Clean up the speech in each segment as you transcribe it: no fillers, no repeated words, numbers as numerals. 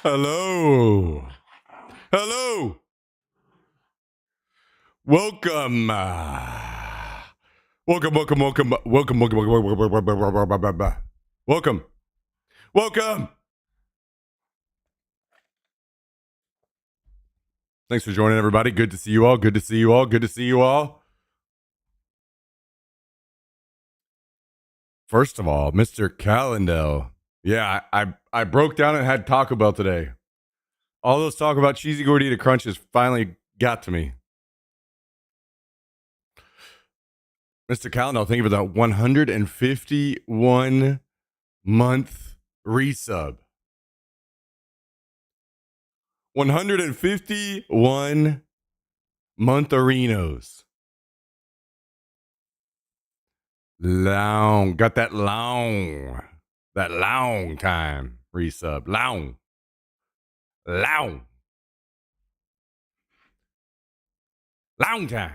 Hello. Hello. Welcome. Welcome. Welcome. Welcome. Thanks for joining, everybody. Good to see you all. Good to see you all. Good to see you all. First of all, Mr. Callendale. Yeah, I broke down and had Taco Bell today. All those talk about cheesy gordita crunches finally got to me. Mr. Callendale, thank you for that 151 month resub. 151 montharinos. Long. Got that long. That long time resub. Long. Long. Long time.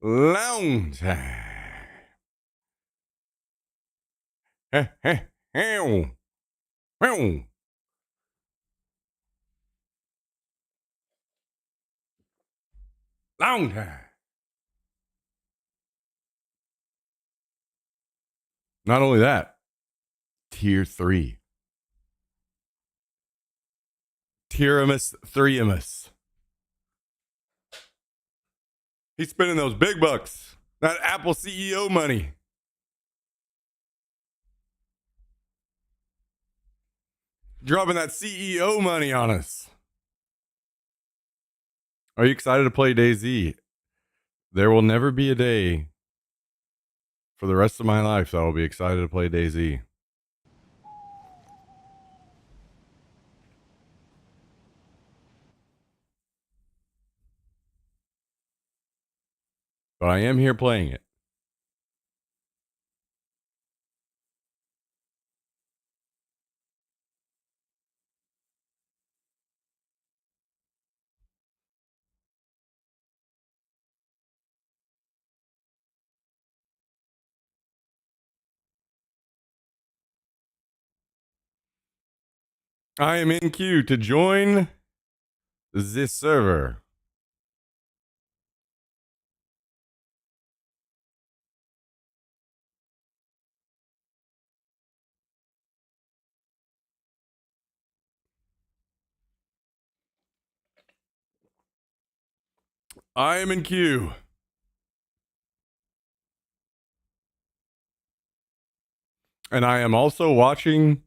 Long time. Long time. Not only that, tier 3. Tiramus Threamus. He's spending those big bucks. That Apple CEO money. Dropping that CEO money on us. Are you excited to play DayZ? There will never be a day for the rest of my life that I'll be excited to play DayZ. But I am here playing it. I am in queue to join this server. I am in queue. And I am also watching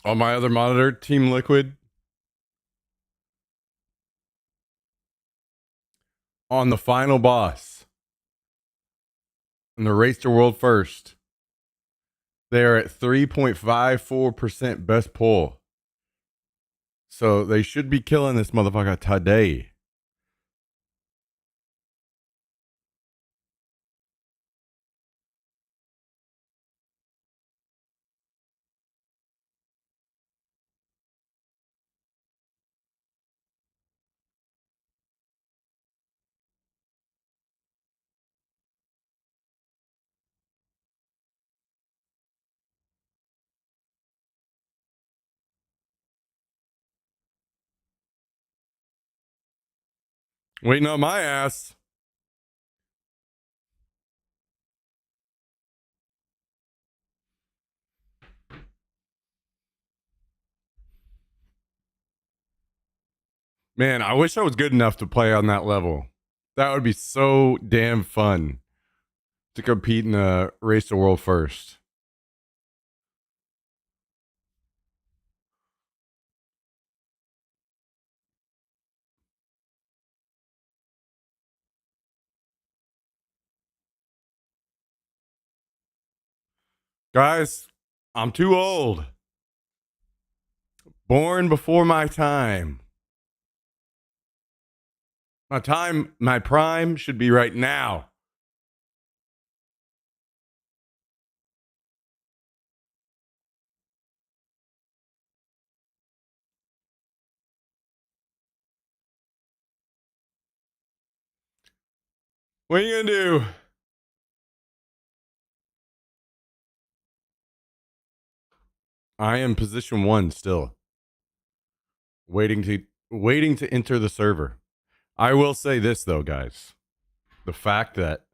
on my other monitor, Team Liquid, on the final boss in the Race to World First. They are at 3.54% best pull. So they should be killing this motherfucker today. Waiting on my ass. Man, I wish I was good enough to play on that level. That would be so damn fun to compete in a Race to World First. Guys, I'm too old. Born before my time. My prime should be right now. What are you gonna do? I am position 1 still. Waiting to enter the server. I will say this though, guys. The fact that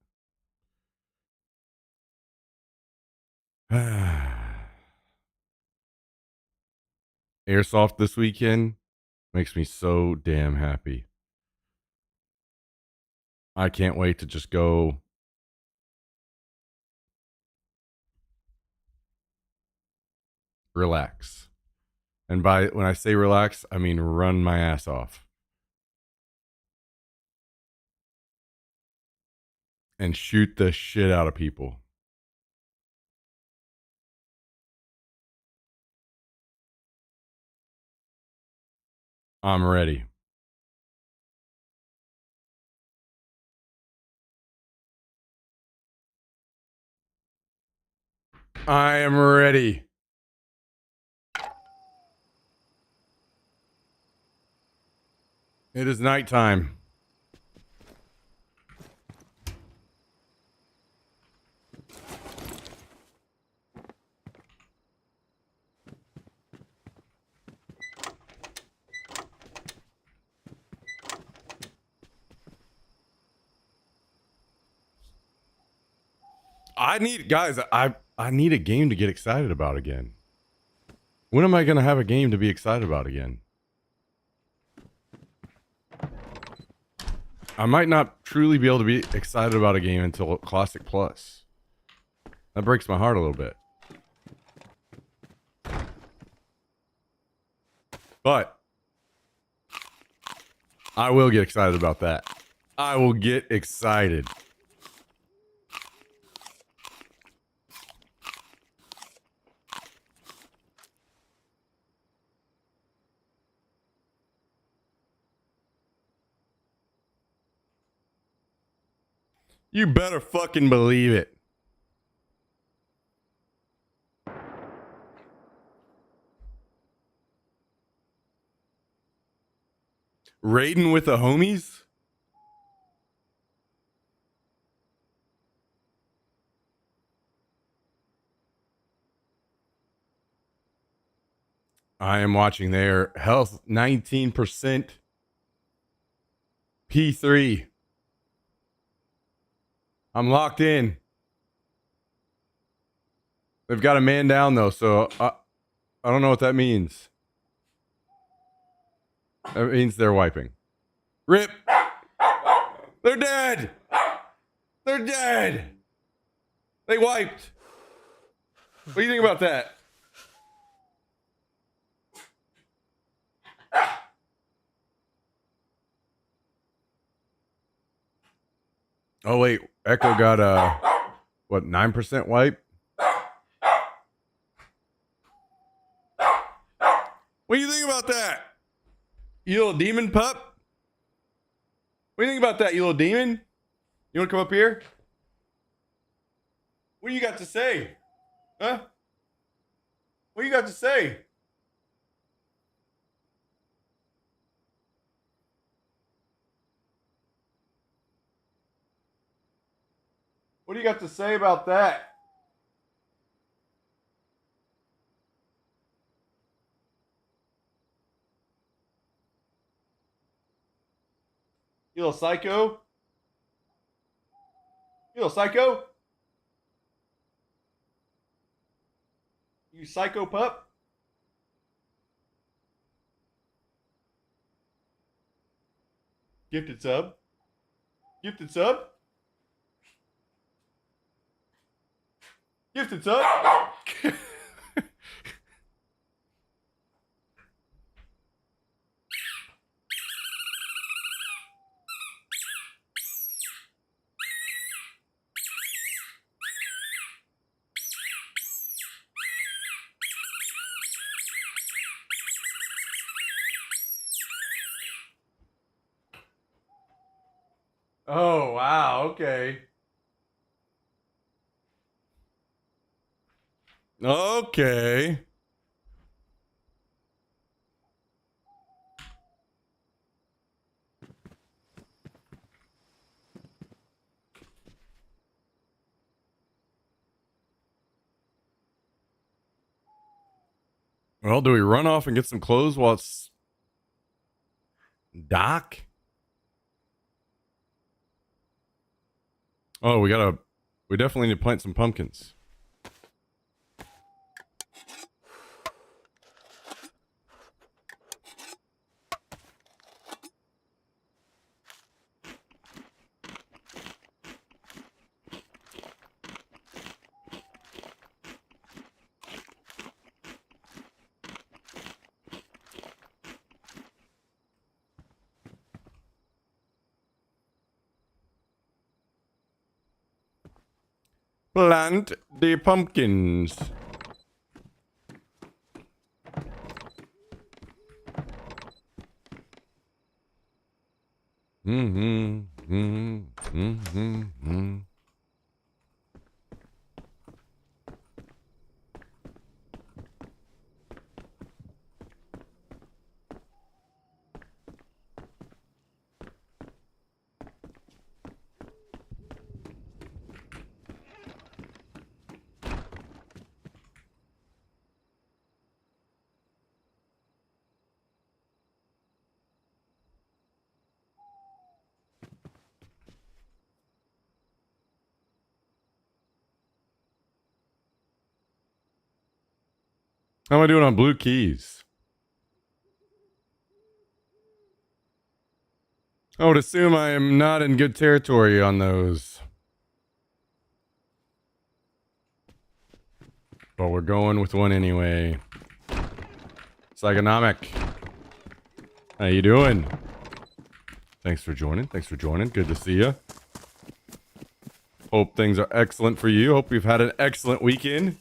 Airsoft this weekend makes me so damn happy. I can't wait to just go relax. And by when I say relax, I mean run my ass off. And shoot the shit out of people. I'm ready. I am ready. It is nighttime. I need a game to get excited about again. When am I going to have a game to be excited about again? I might not truly be able to be excited about a game until Classic Plus. That breaks my heart a little bit. But I will get excited about that. I will get excited. You better fucking believe it. Raiding with the homies? I am watching their health 19% P3. I'm locked in. They've got a man down though, so I don't know what that means. That means they're wiping. Rip. They're dead. They're dead. They wiped. What do you think about that? Oh wait, Echo got a what 9% wipe? What do you think about that? You little demon pup? What do you think about that, you little demon? You want to come up here? What do you got to say? Huh? What do you got to say? What do you got to say about that? You little psycho? You little psycho? You psycho pup? Gifted sub? Gifted sub? Gifted sub? Oh, wow. Okay. Okay. Well, do we run off and get some clothes while it's dark? Oh, we definitely need to plant some pumpkins. Plant the pumpkins. How am I doing on blue keys? I would assume I am not in good territory on those. But we're going with one anyway. Psychonomic. How you doing? Thanks for joining. Good to see you. Hope things are excellent for you. Hope you've had an excellent weekend.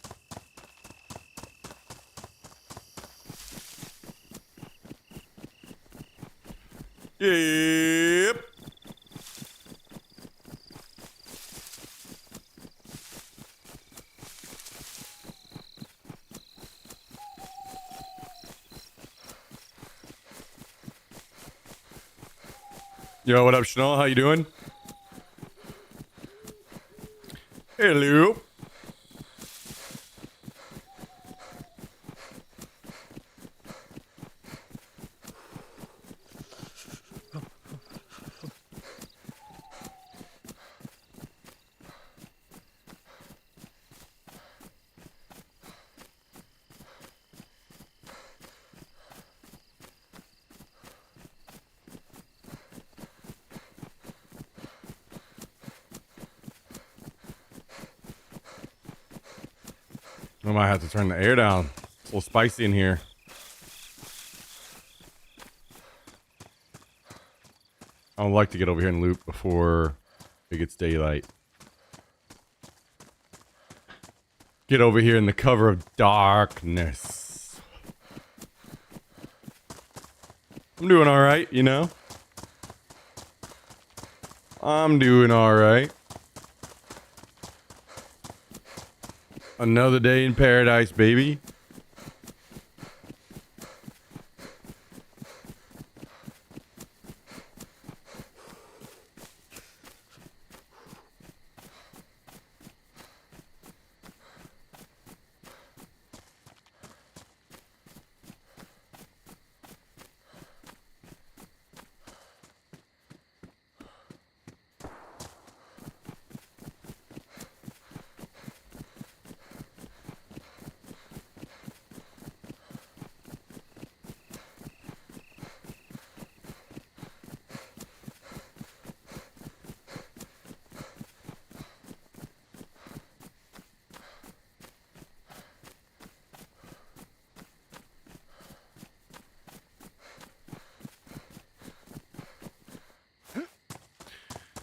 Yep. Yo, what up, Chanel? How you doing? Hello. I might have to turn the air down. It's a little spicy in here. I would like to get over here and loot before it gets daylight. Get over here in the cover of darkness. I'm doing alright, you know? I'm doing alright. Another day in paradise, baby.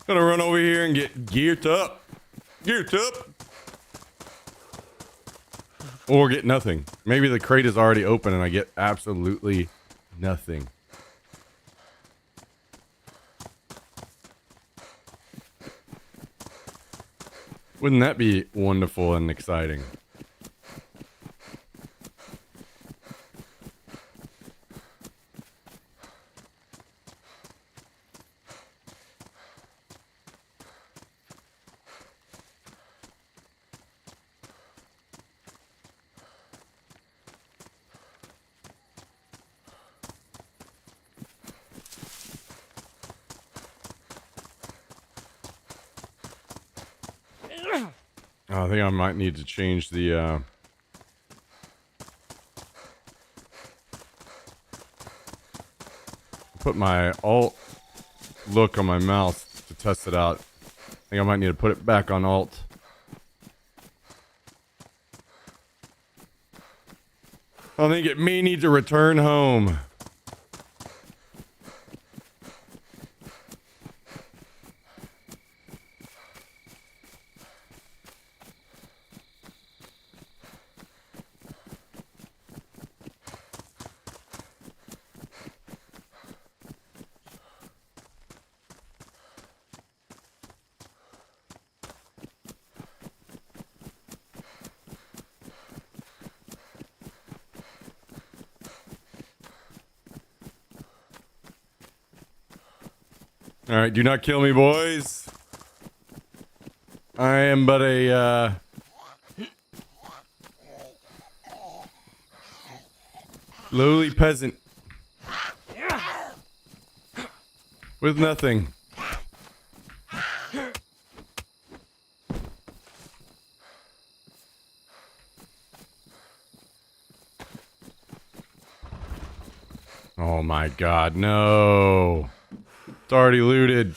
Gonna run over here and get geared up. Geared up. Or get nothing. Maybe the crate is already open and I get absolutely nothing. Wouldn't that be wonderful and exciting? Oh, I think I might need to change the, put my alt look on my mouse to test it out. I think I might need to put it back on alt. I think it may need to return home. All right, do not kill me, boys. I am but a, lowly peasant. With nothing. Oh my god, no. It's already looted.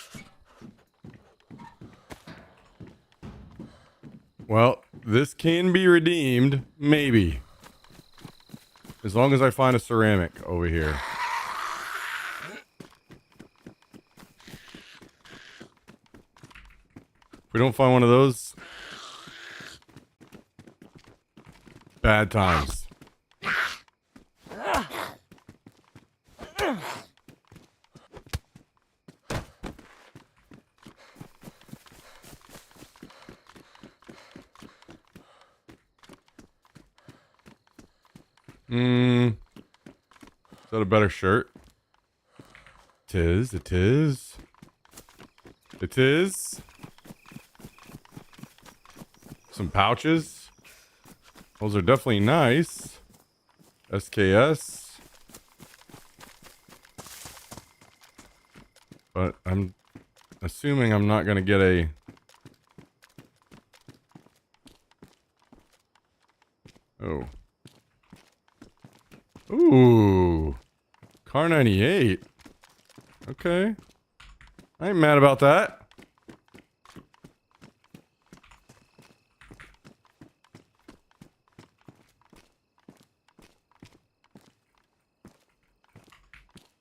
Well, this can be redeemed, maybe. As long as I find a ceramic over here. If we don't find one of those, bad times. Is that a better shirt? It is, it is. It is. Some pouches. Those are definitely nice. SKS. But I'm assuming I'm not gonna get a... Oh. Ooh. Car 98. Okay. I ain't mad about that.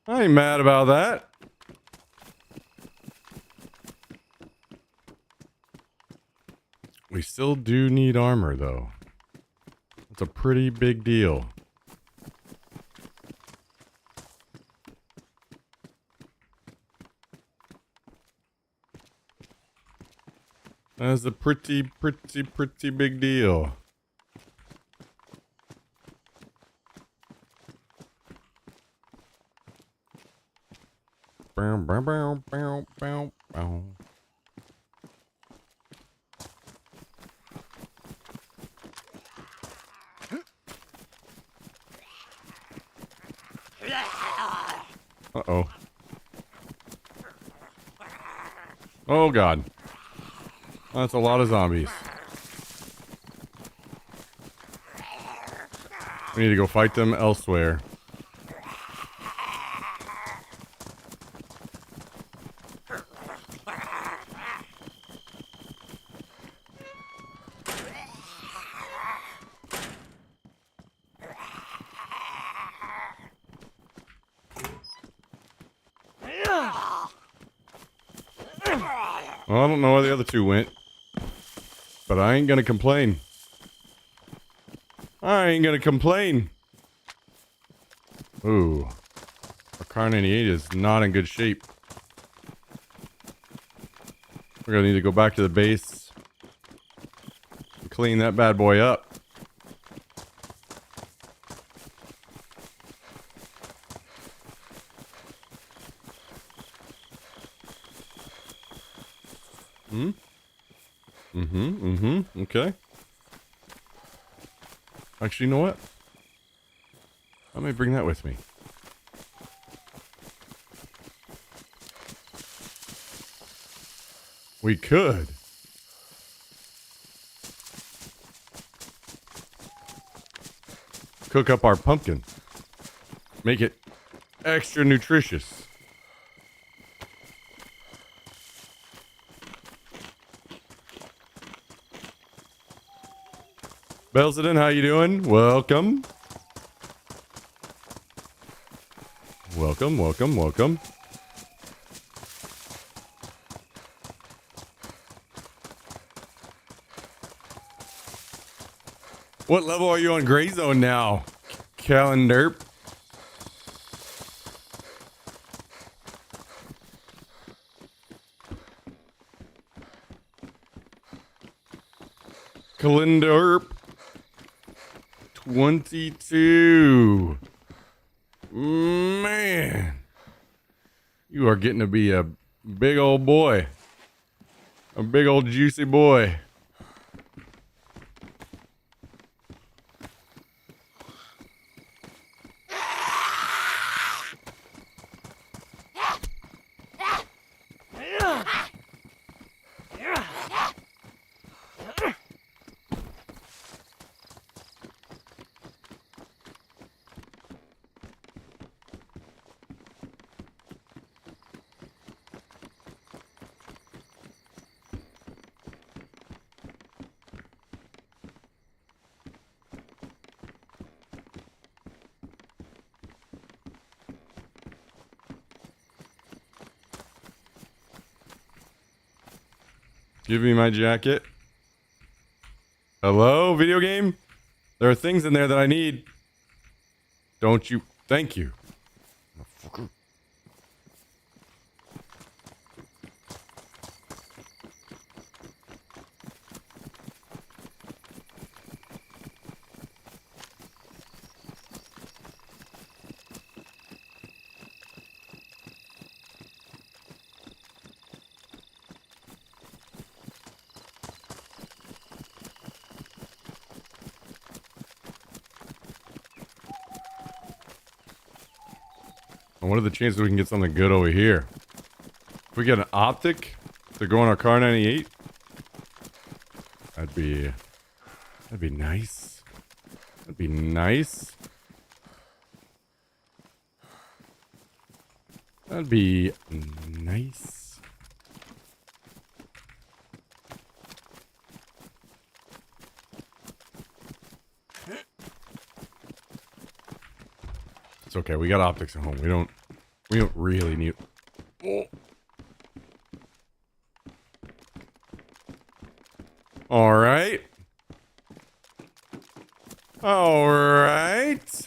I ain't mad about that. We still do need armor, though. It's a pretty big deal. That's a pretty big deal. Bow, bow, bow, bow, bow, bow. Uh-oh. Oh, God. That's a lot of zombies. We need to go fight them elsewhere. Well, I don't know where the other two went. But I ain't gonna complain. I ain't gonna complain. Ooh. Our car 98 is not in good shape. We're gonna need to go back to the base and clean that bad boy up. Okay. Actually, you know what? I may bring that with me. We could. cook up our pumpkin. Make it extra nutritious. Belzadin, how you doing? Welcome. Welcome, welcome, welcome. What level are you on Gray Zone now? Calendar. Calendar. 22. Man. You are getting to be a big old boy. A big old juicy boy. Give me my jacket. Hello, video game? There are things in there that I need. Don't you? Thank you. What are the chances we can get something good over here? If we get an optic to go on our car 98, that'd be nice. That'd be nice. That'd be nice. It's okay. We got optics at home. We don't really need. Oh. All right. All right.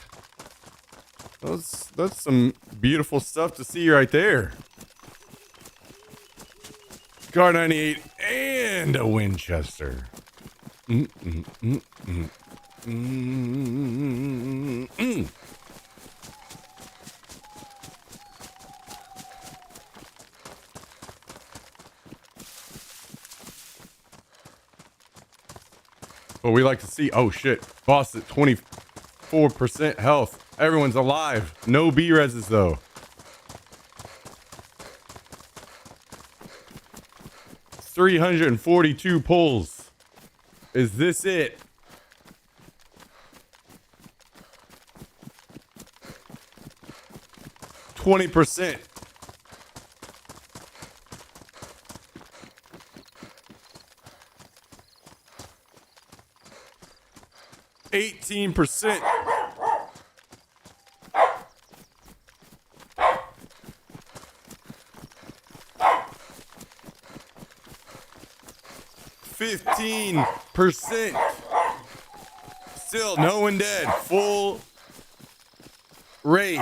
That's some beautiful stuff to see right there. Car 98 and a Winchester. But we like to see, oh shit, boss at 24% health. Everyone's alive. No B-reses though. 342 pulls. Is this it? %. %. %. Still no one dead. Full raid.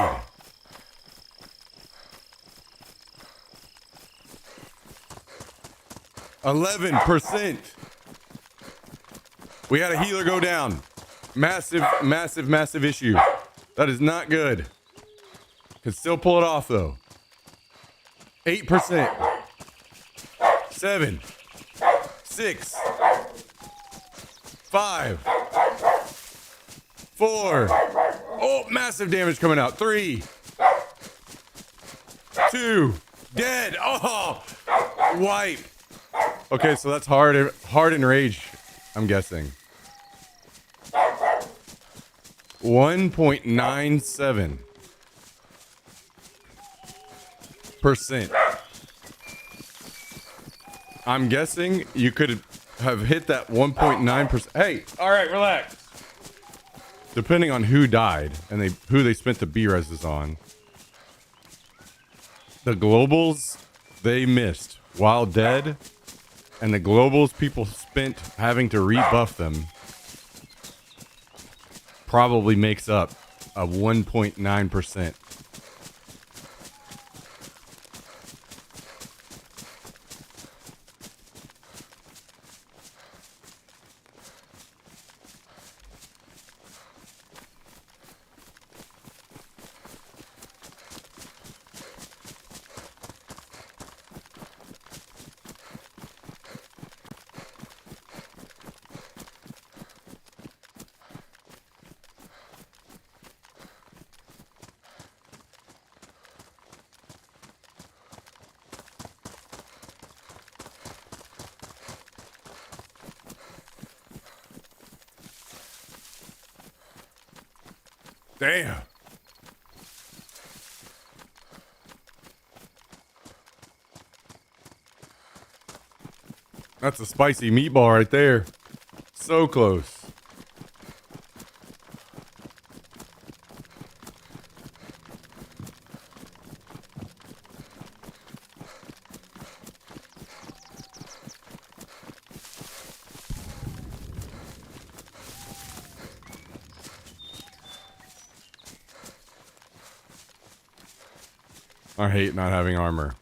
%. We had a healer go down. Massive issue. That is not good. Can still pull it off though. 8%. 7. 6. 5. 4. Oh, massive damage coming out. 3. 2. Dead. Oh, wipe. Okay, so that's hard and rage, I'm guessing. 1.97%. I'm guessing you could have hit that 1.9%. Hey, all right, relax. Depending on who died and who they spent the B-reses on. The globals, they missed while dead. And the globals people spent having to rebuff them probably makes up a 1.9%. Damn. That's a spicy meatball right there. So close. I hate not having armor.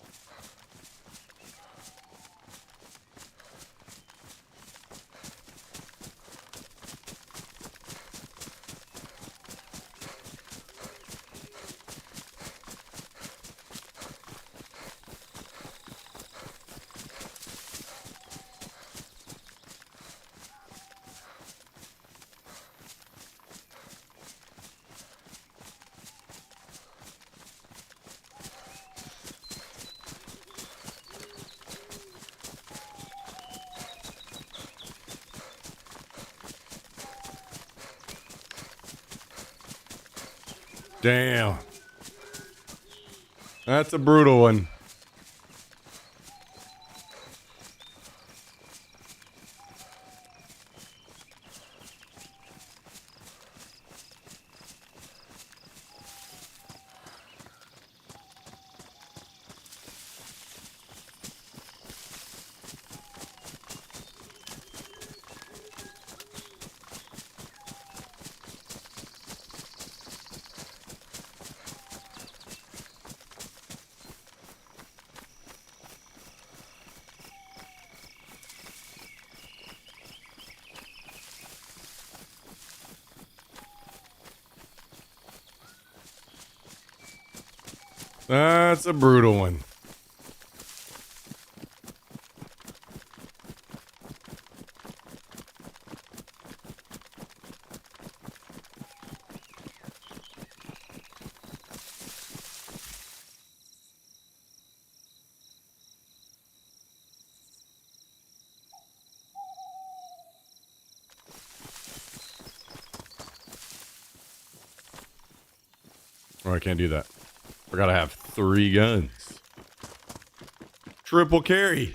Damn. That's a brutal one. That's a brutal one. Oh, I can't do that. I gotta have 3 guns. Triple carry.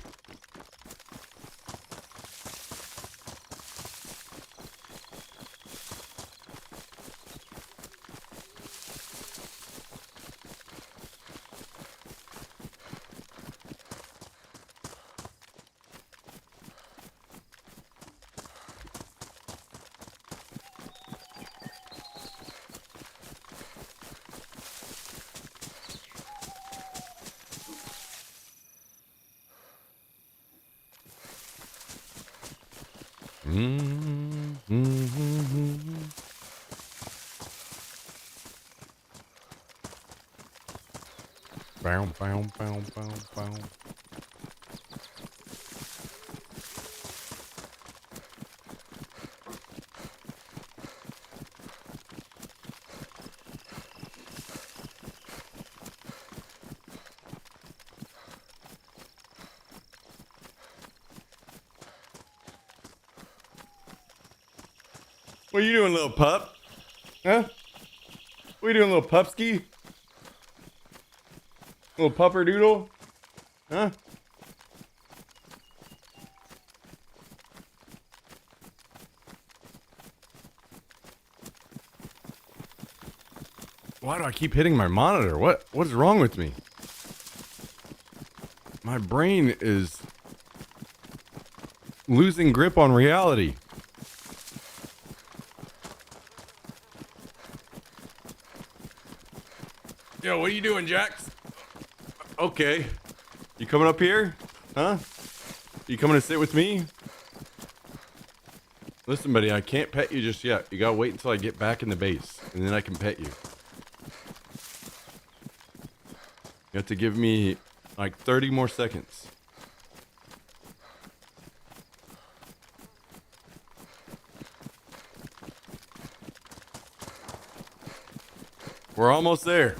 Bow, bow, bow, bow, bow. What are you doing, little pup? Huh? What are you doing, little pupski? Little pupper doodle? Huh? Why do I keep hitting my monitor? What is wrong with me? My brain is losing grip on reality. Yo, what are you doing, Jax? Okay. You coming up here? Huh? You coming to sit with me? Listen, buddy, I can't pet you just yet. You gotta wait until I get back in the base, and then I can pet you. You have to give me like 30 more seconds. We're almost there.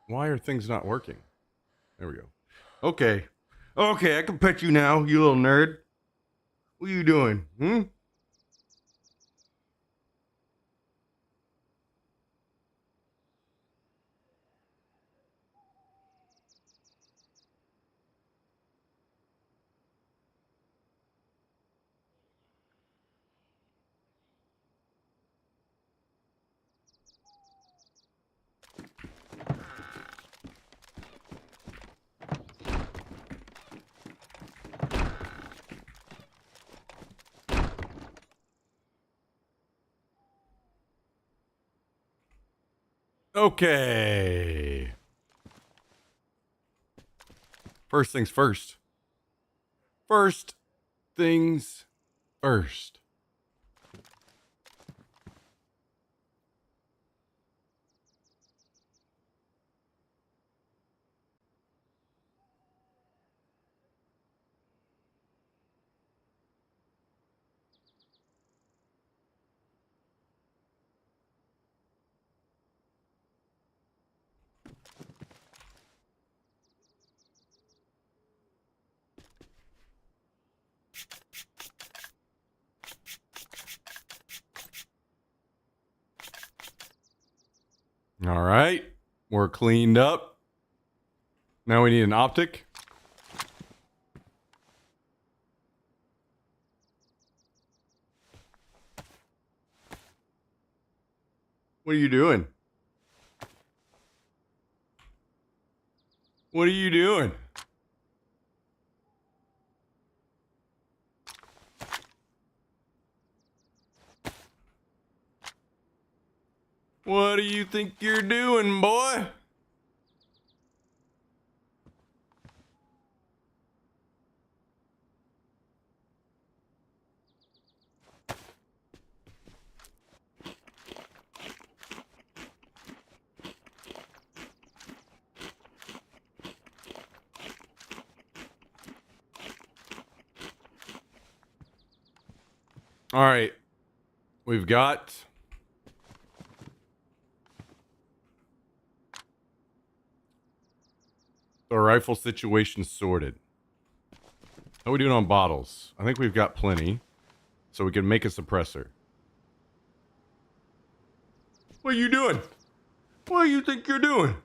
Why are things not working? There we go. Okay. Okay, I can pet you now, you little nerd. What are you doing? Okay. First things first. First things first. All right. We're cleaned up. Now we need an optic. What are you doing? What are you doing? What do you think you're doing, boy? All right. We've got the rifle situation sorted. How are we doing on bottles? I think we've got plenty. So we can make a suppressor. What are you doing? What do you think you're doing?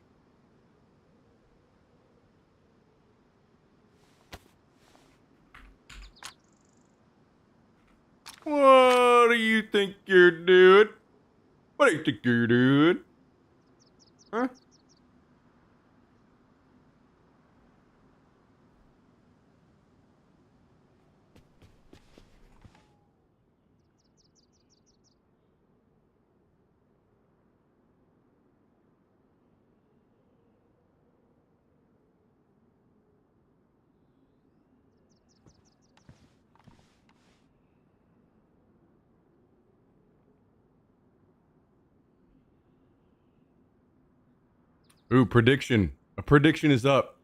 What do you think you're doing? What do you think you're doing? Huh? Ooh, prediction. A prediction is up.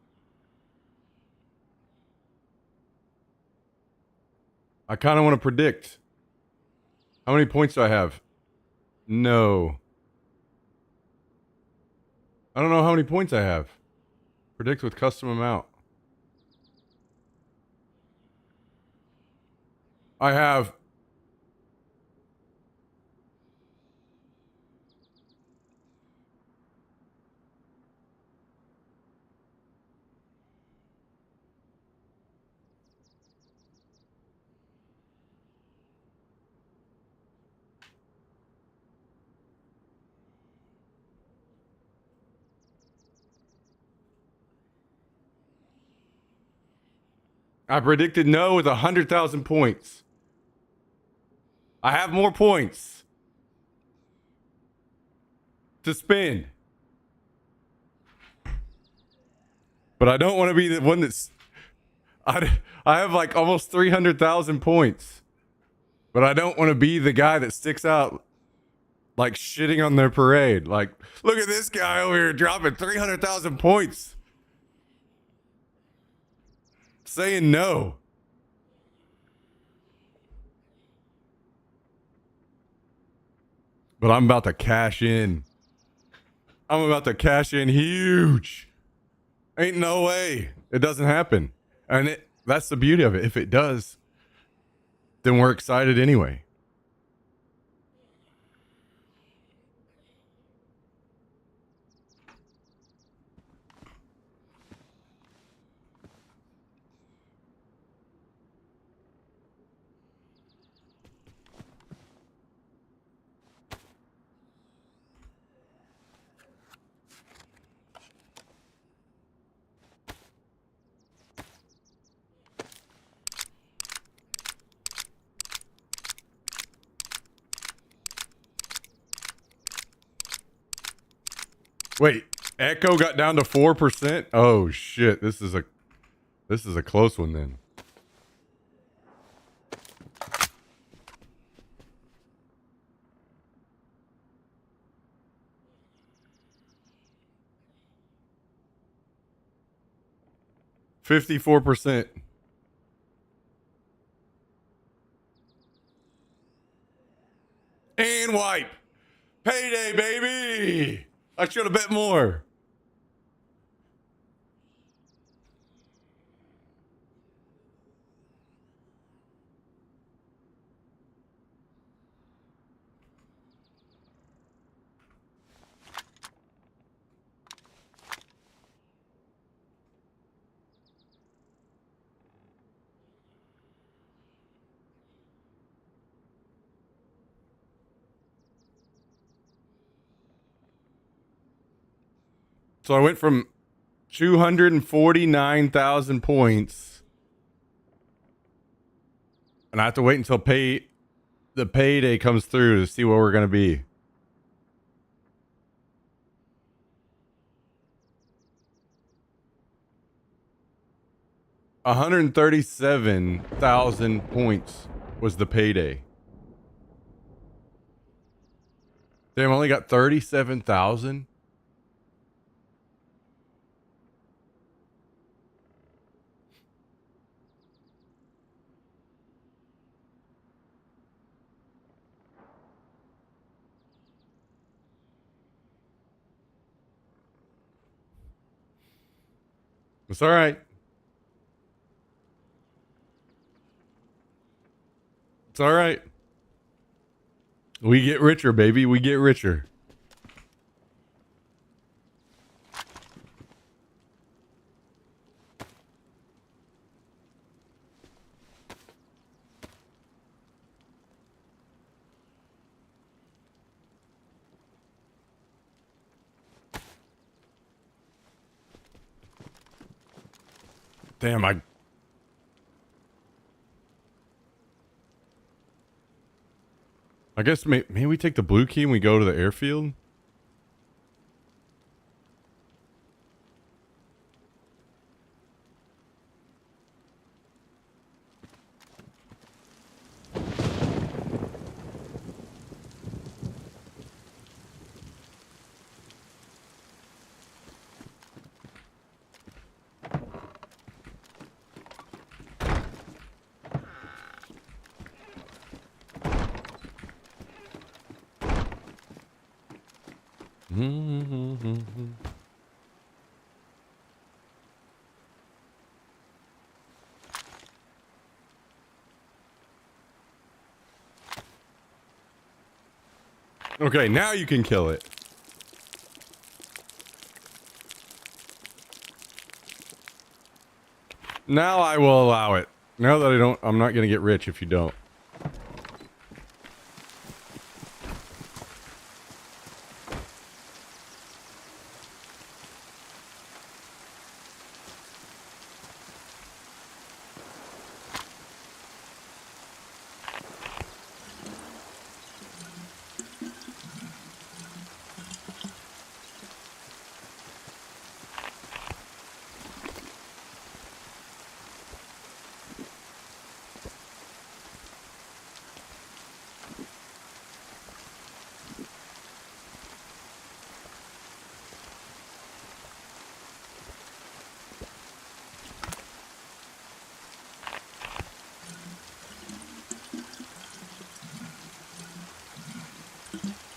I kind of want to predict. How many points do I have? No. I don't know how many points I have. Predict with custom amount. I have... I predicted no with 100,000 points. I have more points to spend. But I don't want to be the one that's... I have like almost 300,000 points. But I don't want to be the guy that sticks out like shitting on their parade. Like, look at this guy over here dropping 300,000 points. Saying no. But I'm about to cash in. I'm about to cash in huge. Ain't no way it doesn't happen. And that's the beauty of it. If it does, then we're excited anyway. Wait, Echo got down to 4%? Oh shit, this is a close one then. $54%. And wipe. Payday, baby. I should have bet more. So I went from 249,000 points, and I have to wait until the payday comes through to see where we're gonna be. $137,000 points was the payday. Damn, I only got 37,000. It's all right. It's all right. We get richer, baby. We get richer. Damn, I guess maybe we take the blue key and we go to the airfield. Okay, now you can kill it. Now I will allow it. Now that I'm not gonna get rich if you don't.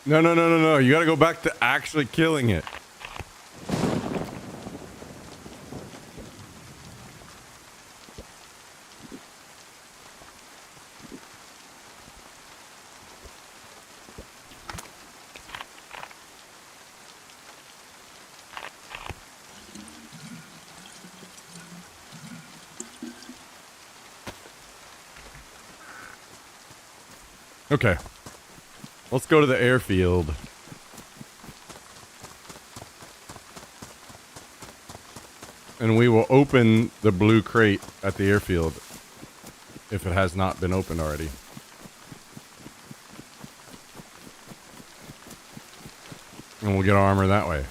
No. You gotta go back to actually killing it. Okay. Let's go to the airfield. And we will open the blue crate at the airfield if it has not been opened already. And we'll get armor that way.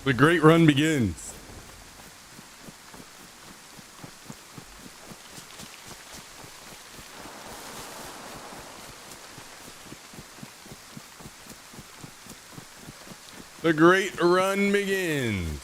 The great run begins. The great run begins.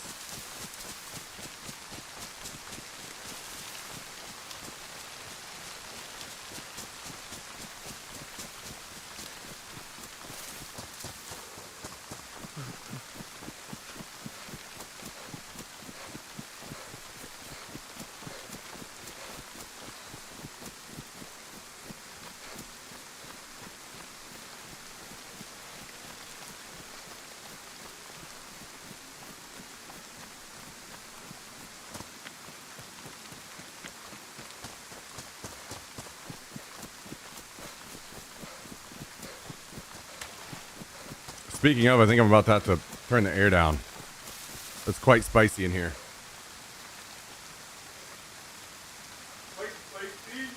Speaking of, I think I'm about to have to turn the air down. It's quite spicy in here. Quite spicy.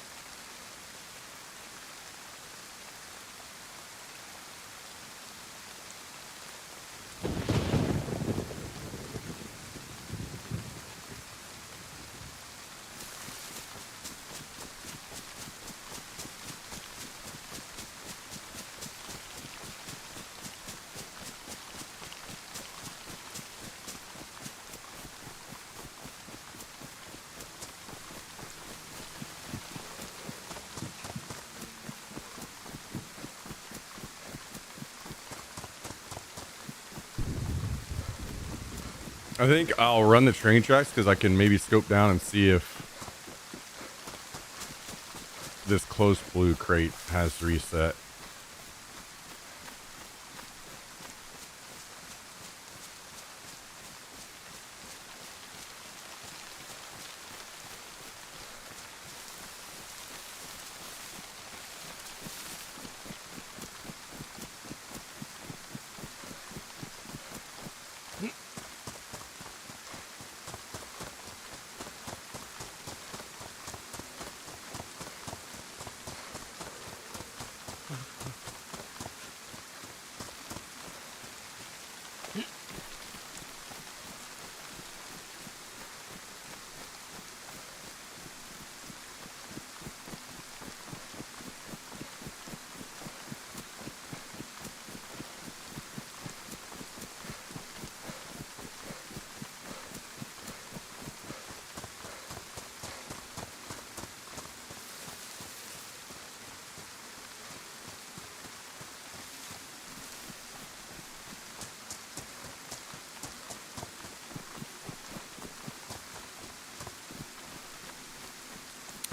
I think I'll run the train tracks because I can maybe scope down and see if this close blue crate has reset.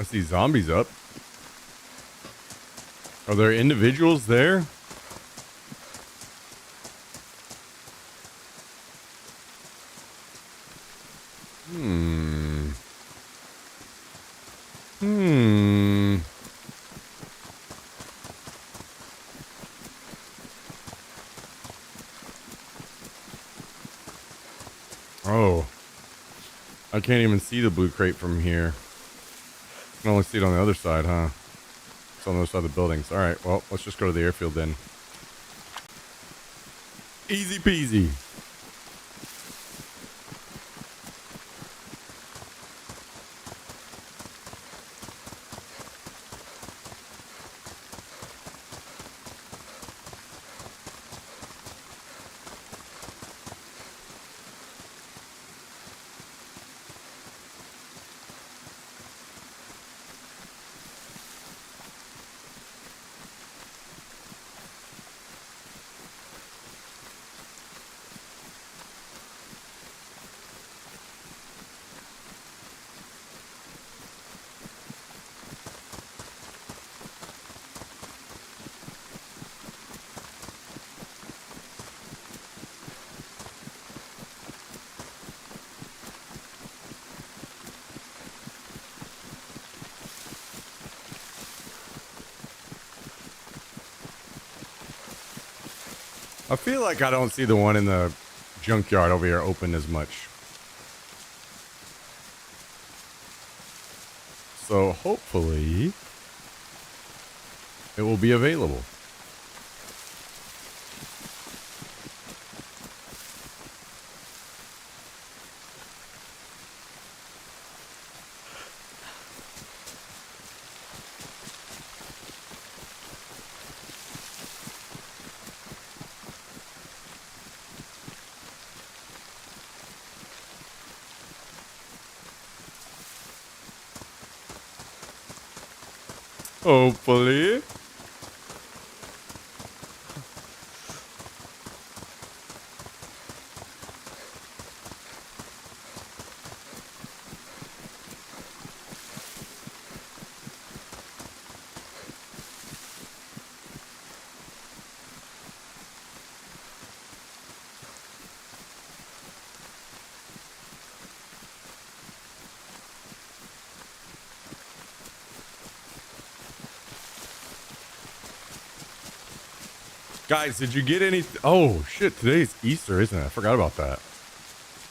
see zombies up. Are there individuals there? Hmm. Oh. I can't even see the blue crate from here. I can only see it on the other side, huh? It's on the other side of the buildings. All right, well, let's just go to the airfield then. Easy peasy. I feel like I don't see the one in the junkyard over here open as much. So hopefully it will be available. Hopefully. Guys, did you get any? Oh shit! Today's Easter, isn't it? I forgot about that.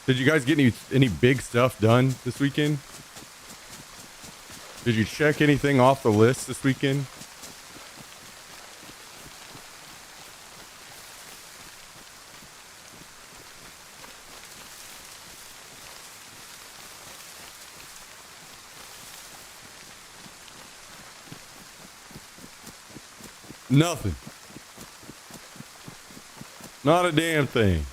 Did you guys get any big stuff done this weekend? Did you check anything off the list this weekend? Nothing. Not a damn thing.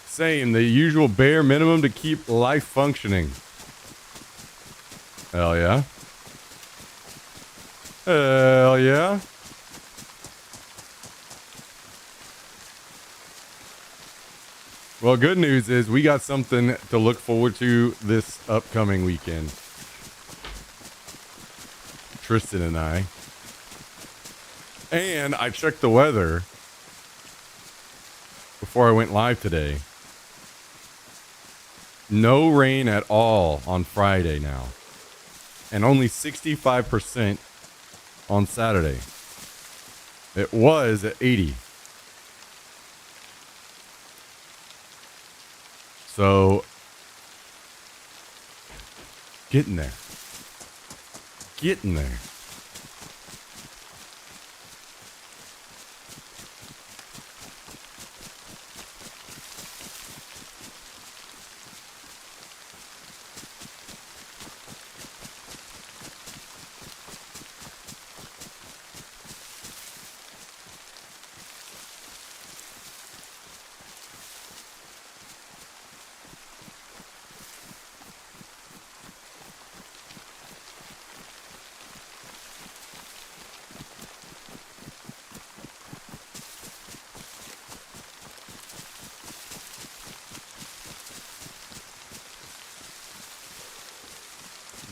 Same, the usual bare minimum to keep life functioning. Hell yeah. Hell yeah. Well, good news is we got something to look forward to this upcoming weekend. Tristan and I. And I checked the weather before I went live today. No rain at all on Friday now. And only 65% on Saturday. It was at 80. So, getting there. Getting there.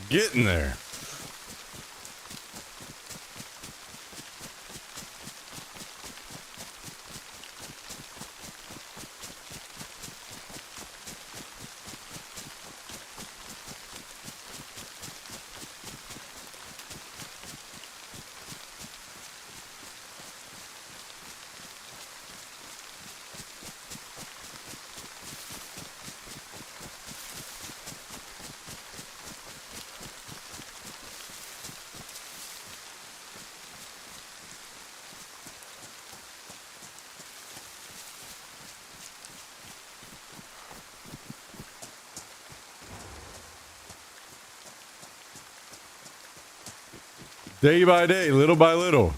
Getting there. Day by day, little by little.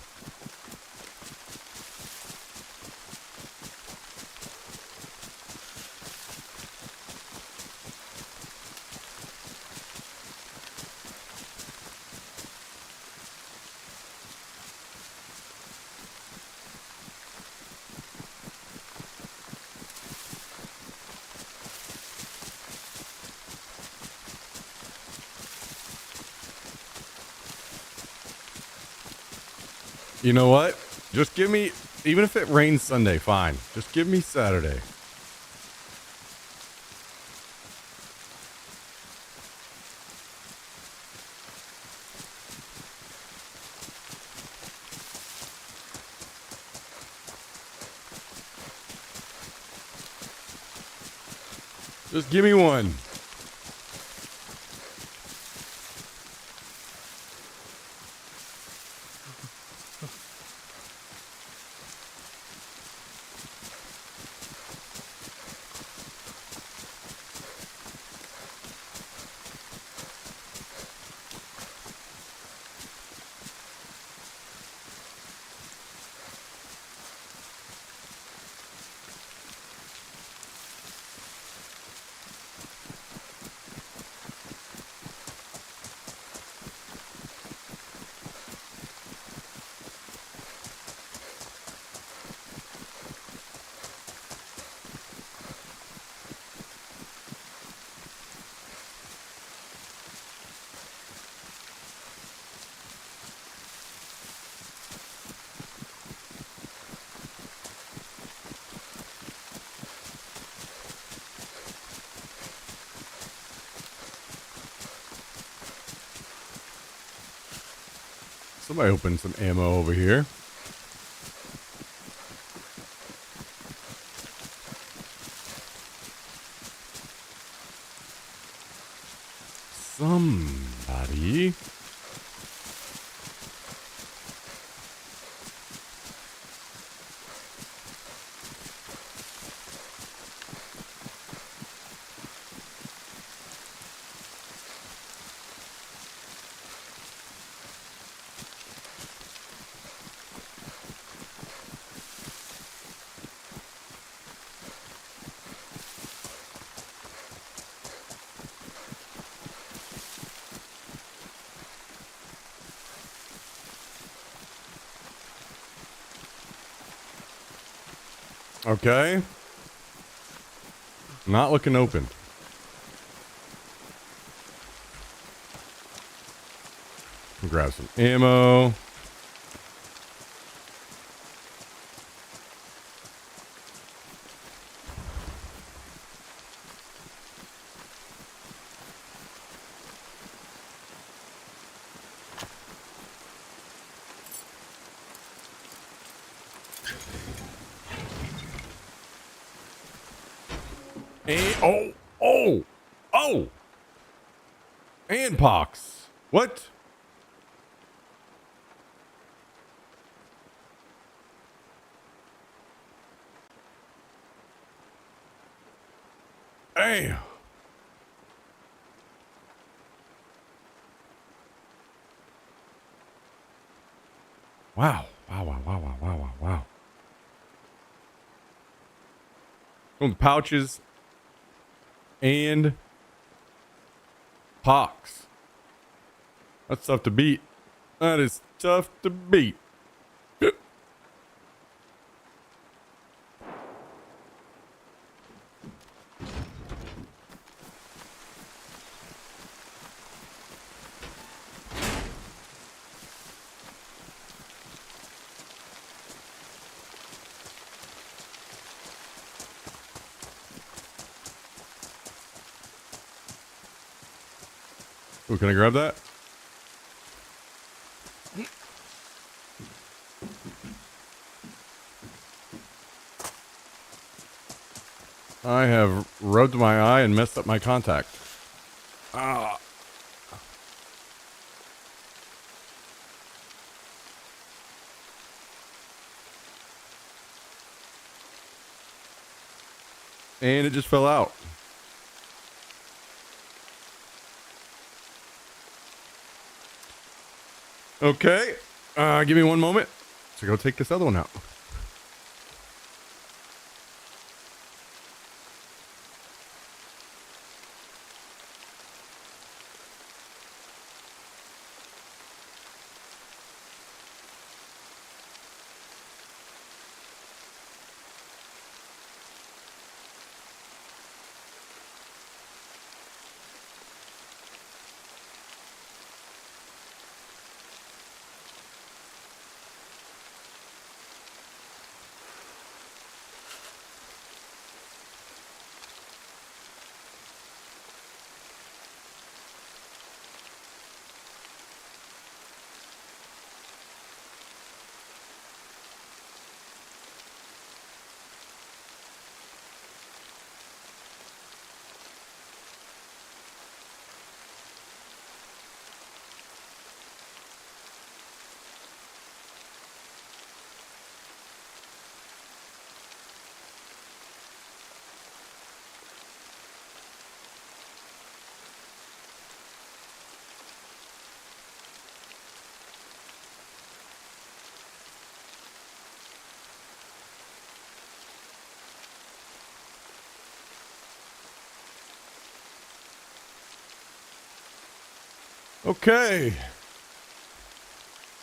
You know what? Just give me, even if it rains Sunday, fine. Just give me Saturday. Just give me one. Somebody opened some ammo over here. Somebody. Okay. Not looking open. Grab some ammo. And, oh! And pox. What? Damn. Wow. Wow. From pouches and pox. That's tough to beat. That is tough to beat. Ooh, can I grab that? I have rubbed my eye and messed up my contact. Ah. And it just fell out. Okay. Give me one moment to go take this other one out. Okay.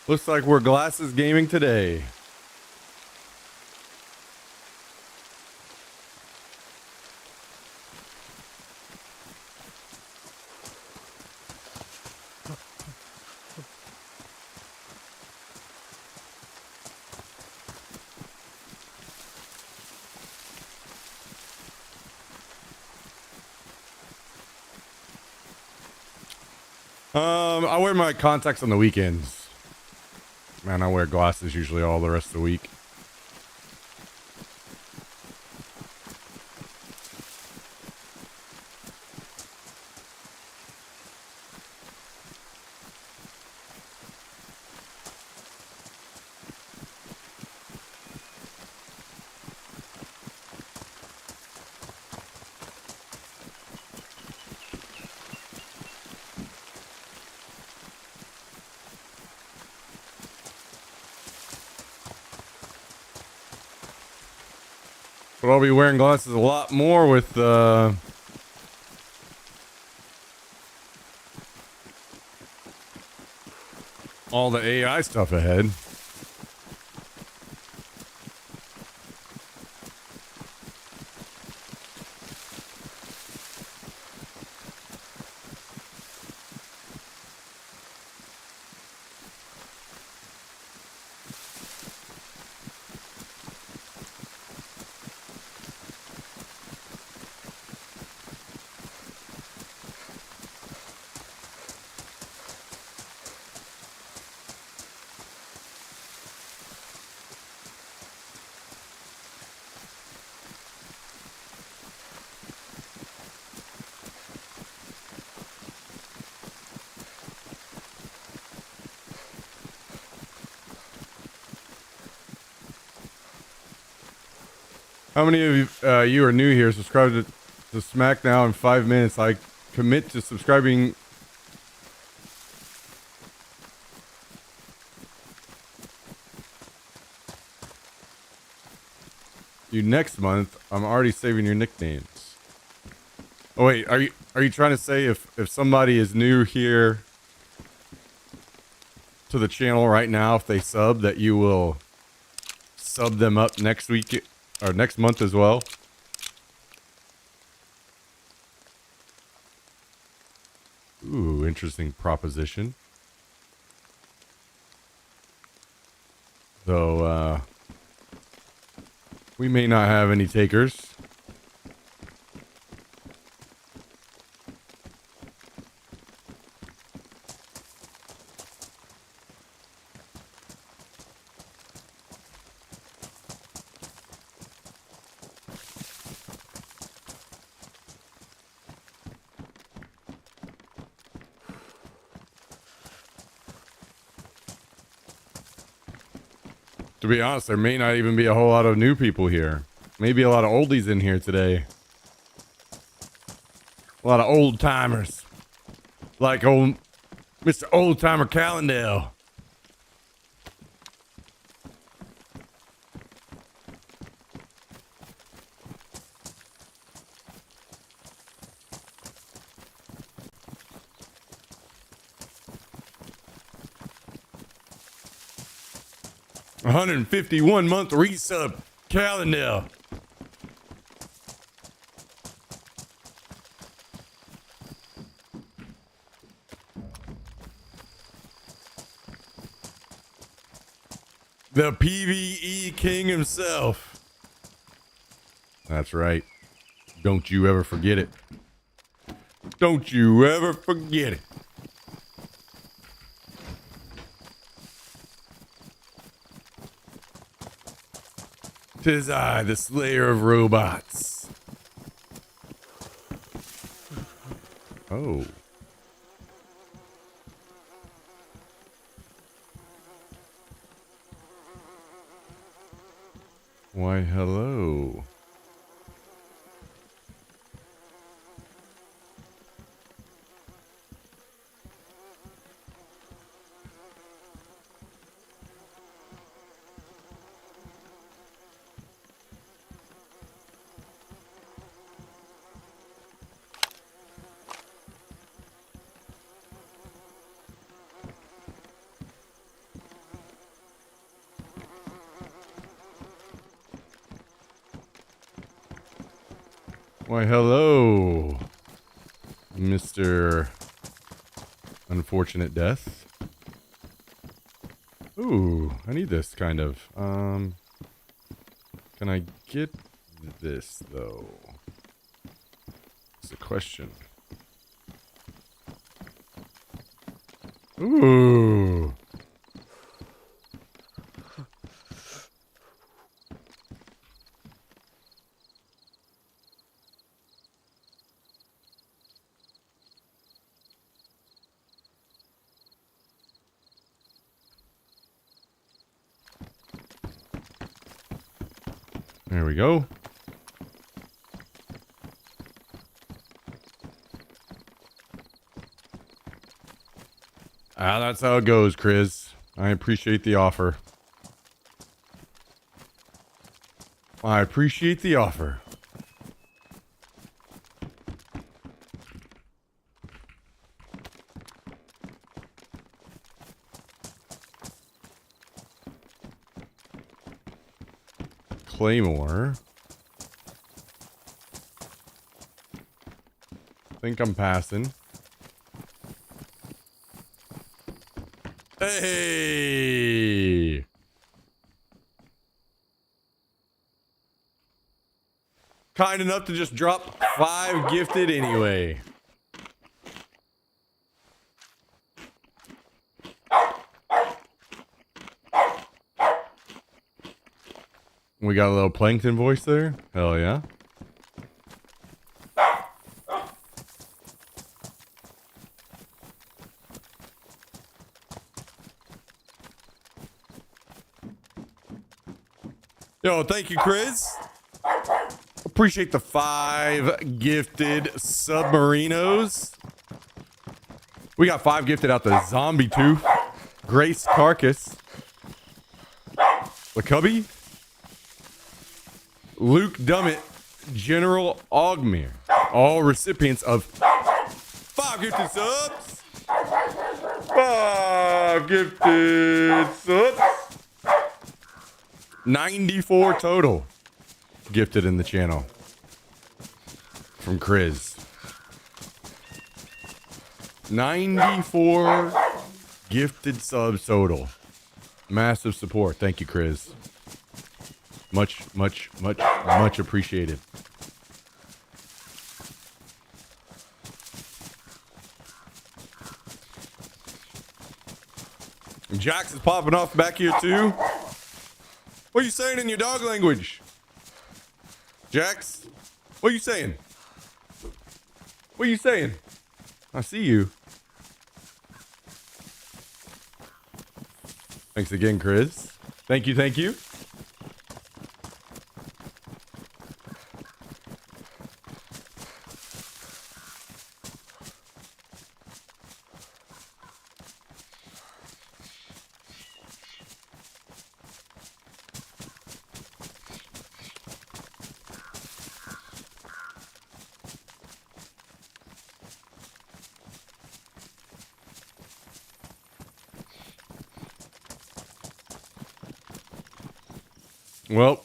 Looks like we're glasses gaming today. I wear my contacts on the weekends. Man, I wear glasses usually all the rest of the week. But I'll be wearing glasses a lot more with all the AI stuff ahead. How many of you are new here? Subscribe to Smack now in 5 minutes. I commit to subscribing. You next month. I'm already saving your nicknames. Oh wait, are you trying to say if somebody is new here to the channel right now, if they sub, that you will sub them up next week or next month as well? Ooh, interesting proposition. Though we may not have any takers. To be honest, there may not even be a whole lot of new people here. Maybe a lot of oldies in here today. A lot of old timers. Like old Mr. Old Timer Callendale. $151-month resub, Callendale. The PvE king himself. That's right. Don't you ever forget it. Don't you ever forget it. "'Tis I, the slayer of robots." Oh. Why, hello. Why, hello, Mr. Unfortunate Death. Ooh, I need this kind of. Can I get this though? It's a question. Ooh. There we go. Ah, that's how it goes, Chris. I appreciate the offer. I appreciate the offer. Claymore. Think I'm passing. Hey! Kind enough to just drop 5 gifted anyway. We got a little plankton voice there. Hell yeah. Yo, thank you, Chris. Appreciate the 5 gifted submarinos. We got 5 gifted out the Zombie Tooth, Grace Carcass, LeCubby, Luke Dummett, General Ogmere. All recipients of 5 gifted subs. 5 gifted subs. 94 total gifted in the channel from Chris. 94 gifted subs total. Massive support. Thank you, Chris. Much appreciated. Jax is popping off back here too. What are you saying in your dog language? Jax, what are you saying? What are you saying? I see you. Thanks again, Chris. Thank you, thank you. Well,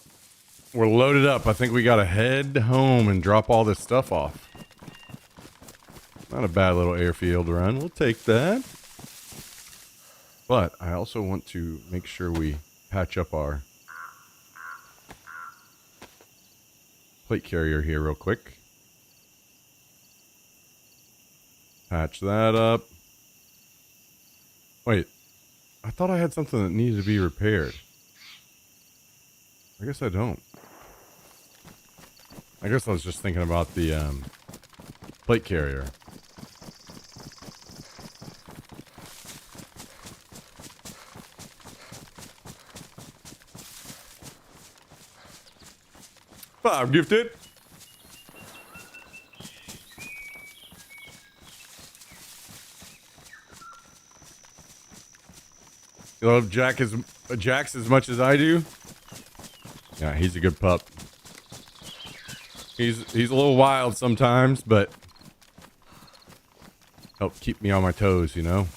we're loaded up. I think we gotta head home and drop all this stuff off. Not a bad little airfield run. We'll take that. But I also want to make sure we patch up our plate carrier here real quick. Patch that up. Wait, I thought I had something that needed to be repaired. I guess I don't. I guess I was just thinking about the plate carrier. I'm gifted. You love Jax as much as I do? Yeah, he's a good pup. He's a little wild sometimes, but help keep me on my toes, you know?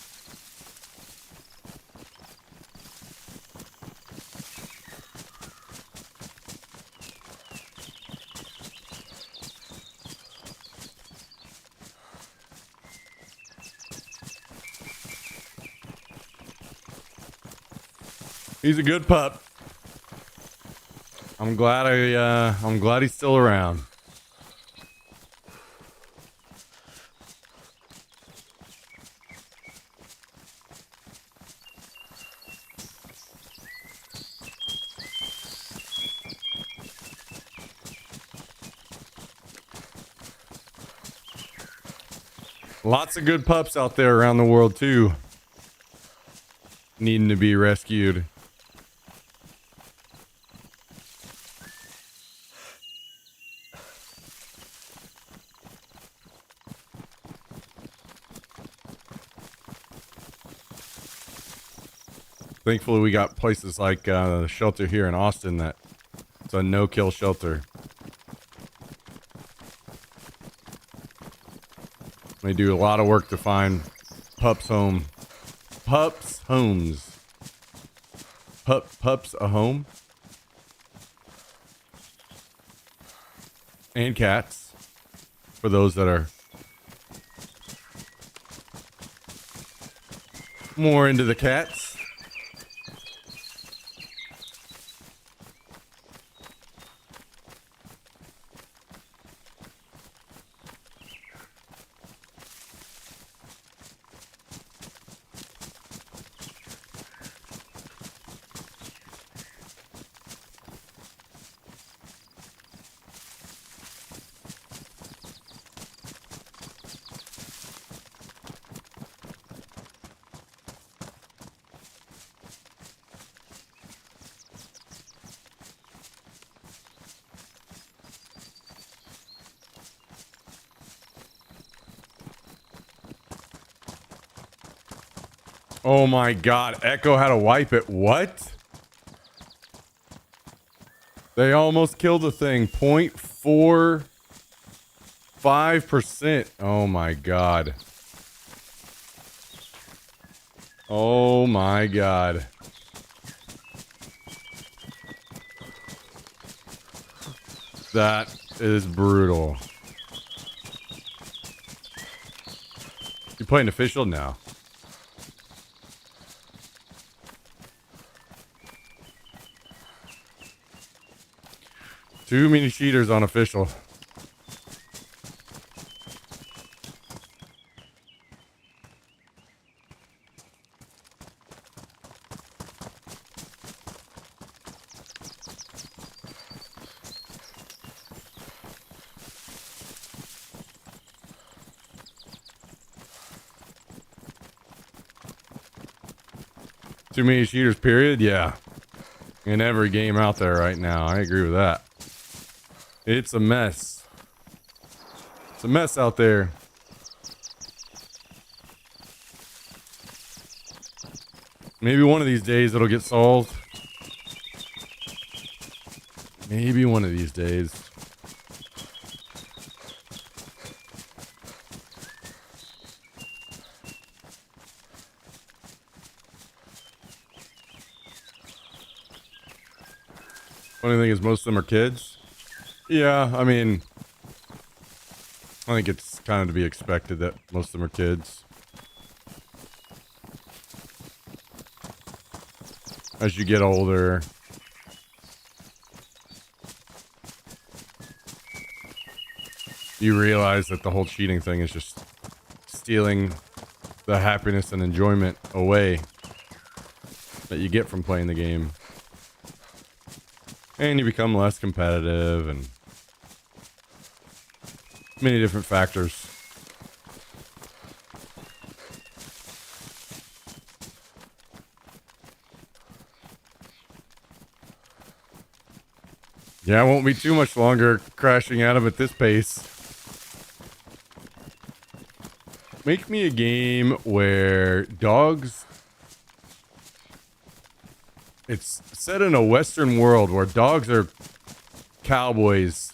He's a good pup. I'm glad he's still around. Lots of good pups out there around the world too, needing to be rescued. Thankfully, we got places like the shelter here in Austin that it's a no-kill shelter. They do a lot of work to find pups homes. Pups a home. And cats. For those that are more into the cats. Oh my god, Echo had to wipe it. What? They almost killed the thing. 0.45%. Oh my god. Oh my god. That is brutal. You playing official now? Too many cheaters on official. Too many cheaters, period? Yeah. in every game out there right now. I agree with that. It's a mess. It's a mess out there. Maybe one of these days it'll get solved. Maybe one of these days. Funny thing is, most of them are kids. Yeah, I mean, I think it's kind of to be expected that most of them are kids. As you get older, you realize that the whole cheating thing is just stealing the happiness and enjoyment away that you get from playing the game. And you become less competitive and many different factors. Yeah, it won't be too much longer crashing out of at this pace. Make me a game where dogs... It's set in a Western world where dogs are cowboys.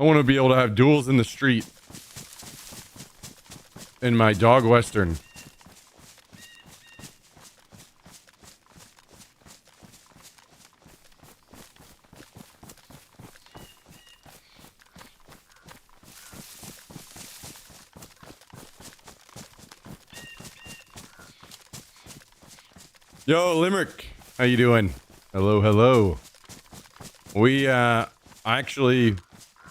I want to be able to have duels in the street in my dog Western. Yo, Limerick, how you doing? Hello, hello. We actually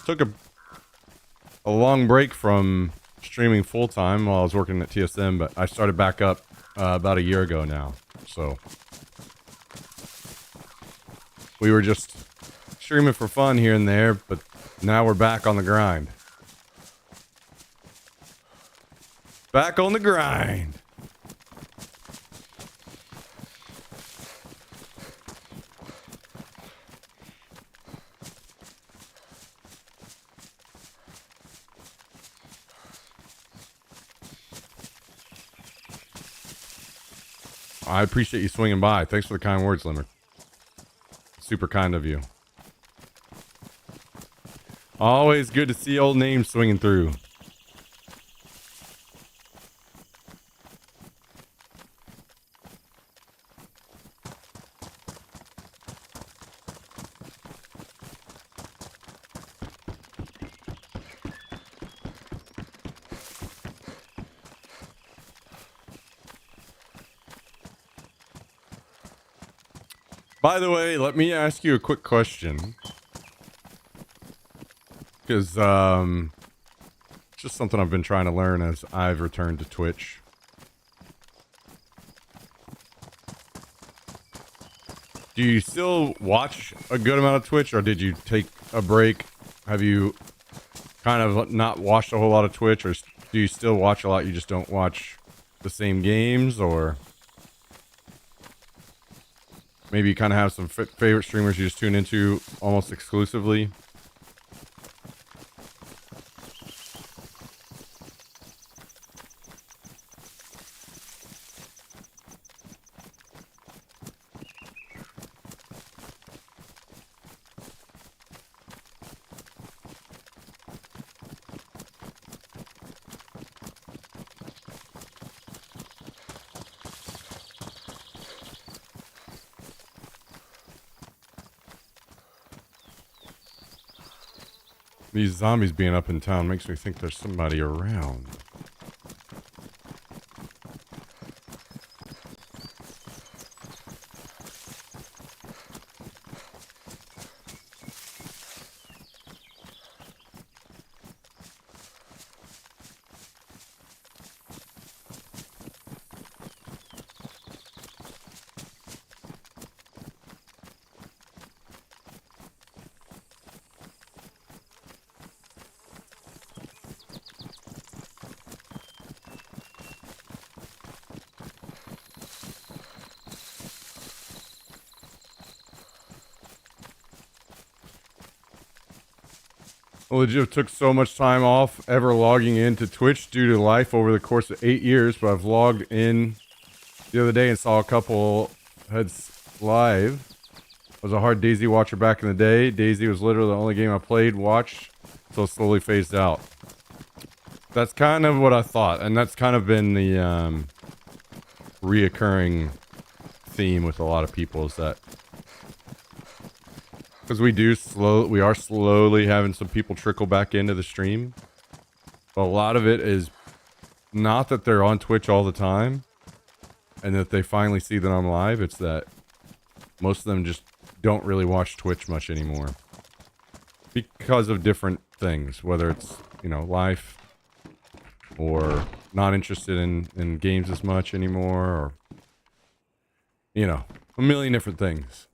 took a long break from streaming full time while I was working at TSM, but I started back up about a year ago now. So we were just streaming for fun here and there, but now we're back on the grind. Back on the grind. I appreciate you swinging by. Thanks for the kind words, Limerick. Super kind of you. Always good to see old names swinging through. By the way, let me ask you a quick question. Because, it's just something I've been trying to learn as I've returned to Twitch. Do you still watch a good amount of Twitch, or did you take a break? Have you kind of not watched a whole lot of Twitch, or do you still watch a lot, you just don't watch the same games, or... Maybe you kind of have some favorite streamers you just tune into almost exclusively. These zombies being up in town makes me think there's somebody around. I legit took so much time off ever logging into Twitch due to life over the course of 8 years, but I've logged in the other day and saw a couple heads live. I was a hard DayZ watcher back in the day. DayZ was literally the only game I played, watched, so it slowly phased out. That's kind of what I thought, and that's kind of been the reoccurring theme with a lot of people is that because we are slowly having some people trickle back into the stream. But a lot of it is not that they're on Twitch all the time and that they finally see that I'm live. It's that most of them just don't really watch Twitch much anymore because of different things, whether it's, you know, life or not interested in games as much anymore, or, you know, a million different things.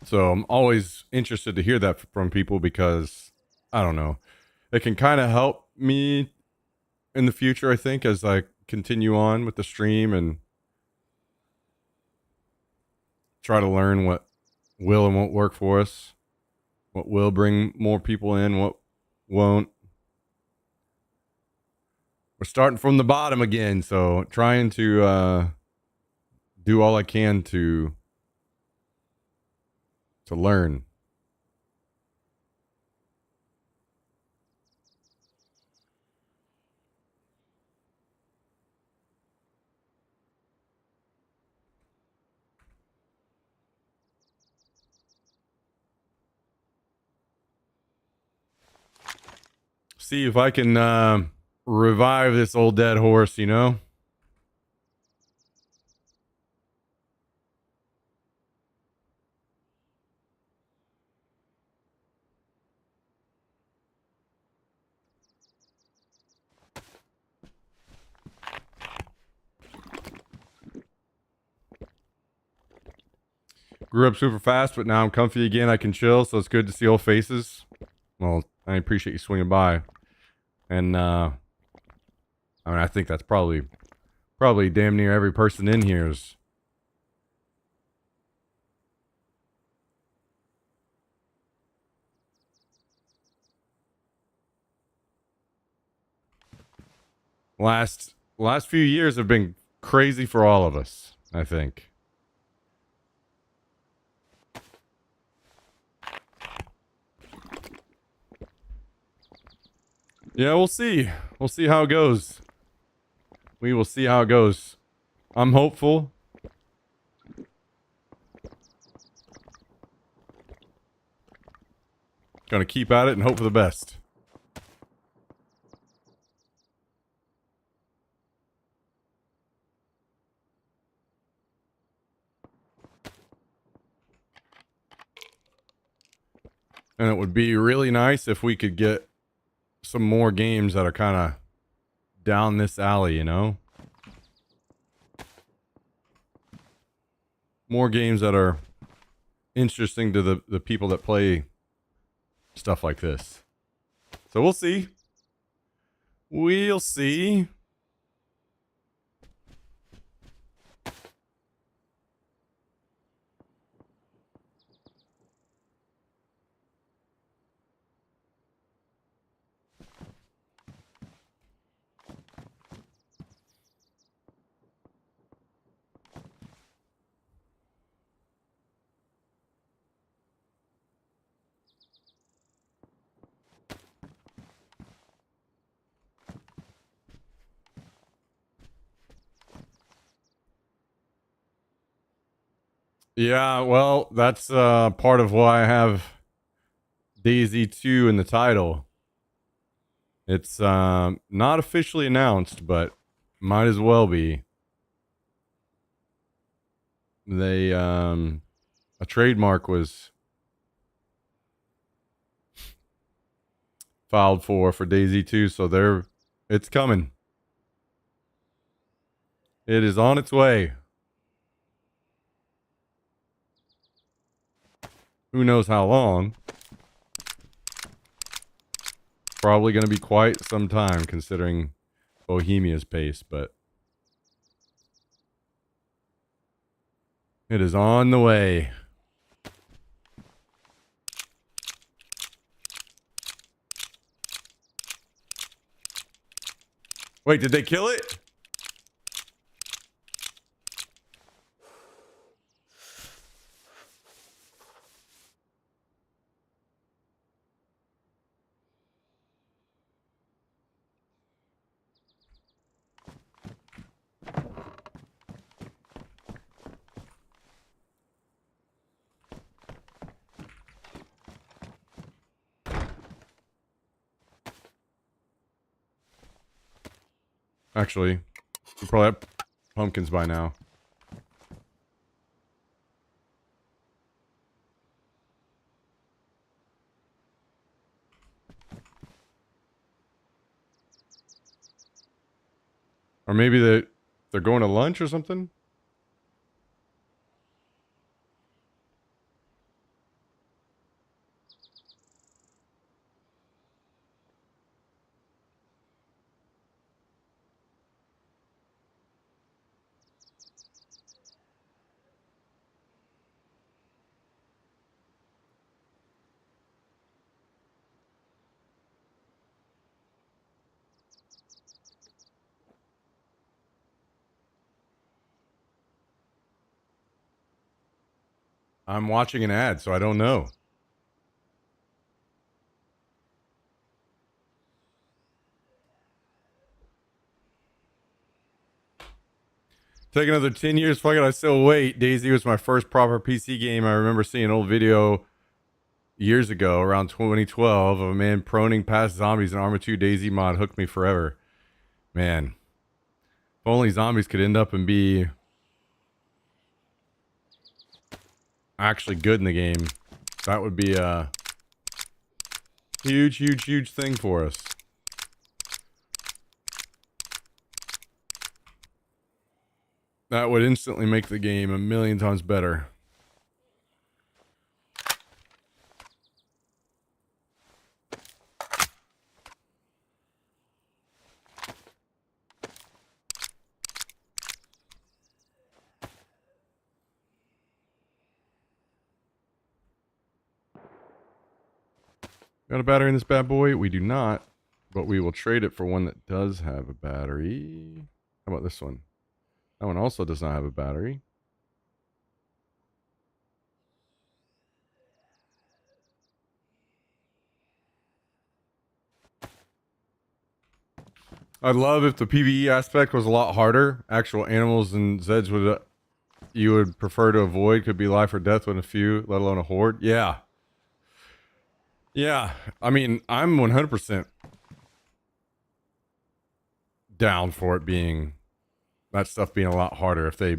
So I'm always interested to hear that from people because, I don't know, it can kind of help me in the future, I think, as I continue on with the stream and try to learn what will and won't work for us, what will bring more people in, what won't. We're starting from the bottom again, so trying to do all I can to learn. See if I can revive this old dead horse, you know? Grew up super fast, but now I'm comfy again. I can chill, so it's good to see old faces. Well, I appreciate you swinging by. And, I mean, I think that's probably damn near every person in here is. Last few years have been crazy for all of us, I think. Yeah, we'll see. We'll see how it goes. We will see how it goes. I'm hopeful. Gonna keep at it and hope for the best. And it would be really nice if we could get some more games that are kind of down this alley, you know? More games that are interesting to the people that play stuff like this. So we'll see. We'll see. Yeah, well, that's part of why I have DayZ 2 in the title. It's not officially announced, but might as well be. They a trademark was filed for DayZ 2, so it's coming. It is on its way. Who knows how long? Probably going to be quite some time considering Bohemia's pace, but It is on the way. Wait, did they kill it? Actually, we probably have pumpkins by now. Or maybe they're going to lunch or something? I'm watching an ad, so I don't know. Take another 10 years, fuck it, I still wait. DayZ was my first proper PC game. I remember seeing an old video years ago, around 2012, of a man proning past zombies in Arma 2 DayZ mod. Hooked me forever. Man. If only zombies could end up and be actually good in the game. That would be a huge, huge, huge thing for us. That would instantly make the game a million times better. Got a battery in this bad boy? We do not, but we will trade it for one that does have a battery. How about this one? That one also does not have a battery. I'd love if the PvE aspect was a lot harder. Actual animals and Zeds would you would prefer to avoid could be life or death with a few, let alone a horde. Yeah. Yeah. I mean, I'm 100% down for it being, that stuff being a lot harder if they,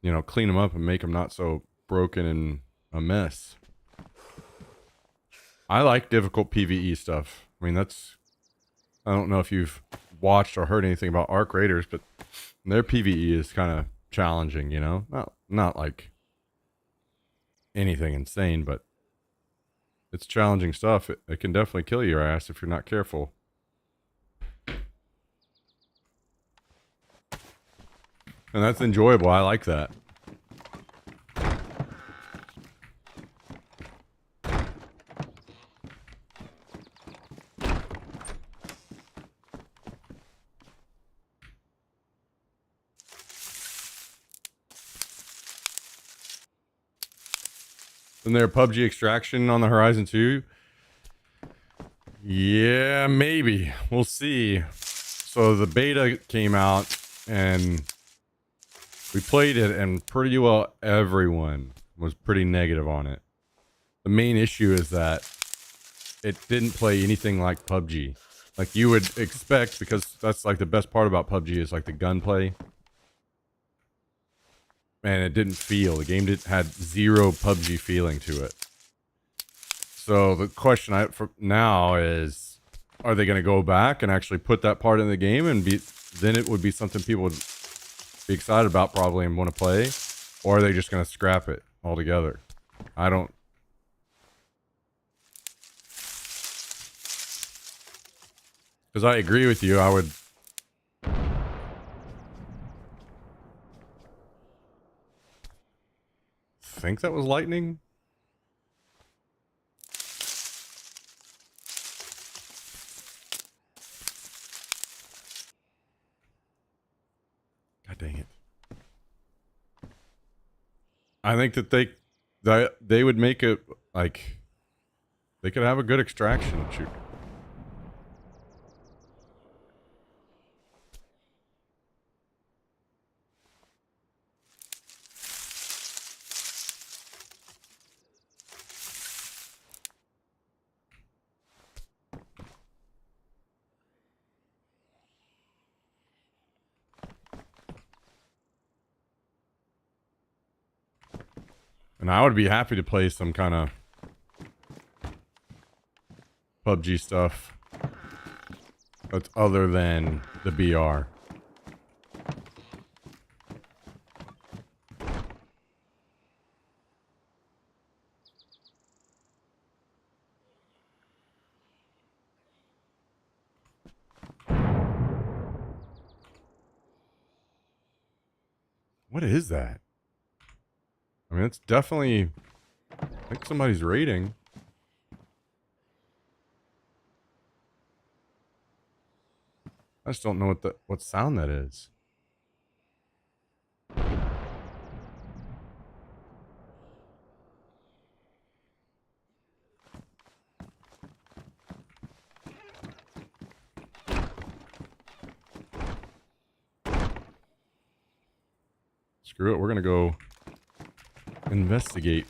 you know, clean them up and make them not so broken and a mess. I like difficult PvE stuff. I mean, that's, I don't know if you've watched or heard anything about Arc Raiders, but their PvE is kind of challenging, you know? Not like anything insane, but it's challenging stuff. It can definitely kill your ass if you're not careful. And that's enjoyable. I like that. Isn't there PUBG Extraction on the horizon too? Yeah, maybe. We'll see. So the beta came out and we played it, and pretty well everyone was pretty negative on it. The main issue is that it didn't play anything like PUBG. Like you would expect, because that's like the best part about PUBG is like the gunplay. And it didn't feel, the game had zero PUBG feeling to it. So the question for now is, are they going to go back and actually put that part in the game and then it would be something people would be excited about probably and want to play? Or are they just going to scrap it altogether? I don't. Because I agree with you, I would. think that was lightning. God dang it. I think that they would make it like they could have a good extraction shoot. And I would be happy to play some kind of PUBG stuff that's other than the BR. What is that? I mean, it's definitely, I think somebody's raiding. I just don't know what sound that is. Screw it, we're gonna go investigate.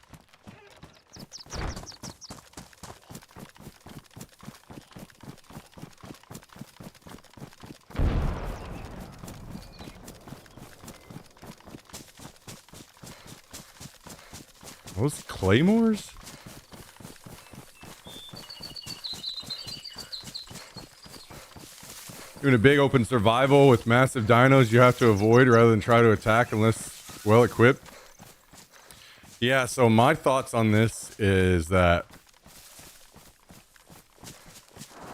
Those claymores? Doing a big open survival with massive dinos you have to avoid rather than try to attack unless well equipped. Yeah, so my thoughts on this is that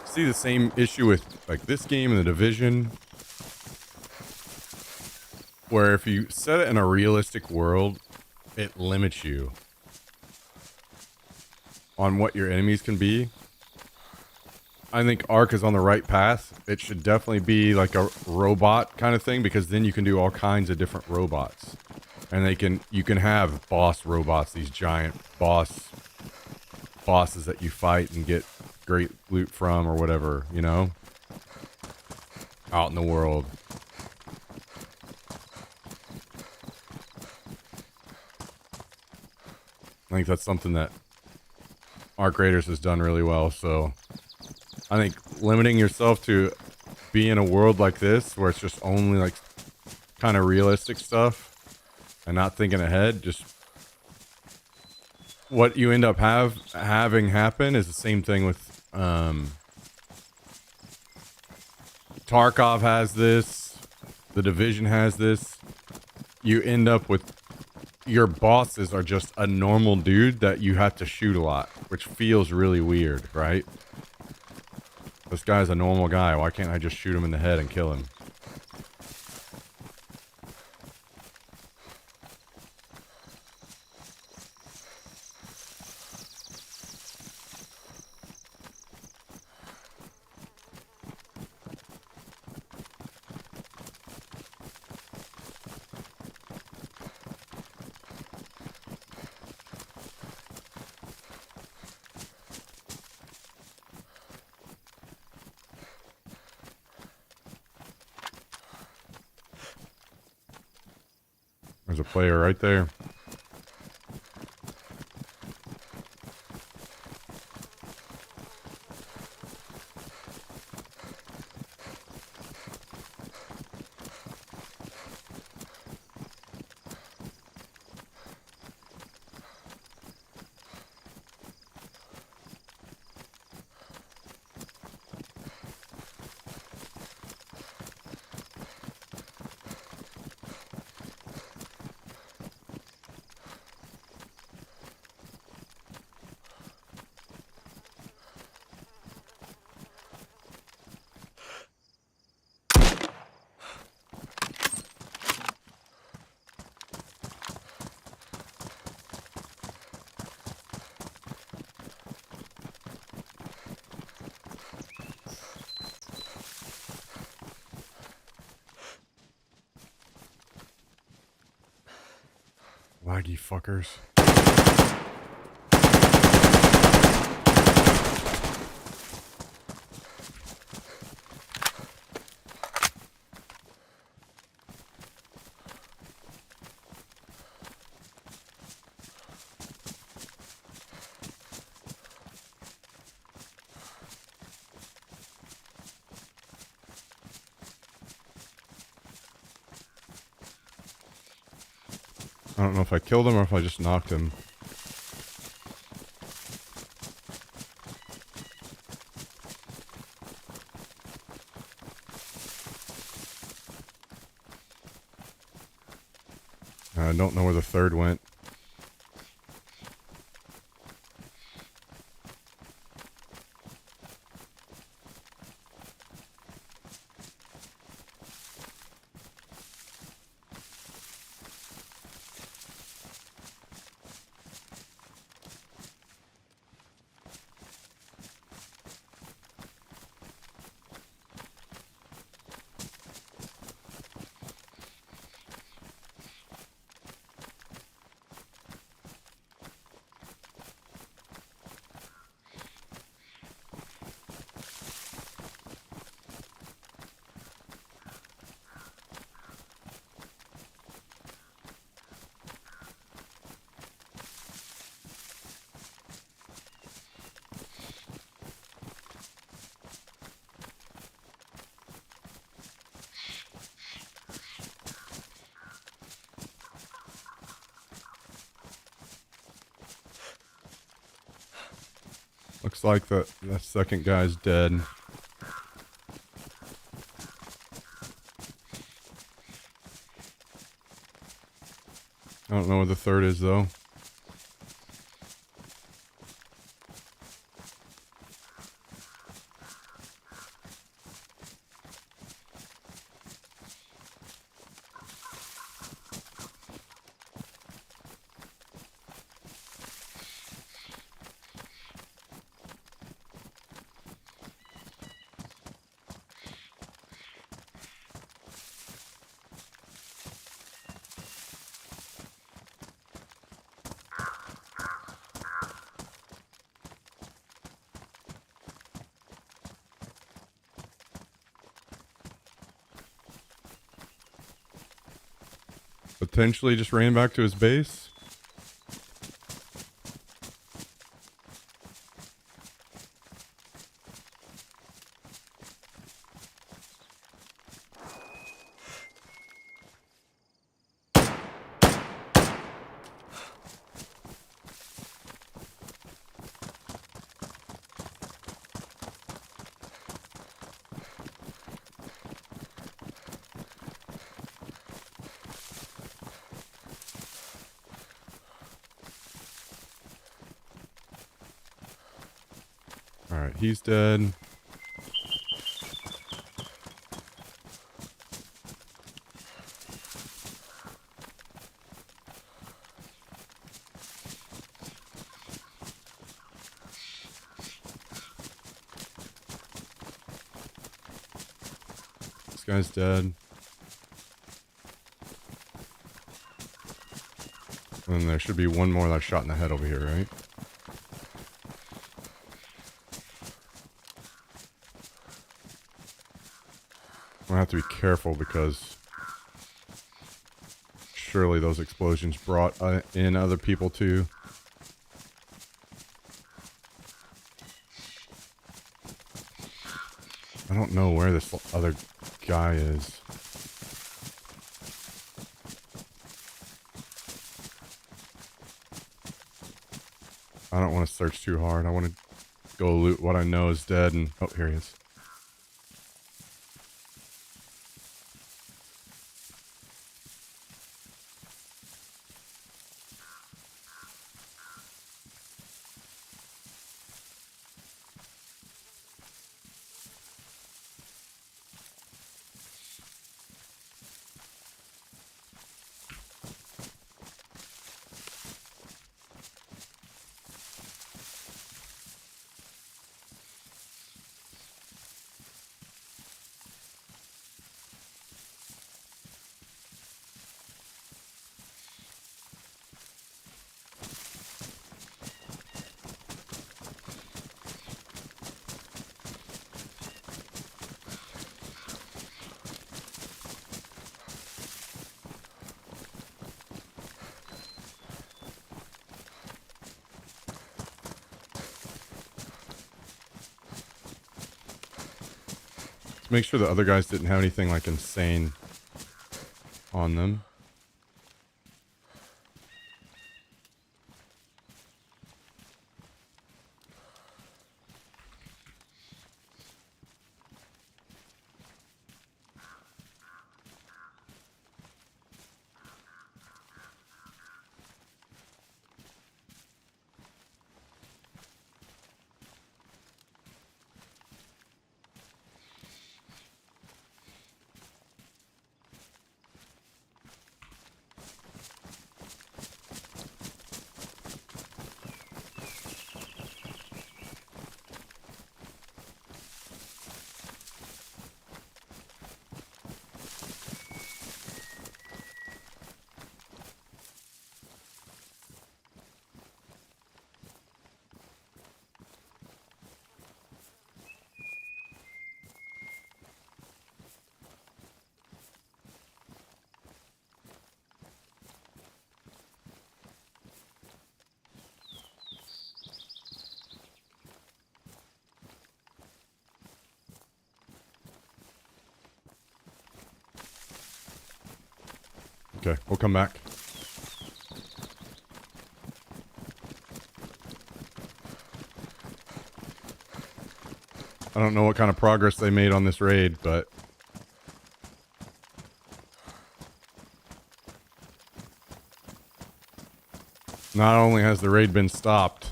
see the same issue with like this game and the Division, where if you set it in a realistic world, it limits you on what your enemies can be. I think Ark is on the right path. It should definitely be like a robot kind of thing, because then you can do all kinds of different robots. And you can have boss robots, these giant bosses that you fight and get great loot from or whatever, you know? Out in the world. I think that's something that Ark Raiders has done really well, so I think limiting yourself to be in a world like this, where it's just only like kind of realistic stuff and not thinking ahead, just what you end up having happen is the same thing with Tarkov has this, the Division has this. You end up with your bosses are just a normal dude that you have to shoot a lot, which feels really weird, right? This guy's a normal guy. Why can't I just shoot him in the head and kill him? There's a player right there. Laggy fuckers. I don't know if I killed him or if I just knocked him. I don't know where the third went. Looks like that second guy's dead. I don't know where the third is though. Potentially just ran back to his base. Alright, he's dead. This guy's dead. And there should be one more that I shot in the head over here, right? I'm gonna have to be careful because surely those explosions brought in other people too. I don't know where this other guy is. I don't want to search too hard. I want to go loot what I know is dead and... Oh, here he is. To make sure the other guys didn't have anything like insane on them. Okay, we'll come back. I don't know what kind of progress they made on this raid, but not only has the raid been stopped,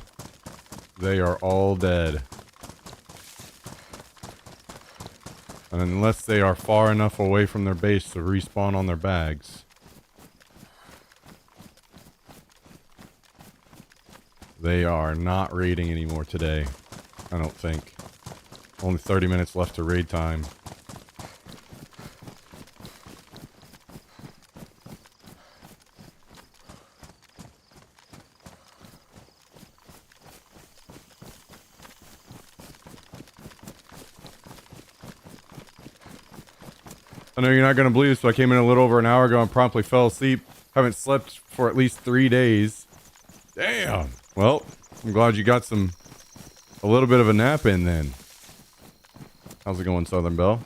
they are all dead. And unless they are far enough away from their base to respawn on their bags, they are not raiding anymore today, I don't think. Only 30 minutes left to raid time. I know you're not going to believe this, but I came in a little over an hour ago and promptly fell asleep. Haven't slept for at least 3 days. Damn. Well, I'm glad you got a little bit of a nap in then. How's it going, Southern Belle?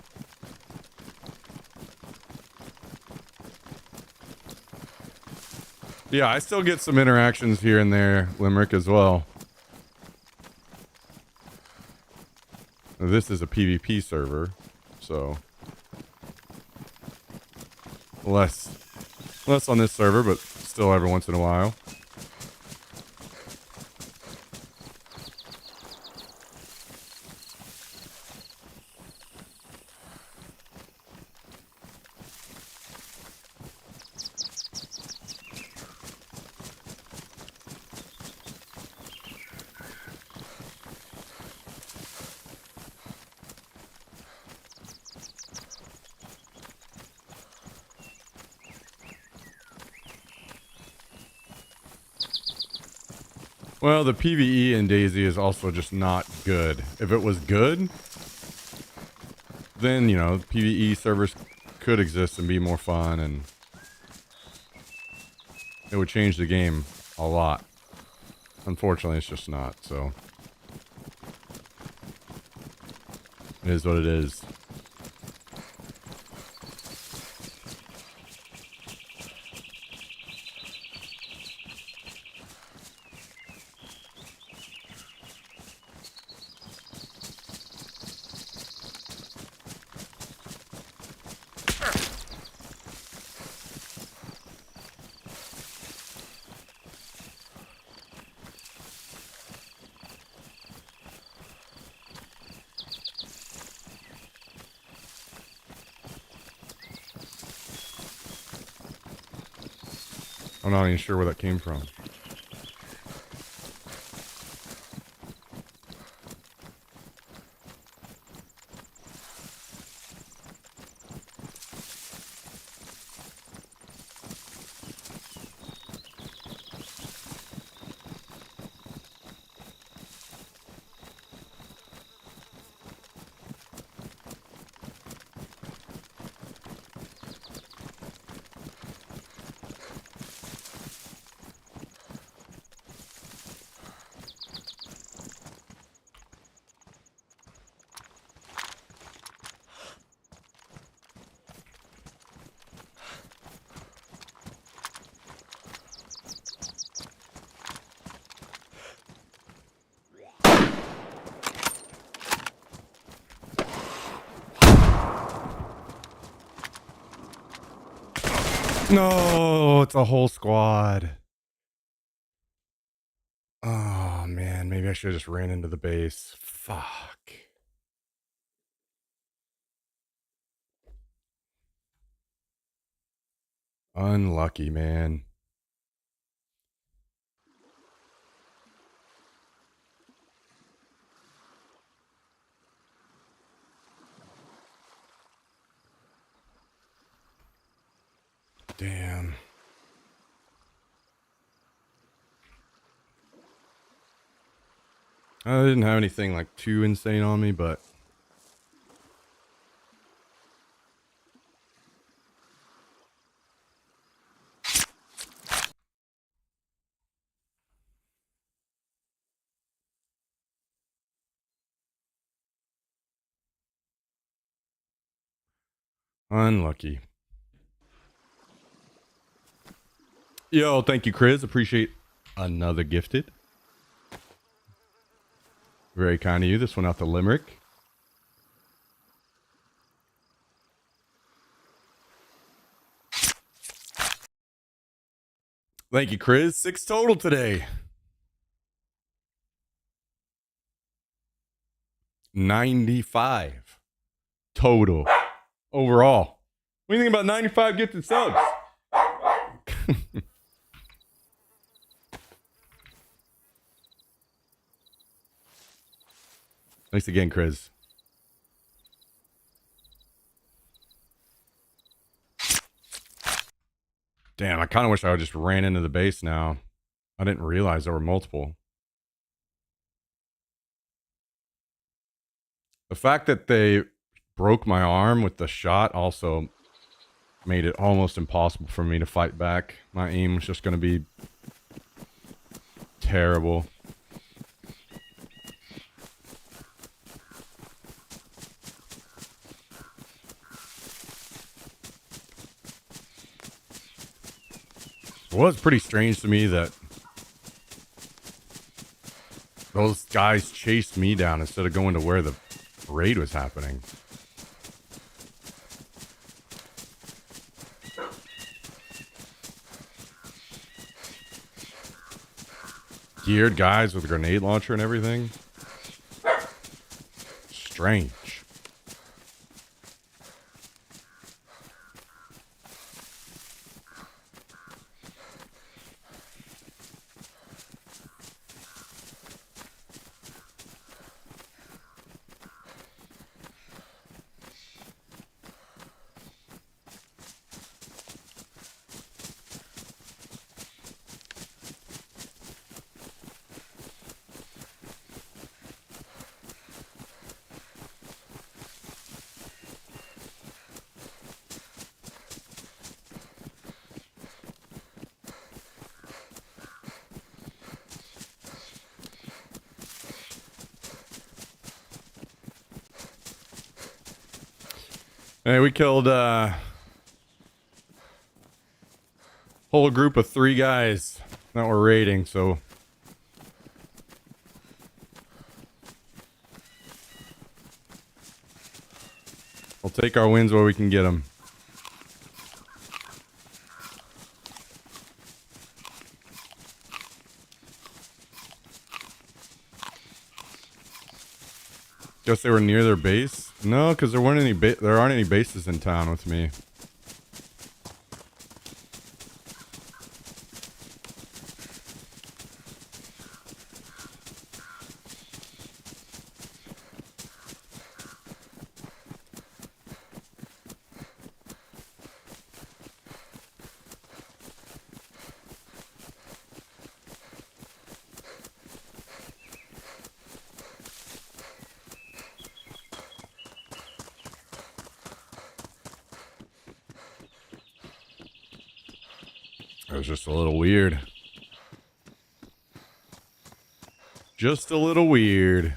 Yeah, I still get some interactions here and there, Limerick, as well. This is a PvP server, so less on this server, but still every once in a while. Well, the PvE in DayZ is also just not good. If it was good, then, you know, PvE servers could exist and be more fun, and it would change the game a lot. Unfortunately, it's just not, so it is what it is. I'm not even sure where that came from. No, it's a whole squad. Oh, man. Maybe I should have just ran into the base. Fuck. Unlucky, man. Damn. I didn't have anything like too insane on me, but unlucky. Yo, thank you, Chris. Appreciate another gifted. Very kind of you. This one out to Limerick. Thank you, Chris. 6 total today. 95 total overall. What do you think about 95 gifted subs? Thanks again, Chris. Damn, I kind of wish I would just ran into the base now. I didn't realize there were multiple. The fact that they broke my arm with the shot also made it almost impossible for me to fight back. My aim was just going to be terrible. It was pretty strange to me that those guys chased me down instead of going to where the raid was happening. Geared guys with a grenade launcher and everything. Strange. Hey, we killed a whole group of 3 guys that were raiding, so we'll take our wins where we can get them. Guess they were near their base? No, because there weren't any there aren't any bases in town with me. It was just a little weird. Just a little weird.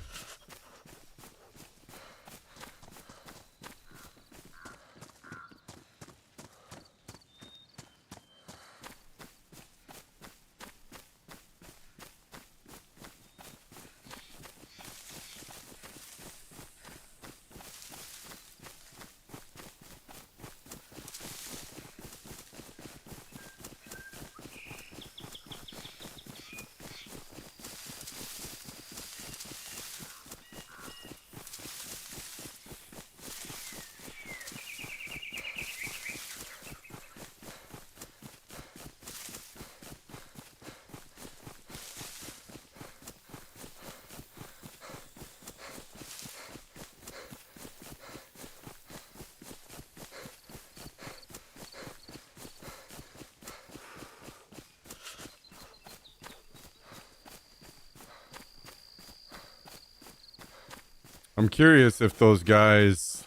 I'm curious if those guys,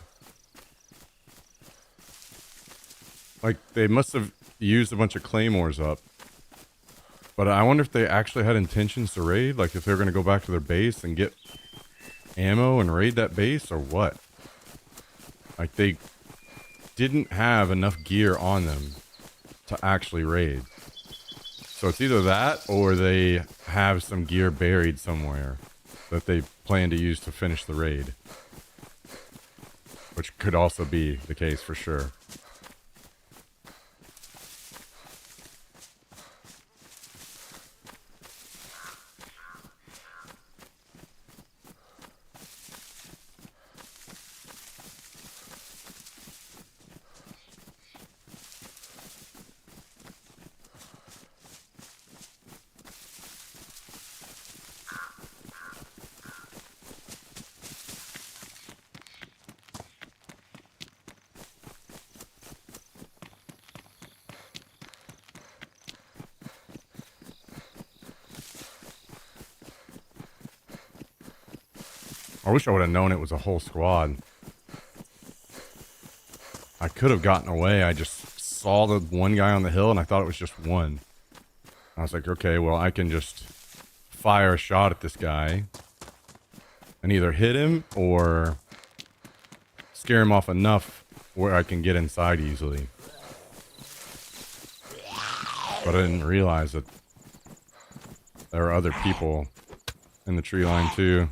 like, they must have used a bunch of claymores up. But I wonder if they actually had intentions to raid, like if they're going to go back to their base and get ammo and raid that base, or what? Like, they didn't have enough gear on them to actually raid. So it's either that, or they have some gear buried somewhere that they plan to use to finish the raid. Which could also be the case for sure. I wish I would have known it was a whole squad. I could have gotten away. I just saw the one guy on the hill and I thought it was just one. I was like, okay, well, I can just fire a shot at this guy and either hit him or scare him off enough where I can get inside easily. But I didn't realize that there are other people in the tree line too.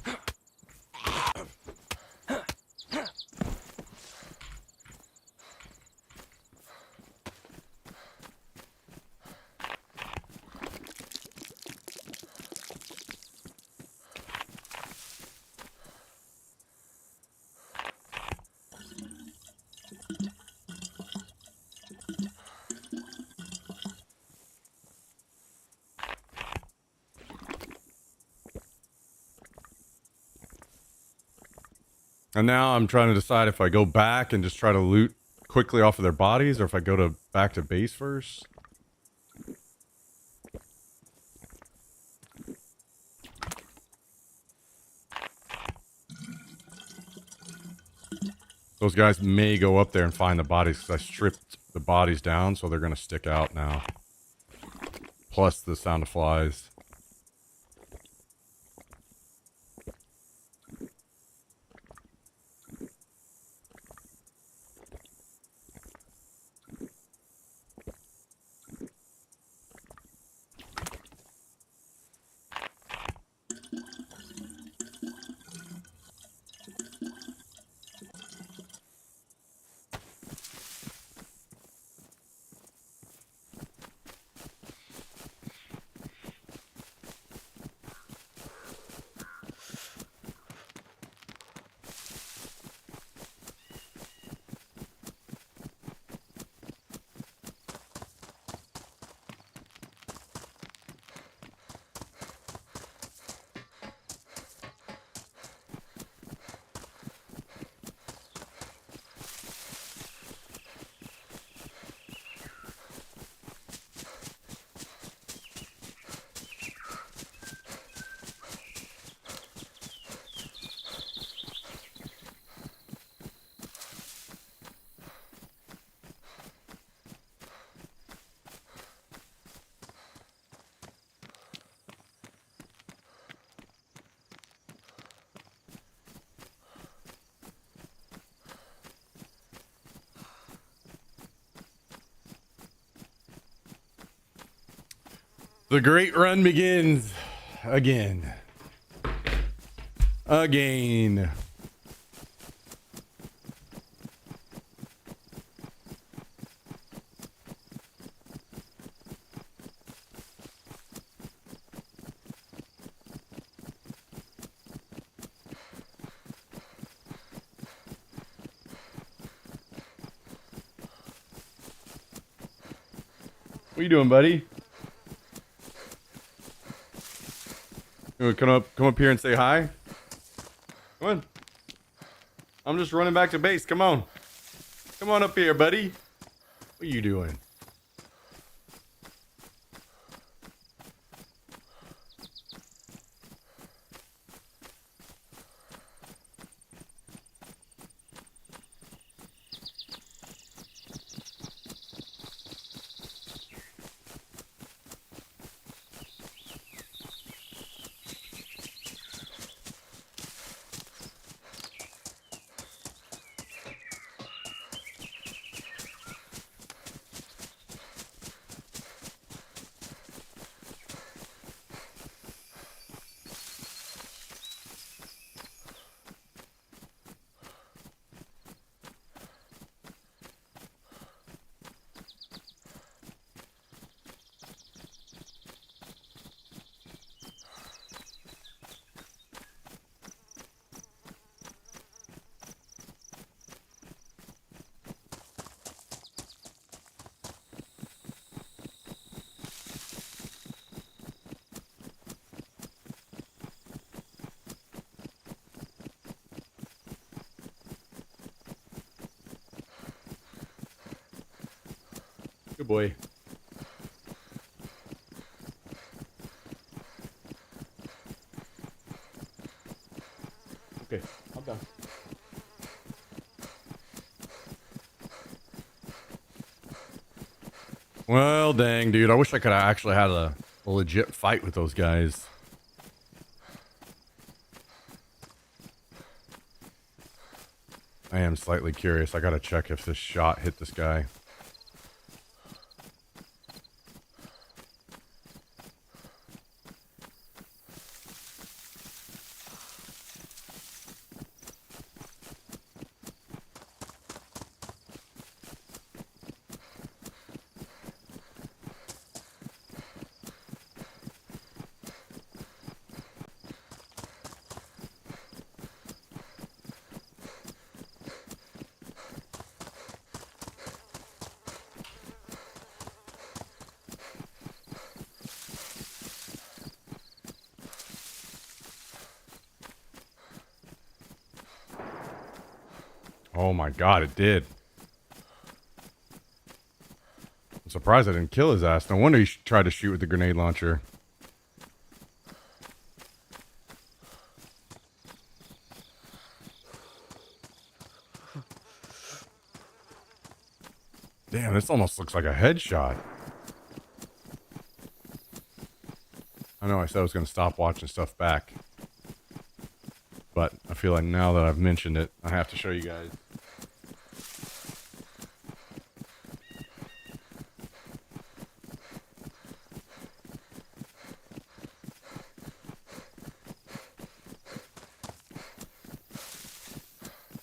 And now I'm trying to decide if I go back and just try to loot quickly off of their bodies, or if I go back to base first. Those guys may go up there and find the bodies because I stripped the bodies down, so they're going to stick out now. Plus the sound of flies. The great run begins again. Again. What are you doing, buddy? You wanna come up here and say hi? Come on. I'm just running back to base. Come on. Come on up here, buddy. What are you doing? Good boy. Okay, I'm done. Well, dang, dude. I wish I could have actually had a legit fight with those guys. I am slightly curious. I gotta check if this shot hit this guy. Oh my god, it did. I'm surprised I didn't kill his ass. No wonder he tried to shoot with the grenade launcher. Damn, this almost looks like a headshot. I know I said I was going to stop watching stuff back. But I feel like now that I've mentioned it, I have to show you guys.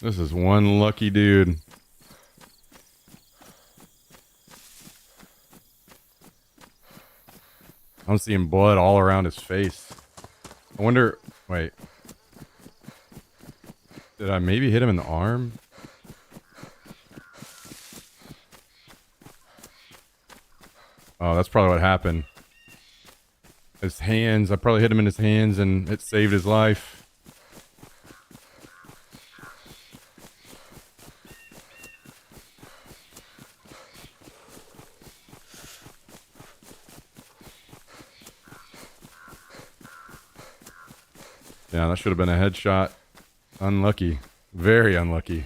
This is one lucky dude. I'm seeing blood all around his face. I wonder... Wait. Did I maybe hit him in the arm? Oh, that's probably what happened. His hands. I probably hit him in his hands and it saved his life. Yeah, that should have been a headshot. Unlucky. Very unlucky.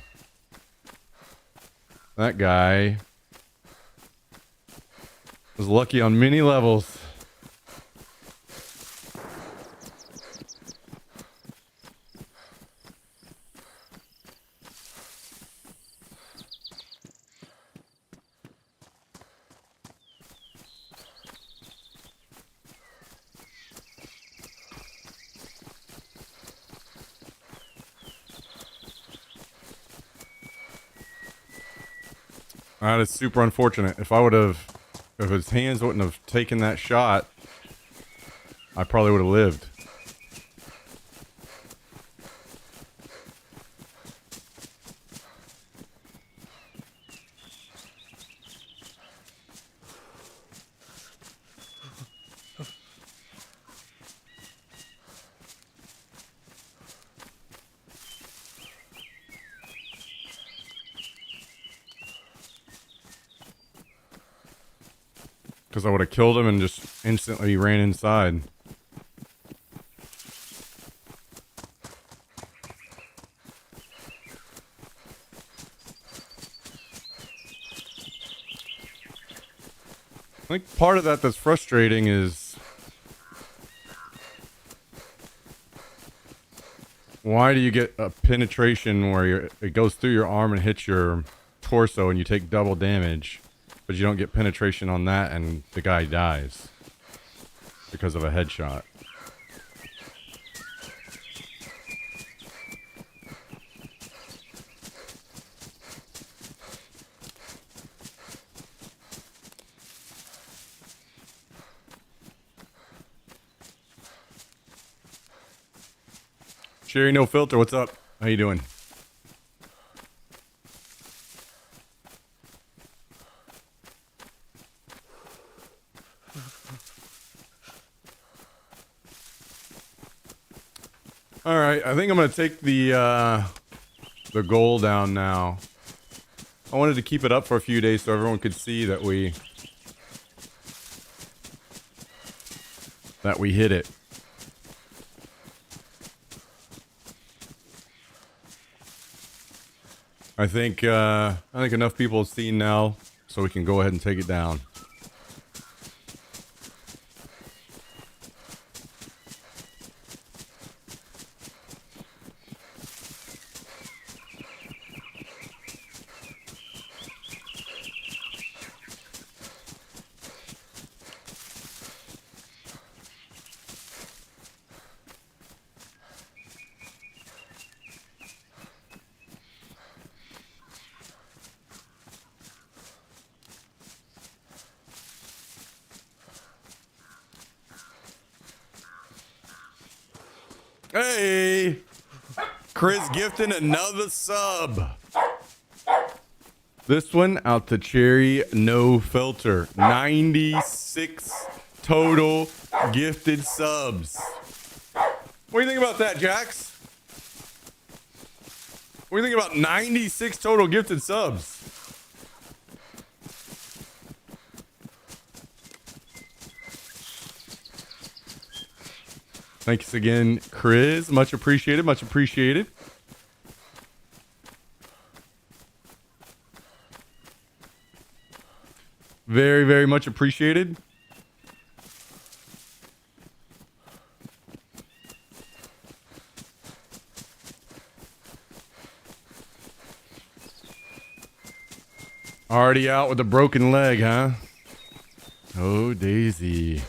That guy was lucky on many levels. That is super unfortunate. If his hands wouldn't have taken that shot, I probably would have lived. Because I would have killed him and just instantly ran inside. I think part of that's frustrating is... Why do you get a penetration where it goes through your arm and hits your torso and you take double damage? But you don't get penetration on that and the guy dies because of a headshot. Cherry No Filter, what's up? How you doing? All right, I think I'm gonna take the goal down now. I wanted to keep it up for a few days so everyone could see that we that we hit it. I think enough people have seen now, so we can go ahead and take it down. Hey, Chris gifting another sub. This one out to Cherry No Filter. 96 total gifted subs. What do you think about that, Jax? What do you think about 96 total gifted subs? Thanks again, Chris. Much appreciated. Much appreciated. Very, very much appreciated. Already out with a broken leg, huh? Oh, Daisy.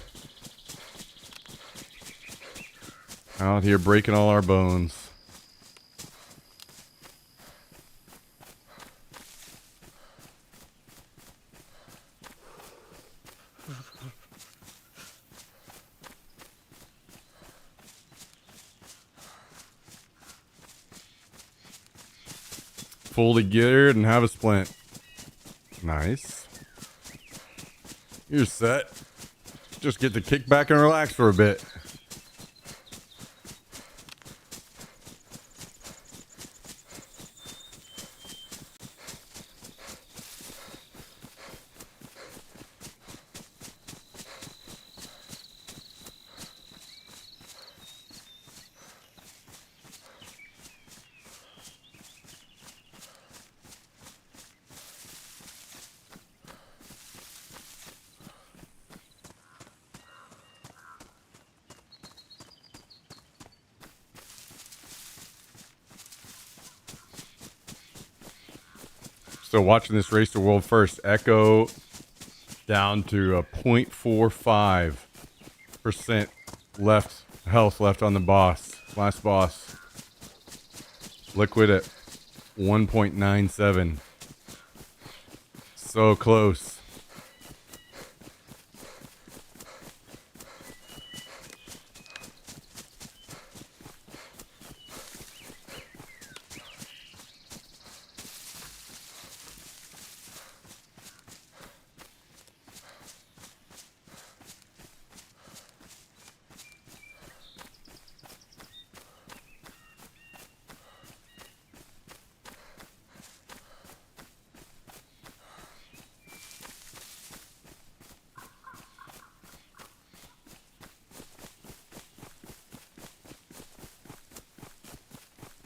Out here breaking all our bones. Fully geared and have a splint. Nice. You're set. Just get to kick back and relax for a bit. So watching this race to world first, Echo down to a 0.45% left health left on the boss. Last boss. Liquid at 1.97. So close.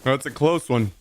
That's a close one.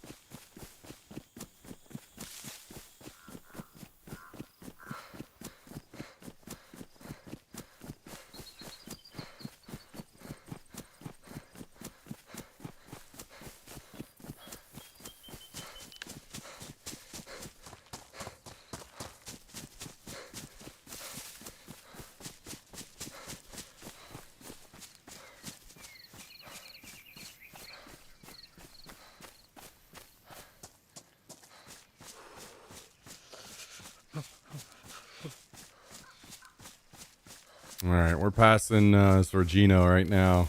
All right, we're passing Sorgino right now.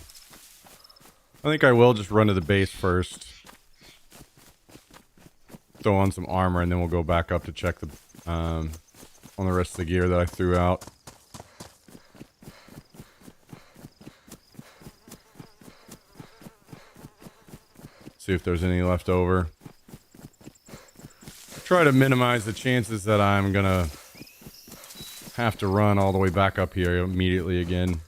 I think I will just run to the base first. Throw on some armor, and then we'll go back up to check the on the rest of the gear that I threw out. See if there's any left over. Try to minimize the chances that I'm gonna have to run all the way back up here immediately again.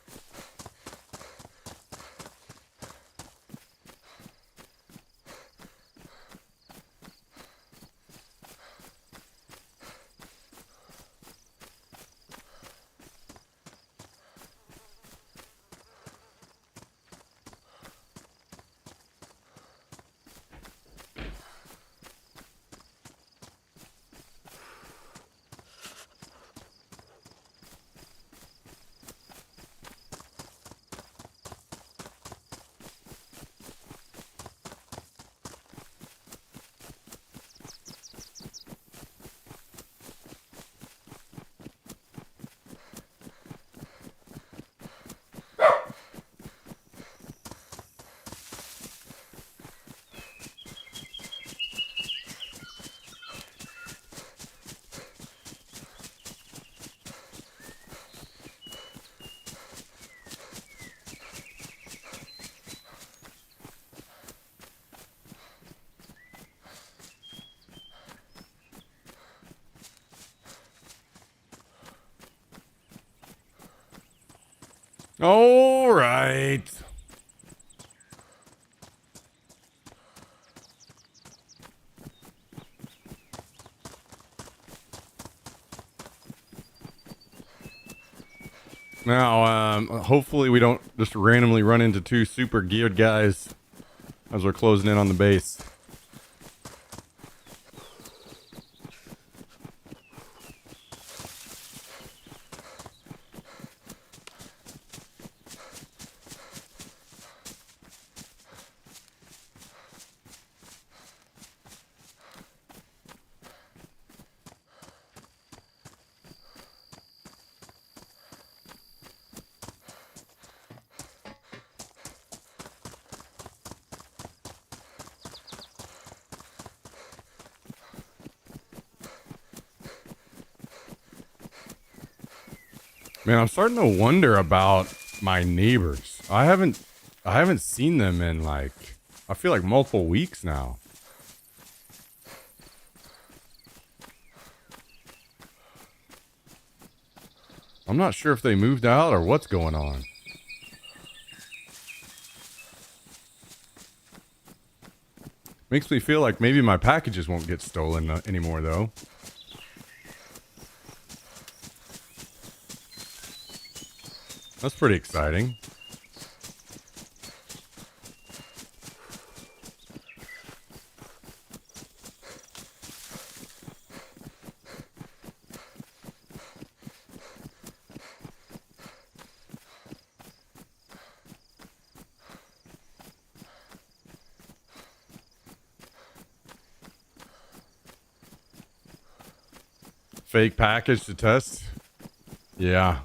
All right. Now, hopefully we don't just randomly run into two super geared guys as we're closing in on the base. Man, I'm starting to wonder about my neighbors. I haven't seen them in like, I feel like multiple weeks now. I'm not sure if they moved out or what's going on. Makes me feel like maybe my packages won't get stolen anymore though. That's pretty exciting. Fake package to test? Yeah.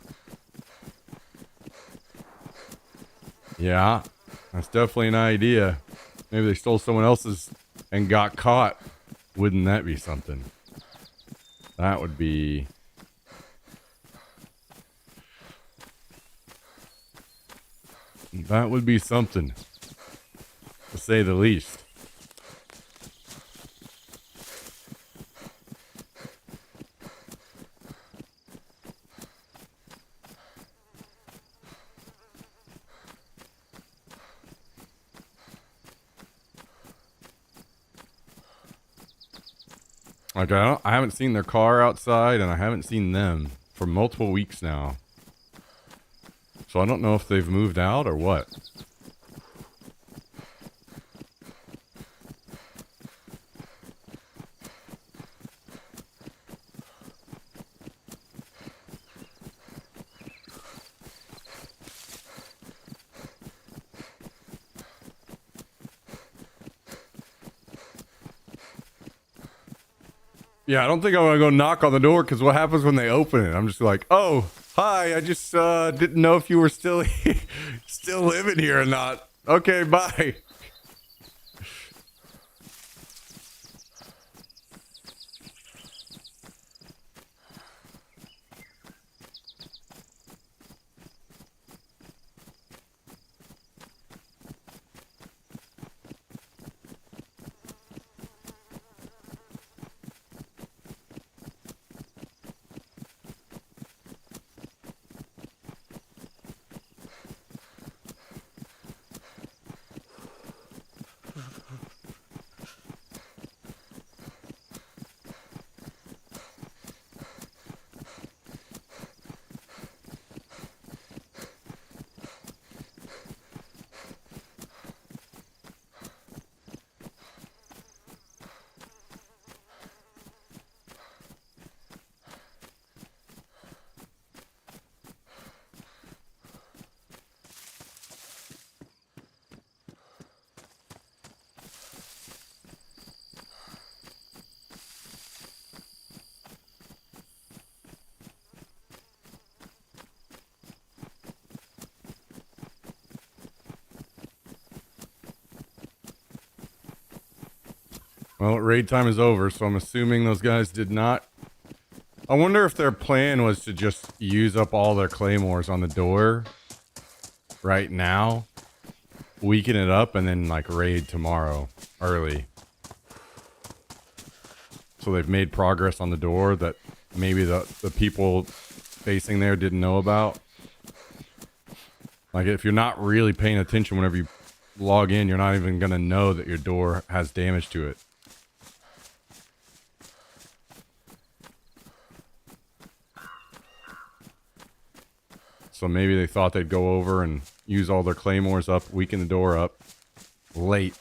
Yeah. That's definitely an idea. Maybe they stole someone else's and got caught. Wouldn't that be something? That would be... That would be something. To say the least. Like, I haven't seen their car outside, and I haven't seen them for multiple weeks now. So I don't know if they've moved out or what. Yeah, I don't think I want to go knock on the door because what happens when they open it? I'm just like, oh, hi, I just didn't know if you were still still living here or not. Okay, bye. Well, raid time is over, so I'm assuming those guys did not. I wonder if their plan was to just use up all their claymores on the door right now, weaken it up, and then like raid tomorrow early. So they've made progress on the door that maybe the people facing there didn't know about. Like, if you're not really paying attention whenever you log in, you're not even going to know that your door has damage to it. So maybe they thought they'd go over and use all their claymores up, weaken the door up late,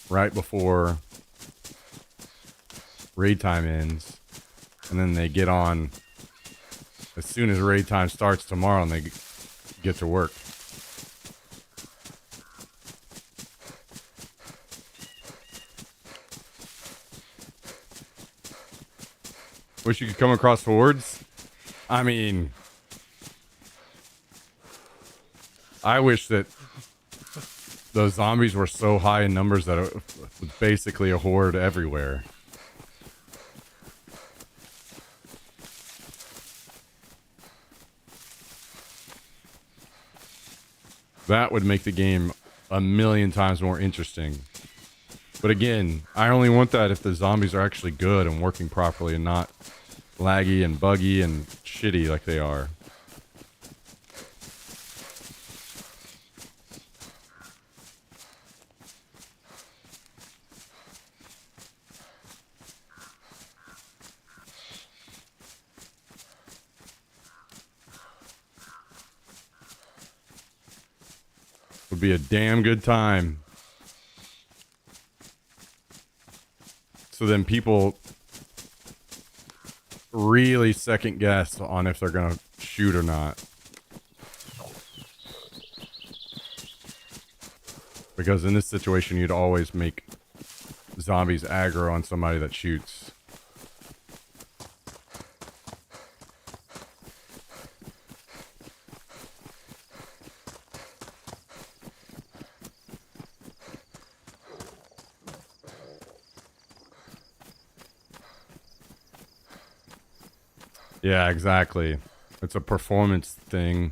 right before raid time ends, and then they get on as soon as raid time starts tomorrow and they get to work. Wish you could come across hordes. I mean, I wish that those zombies were so high in numbers that it was basically a horde everywhere. That would make the game a million times more interesting. But again, I only want that if the zombies are actually good and working properly and not laggy and buggy and shitty like they are. Would be a damn good time. So then people really second guess on if they're gonna shoot or not. Because in this situation, you'd always make zombies aggro on somebody that shoots. Yeah, exactly. It's a performance thing.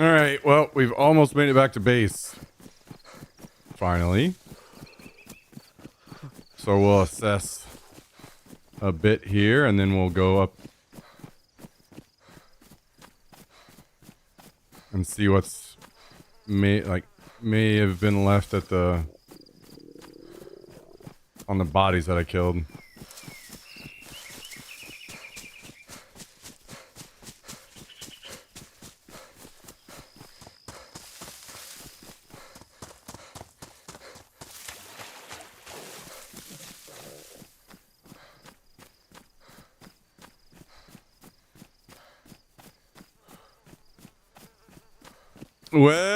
All right, well, we've almost made it back to base. Finally. So we'll assess a bit here, and then we'll go up and see what's may have been left at on the bodies that I killed. Well,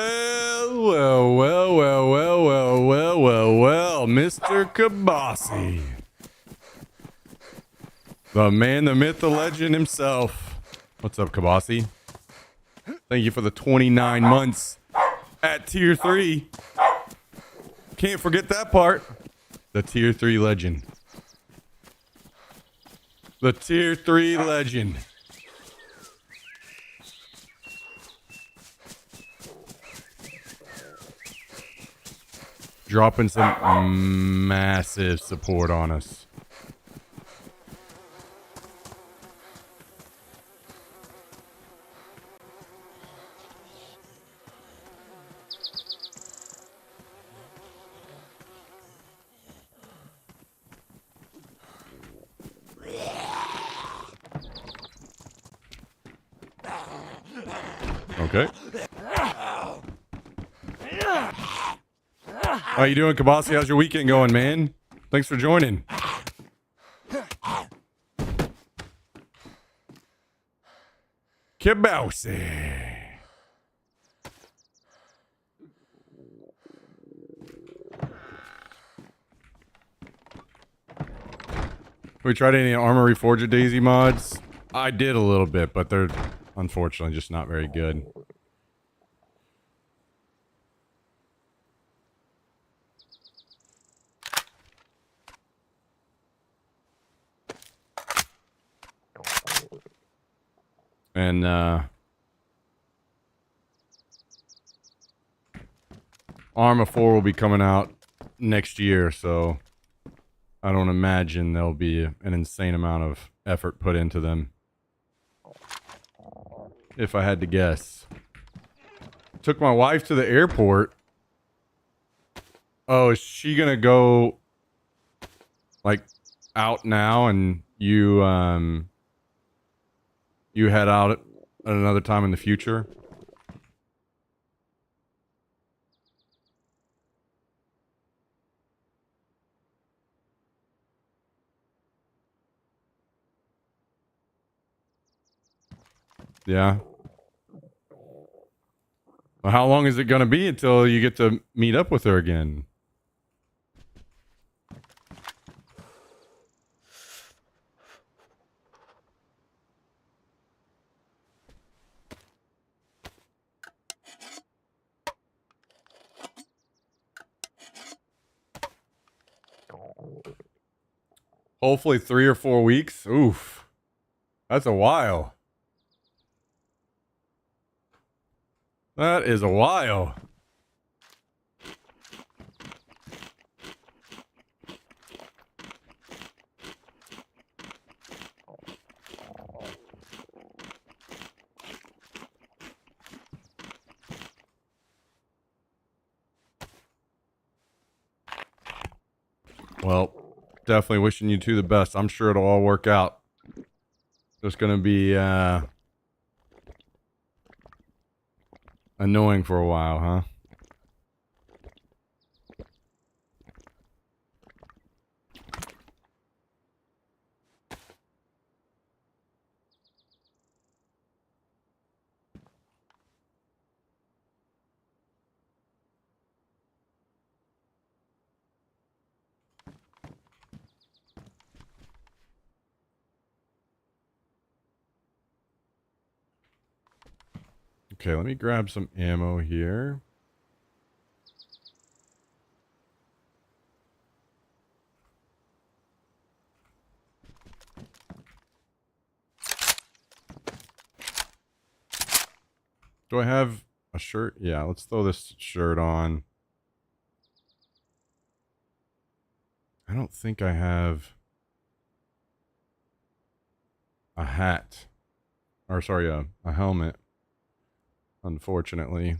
Mr. Kabasi. The man, the myth, the legend himself. What's up, Kabasi? Thank you for the 29 months at tier 3. Can't forget that part. The tier 3 legend. The tier 3 legend. Dropping some massive support on us. Okay. How you doing, Kabasi? How's your weekend going, man? Thanks for joining. Kabasi. We tried any Armory Forger Daisy mods? I did a little bit, but they're unfortunately just not very good. And Arma 4 will be coming out next year, so I don't imagine there'll be an insane amount of effort put into them. If I had to guess. Took my wife to the airport. Oh, is she gonna go like out now and you head out at another time in the future? Yeah. Well, how long is it going to be until you get to meet up with her again? Hopefully 3 or 4 weeks. Oof. That's a while. That is a while. Well, definitely wishing you two the best. I'm sure it'll all work out. Just gonna be annoying for a while, huh? Okay, let me grab some ammo here. Do I have a shirt? Yeah, let's throw this shirt on. I don't think I have a hat. Or sorry, a helmet. Unfortunately.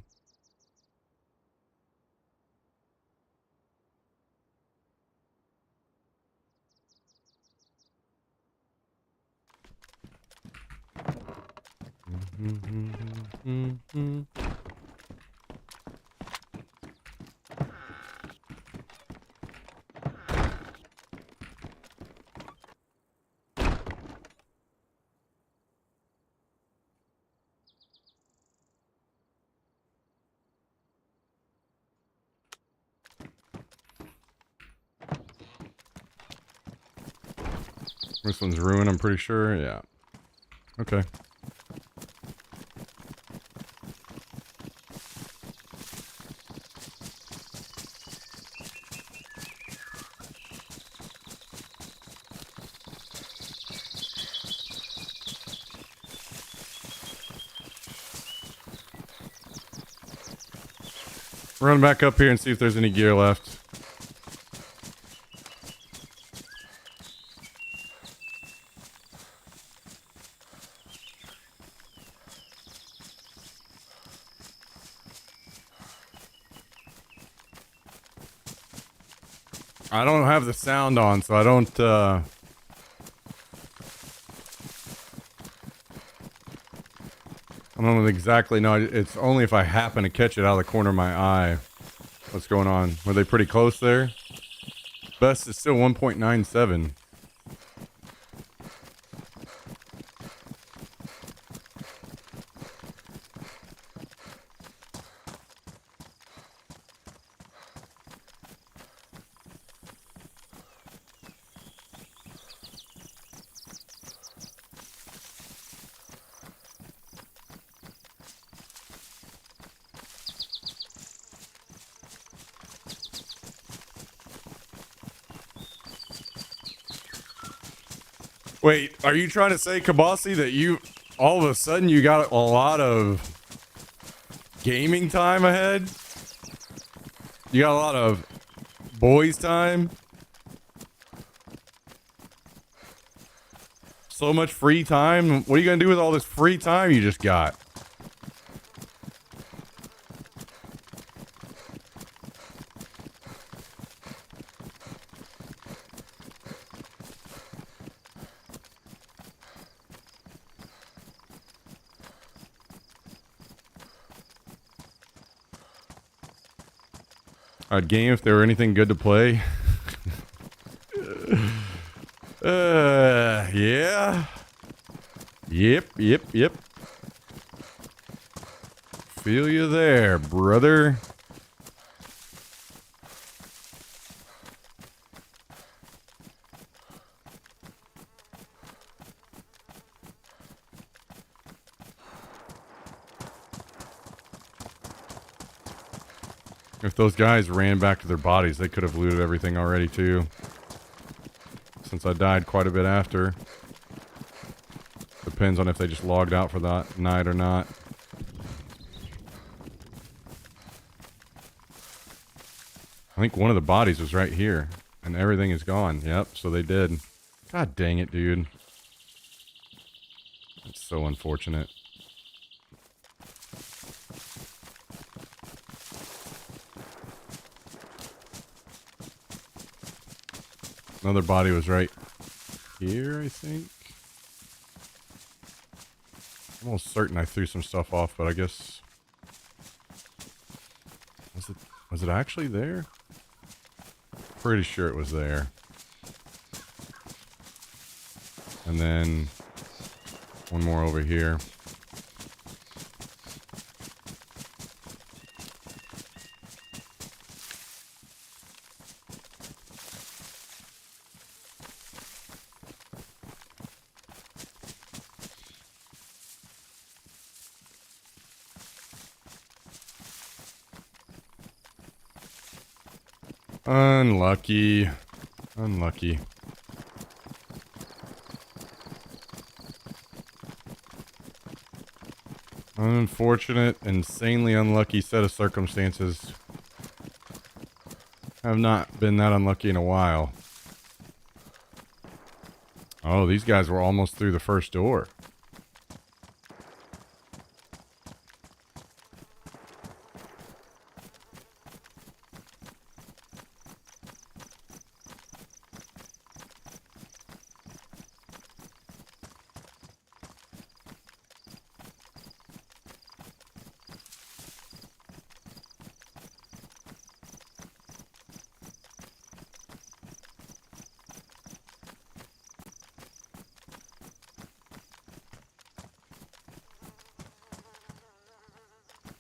This one's ruined, I'm pretty sure. Yeah. Okay. Run back up here and see if there's any gear left. I don't have the sound on, so I don't, I don't exactly know. It's only if I happen to catch it out of the corner of my eye. What's going on? Were they pretty close there? Best is still 1.97. Wait, are you trying to say, Kabasi, that you all of a sudden you got a lot of gaming time ahead? You got a lot of boys time? So much free time? What are you gonna do with all this free time you just got? I'd game if there were anything good to play. Yeah. Yep. Feel you there, brother. If those guys ran back to their bodies, they could have looted everything already, too. Since I died quite a bit after. Depends on if they just logged out for that night or not. I think one of the bodies was right here. And everything is gone. Yep, so they did. God dang it, dude. That's so unfortunate. Another body was right here, I think. I'm almost certain I threw some stuff off, but I guess... Was it actually there? Pretty sure it was there. And then... one more over here. Unlucky. Unlucky. Unfortunate, insanely unlucky set of circumstances. Have not been that unlucky in a while. Oh, these guys were almost through the first door.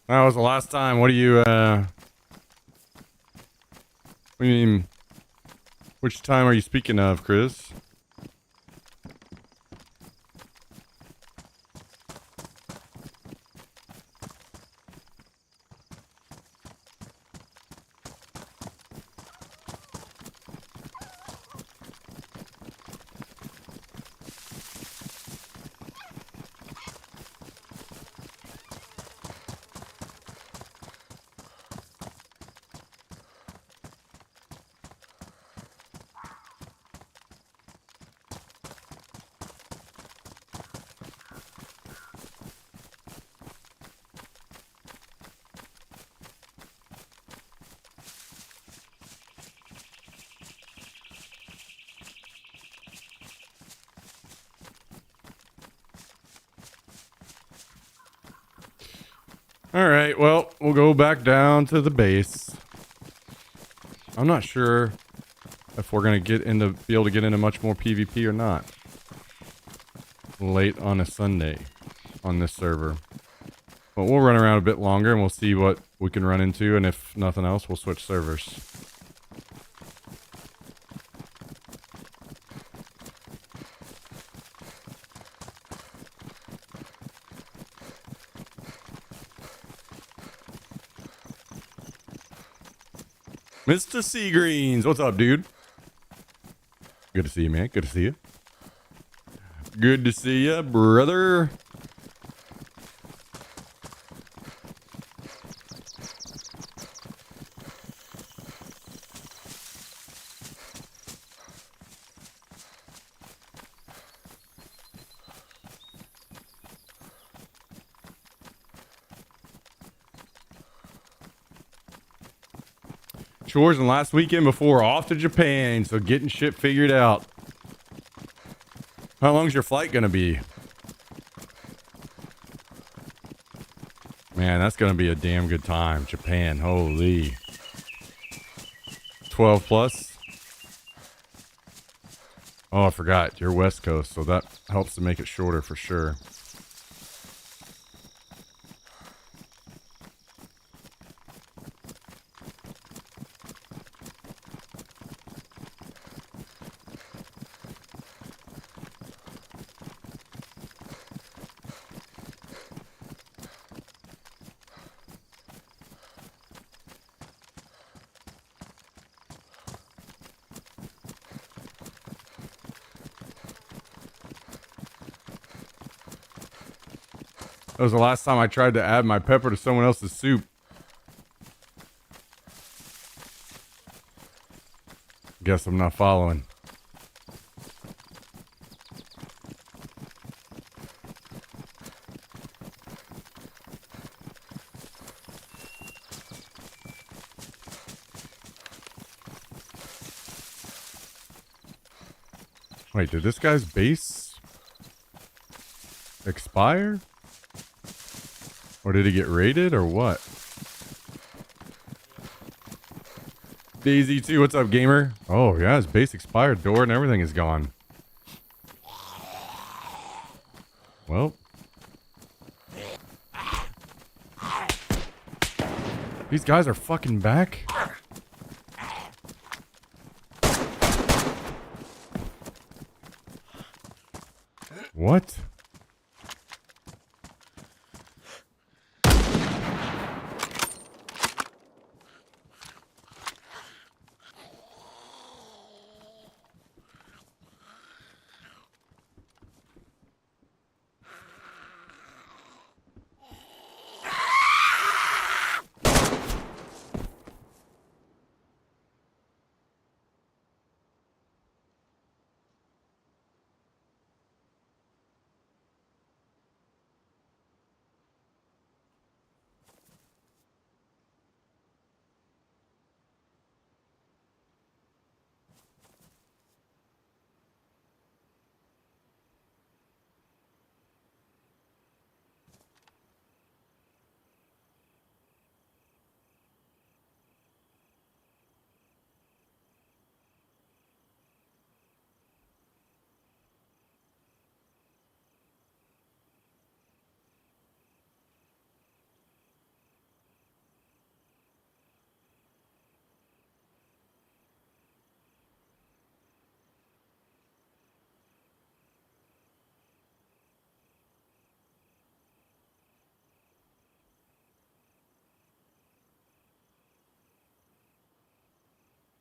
That was the last time. What do you, what do you mean? Which time are you speaking of, Chris? All right, well, we'll go back down to the base. I'm not sure if we're gonna be able to get into much more PvP or not. Late on a Sunday on this server. But we'll run around a bit longer and we'll see what we can run into, and if nothing else, we'll switch servers. Mr. Seagreens, what's up, dude? Good to see you, man. Good to see you. Good to see you, brother. Chores and last weekend before off to Japan, so getting shit figured out. How long's your flight gonna be? Man, that's gonna be a damn good time. Japan, holy. 12 plus? Oh, I forgot. You're West Coast, so that helps to make it shorter for sure. That was the last time I tried to add my pepper to someone else's soup. Guess I'm not following. Wait, did this guy's base expire? Or did he get raided or what? Daisy 2, what's up, gamer? Oh, yeah, his base expired. Door and everything is gone. Well. These guys are fucking back? What?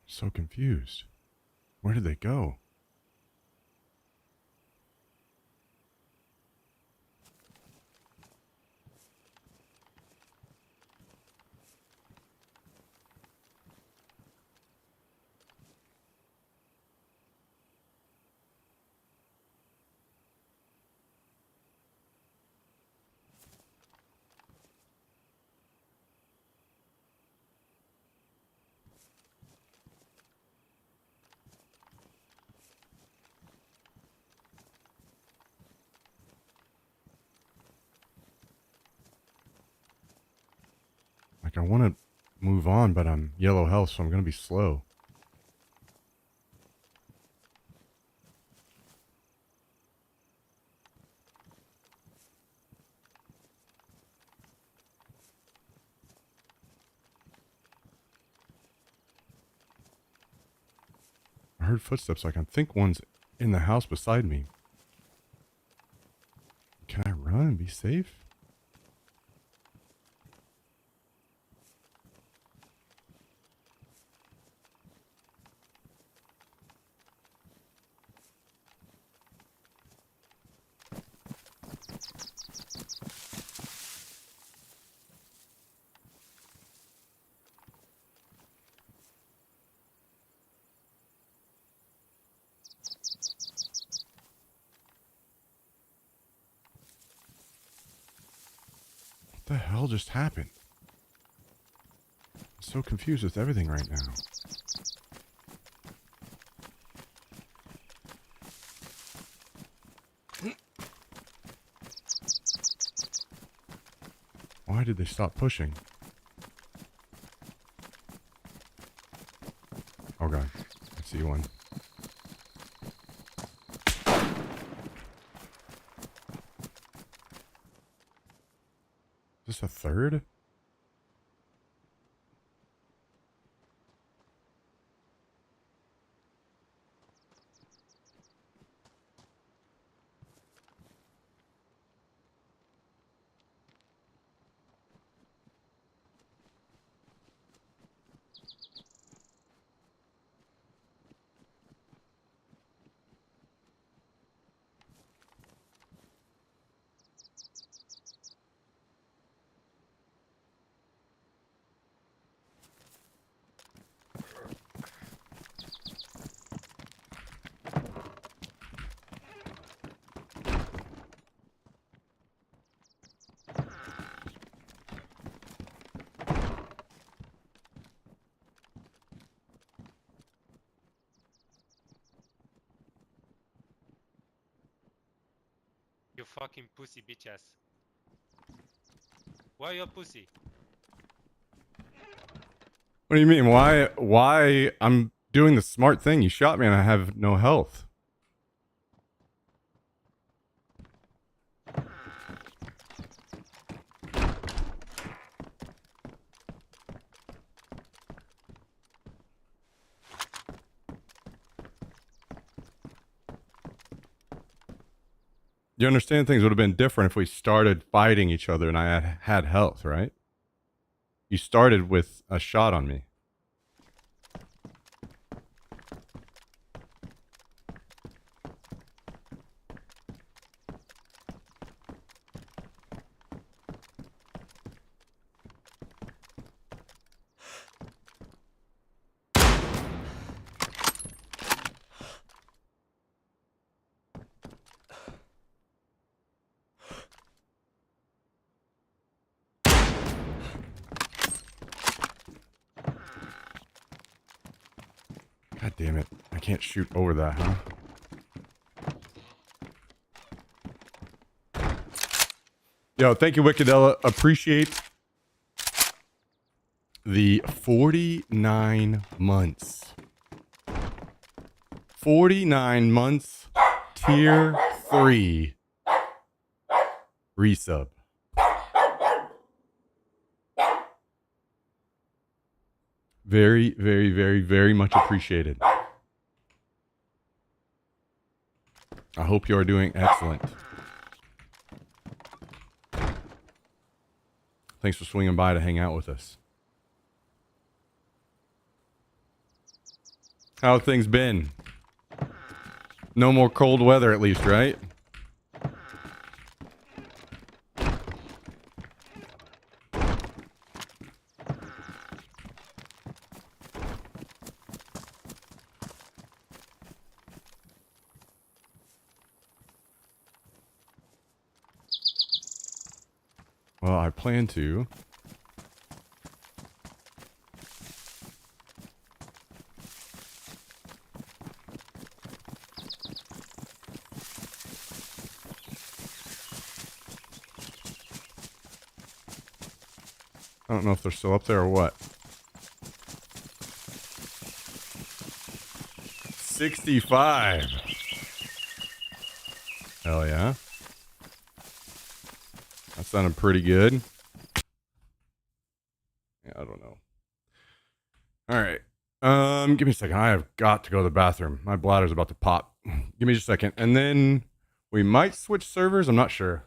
So confused. Where did they go? Like, I want to move on, but I'm yellow health, so I'm going to be slow. I heard footsteps. Like, I think one's in the house beside me. Can I run and be safe? What the hell just happened? I'm so confused with everything right now. Why did they stop pushing? Oh god, I see one. Is this a third? You fucking pussy bitch ass. Why you a pussy? What do you mean? Why? I'm doing the smart thing. You shot me and I have no health. You understand things would have been different if we started fighting each other and I had health, right? You started with a shot on me. God damn it. I can't shoot over that, huh? Yo, thank you, Wickedella. Appreciate the 49 months. 49 months. Tier 3 resub. Very, very, very, very much appreciated. I hope you are doing excellent. Thanks for swinging by to hang out with us. How have things been? No more cold weather at least, right? Well, I plan to. I don't know if they're still up there or what. 65. Hell yeah. That sounded pretty good. Yeah, I don't know. All right. Give me a second. I have got to go to the bathroom. My bladder's about to pop. Give me just a second. And then we might switch servers. I'm not sure.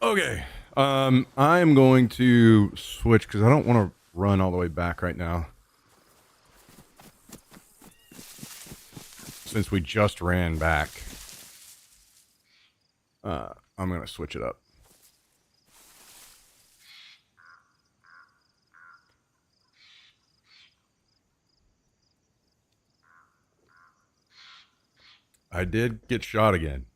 Okay. I'm going to switch because I don't want to run all the way back right now. Since we just ran back. I'm going to switch it up. I did get shot again.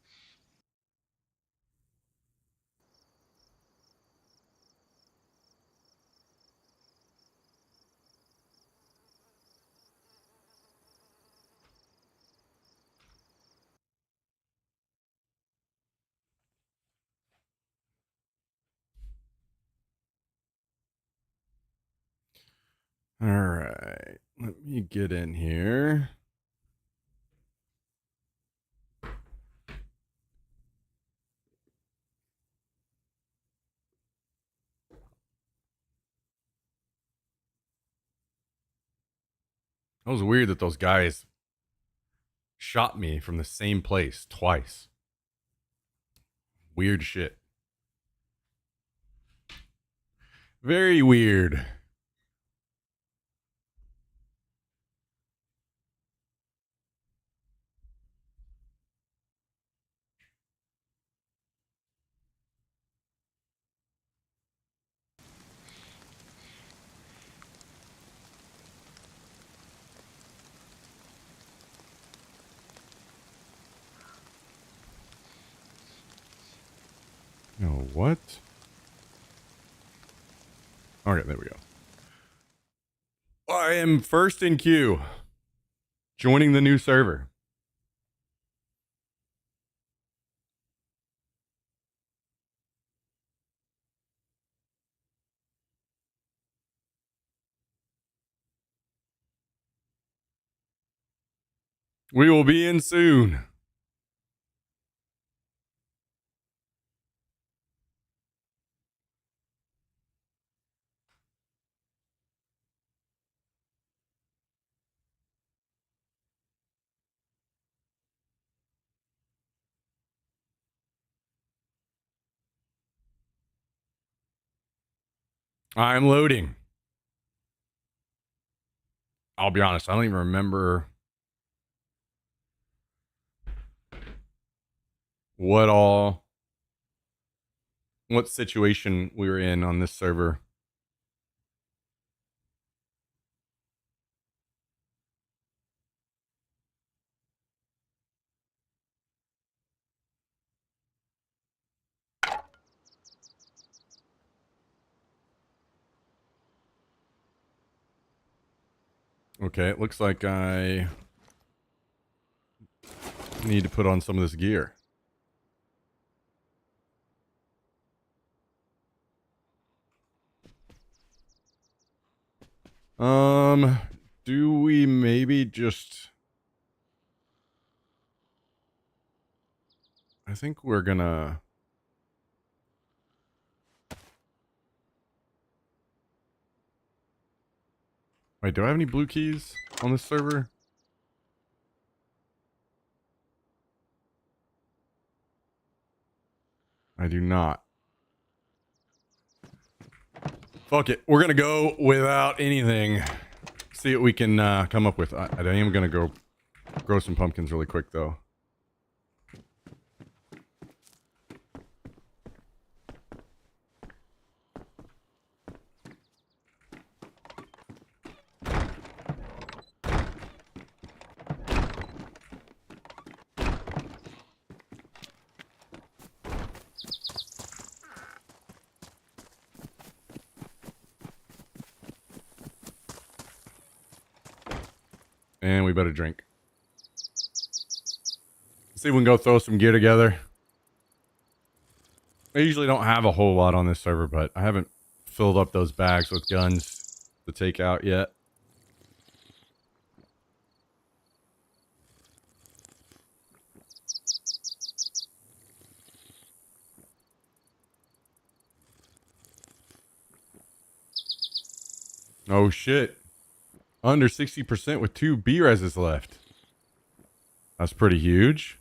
All right. Let me get in here. It was weird that those guys shot me from the same place twice. Weird shit. Very weird. No, what? Okay, there we go. I am first in queue. Joining the new server. We will be in soon. I'm loading. I'll be honest, I don't even remember what situation we were in on this server. Okay, it looks like I need to put on some of this gear. Do we maybe just... I think we're gonna... Wait, do I have any blue keys on this server? I do not. Fuck it. We're gonna go without anything. See what we can come up with. I am gonna go grow some pumpkins really quick though. And we better drink. See if we can go throw some gear together. I usually don't have a whole lot on this server, but I haven't filled up those bags with guns to take out yet. Oh shit. Under 60% with 2 B-reses left. That's pretty huge.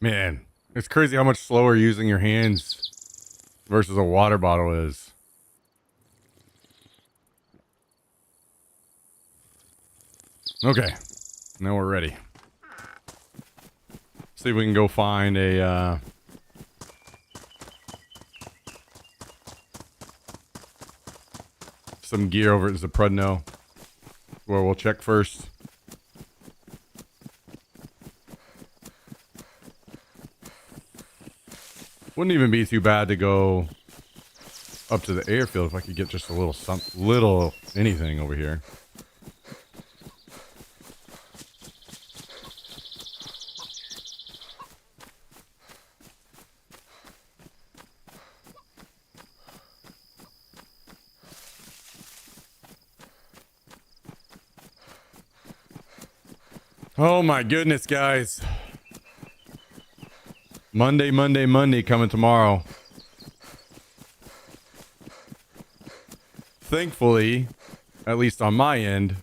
Man, it's crazy how much slower using your hands versus a water bottle is. Okay, now we're ready. See if we can go find a some gear over at Zaprudno, where we'll check first. Wouldn't even be too bad to go up to the airfield if I could get just a little anything over here. Oh my goodness, guys. Monday coming tomorrow. Thankfully, at least on my end,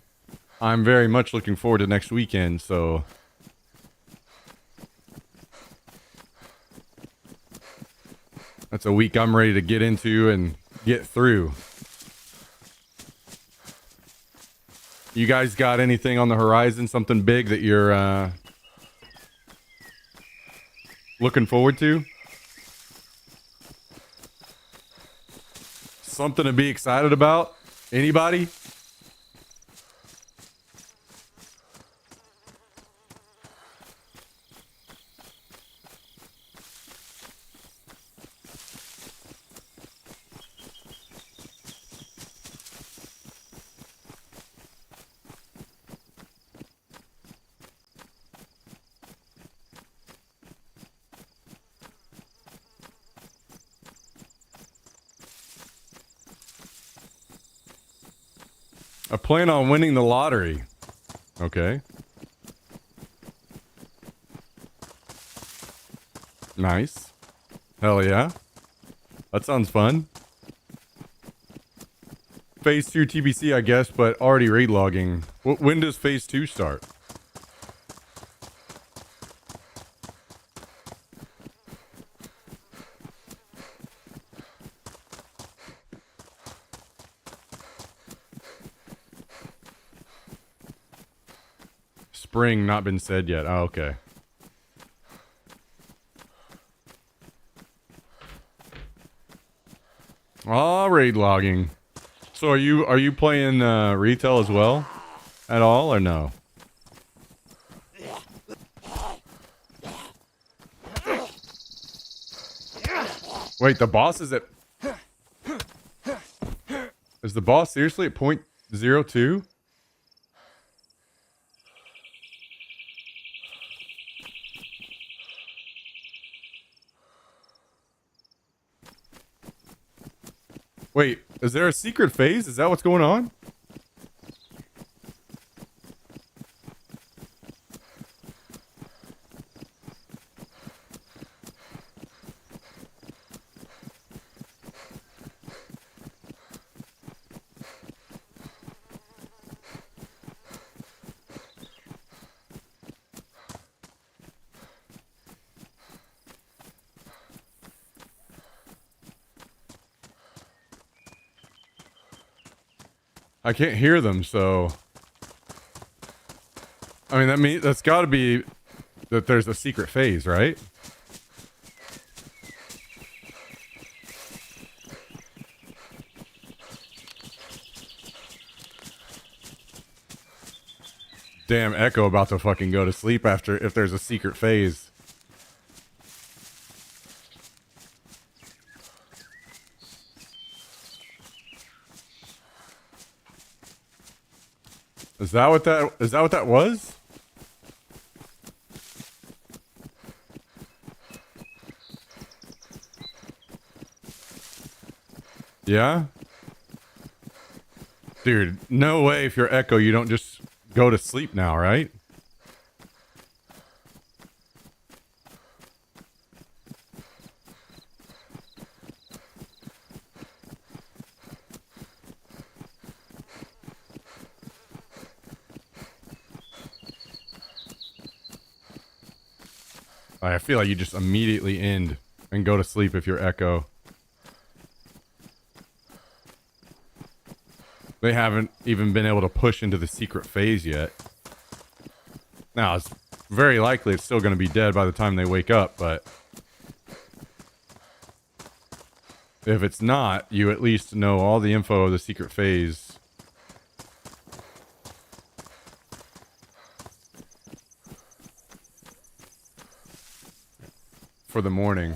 I'm very much looking forward to next weekend, so... That's a week I'm ready to get into and get through. You guys got anything on the horizon? Something big that you're looking forward to? Something to be excited about? Anybody? I plan on winning the lottery. Okay. Nice. Hell yeah. That sounds fun. Phase 2 TBC, I guess, but already raid logging. When does Phase 2 start? Spring not been said yet. Oh, okay. Ah, raid logging. So are you playing retail as well? At all or no? Wait, the boss is at... Is the boss seriously at 0.02? Wait, is there a secret phase? Is that what's going on? I can't hear them, so... I mean, that's gotta be that there's a secret phase, right? Damn, Echo about to fucking go to sleep after if there's a secret phase. Is that what that was? Yeah? Dude, no way if you're Echo you don't just go to sleep now, right? I feel like you just immediately end and go to sleep if you're Echo. They haven't even been able to push into the secret phase yet. Now, it's very likely it's still going to be dead by the time they wake up, but... if it's not, you at least know all the info of the secret phase. For the morning.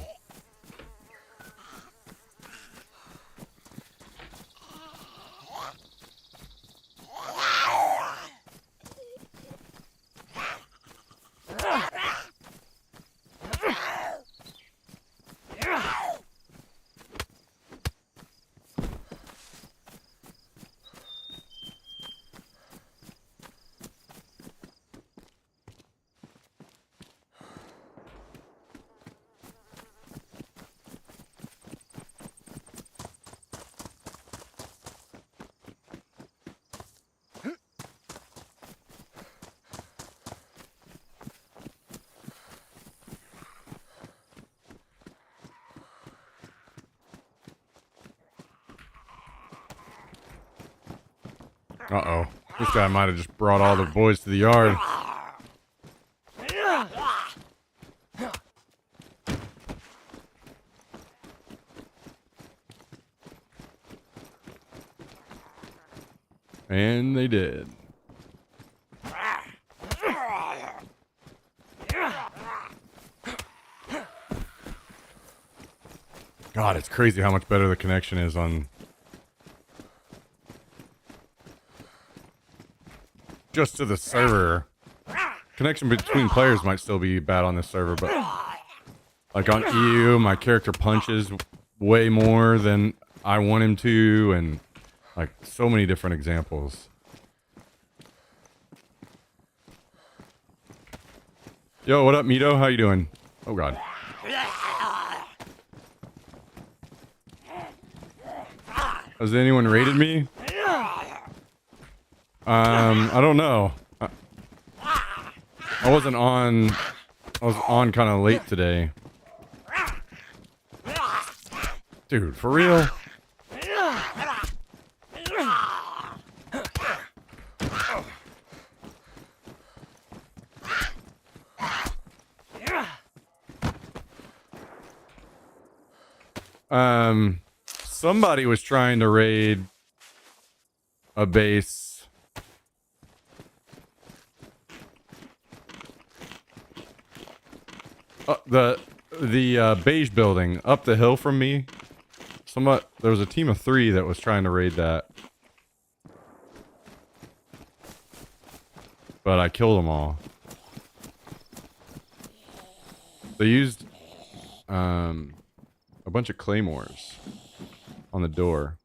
Uh-oh. This guy might have just brought all the boys to the yard. And they did. God, it's crazy how much better the connection is on... just to the server. Connection between players might still be bad on this server, but... like on EU, my character punches way more than I want him to, and... like, so many different examples. Yo, what up, Mito? How you doing? Oh god. Has anyone raided me? I don't know. I wasn't on. I was on kind of late today. Dude, for real? Somebody was trying to raid a base. The beige building up the hill from me. There was a team of 3 that was trying to raid that. But I killed them all. They used a bunch of claymores on the door.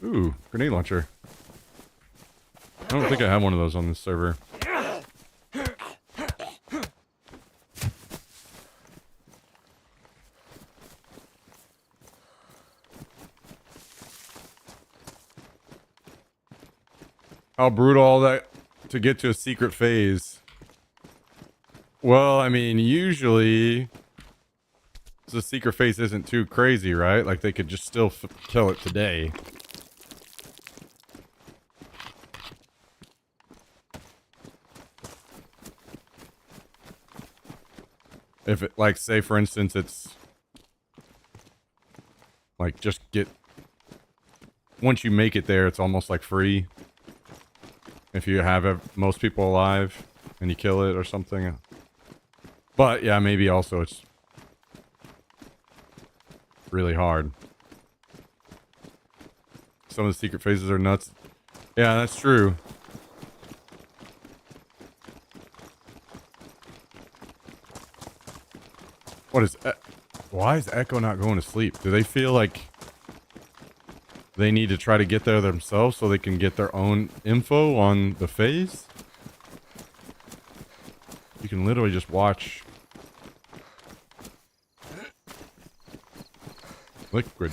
Ooh, grenade launcher. I don't think I have one of those on this server. How brutal all that to get to a secret phase. Well, I mean, usually the secret phase isn't too crazy, right? Like they could just still kill it today. If it, like, say for instance, it's like just once you make it there, it's almost like free. If you have most people alive and you kill it or something. But yeah, maybe also it's really hard. Some of the secret phases are nuts. Yeah, that's true. Why is Echo not going to sleep? Do they feel like they need to try to get there themselves so they can get their own info on the phase? You can literally just watch Liquid.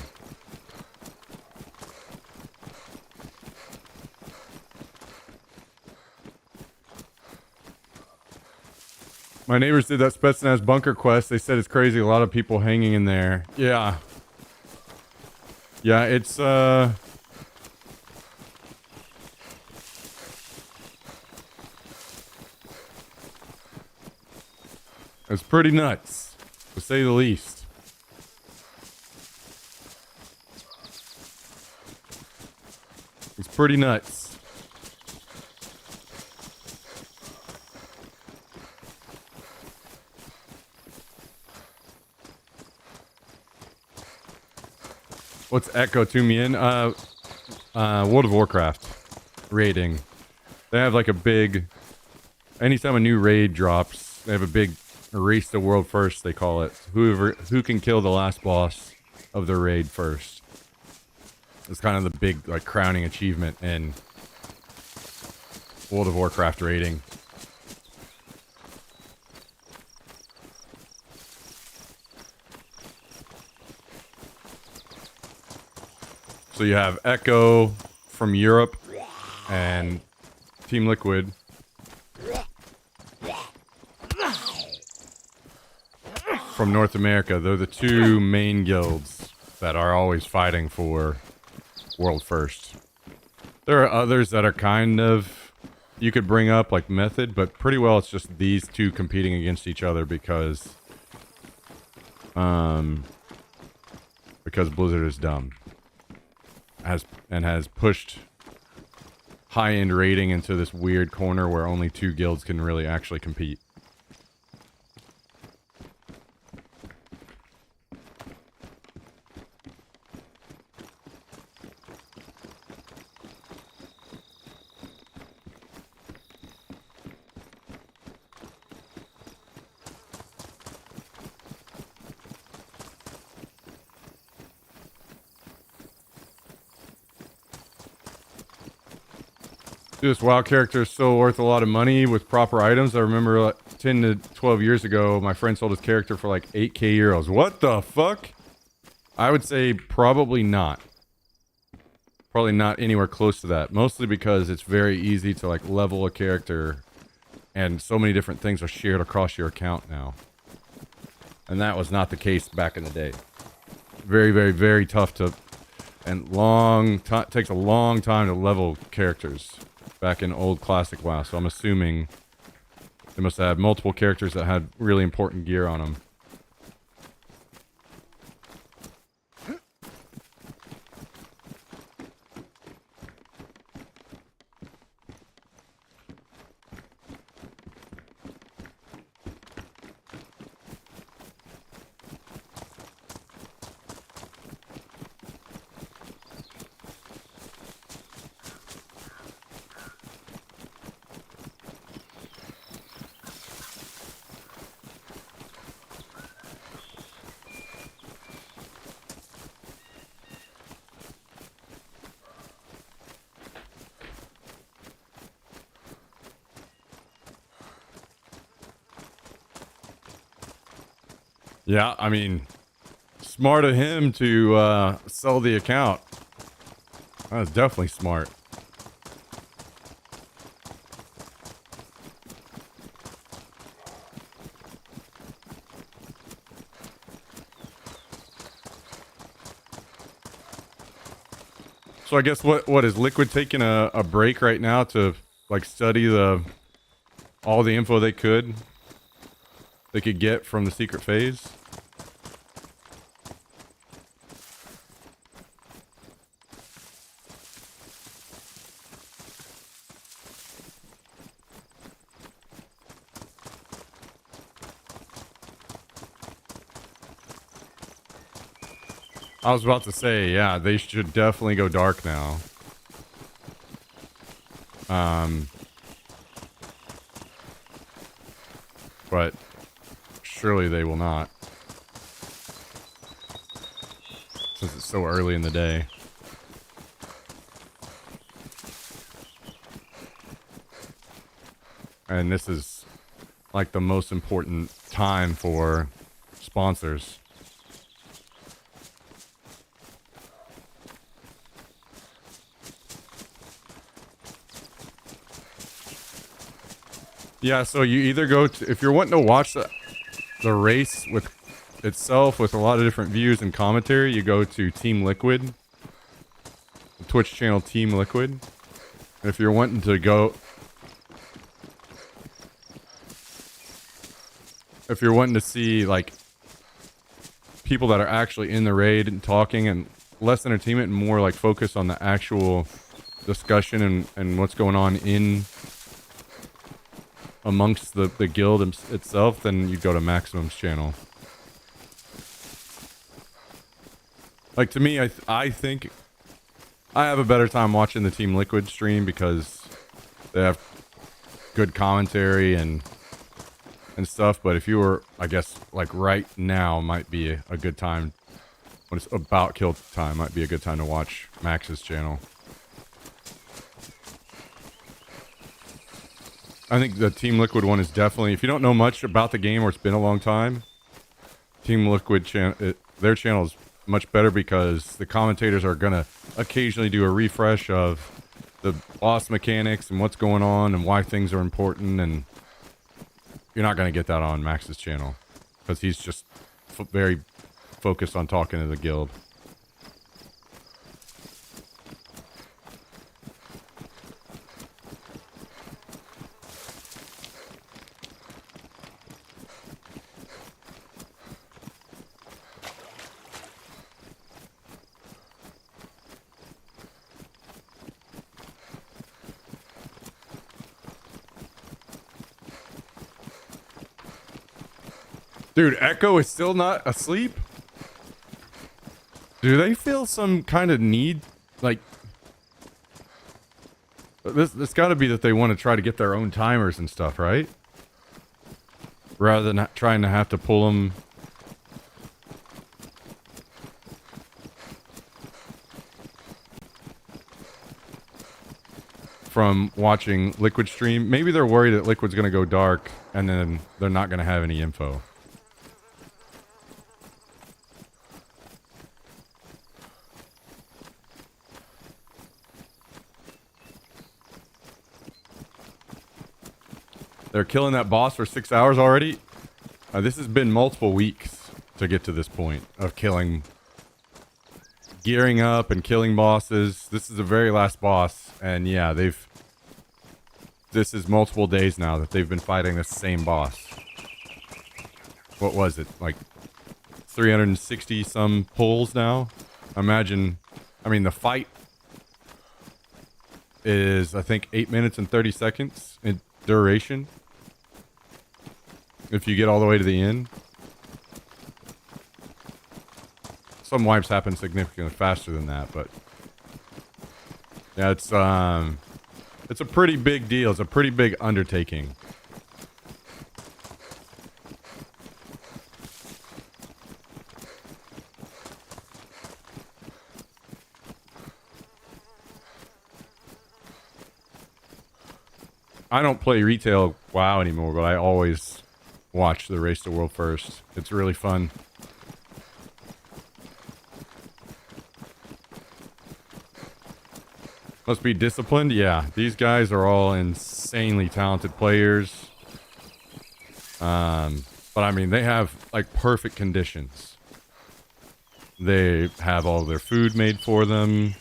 My neighbors did that Spetsnaz bunker quest. They said it's crazy. A lot of people hanging in there. Yeah. Yeah, it's pretty nuts, to say the least. It's pretty nuts. What's Echo to me in? World of Warcraft raiding. They have like a big, anytime a new raid drops, they have a big race the world first, they call it. Who can kill the last boss of the raid first. It's kind of the big, like, crowning achievement in World of Warcraft raiding. So you have Echo from Europe and Team Liquid. From North America. They're the 2 main guilds that are always fighting for world first. There are others that are kind of, you could bring up, like Method, but pretty well it's just these 2 competing against each other because Blizzard is dumb. Has pushed high-end raiding into this weird corner where only 2 guilds can really actually compete. This WoW character is still worth a lot of money with proper items. I remember 10 to 12 years ago, my friend sold his character for like 8k euros. What the fuck? I would say probably not. Probably not anywhere close to that. Mostly because it's very easy to like level a character and so many different things are shared across your account now. And that was not the case back in the day. Very, very, very tough to, and takes a long time to level characters back in old classic WoW. So I'm assuming they must have multiple characters that had really important gear on them. Yeah, I mean, smart of him to sell the account. That was definitely smart. So I guess what is Liquid taking a break right now to like study all the info they could get from the secret phase? I was about to say, yeah, they should definitely go dark now. But surely they will not. Since it's so early in the day. And this is like the most important time for sponsors. Yeah, so you either go to, if you're wanting to watch the race with itself with a lot of different views and commentary, you go to Team Liquid, the Twitch channel Team Liquid. And if you're wanting to go, if you're wanting to see like people that are actually in the raid and talking and less entertainment and more like focus on the actual discussion and what's going on in amongst the guild itself, then you go to Maximum's channel. Like, to me, I think I have a better time watching the Team Liquid stream because they have good commentary and stuff. But if you were, I guess, like right now might be a good time when it's about kill time, might be a good time to watch Max's channel. I think the Team Liquid one is definitely, if you don't know much about the game or it's been a long time, Team Liquid their channel is much better because the commentators are gonna occasionally do a refresh of the boss mechanics and what's going on and why things are important, and you're not gonna get that on Max's channel because he's just very focused on talking to the guild. Dude, Echo is still not asleep? Do they feel some kind of need? Like, this got to be that they want to try to get their own timers and stuff, right? Rather than trying to have to pull them. from watching Liquid stream. Maybe they're worried that Liquid's going to go dark and then they're not going to have any info. They're killing that boss for 6 hours already. This has been multiple weeks to get to this point of gearing up and killing bosses. This is the very last boss, and yeah, this is multiple days now that they've been fighting the same boss. What was it, like 360 some pulls now? Imagine, I mean, the fight is, I think, 8 minutes and 30 seconds in duration. If you get all the way to the end. Some wipes happen significantly faster than that, but yeah, it's a pretty big deal. It's a pretty big undertaking. I don't play retail WoW anymore, but I always watch the Race to World First. It's really fun. Must be disciplined? Yeah, these guys are all insanely talented players. But I mean, they have like perfect conditions. They have all their food made for them.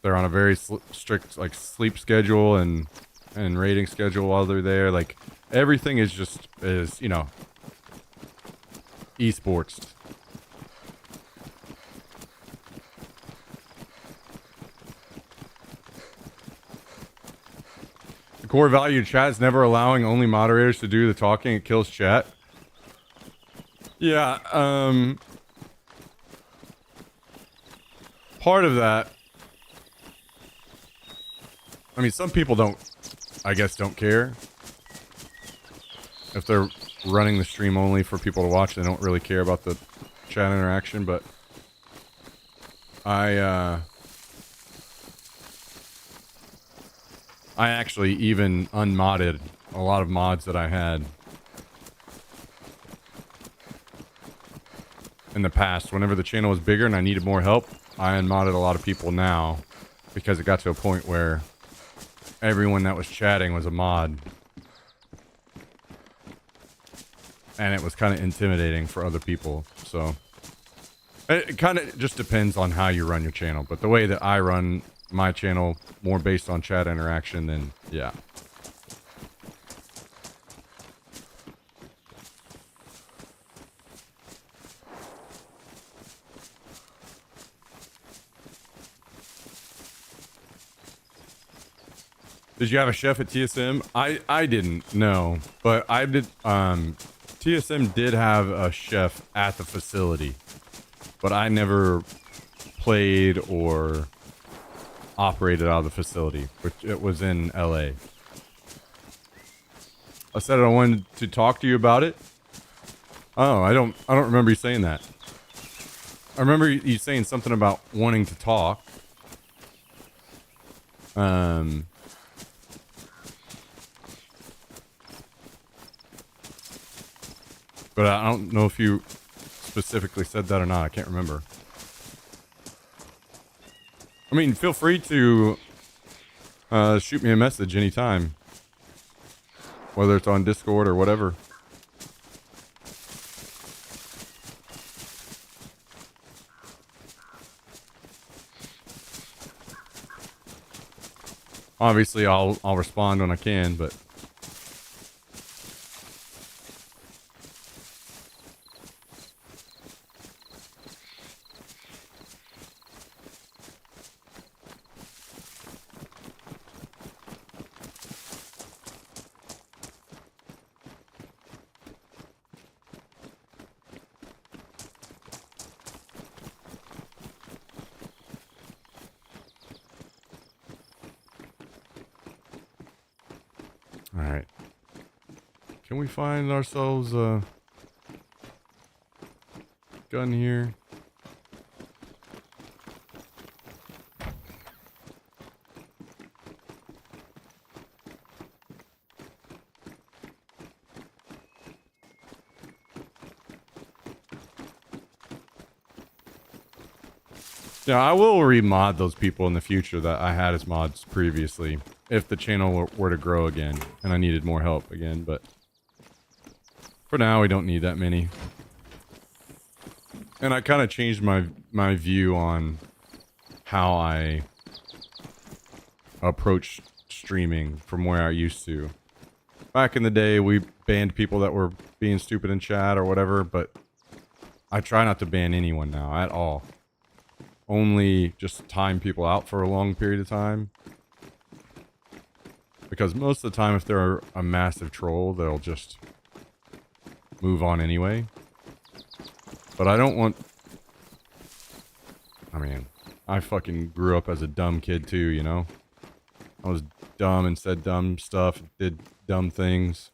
They're on a very strict like sleep schedule and raiding schedule while they're there. Like everything is just you know, esports. The core value of chat is never allowing only moderators to do the talking. It kills chat. Yeah, part of that, I mean, some people don't care. If they're running the stream only for people to watch, they don't really care about the chat interaction, but I actually even unmodded a lot of mods that I had in the past. Whenever the channel was bigger and I needed more help, I unmodded a lot of people now because it got to a point where everyone that was chatting was a mod. And it was kind of intimidating for other people, so it kind of just depends on how you run your channel. But the way that I run my channel, more based on chat interaction, then yeah. Did you have a chef at TSM? I didn't, no, but I did. TSM did have a chef at the facility, but I never played or operated out of the facility, which it was in LA. I said I wanted to talk to you about it. Oh, I don't remember you saying that. I remember you saying something about wanting to talk. But I don't know if you specifically said that or not. I can't remember. I mean, feel free to shoot me a message anytime. Whether it's on Discord or whatever. Obviously, I'll respond when I can, but... Alright. Can we find ourselves a gun here? Yeah, I will remod those people in the future that I had as mods previously, if the channel were to grow again and I needed more help again, but for now we don't need that many. And I kind of changed my view on how I approach streaming from where I used to. Back in the day, we banned people that were being stupid in chat or whatever, but I try not to ban anyone now at all. Only just time people out for a long period of time. Because most of the time, if they're a massive troll, they'll just move on anyway. But I don't want... I mean, I fucking grew up as a dumb kid too, you know? I was dumb and said dumb stuff, did dumb things.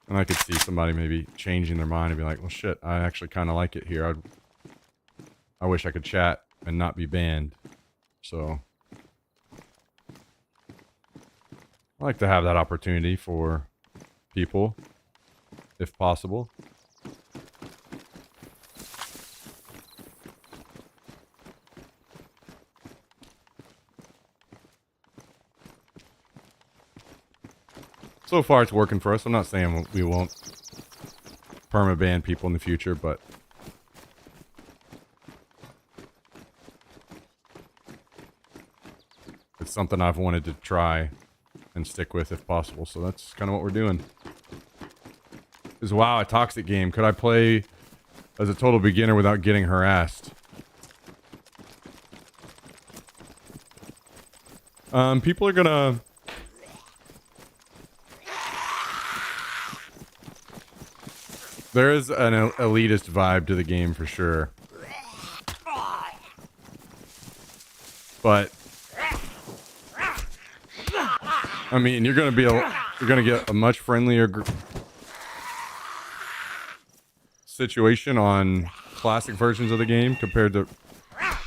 And I could see somebody maybe changing their mind and be like, well shit, I actually kind of like it here. I wish I could chat and not be banned. So I like to have that opportunity for people, if possible. So far, it's working for us. I'm not saying we won't permaban people in the future, but it's something I've wanted to try and stick with if possible. So that's kind of what we're doing. Is wow, a toxic game. Could I play as a total beginner without getting harassed? People are gonna... There is an elitist vibe to the game for sure. But I mean, you're gonna get a much friendlier situation on classic versions of the game compared to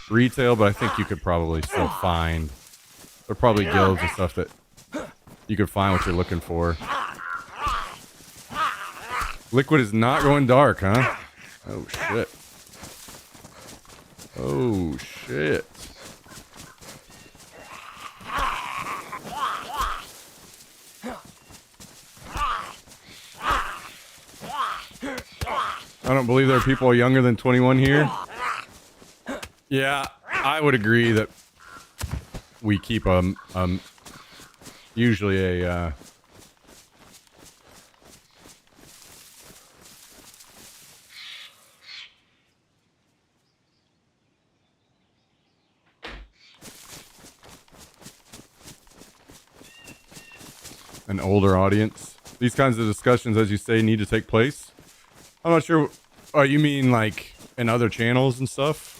retail, but I think you could probably still find... There are probably guilds and stuff that you could find what you're looking for. Liquid is not going dark, huh? Oh, shit. Oh, shit. I don't believe there are people younger than 21 here. Yeah, I would agree that we keep usually a an older audience. These kinds of discussions, as you say, need to take place. I'm not sure. Oh, you mean like in other channels and stuff?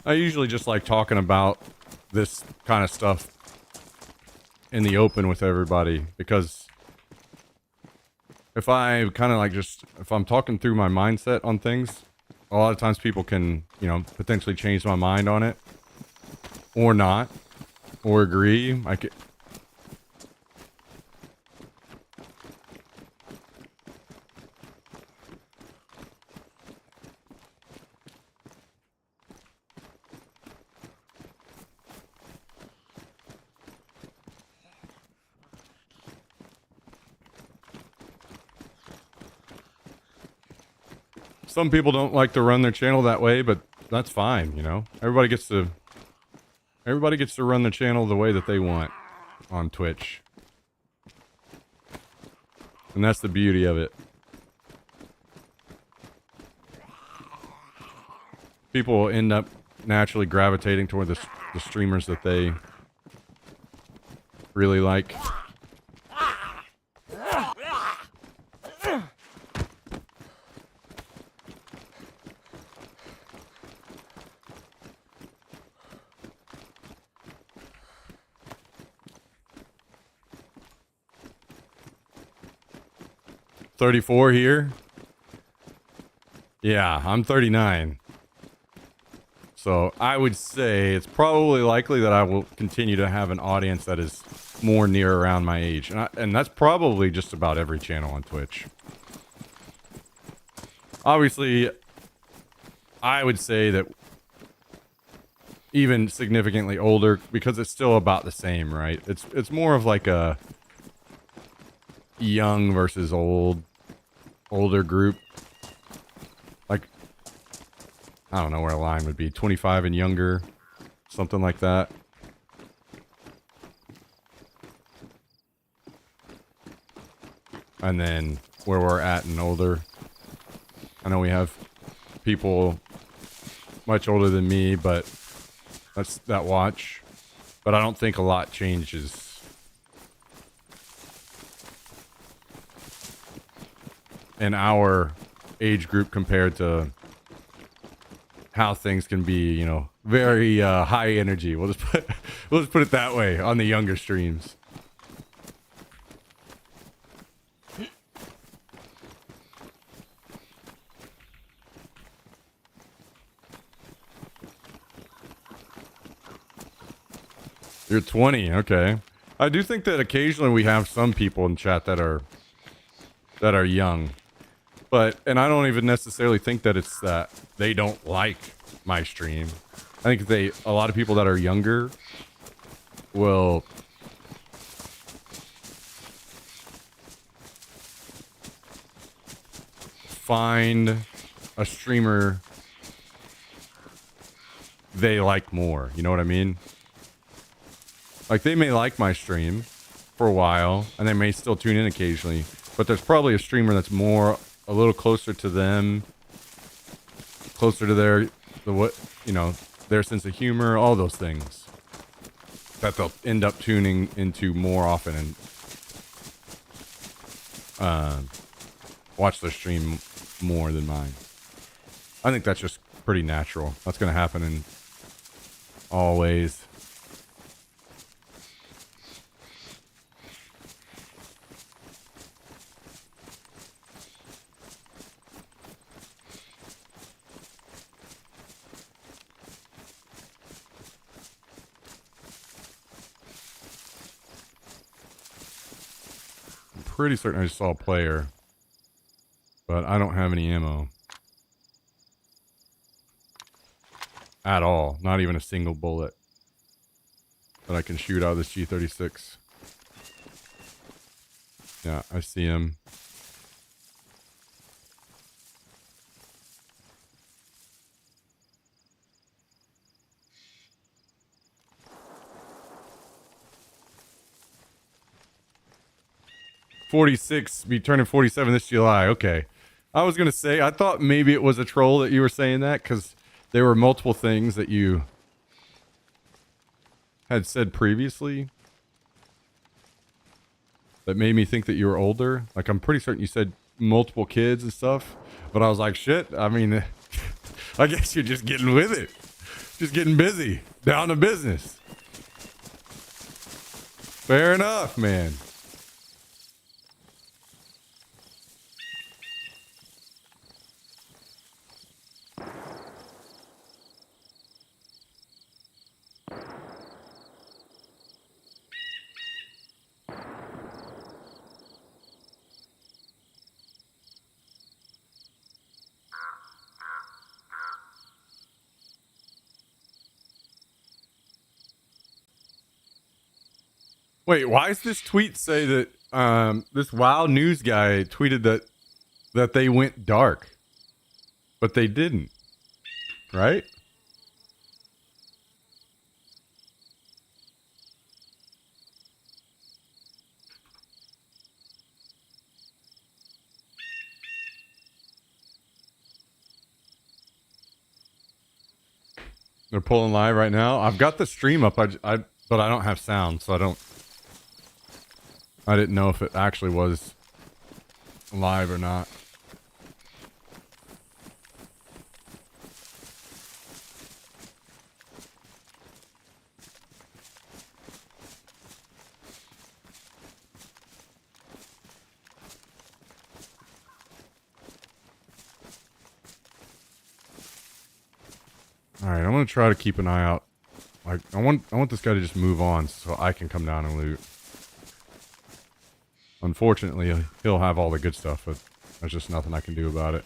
I usually just like talking about this kind of stuff in the open with everybody, because if I kind of like if I'm talking through my mindset on things, a lot of times people can, you know, potentially change my mind on it or not, or agree. I could... Some people don't like to run their channel that way, but that's fine, you know? Everybody gets to run their channel the way that they want on Twitch. And that's the beauty of it. People will end up naturally gravitating toward the streamers that they really like. $34 here. Yeah, I'm 39. So I would say it's probably likely that I will continue to have an audience that is more near around my age. And that's probably just about every channel on Twitch. Obviously, I would say that even significantly older, because it's still about the same, right? It's more of like a young versus older group. Like, I don't know where a line would be, 25 and younger, something like that. And then where we're at and older. I know we have people much older than me, but that watch. But I don't think a lot changes in our age group compared to how things can be, you know, very high energy. We'll just put it that way on the younger streams. You're 20, okay. I do think that occasionally we have some people in chat that are young. And I don't even necessarily think that it's that they don't like my stream. I think a lot of people that are younger will find a streamer they like more. You know what I mean? Like, they may like my stream for a while, and they may still tune in occasionally, but there's probably a streamer that's a little closer to them, closer to their sense of humor, all those things that they'll end up tuning into more often and watch their stream more than mine. I think that's just pretty natural. That's going to happen in all ways. Pretty certain I just saw a player, but I don't have any ammo at all. Not even a single bullet that I can shoot out of this G36. Yeah, I see him. "46, be turning 47 this July." Okay. I was going to say, I thought maybe it was a troll that you were saying that, because there were multiple things that you had said previously that made me think that you were older. Like, I'm pretty certain you said multiple kids and stuff, but I was like, shit, I mean, I guess you're just getting with it. Just getting busy. Down to business. Fair enough, man. Wait, why does this tweet say that this WoW news guy tweeted that they went dark, but they didn't, right? They're pulling live right now. I've got the stream up, but I don't have sound, so I didn't know if it actually was live or not. All right, I'm gonna try to keep an eye out. Like, I want this guy to just move on so I can come down and loot. Unfortunately, he'll have all the good stuff, but there's just nothing I can do about it.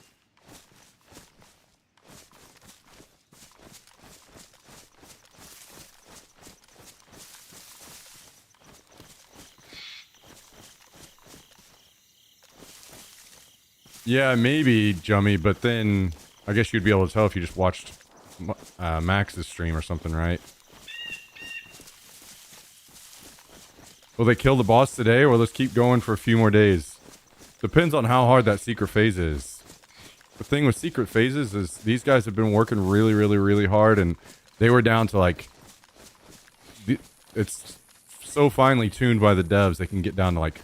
Yeah, maybe, Jummy, but then I guess you'd be able to tell if you just watched Max's stream or something, right? Will they kill the boss today, or let's keep going for a few more days? Depends on how hard that secret phase is. The thing with secret phases is these guys have been working really, really, really hard, and they were down to like... It's so finely tuned by the devs, they can get down to like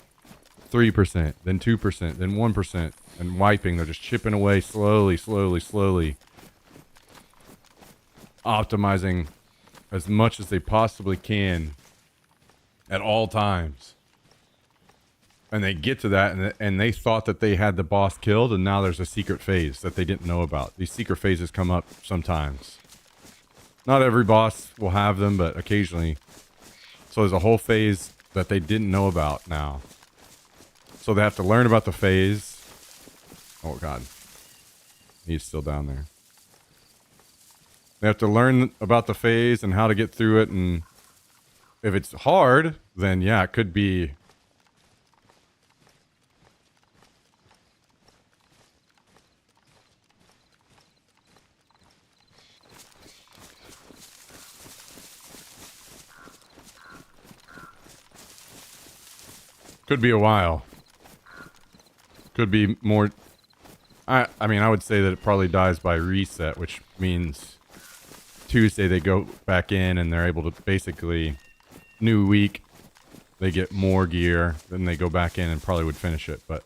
3%, then 2%, then 1%, and wiping. They're just chipping away slowly, slowly, slowly. Optimizing as much as they possibly can at all times. And they get to that, and they thought that they had the boss killed, and now there's a secret phase that they didn't know about. These secret phases come up sometimes. Not every boss will have them, but occasionally. So there's a whole phase that they didn't know about now. So they have to learn about the phase. Oh, God. He's still down there. They have to learn about the phase and how to get through it, and if it's hard, then yeah, it could be... Could be a while. Could be more... I mean, I would say that it probably dies by reset, which means Tuesday they go back in and they're able to basically... New week, they get more gear, then they go back in and probably would finish it, but...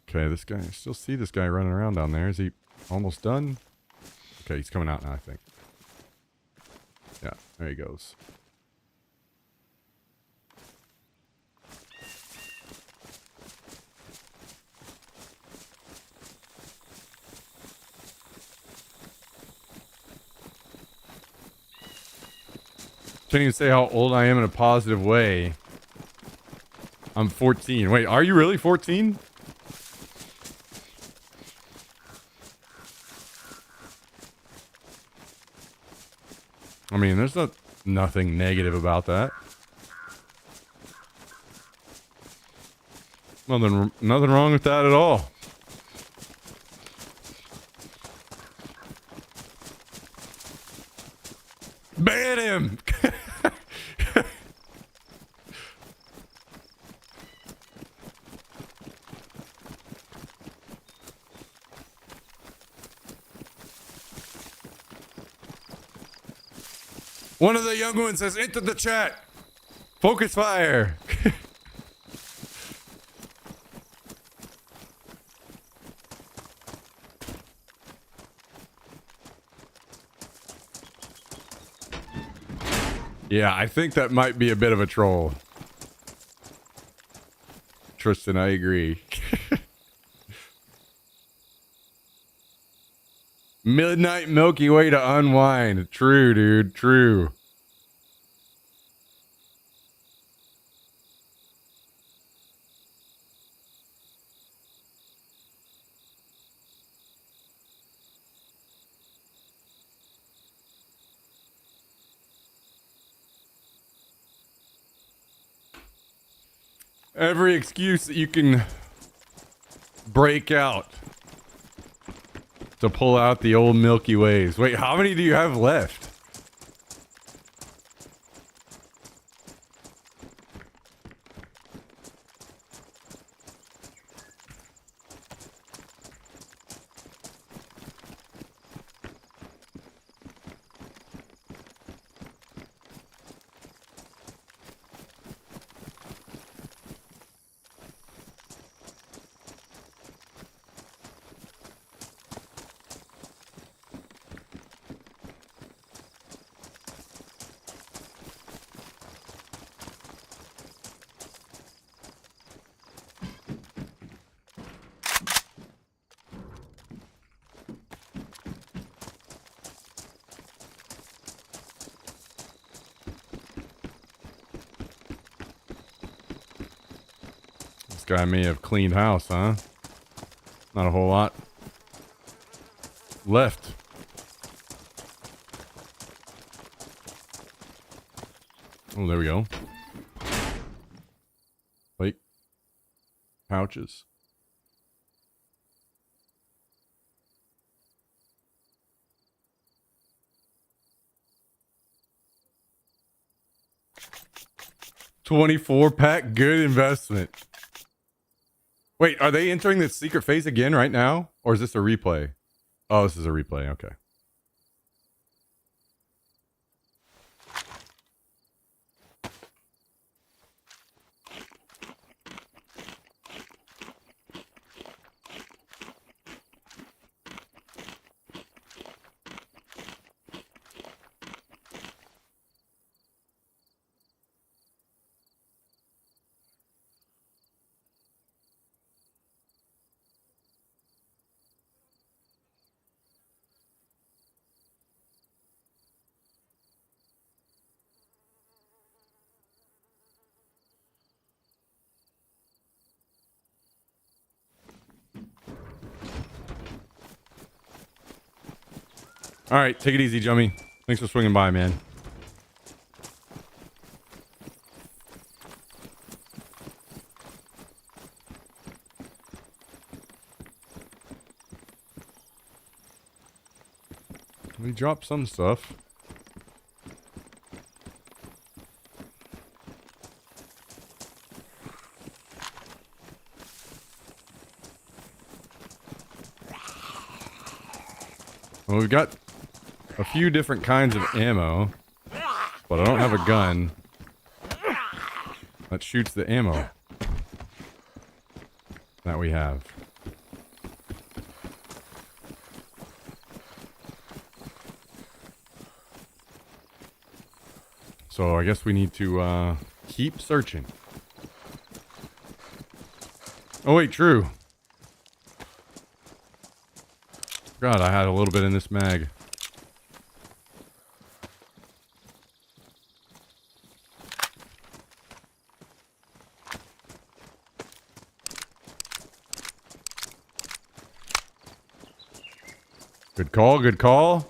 Okay, this guy... I still see this guy running around down there. Is he almost done? Okay, he's coming out now, I think. Yeah, there he goes. Can't even say how old I am in a positive way. I'm 14. Wait, are you really 14? I mean, there's nothing negative about that. Nothing wrong with that at all. Ban him! One of the young ones has entered the chat. Focus fire. Yeah, I think that might be a bit of a troll. Tristan, I agree. Midnight Milky Way to unwind. True, dude. True. Every excuse that you can break out to pull out the old Milky Ways. Wait, how many do you have left? guy may have cleaned house, huh? Not a whole lot left. Oh, there we go. Plate. Pouches. $24-pack, good investment. Wait, are they entering the secret phase again right now? Or is this a replay? Oh, this is a replay. Okay. All right, take it easy, Jummy. Thanks for swinging by, man. We dropped some stuff. Well, we've got a few different kinds of ammo, but I don't have a gun that shoots the ammo that we have. So I guess we need to keep searching. Oh wait, true. God, I had a little bit in this mag. Good call, good call.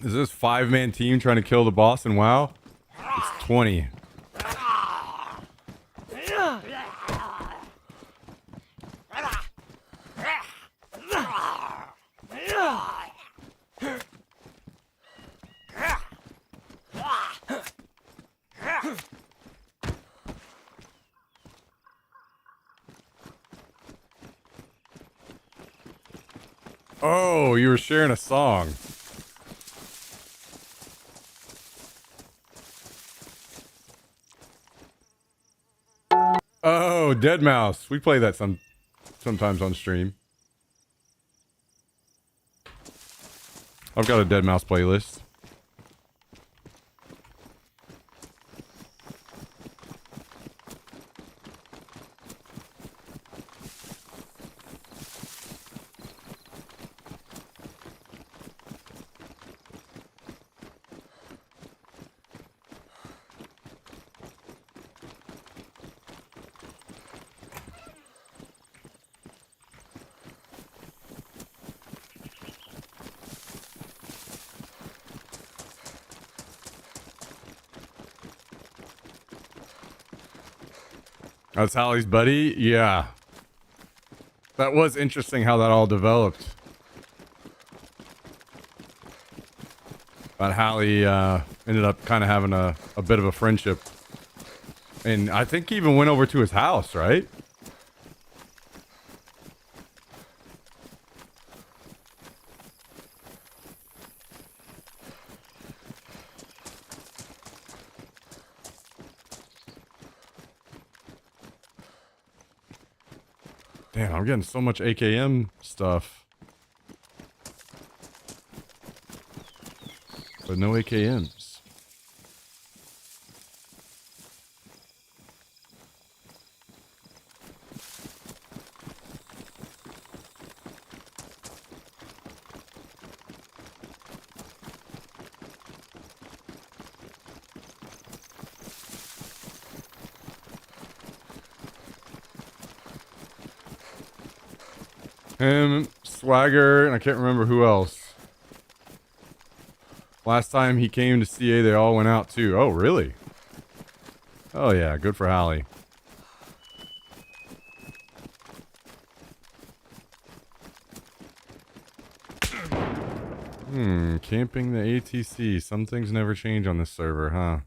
Is this 5-man team trying to kill the boss in WoW? It's 20. Oh, you were sharing a song. Oh, Dead Mouse. We play that sometimes on stream. I've got a Dead Mouse playlist. That's Hallie's buddy? Yeah. That was interesting how that all developed. But Hallie ended up kind of having a bit of a friendship. And I think he even went over to his house, right? Damn, I'm getting so much AKM stuff. But no AKMs. Him, Swagger, and I can't remember who else. Last time he came to CA, they all went out too. Oh, really? Oh, yeah. Good for Hallie. Camping the ATC. Some things never change on this server, huh?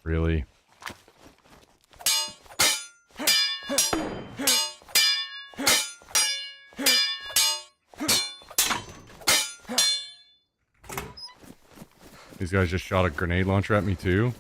Really? These guys just shot a grenade launcher at me too?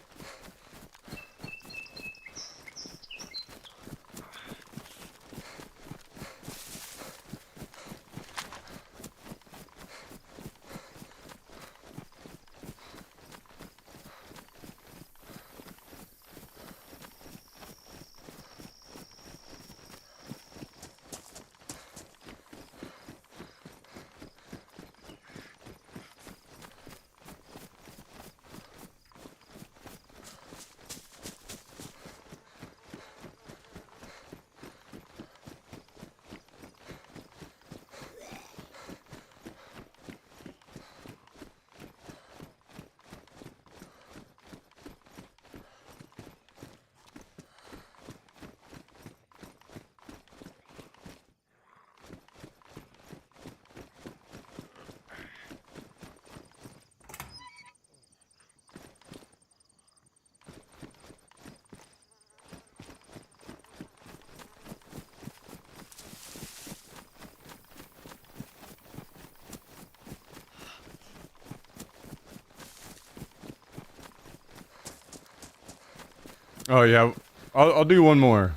Oh, yeah. I'll do one more.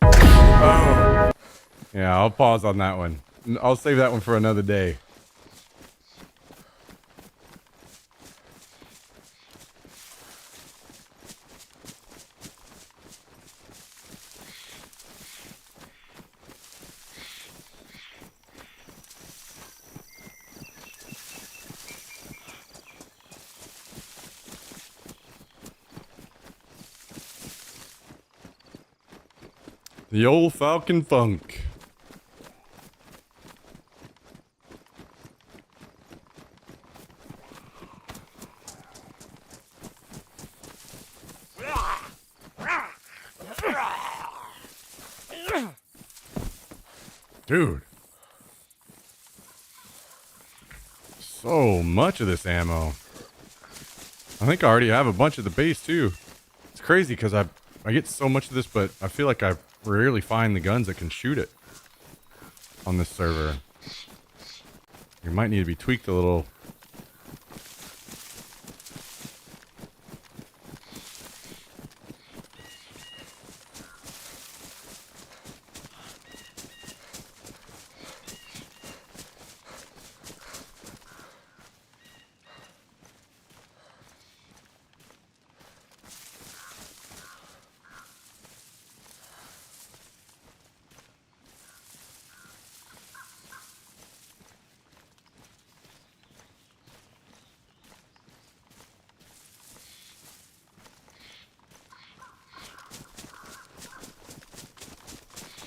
Oh. Yeah, I'll pause on that one. I'll save that one for another day. The old Falcon Funk. Dude. So much of this ammo. I think I already have a bunch of the base too. It's crazy because I get so much of this, but I feel like I rarely find the guns that can shoot it on this server. You might need to be tweaked a little.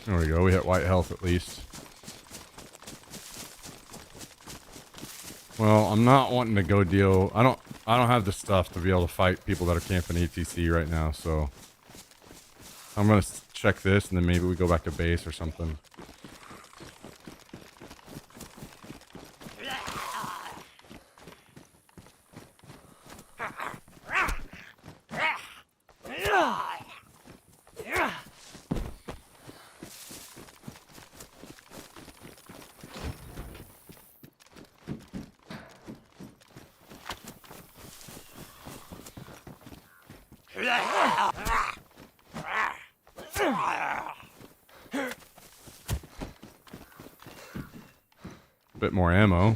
There we go. We hit white health at least. Well, I'm not wanting to go deal. I don't have the stuff to be able to fight people that are camping ATC right now, so I'm gonna check this and then maybe we go back to base or something. Bit more ammo.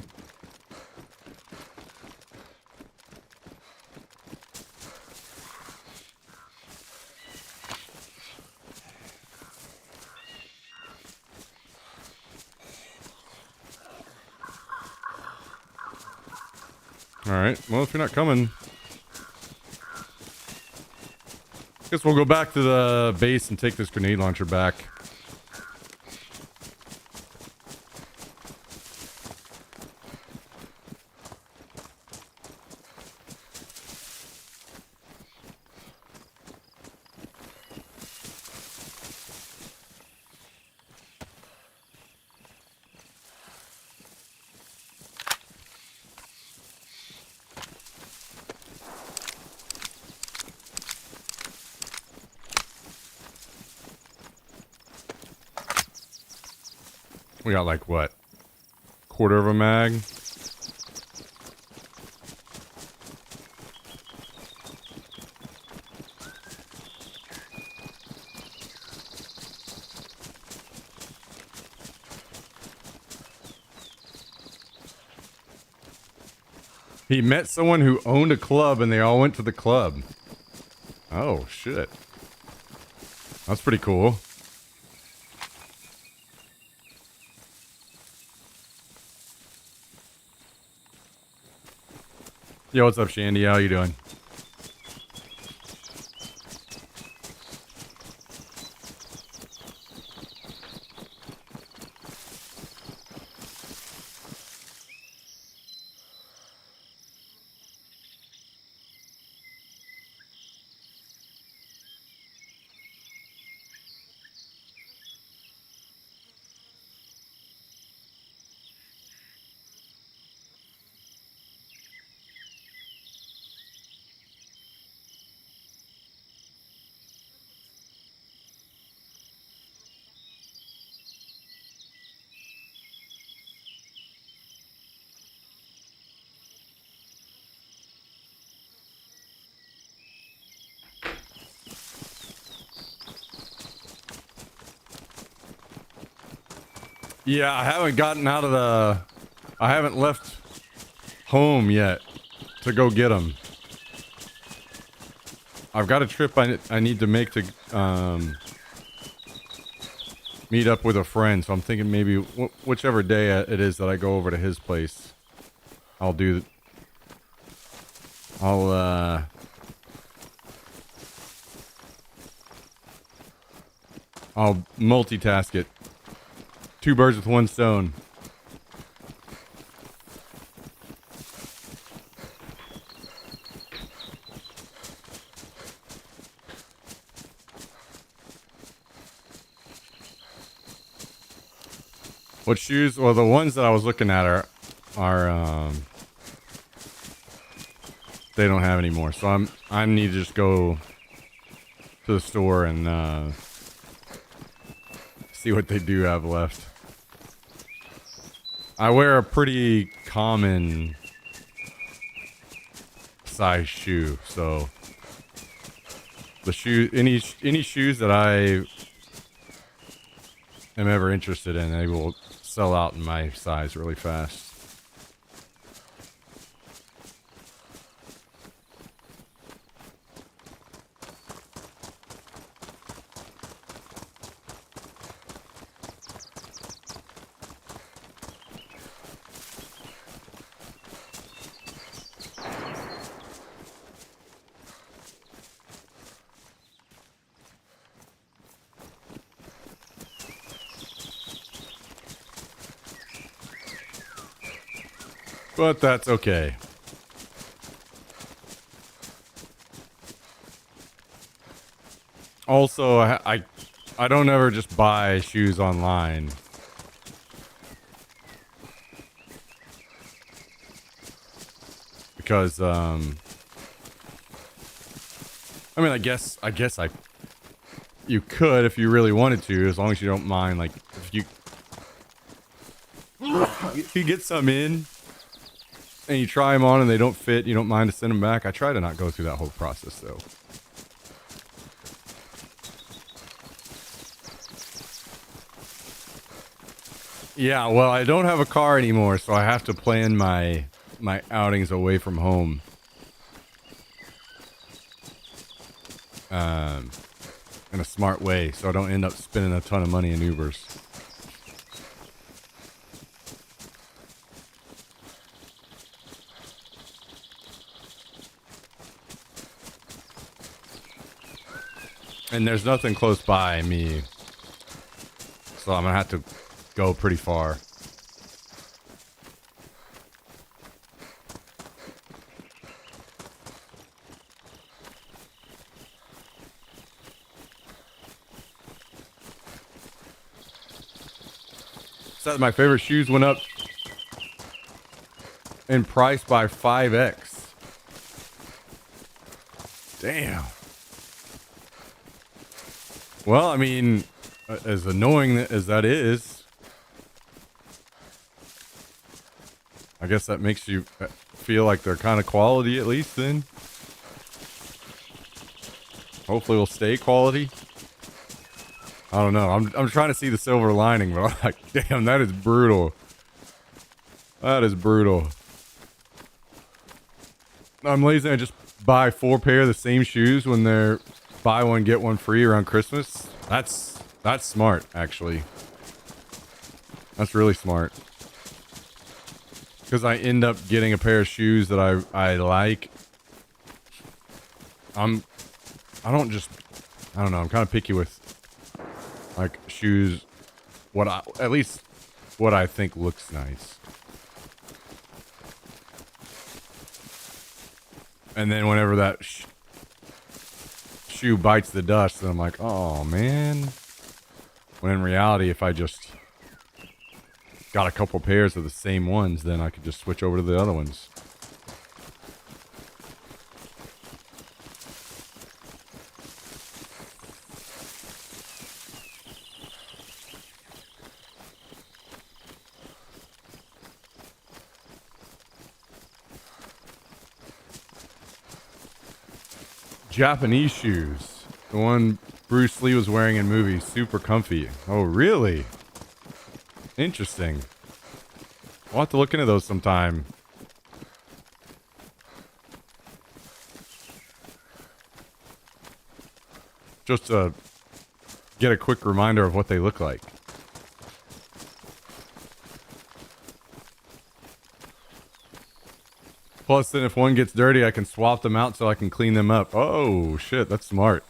Alright, well, if you're not coming, guess we'll go back to the base and take this grenade launcher back. We got like what? Quarter of a mag? He met someone who owned a club and they all went to the club. Oh, shit. That's pretty cool. Yo, what's up, Shandy? How you doing? Yeah, I haven't gotten out of the... I haven't left home yet to go get them. I've got a trip I need to make to meet up with a friend, so I'm thinking maybe whichever day it is that I go over to his place, I'll multitask it. Two birds with one stone. What shoes? Well, the ones that I was looking at are they don't have anymore. So I need to just go to the store and see what they do have left. I wear a pretty common size shoe, so the any shoes that I am ever interested in, they will sell out in my size really fast. But that's okay. Also, I don't ever just buy shoes online. Because I mean, I guess you could if you really wanted to, as long as you don't mind. Like if you get some in and you try them on and they don't fit, you don't mind to send them back. I try to not go through that whole process though. Yeah, well, I don't have a car anymore, so I have to plan my outings away from home. In a smart way, so I don't end up spending a ton of money in Ubers. And there's nothing close by me, so I'm gonna have to go pretty far. So my favorite shoes went up in price by 5x. Damn. Well, I mean, as annoying as that is, I guess that makes you feel like they're kind of quality at least then. Hopefully it'll stay quality. I don't know. I'm trying to see the silver lining, but I'm like, damn, that is brutal. That is brutal. I'm lazy. I just buy 4 pair of the same shoes when they're buy one get one free around Christmas. That's smart, actually. That's really smart. Because I end up getting a pair of shoes that I like. I don't know. I'm kind of picky with like shoes. At least what I think looks nice. And then whenever that shoe bites the dust, then I'm like, oh man. When in reality, if I just got a couple pairs of the same ones, then I could just switch over to the other ones. Japanese shoes. The one Bruce Lee was wearing in movies. Super comfy. Oh, really? Interesting. I'll have to look into those sometime. Just to get a quick reminder of what they look like. Plus, then if one gets dirty, I can swap them out so I can clean them up. Oh, shit, that's smart.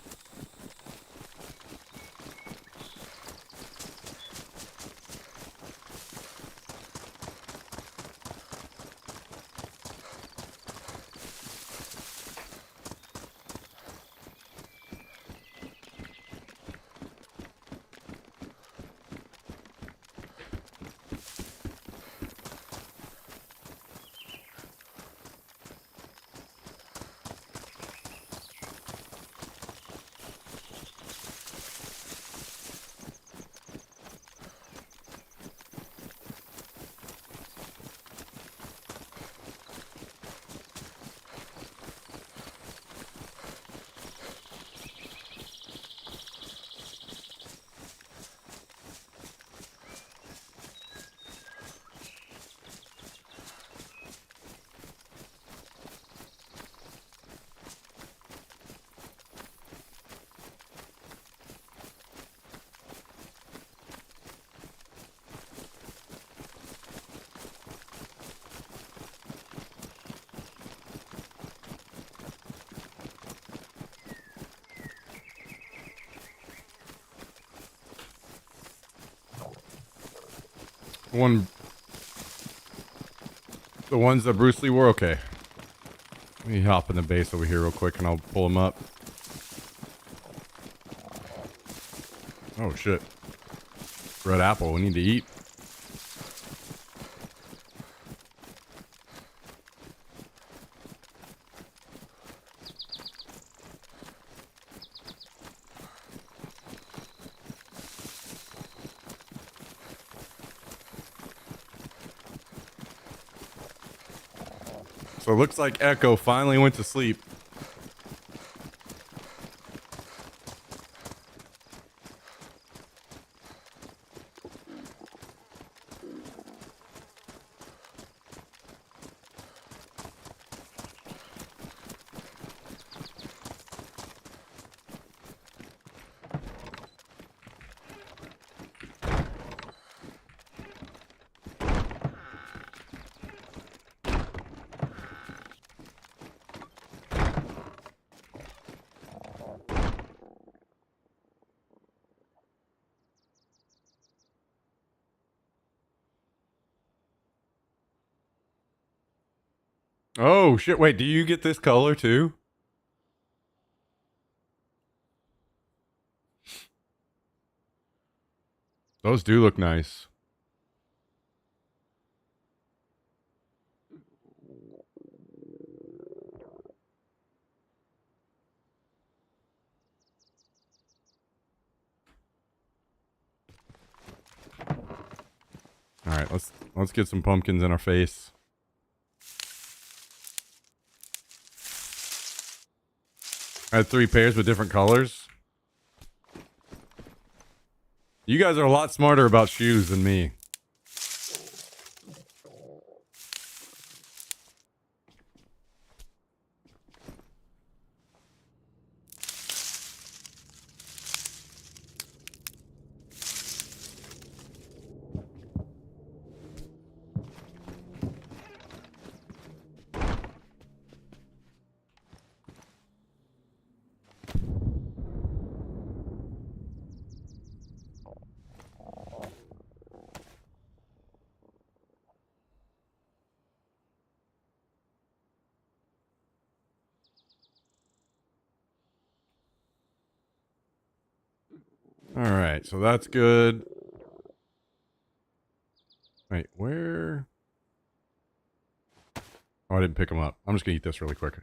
One The ones that Bruce Lee wore? Okay. Let me hop in the base over here real quick and I'll pull them up. Oh shit. Red apple, we need to eat. So it looks like Echo finally went to sleep. Oh shit, wait, do you get this color too? Those do look nice. All right, let's get some pumpkins in our face. I had 3 pairs with different colors. You guys are a lot smarter about shoes than me. All right, so that's good. Wait, where? Oh, I didn't pick them up. I'm just gonna eat this really quick.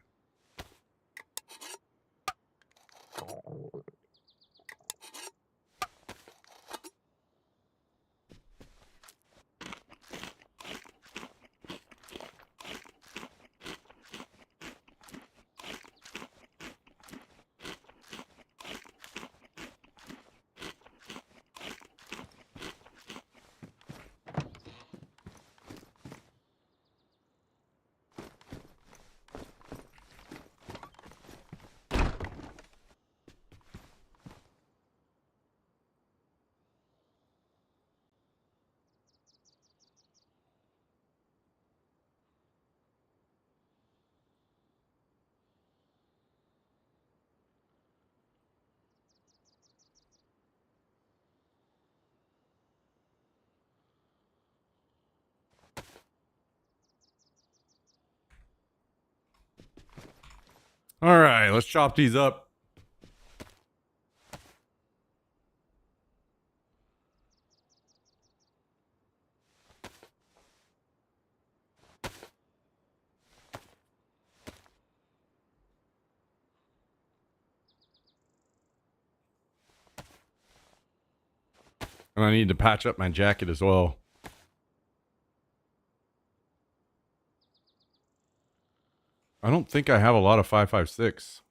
All right, let's chop these up. And I need to patch up my jacket as well. I don't think I have a lot of 5.56.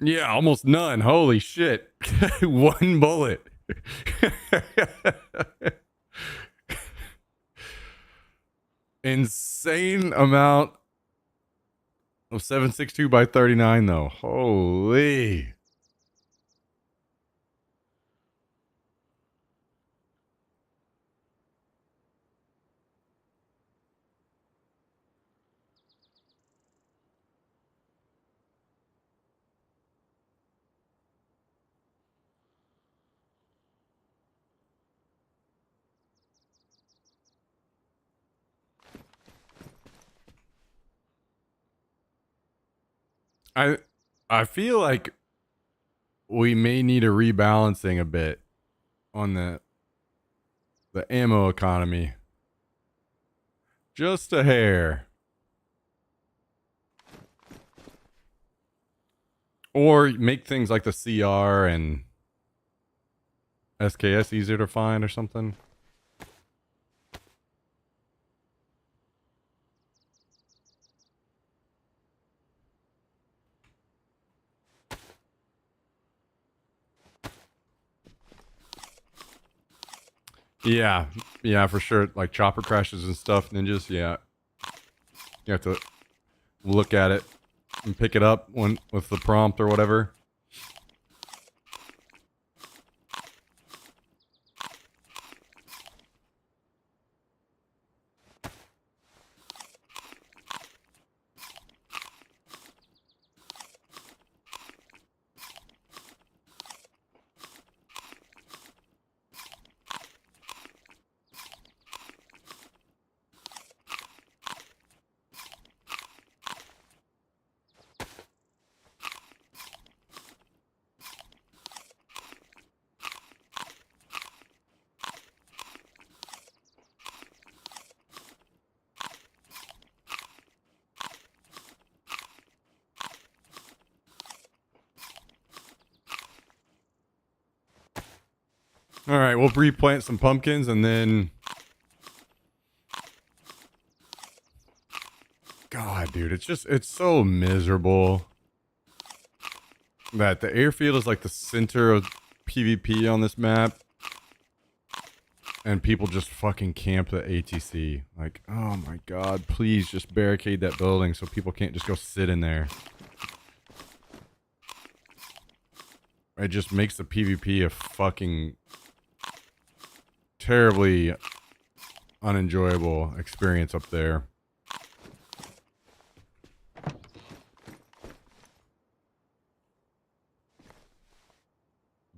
Yeah, almost none. Holy shit. 1 bullet. insane amount of 762 by 39 though. Holy. I feel like we may need a rebalancing a bit on the ammo economy. Just a hair. Or make things like the CR and SKS easier to find or something. Yeah, yeah, for sure. Like chopper crashes and stuff, ninjas. Yeah, you have to look at it and pick it up when with the prompt or whatever. All right, we'll replant some pumpkins and then. God, dude, it's so miserable that the airfield is like the center of PvP on this map. And people just fucking camp the ATC. Like, oh my god, please just barricade that building so people can't just go sit in there. It just makes the PvP a fucking terribly unenjoyable experience up there.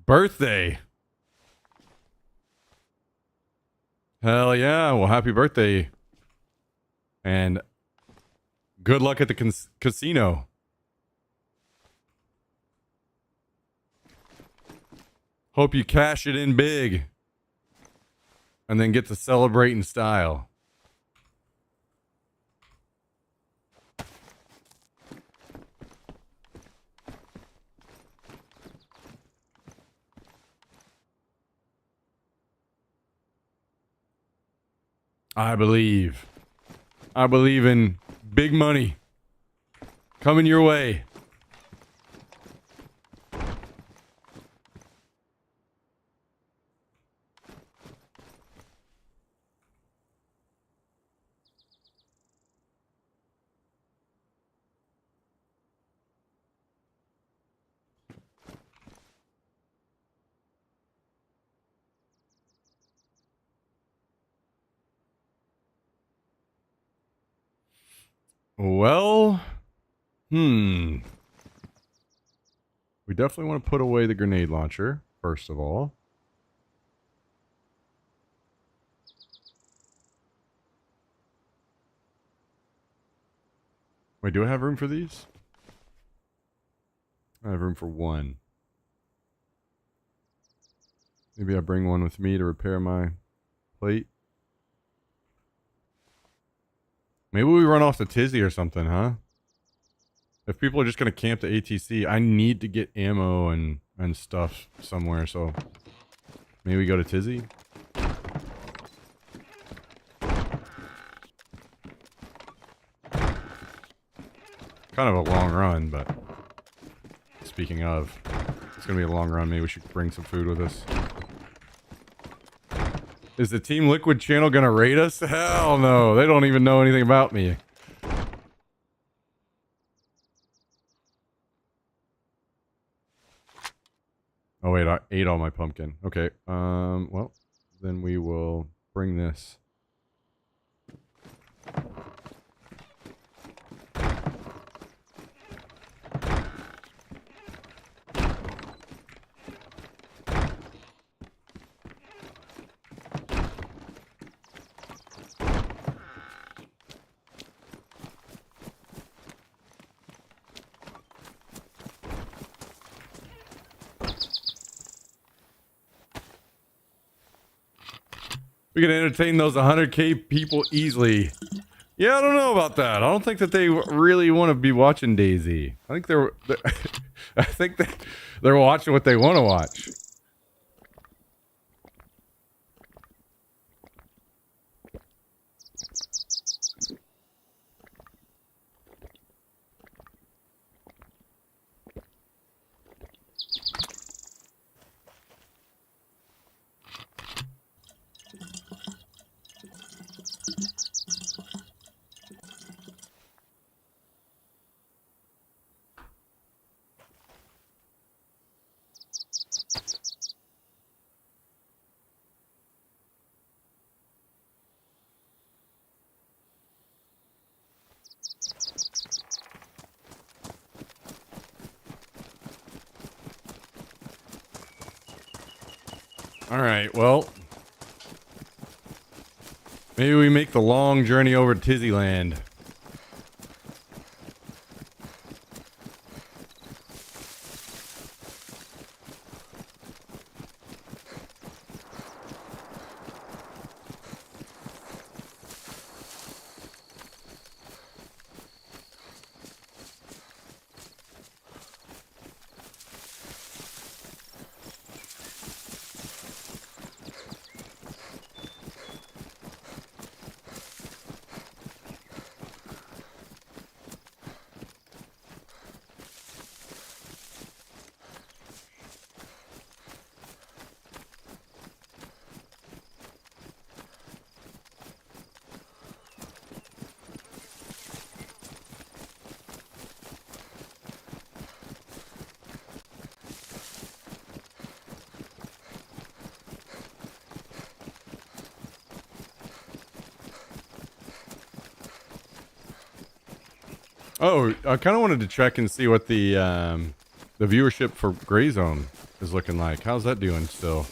Birthday! Hell yeah, well happy birthday. And good luck at the casino. Hope you cash it in big. And then get to celebrate in style. I believe in big money coming your way. Well, we definitely want to put away the grenade launcher, first of all. Wait, do I have room for these? I have room for one. Maybe I bring one with me to repair my plate. Maybe we run off to Tizzy or something, huh? If people are just going to camp the ATC, I need to get ammo and stuff somewhere, so maybe we go to Tizzy? Kind of a long run, but speaking of, it's going to be a long run. Maybe we should bring some food with us. Is the Team Liquid channel gonna raid us? Hell no. They don't even know anything about me. Oh wait, I ate all my pumpkin. Okay. Well, then we will bring this. We can entertain those 100K people easily. Yeah, I don't know about that. I don't think that they really want to be watching Daisy. I think I think they're watching what they want to watch. All right, well, maybe we make the long journey over to Tizzyland. Oh, I kind of wanted to check and see what the viewership for Gray Zone is looking like. How's that doing still?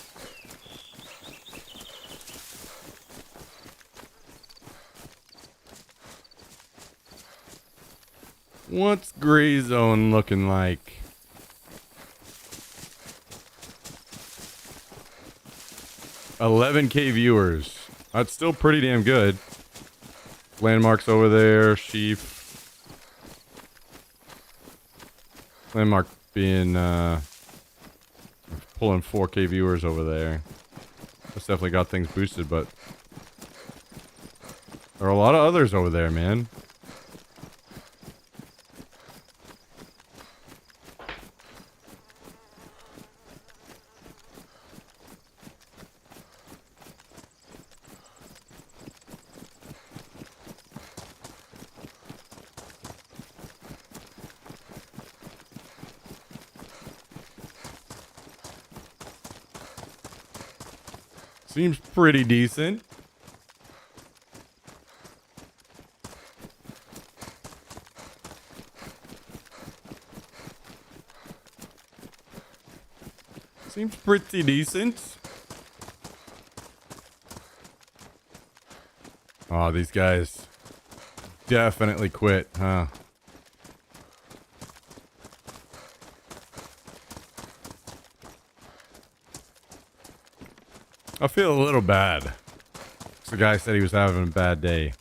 What's Gray Zone looking like? $11K viewers. That's still pretty damn good. Landmarks over there, sheep. Landmark being pulling 4K viewers over there. That's definitely got things boosted, but there are a lot of others over there, man. Seems pretty decent. Seems pretty decent. Oh, these guys definitely quit, huh? I feel a little bad. The guy said he was having a bad day.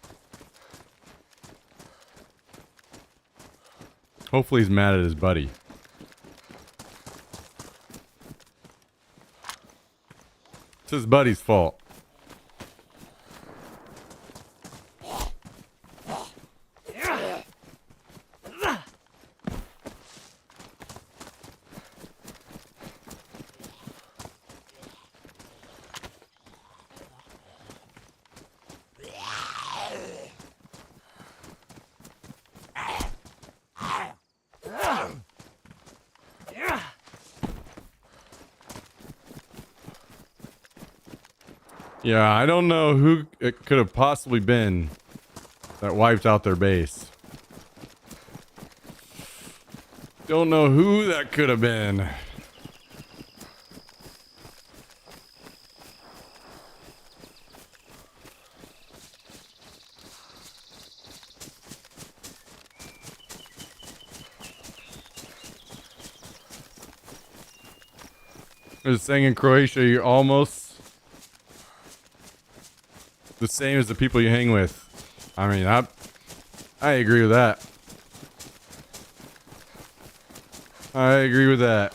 Hopefully he's mad at his buddy. It's his buddy's fault. Yeah, I don't know who it could have possibly been that wiped out their base. Don't know who that could have been. There's saying in Croatia, you're almost the same as the people you hang with. I mean, I agree with that. I agree with that.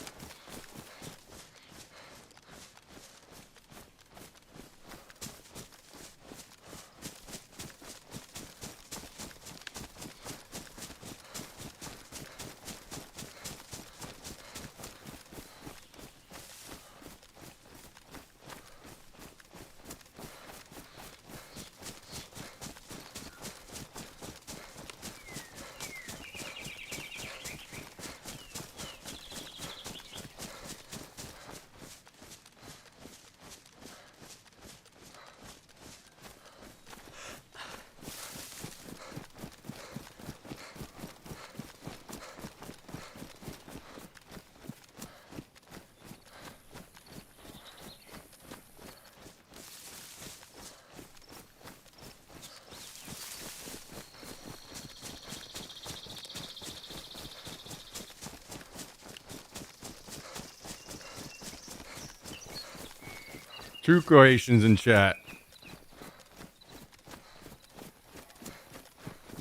True Croatians in chat.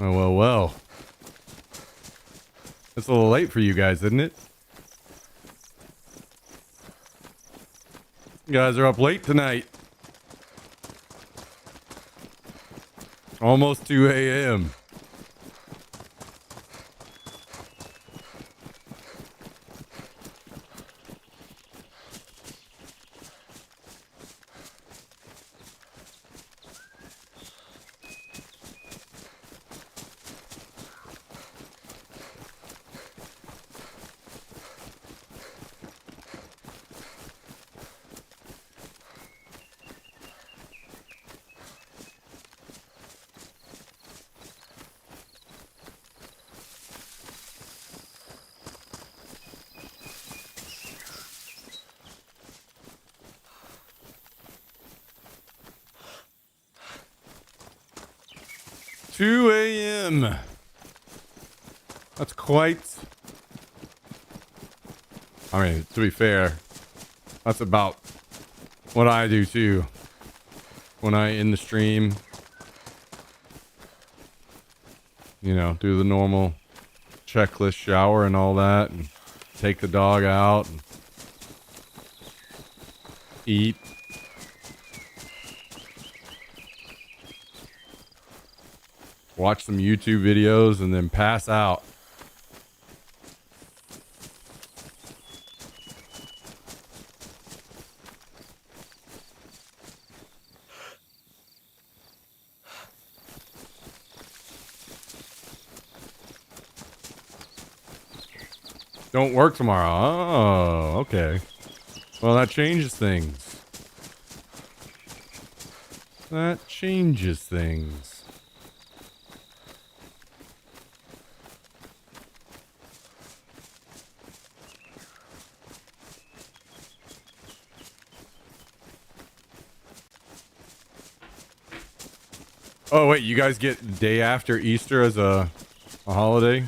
Oh, well, well. It's a little late for you guys, isn't it? You guys are up late tonight. Almost 2 a.m. Two a.m. That's quite... I mean, to be fair, that's about what I do too. When I end the stream, you know, do the normal checklist shower and all that, and take the dog out and eat. Watch some YouTube videos and then pass out. Don't work tomorrow. Oh, okay. Well, that changes things. That changes things. Oh, wait, you guys get day after Easter as a holiday?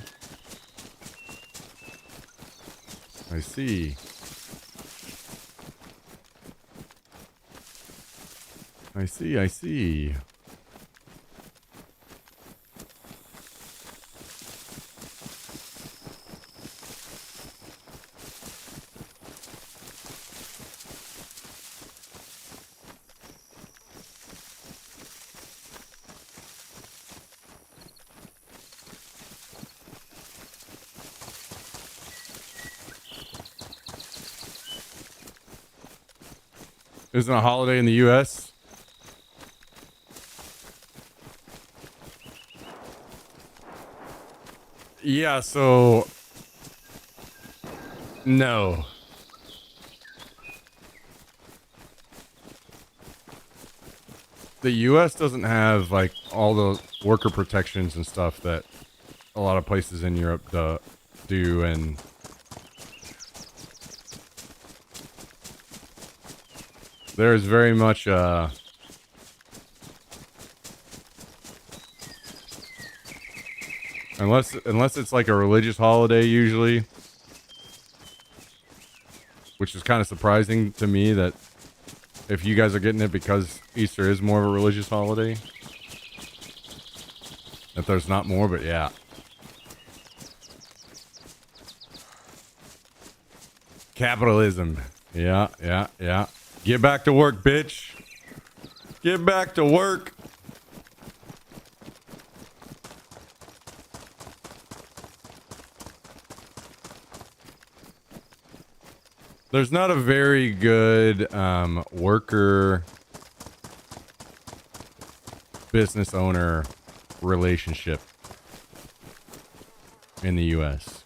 I see. I see, I see. Isn't a holiday in the U.S.? Yeah, so... No. the U.S. doesn't have like all the worker protections and stuff that a lot of places in Europe do, and there's very much unless it's like a religious holiday usually, which is kind of surprising to me that if you guys are getting it because Easter is more of a religious holiday, that there's not more, but yeah. Capitalism. Yeah, yeah, yeah. Get back to work, bitch. Get back to work. There's not a very good worker business owner relationship in the US.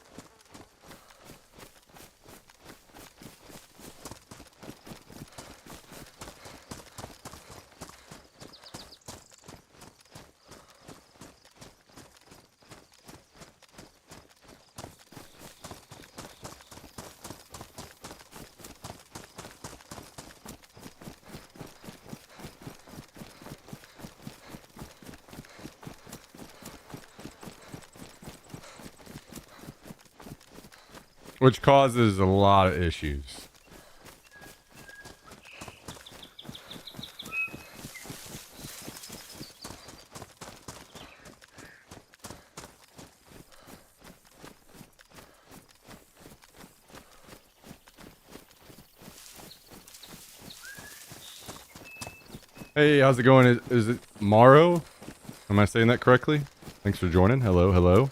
Which causes a lot of issues. Hey, how's it going? Is it Morrow? Am I saying that correctly? Thanks for joining. Hello, hello.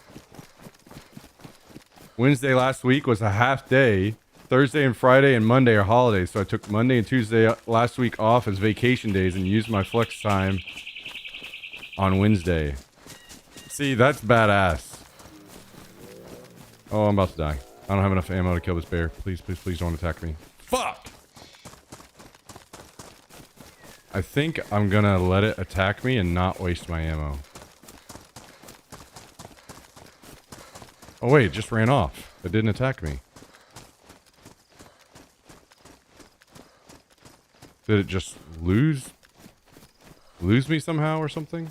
Wednesday last week was a half day. Thursday and Friday and Monday are holidays, so I took Monday and Tuesday last week off as vacation days and used my flex time on Wednesday. See, that's badass. Oh, I'm about to die. I don't have enough ammo to kill this bear. Please, please, please don't attack me. Fuck! I think I'm gonna let it attack me and not waste my ammo. Oh wait, it just ran off. It didn't attack me. Did it just lose me somehow or something?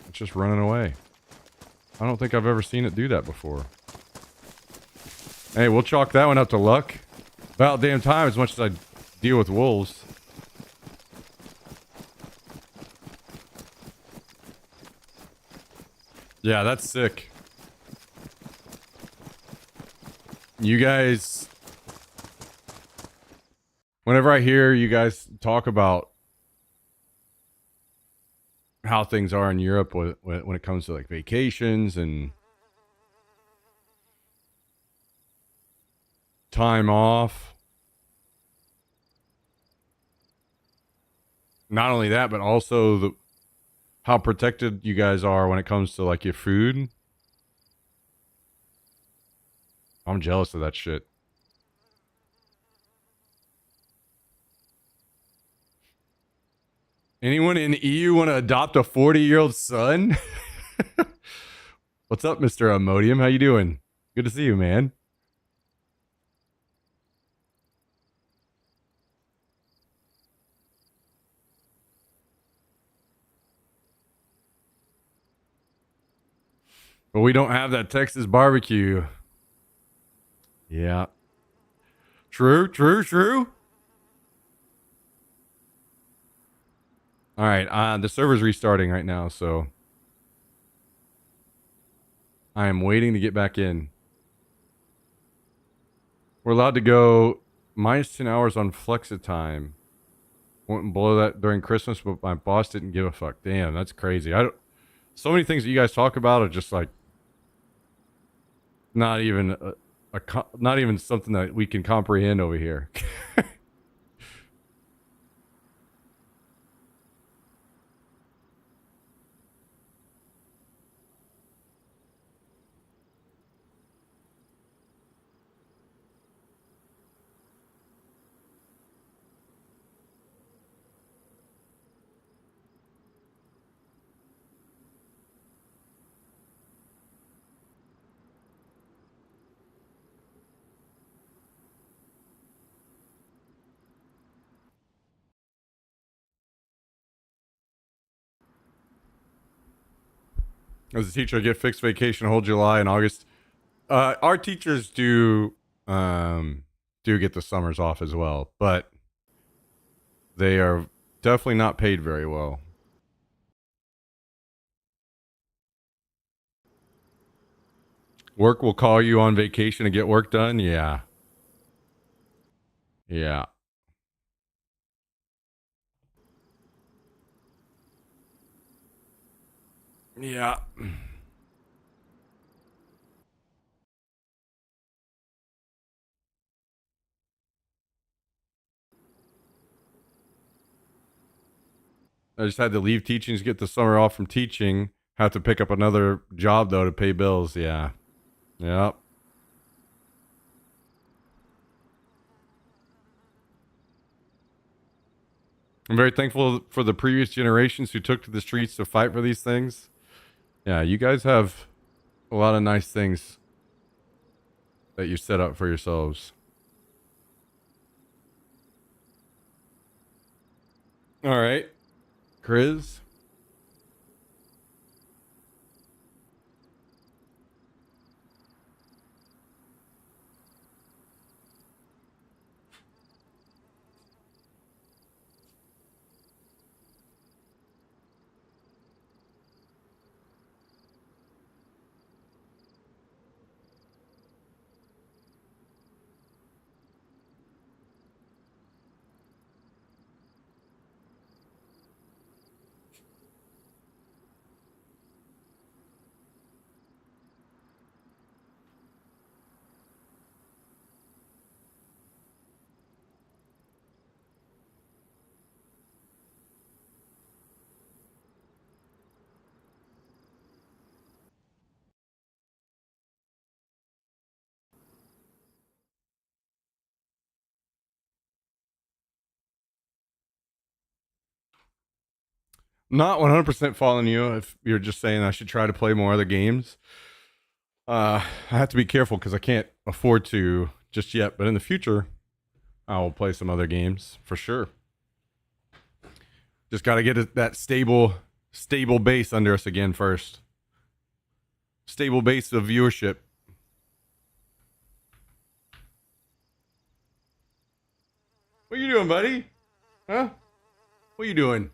It's just running away. I don't think I've ever seen it do that before. Hey, we'll chalk that one up to luck. About damn time, as much as I deal with wolves. Yeah, that's sick. You guys... Whenever I hear you guys talk about how things are in Europe when it comes to like vacations and time off, not only that, but also how protected you guys are when it comes to like your food. I'm jealous of that shit. Anyone in the EU want to adopt a 40-year-old son? What's up, Mr. Imodium? How you doing? Good to see you, man. But we don't have that Texas barbecue. Yeah. True, true, true. All right, the server's restarting right now, so I am waiting to get back in. We're allowed to go minus 10 hours on Flexitime. Went below that during Christmas, but my boss didn't give a fuck. Damn, that's crazy. So many things that you guys talk about are just like not even not even something that we can comprehend over here. As a teacher, I get fixed vacation whole July and August. Our teachers do get the summers off as well, but they are definitely not paid very well. Work will call you on vacation to get work done. Yeah. Yeah. Yeah. I just had to leave teaching to get the summer off from teaching. Have to pick up another job though to pay bills. Yeah. Yep. I'm very thankful for the previous generations who took to the streets to fight for these things. Yeah, you guys have a lot of nice things that you set up for yourselves. All right, Chris. Not 100% following you. If you're just saying I should try to play more other games, I have to be careful because I can't afford to just yet. But in the future, I will play some other games for sure. Just got to get that stable base under us again first. Stable base of viewership. What you doing, buddy? Huh? What you doing?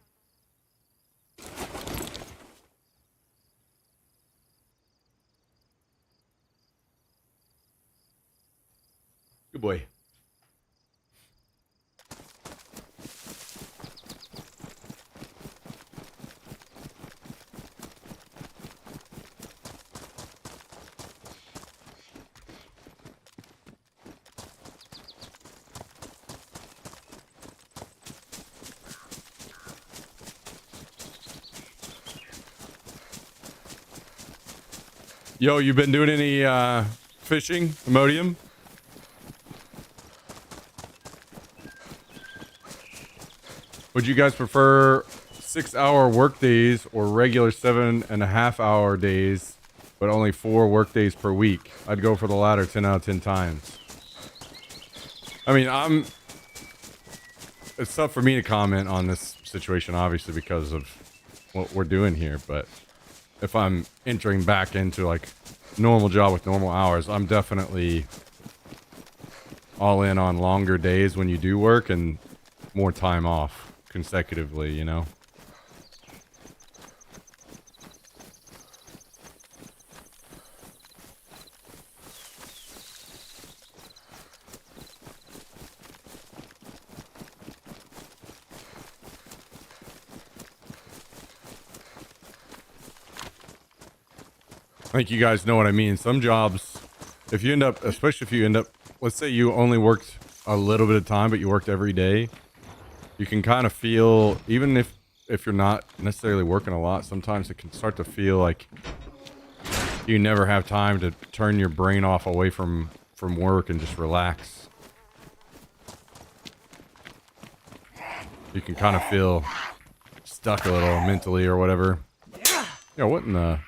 Good boy. Yo, you been doing any fishing, Imodium? Would you guys prefer 6-hour work days or regular 7.5-hour days, but only 4 work days per week? I'd go for the latter 10 out of 10 times. I mean, it's tough for me to comment on this situation, obviously, because of what we're doing here, but if I'm entering back into like normal job with normal hours, I'm definitely all in on longer days when you do work and more time off consecutively, you know? I think you guys know what I mean. Some jobs, if you end up, especially if you end up, let's say you only worked a little bit of time, but you worked every day, you can kind of feel, even if you're not necessarily working a lot, sometimes it can start to feel like you never have time to turn your brain off away from work and just relax. You can kind of feel stuck a little mentally or whatever. Yeah, what in the...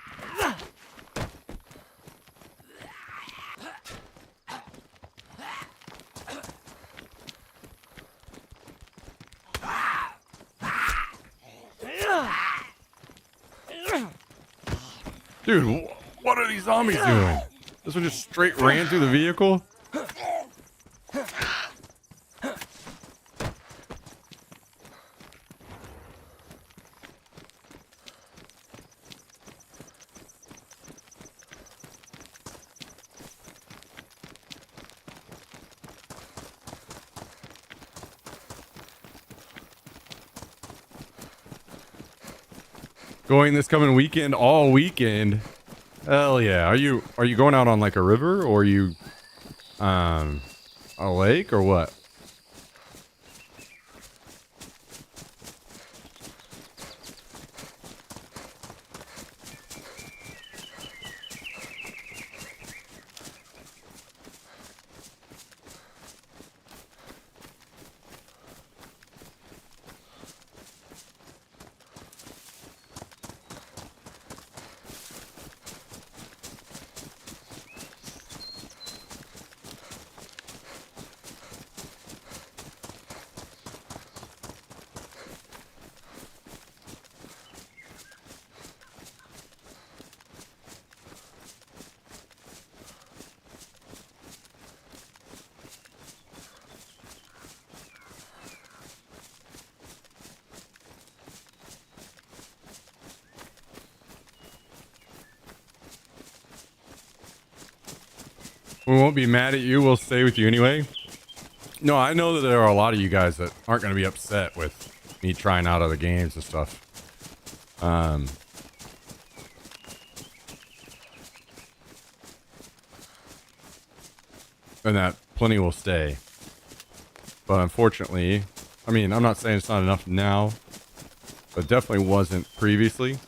Dude, what are these zombies doing? This one just straight ran through the vehicle? Going this coming weekend, all weekend. Hell yeah. Are you going out on like a river, or are you a lake, or what? We won't be mad at you. We'll stay with you anyway. No, I know that there are a lot of you guys that aren't going to be upset with me trying out other games and stuff. And that plenty will stay. But unfortunately, I mean, I'm not saying it's not enough now, but definitely wasn't previously.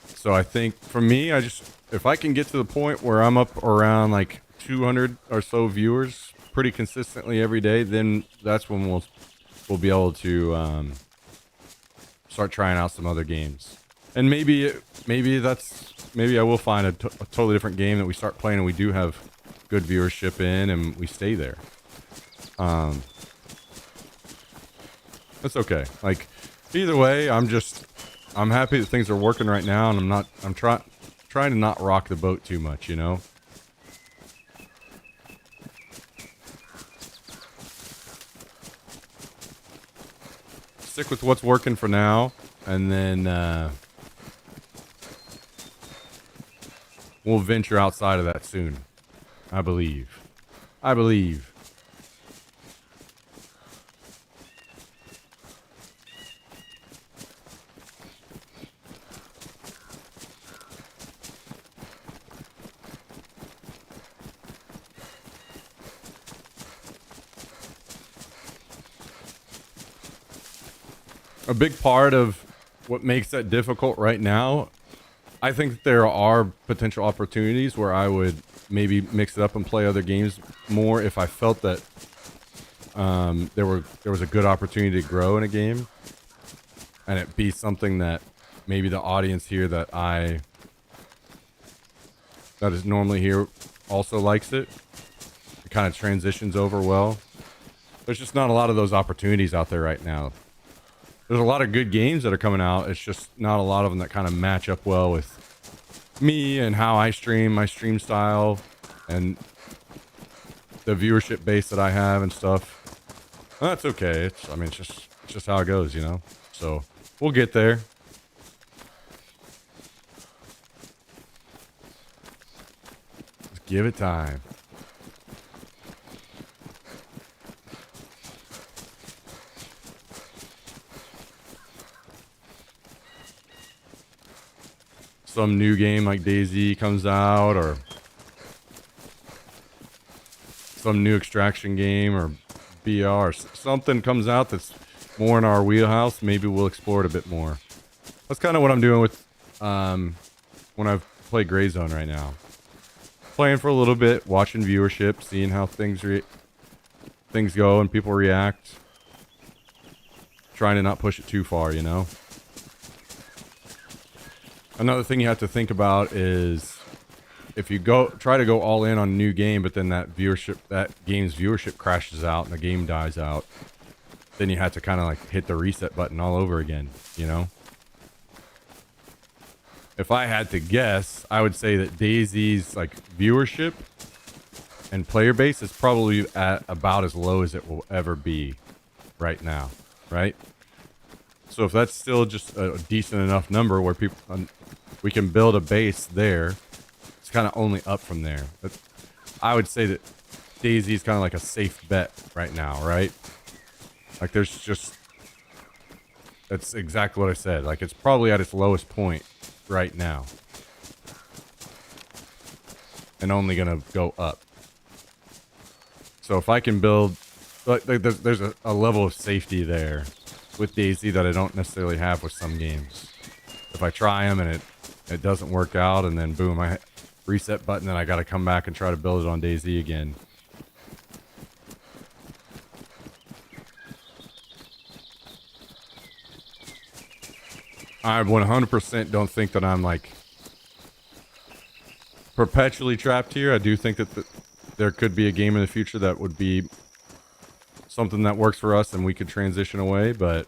So I think for me, if I can get to the point where I'm up around like 200 or so viewers pretty consistently every day, then that's when we'll be able to start trying out some other games. And maybe I will find a totally different game that we start playing and we do have good viewership in and we stay there. That's okay. Like either way, I'm happy that things are working right now, and I'm trying to not rock the boat too much, you know? Stick with what's working for now, and then we'll venture outside of that soon. I believe. A big part of what makes that difficult right now, I think that there are potential opportunities where I would maybe mix it up and play other games more if I felt that there was a good opportunity to grow in a game, and it be something that maybe the audience here that is normally here also likes it. It kind of transitions over well. There's just not a lot of those opportunities out there right now. There's a lot of good games that are coming out. It's just not a lot of them that kind of match up well with me and how I stream, my stream style, and the viewership base that I have and stuff. Well, that's okay. It's just how it goes, you know? So we'll get there. Just give it time. Some new game like DayZ comes out, or some new extraction game or BR, or something comes out that's more in our wheelhouse, maybe we'll explore it a bit more. That's kind of what I'm doing with when I've played Gray Zone right now. Playing for a little bit, watching viewership, seeing how things go and people react. Trying to not push it too far, you know? Another thing you have to think about is if you try to go all in on a new game, but then that game's viewership crashes out and the game dies out, then you have to kind of like hit the reset button all over again, you know? if I had to guess, I would say that DayZ's like viewership and player base is probably at about as low as it will ever be right now, right? So if that's still just a decent enough number where people we can build a base there, it's kind of only up from there. But I would say that DayZ is kind of like a safe bet right now, right? Like there's just that's exactly what I said. Like it's probably at its lowest point right now. And only gonna go up. So if I can build, like, there's a level of safety there with DayZ that I don't necessarily have with some games. If I try them and it doesn't work out, and then boom, I reset button, and I got to come back and try to build it on DayZ again. I 100% don't think that I'm like perpetually trapped here. I do think that there could be a game in the future that would be something that works for us and we could transition away, but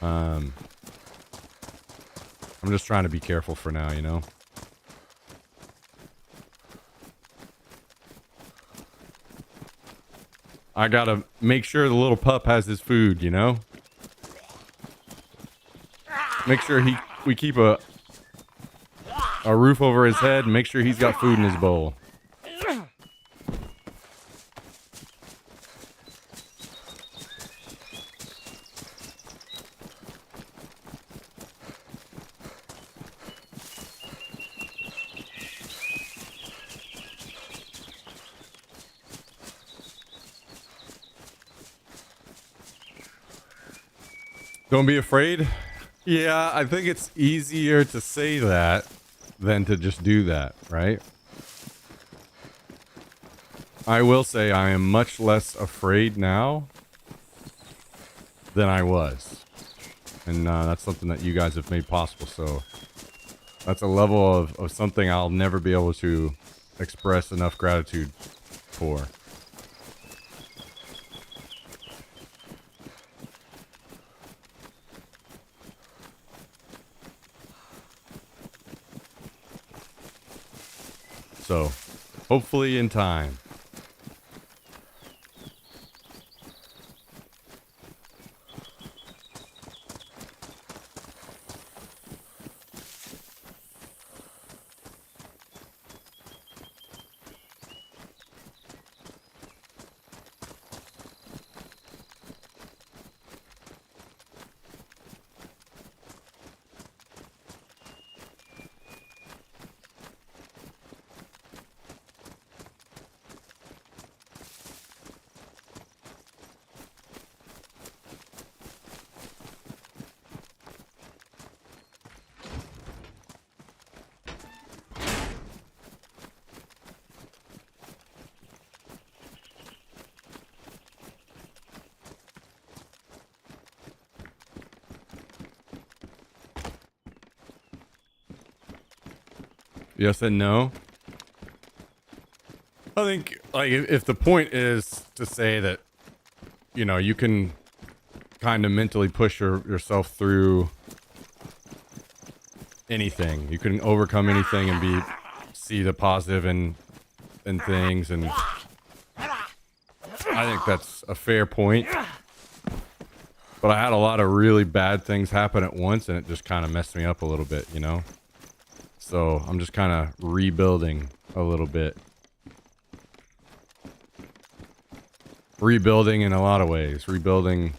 I'm just trying to be careful for now, you know? I gotta make sure the little pup has his food, you know? Make sure we keep a roof over his head and make sure he's got food in his bowl. Don't be afraid. Yeah, I think it's easier to say that than to just do that, right? I will say I am much less afraid now than I was. And that's something that you guys have made possible, so that's a level of something I'll never be able to express enough gratitude for. So, hopefully in time. Yes and no. I think, like, if the point is to say that, you know, you can kind of mentally push yourself through anything. You can overcome anything and see the positive in things, and I think that's a fair point. But I had a lot of really bad things happen at once, and it just kind of messed me up a little bit, you know? So I'm just kind of rebuilding a little bit. Rebuilding in a lot of ways. Rebuilding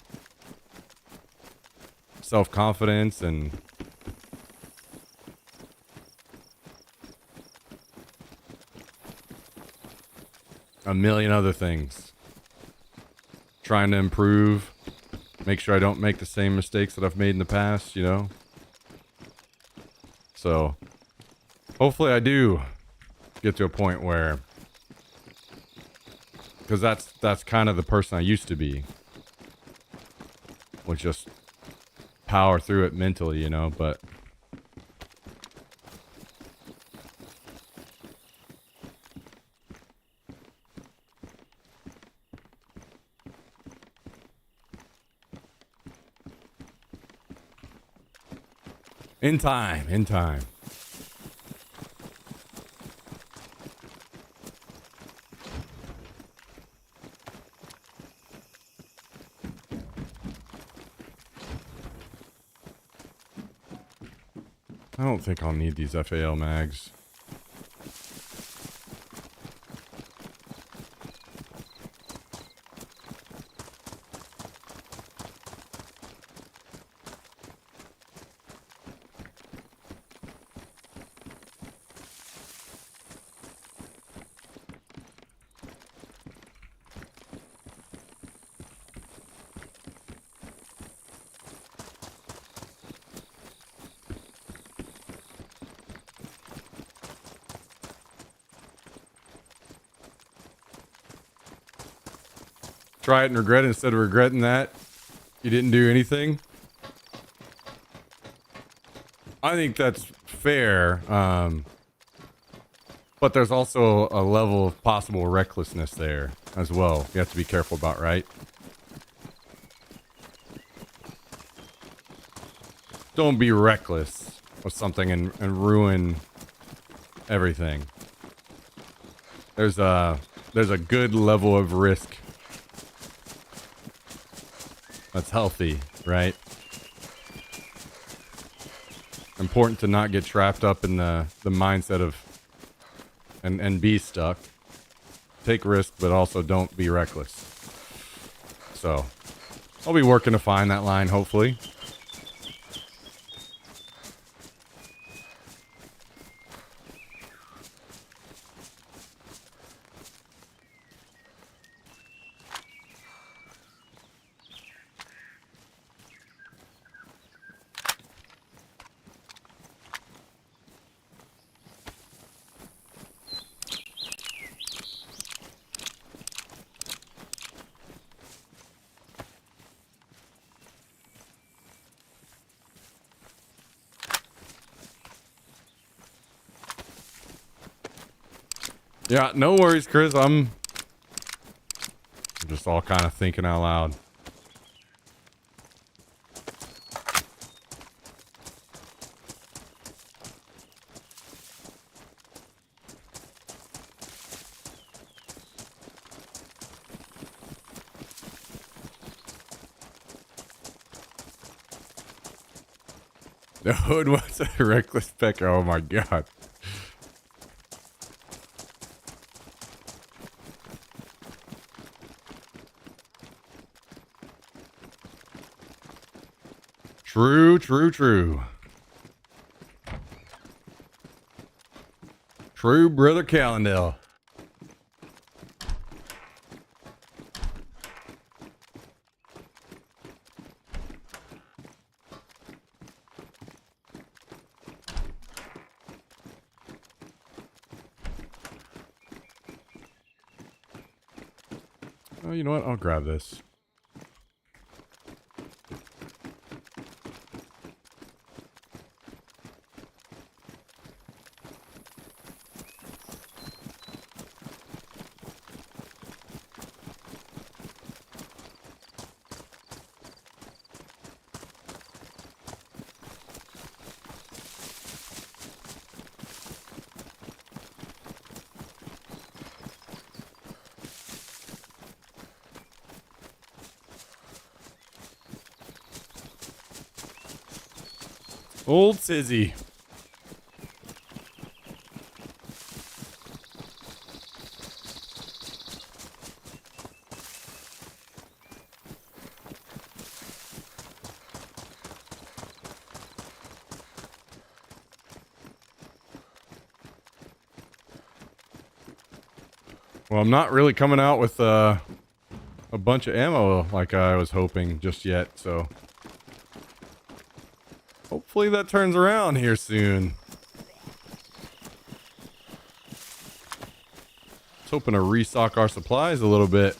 self-confidence and a million other things. Trying to improve. Make sure I don't make the same mistakes that I've made in the past, you know? So, hopefully I do get to a point where, because that's kind of the person I used to be, would just power through it mentally, you know, but In time, in time. I don't think I'll need these FAL mags. Try it and regret it instead of regretting that you didn't do anything. I think that's fair, but there's also a level of possible recklessness there as well. You have to be careful about, right? Don't be reckless with something and ruin everything. There's a good level of risk that's healthy, right? Important to not get trapped up in the mindset of and be stuck. Take risk, but also don't be reckless. So I'll be working to find that line, hopefully. Yeah, no worries, Chris. I'm just all kind of thinking out loud. The hood was a reckless pecker. Oh my god. True, true, true. True, brother Callendale. Oh, you know what? I'll grab this. Old Sizzy. Well, I'm not really coming out with a bunch of ammo like I was hoping just yet, so hopefully that turns around here soon. Just hoping to restock our supplies a little bit.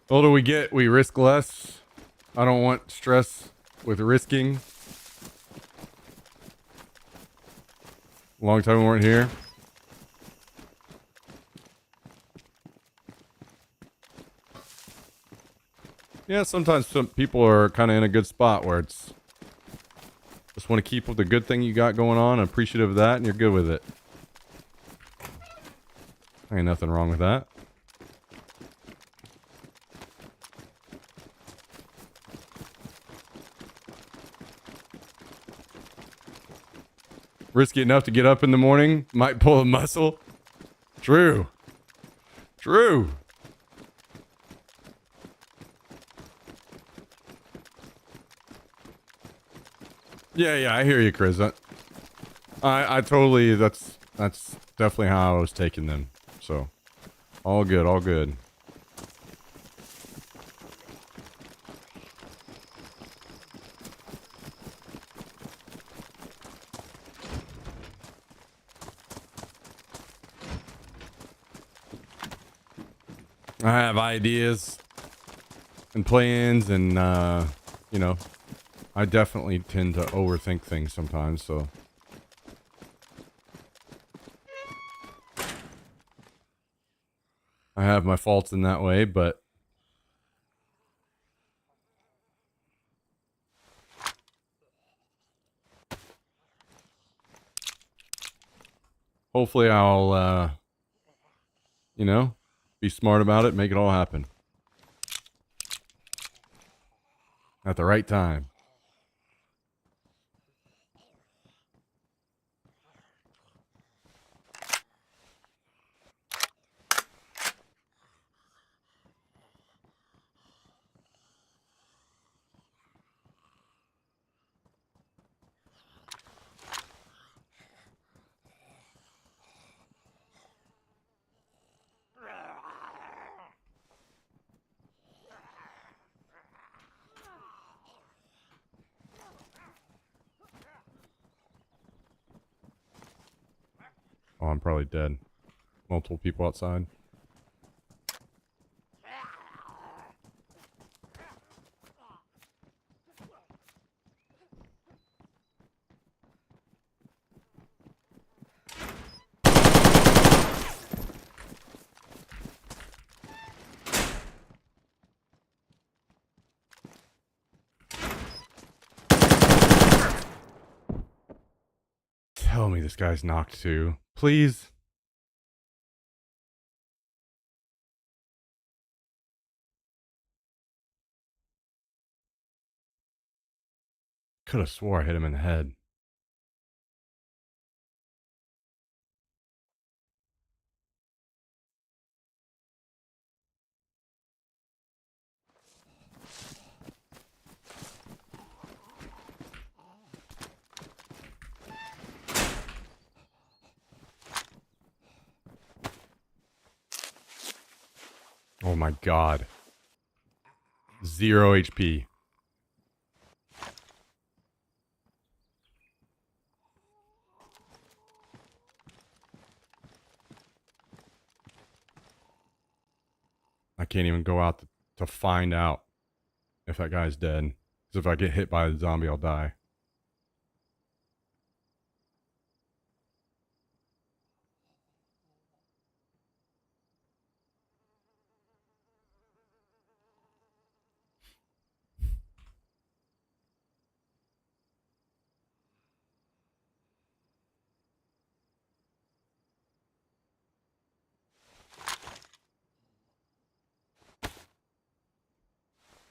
What do we get? We risk less. I don't want stress with risking. Long time we weren't here. Yeah, sometimes some people are kind of in a good spot where it's just want to keep with the good thing you got going on, appreciative of that, and you're good with it. Ain't nothing wrong with that. Risky enough to get up in the morning, might pull a muscle. True. True. Yeah, I hear you, Chris. I totally, that's definitely how I was taking them. So, all good, all good. I have ideas and plans and, you know, I definitely tend to overthink things sometimes, so. I have my faults in that way, but hopefully I'll, you know, be smart about it, make it all happen. At the right time. Oh, I'm probably dead. Multiple people outside. Tell me this guy's knocked too. Please. Could have swore I hit him in the head. Oh my god. 0 HP. I can't even go out to find out if that guy's dead. Because if I get hit by a zombie, I'll die.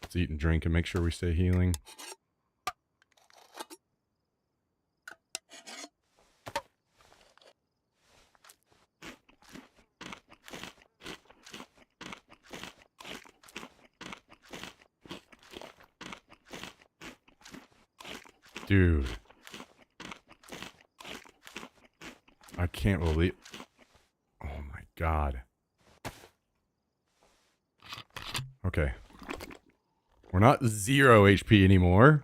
Let's eat and drink and make sure we stay healing. Dude. I can't believe... Oh my god. Okay. We're not 0 HP anymore.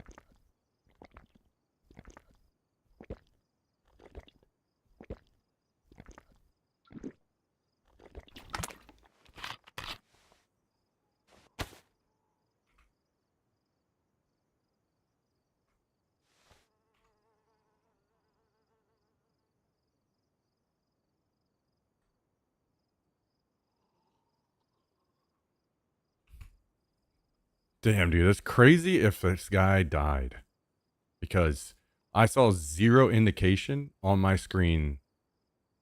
Damn, dude, that's crazy if this guy died. Because I saw zero indication on my screen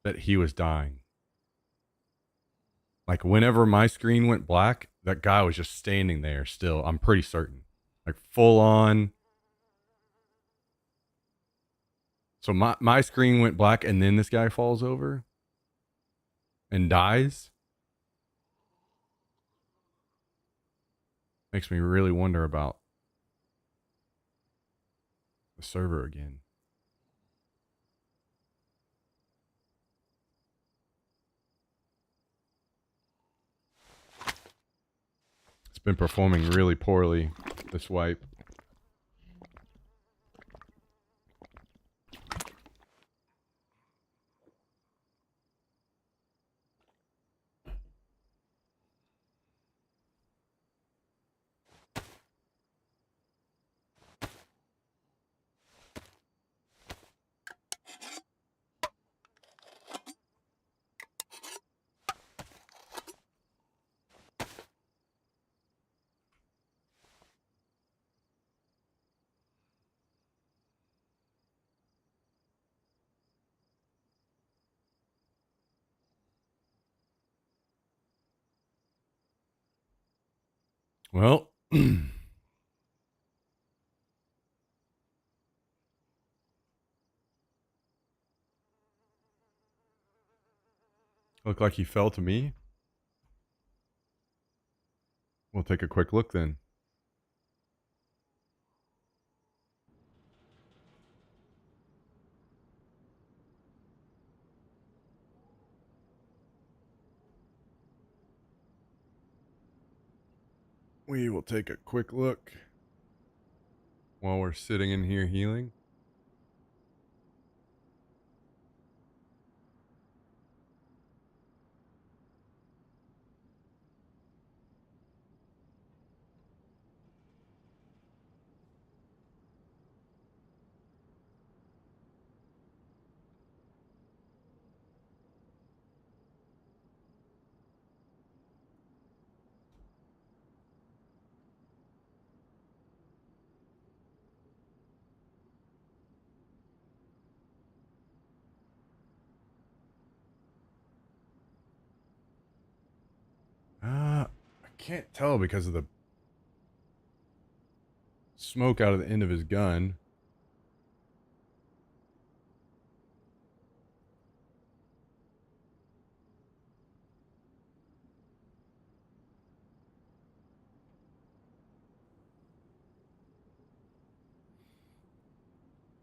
that he was dying. Like, whenever my screen went black, that guy was just standing there still. I'm pretty certain. Like, full on. So my screen went black and then this guy falls over and dies. Makes me really wonder about the server again. It's been performing really poorly, this wipe. Well, looked like he fell to me. We'll take a quick look then. We will take a quick look while we're sitting in here healing. I can't tell because of the smoke out of the end of his gun.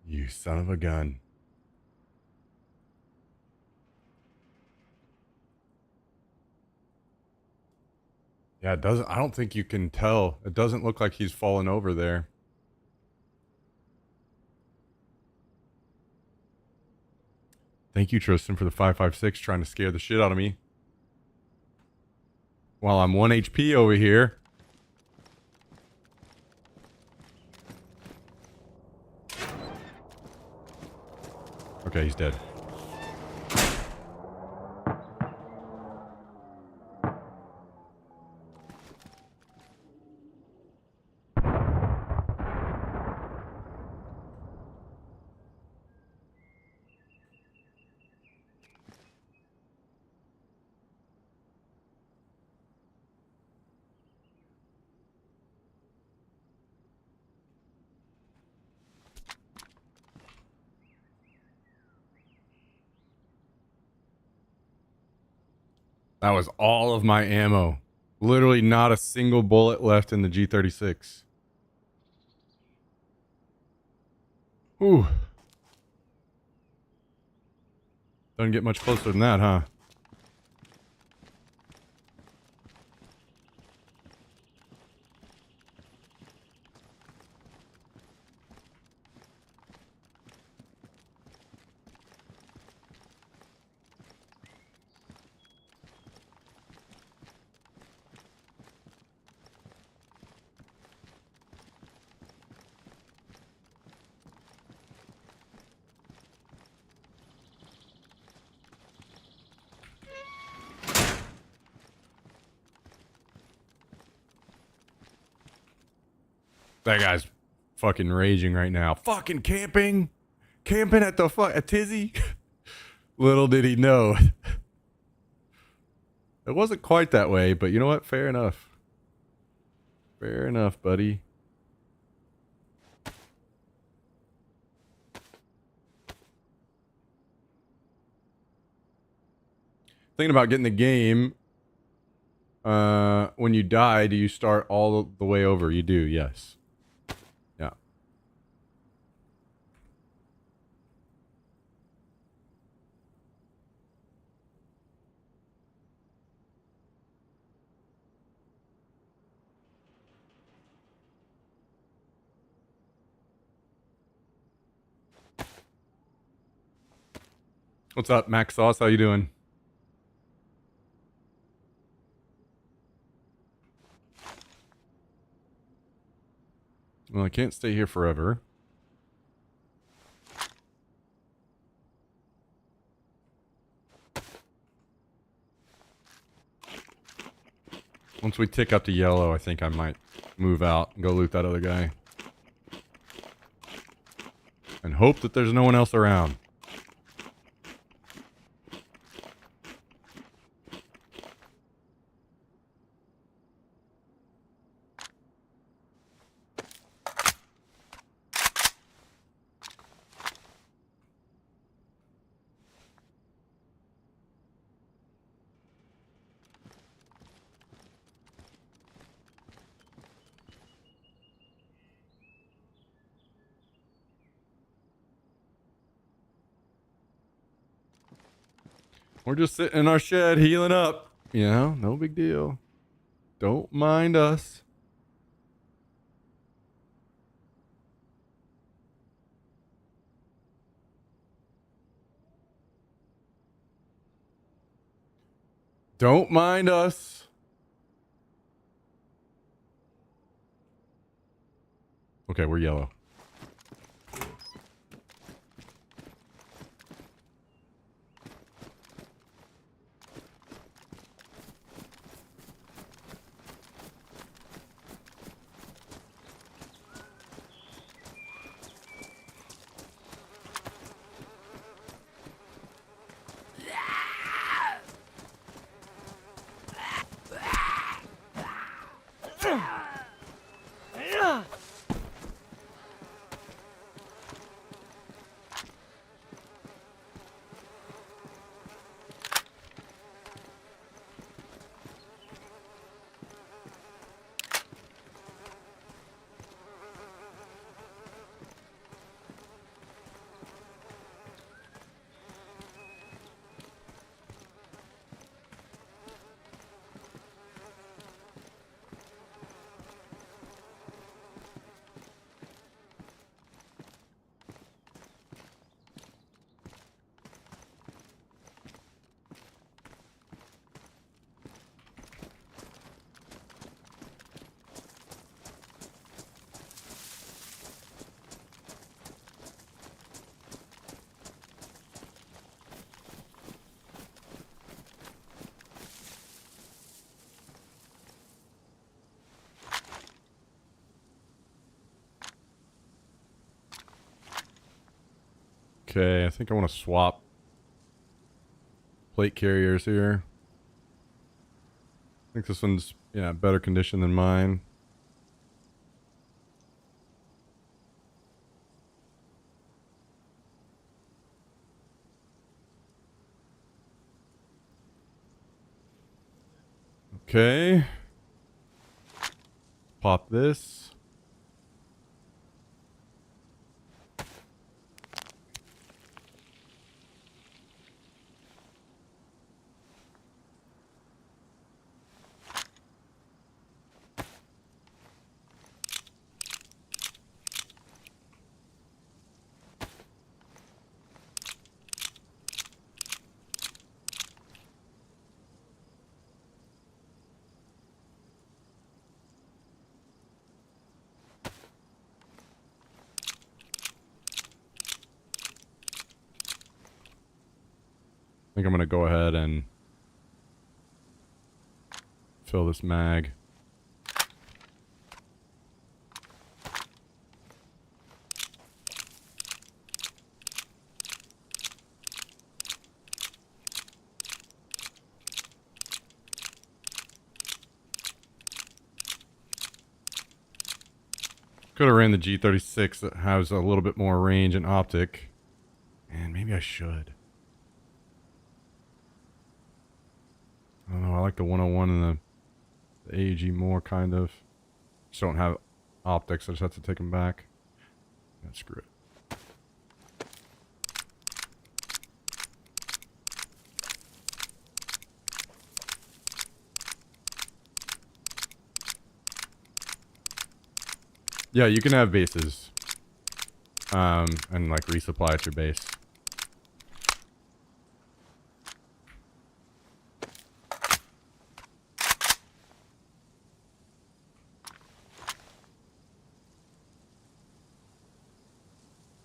You son of a gun. Yeah, it doesn't. I don't think you can tell. It doesn't look like he's fallen over there. Thank you, Tristan, for the 556 trying to scare the shit out of me. While I'm 1 HP over here. Okay, he's dead. That was all of my ammo. Literally not a single bullet left in the G36. Ooh. Doesn't get much closer than that, huh? That guy's fucking raging right now. Fucking camping. Camping at the at Tizzy. Little did he know. It wasn't quite that way, but you know what? Fair enough. Fair enough, buddy. Thinking about getting the game. When you die, do you start all the way over? You do, yes. Yeah. What's up, Max Sauce? How you doing? Well, I can't stay here forever. Once we tick up to yellow, I think I might move out and go loot that other guy. And hope that there's no one else around. We're just sitting in our shed healing up. You know, no big deal. Don't mind us. Don't mind us. Okay, we're yellow. Okay, I think I want to swap plate carriers here. I think this one's, yeah, better condition than mine. Okay. Pop this. I think I'm going to go ahead and fill this mag. Could have ran the G36 that has a little bit more range and optic. And maybe I should. I don't know. I like the 101 and the AEG more, kind of. Just don't have optics. I just have to take them back. Yeah, screw it. Yeah, you can have bases. And like resupply at your base.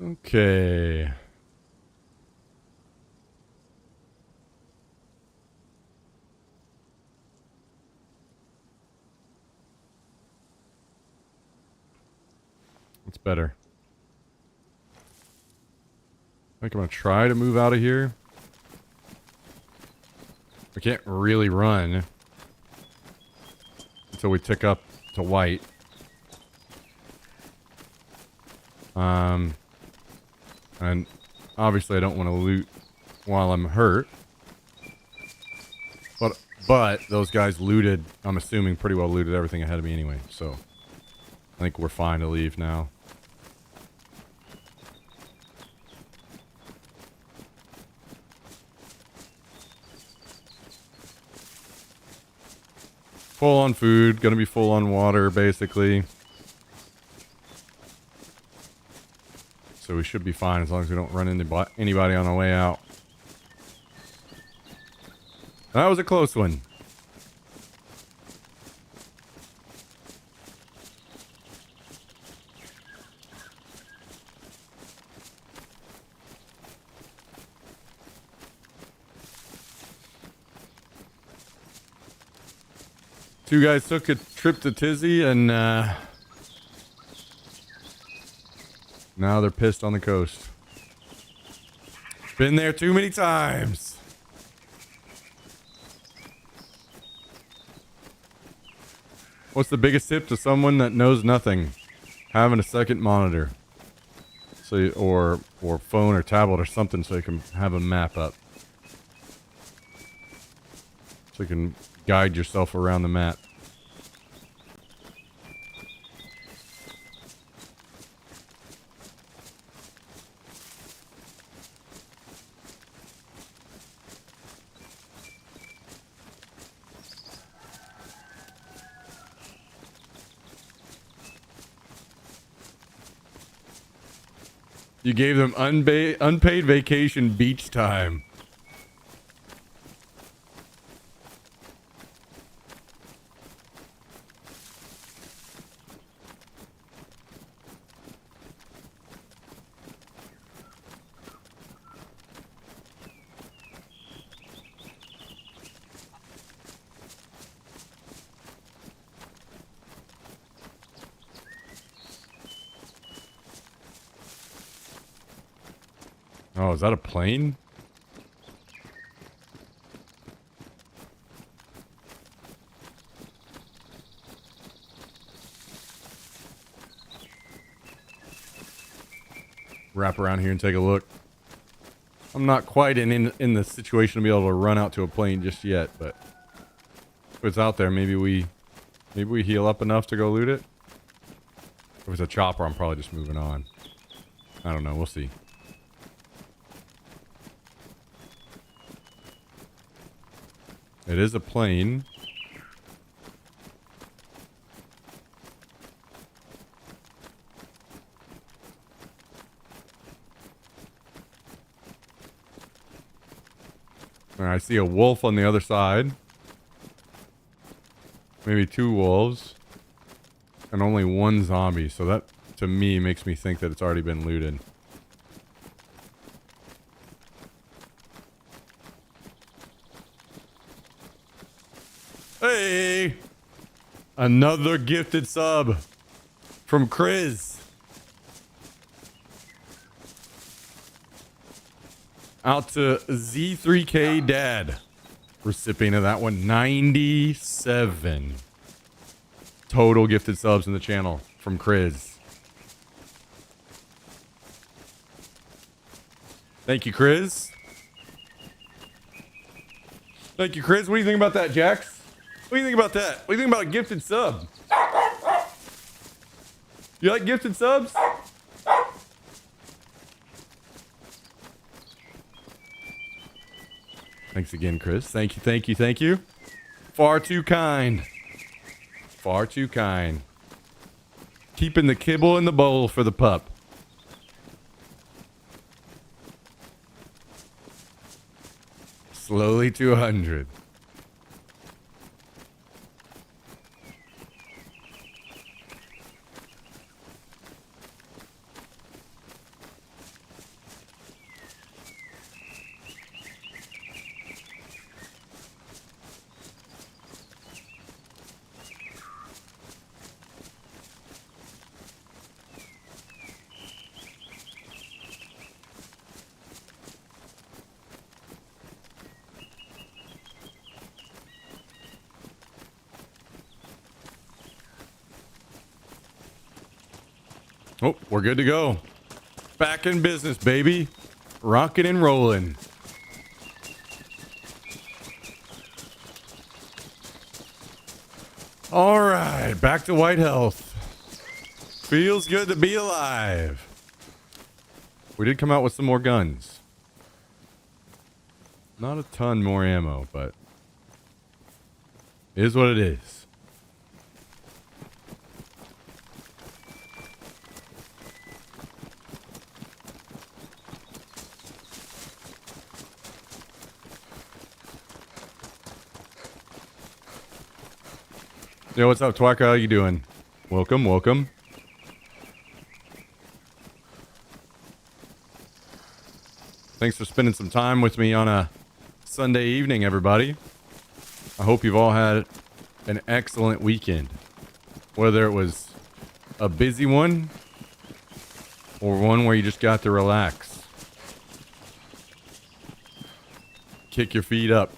Okay. It's better. I think I'm gonna try to move out of here. We can't really run until we tick up to white. And obviously I don't want to loot while I'm hurt. But those guys looted, I'm assuming pretty well looted everything ahead of me anyway, so I think we're fine to leave now. Full on food, gonna be full on water, basically. So we should be fine as long as we don't run into anybody on our way out. That was a close one. Two guys took a trip to Tizzy and now they're pissed on the coast. Been there too many times. What's the biggest tip to someone that knows nothing? Having a second monitor. So you, or phone or tablet or something so you can have a map up. So you can guide yourself around the map. You gave them unpaid vacation beach time. Oh, is that a plane? Wrap around here and take a look. I'm not quite in the situation to be able to run out to a plane just yet, but if it's out there, maybe we heal up enough to go loot it. If it's a chopper, I'm probably just moving on. I don't know. We'll see. It is a plane. All right, I see a wolf on the other side. Maybe two wolves. And only one zombie. So that, to me, makes me think that it's already been looted. Hey! Another gifted sub from Chris. Out to Z3K Dad. Recipient of that one. 97 total gifted subs in the channel from Chris. Thank you, Chris. Thank you, Chris. What do you think about that, Jax? What do you think about that? What do you think about a gifted sub? You like gifted subs? Thanks again, Chris. Thank you, thank you, thank you. Far too kind. Far too kind. Keeping the kibble in the bowl for the pup. Slowly to 100. Oh, we're good to go. Back in business, baby. Rocking and rolling. All right, back to white health. Feels good to be alive. We did come out with some more guns. Not a ton more ammo, but it is what it is. Yo, what's up, Twaka? How you doing? Welcome, welcome. Thanks for spending some time with me on a Sunday evening, everybody. I hope you've all had an excellent weekend. Whether it was a busy one or one where you just got to relax. Kick your feet up.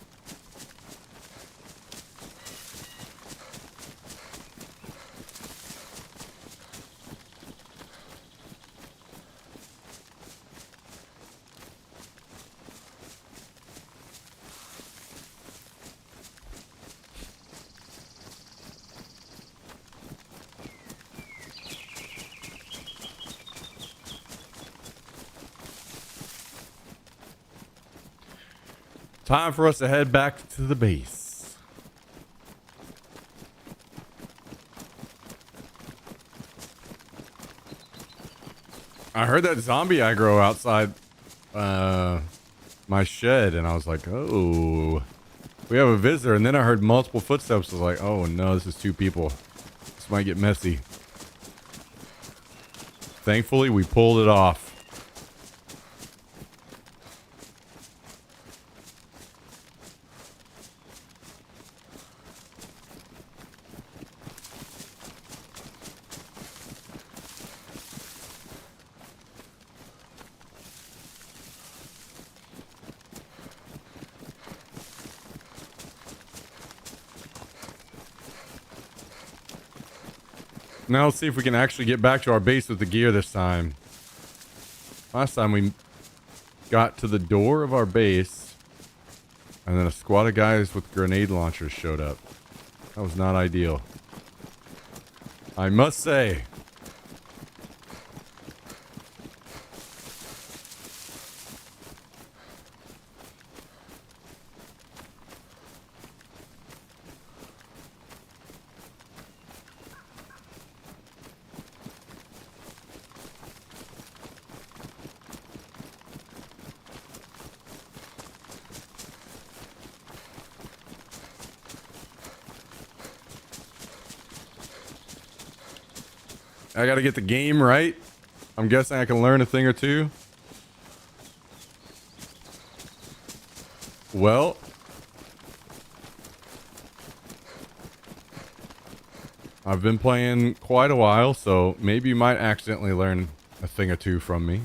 Time for us to head back to the base. I heard that zombie aggro outside my shed, and I was like, oh, we have a visitor. And then I heard multiple footsteps. I was like, oh no, this is two people. This might get messy. Thankfully, we pulled it off. Now let's see if we can actually get back to our base with the gear this time. Last time we got to the door of our base, and then a squad of guys with grenade launchers showed up. That was not ideal, I must say. I gotta get the game right. I'm guessing I can learn a thing or two. Well, I've been playing quite a while, so maybe you might accidentally learn a thing or two from me.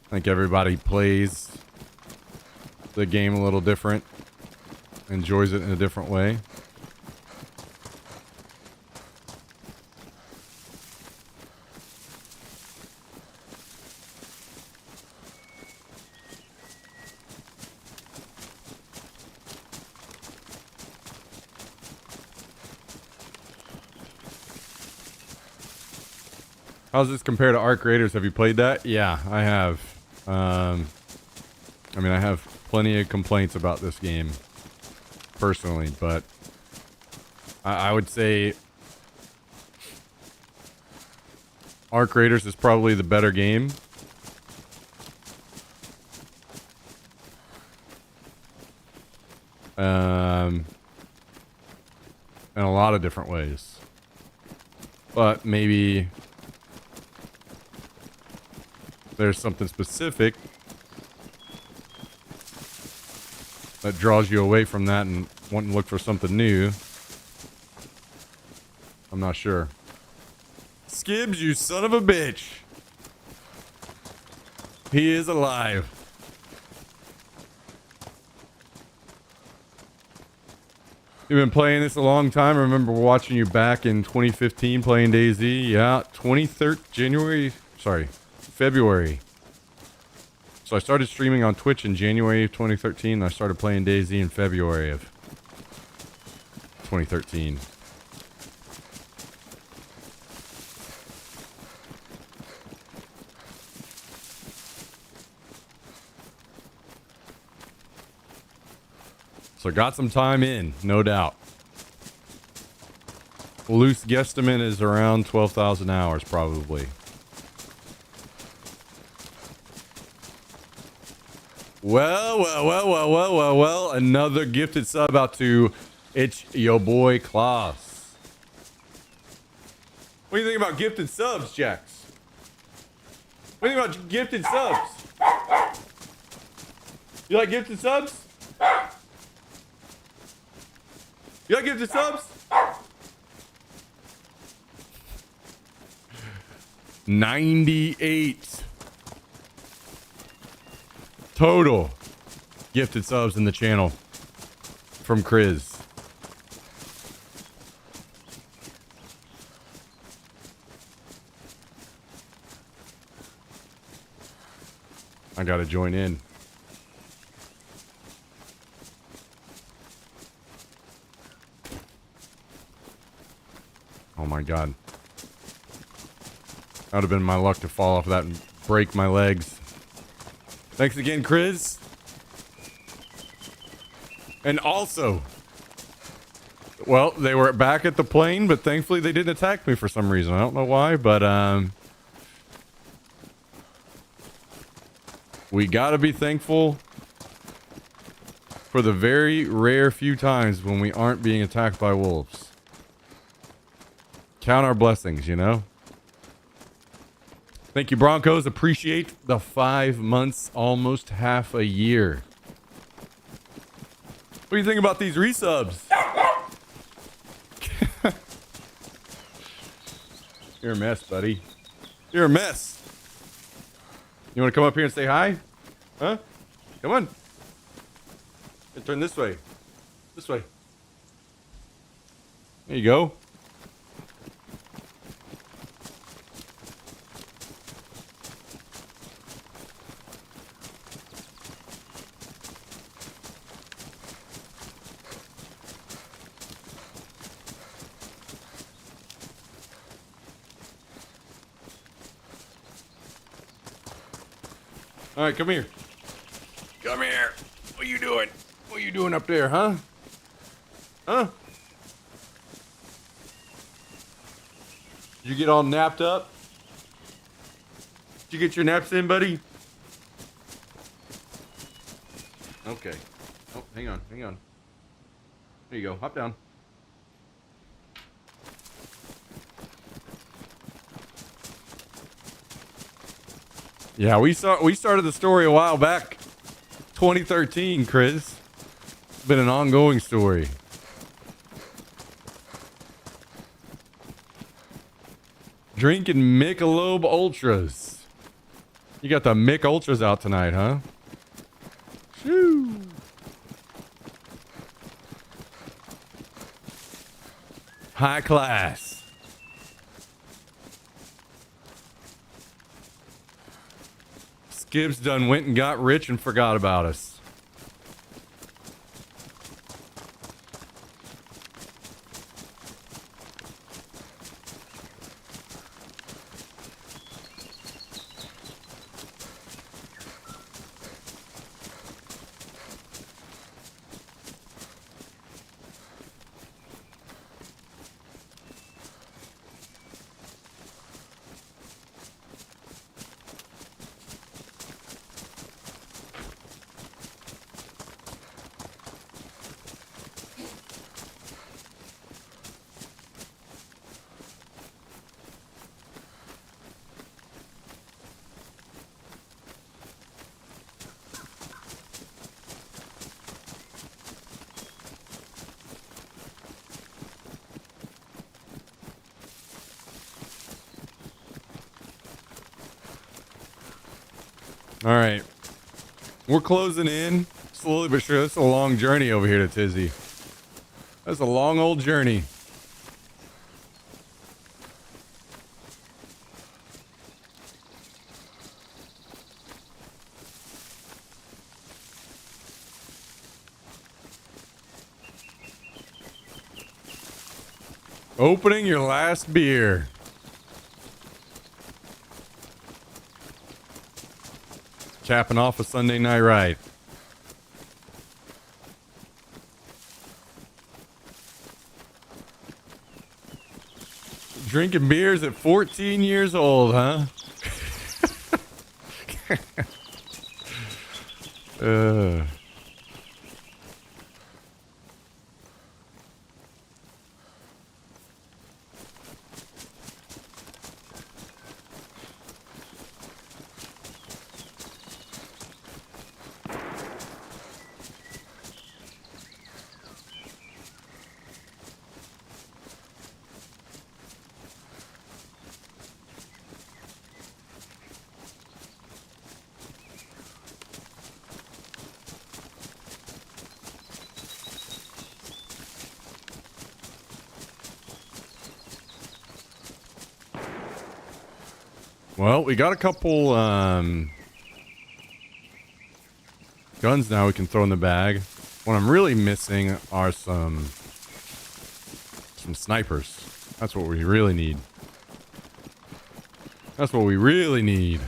I think everybody plays the game a little different, enjoys it in a different way. How's this compare to Arc Raiders? Have you played that? Yeah, I have. I mean, I have plenty of complaints about this game, personally, but I would say Arc Raiders is probably the better game. In a lot of different ways. But maybe there's something specific that draws you away from that and wanting to look for something new. I'm not sure. Skibbs, you son of a bitch. He is alive. You've been playing this a long time. I remember watching you back in 2015 playing DayZ. Yeah, February. So I started streaming on Twitch in January of 2013. I started playing DayZ in February of 2013. So got some time in, no doubt. Loose guesstimate is around 12,000 hours, probably. Well. Another gifted sub out to It's Your Boy Klaus. What do you think about gifted subs, Jax? What do you think about gifted subs? You like gifted subs? You like gifted subs? 98 total gifted subs in the channel from Chris. I gotta join in. Oh my god. That would have been my luck to fall off of that and break my legs. Thanks again, Chris. And also, well, they were back at the plane, but thankfully they didn't attack me for some reason. I don't know why, but we gotta be thankful for the very rare few times when we aren't being attacked by wolves. Count our blessings, you know? Thank you, Broncos. Appreciate the 5 months, almost half a year. What do you think about these resubs? You're a mess, buddy. You're a mess. You want to come up here and say hi? Huh? Come on. Turn this way. This way. There you go. All right, come here. Come here. What are you doing? What are you doing up there, huh? Huh? Did you get all napped up? Did you get your naps in, buddy? Okay. Oh, hang on. There you go. Hop down. Yeah, we started the story a while back. 2013, Chris. It's been an ongoing story. Drinking Michelob Ultras. You got the Mick Ultras out tonight, huh? Shoo. High class. Gibbs done went and got rich and forgot about us. All right. We're closing in slowly but sure. That's a long journey over here to Tizzy. That's a long old journey. Opening your last beer. Capping off a Sunday night ride. Drinking beers at 14 years old, huh? uh. Well, we got a couple guns now we can throw in the bag. What I'm really missing are some snipers. That's what we really need. That's what we really need.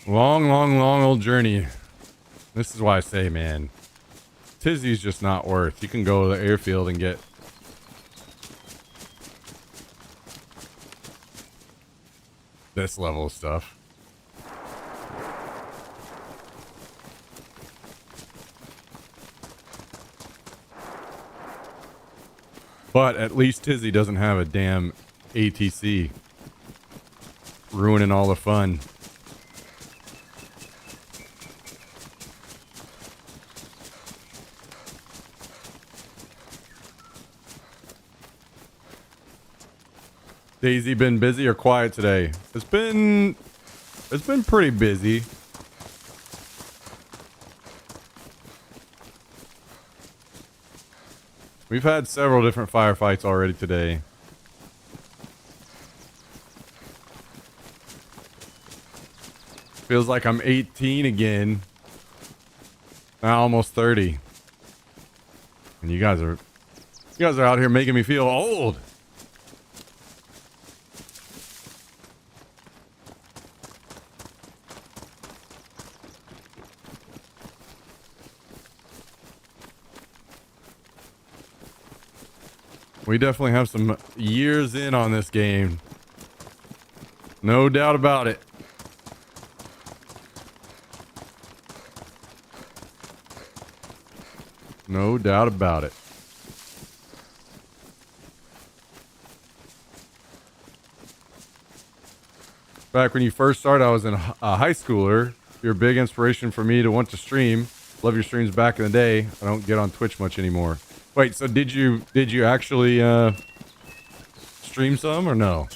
Long old journey. This is why I say, man, Tizzy's just not worth. You can go to the airfield and get this level of stuff. But at least Tizzy doesn't have a damn ATC ruining all the fun. Daisy been busy or quiet today? It's been pretty busy. We've had several different firefights already today. Feels like I'm 18 again. Now almost 30. And you guys are out here making me feel old. We definitely have some years in on this game. No doubt about it. No doubt about it. Back when you first started, I was in a high schooler. You're a big inspiration for me to want to stream. Love your streams back in the day. I don't get on Twitch much anymore. Wait, so did you actually stream some or no?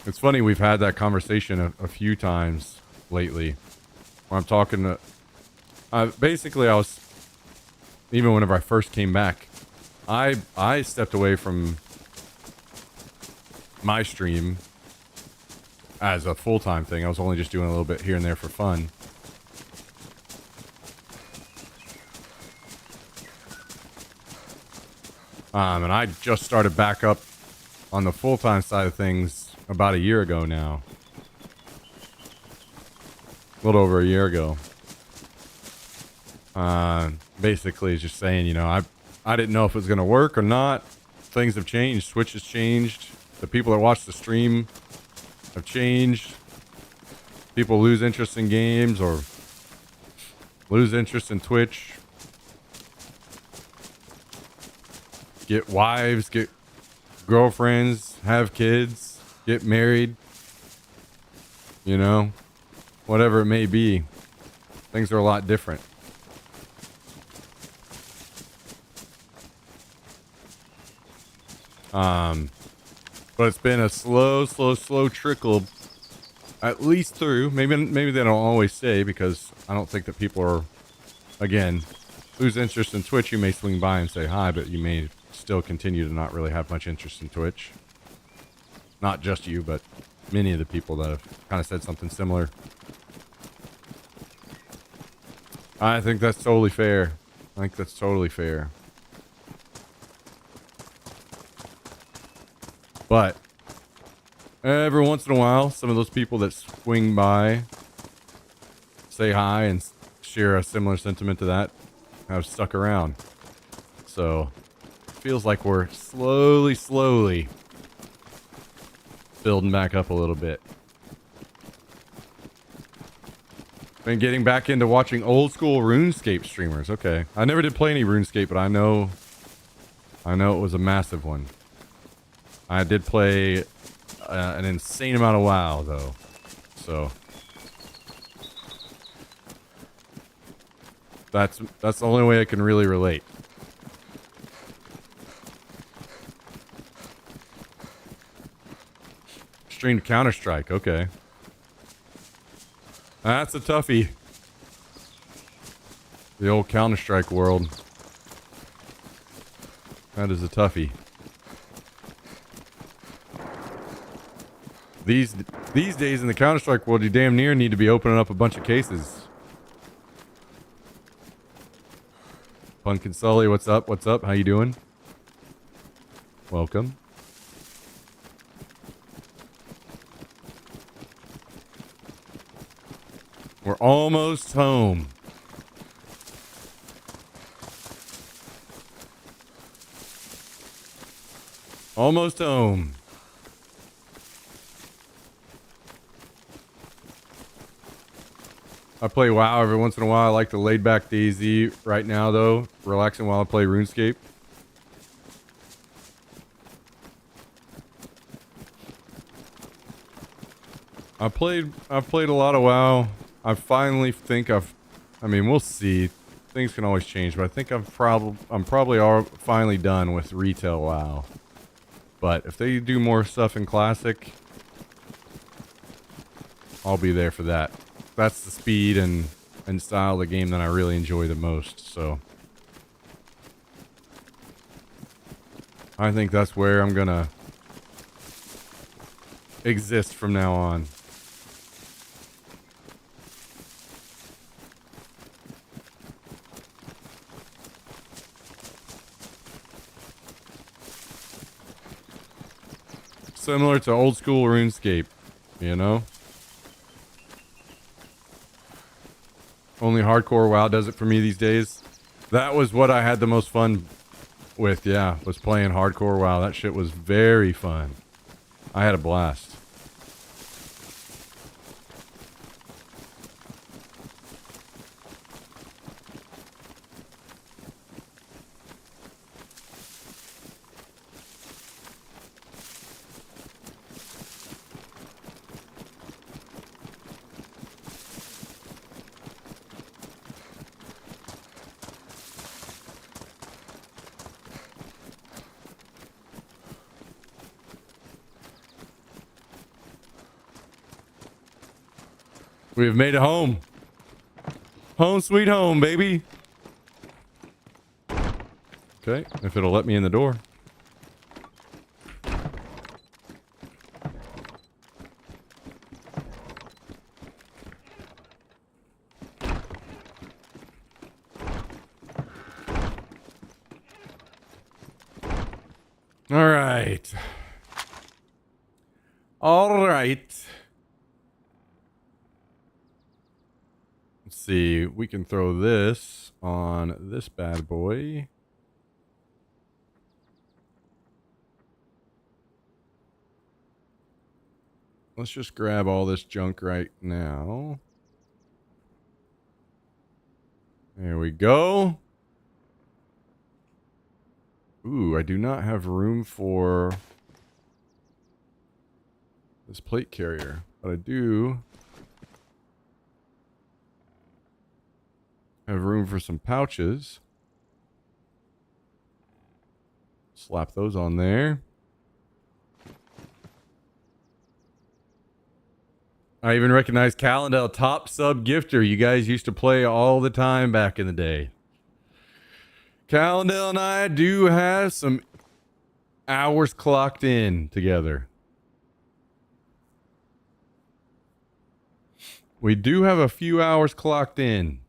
It's funny, we've had that conversation a few times lately. Where I'm talking to basically I was, even whenever I first came back, I stepped away from my stream as a full-time thing. I was only just doing a little bit here and there for fun. And I just started back up on the full-time side of things about a year ago now. A little over a year ago. Basically is just saying, you know, I didn't know if it was going to work or not. Things have changed. Switch has changed. The people that watch the stream have changed. People lose interest in games or lose interest in Twitch. Get wives, get girlfriends, have kids, get married. You know, whatever it may be. Things are a lot different. But it's been a slow trickle, at least through. Maybe they don't always say, because I don't think that people are, again, lose interest in Twitch. You may swing by and say hi, but you may still continue to not really have much interest in Twitch. Not just you, but many of the people that have kind of said something similar. I think that's totally fair. I think that's totally fair. But every once in a while, some of those people that swing by, say hi, and share a similar sentiment to that have stuck around. So it feels like we're slowly building back up a little bit. Been getting back into watching old school RuneScape streamers. Okay. I never did play any RuneScape, but I know it was a massive one. I did play an insane amount of WoW, though. So that's the only way I can really relate. Streamed Counter-Strike, okay. That's a toughie. The old Counter-Strike world. That is a toughie. These days in the Counter-Strike world, you damn near need to be opening up a bunch of cases. Pumpkin Sully, what's up? What's up? How you doing? Welcome. We're almost home. Almost home. I play WoW every once in a while. I like the laid back DayZ right now, though. Relaxing while I play RuneScape. I've played a lot of WoW. I finally think I mean, we'll see. Things can always change, but I think I'm probably finally done with retail WoW. But if they do more stuff in Classic, I'll be there for that. That's the speed and style of the game that I really enjoy the most, so I think that's where I'm gonna exist from now on. Similar to old school RuneScape, you know? Only hardcore WoW does it for me these days. That was what I had the most fun with, yeah, was playing hardcore WoW. That shit was very fun. I had a blast. We have made it home. Home sweet home, baby. Okay, if it'll let me in the door. All right. All right. Let's see. We can throw this on this bad boy. Let's just grab all this junk right now. There we go. Ooh, I do not have room for this plate carrier, but I do have room for some pouches. Slap those on there. I even recognize Calendel, top sub gifter. You guys used to play all the time back in the day. Calendel and I do have some hours clocked in together. We do have a few hours clocked in.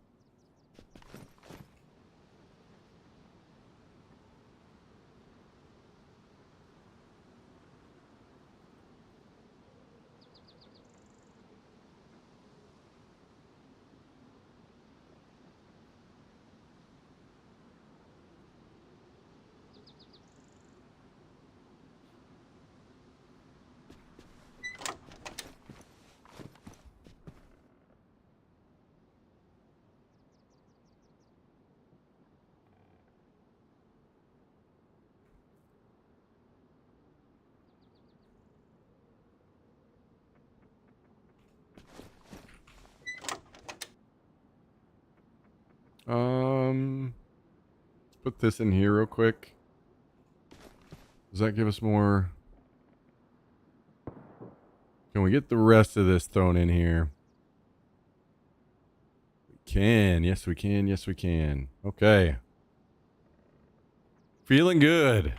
Let's put this in here real quick. Does that give us more? Can we get the rest of this thrown in here? We can. Yes, we can. Yes, we can. Okay. Feeling good.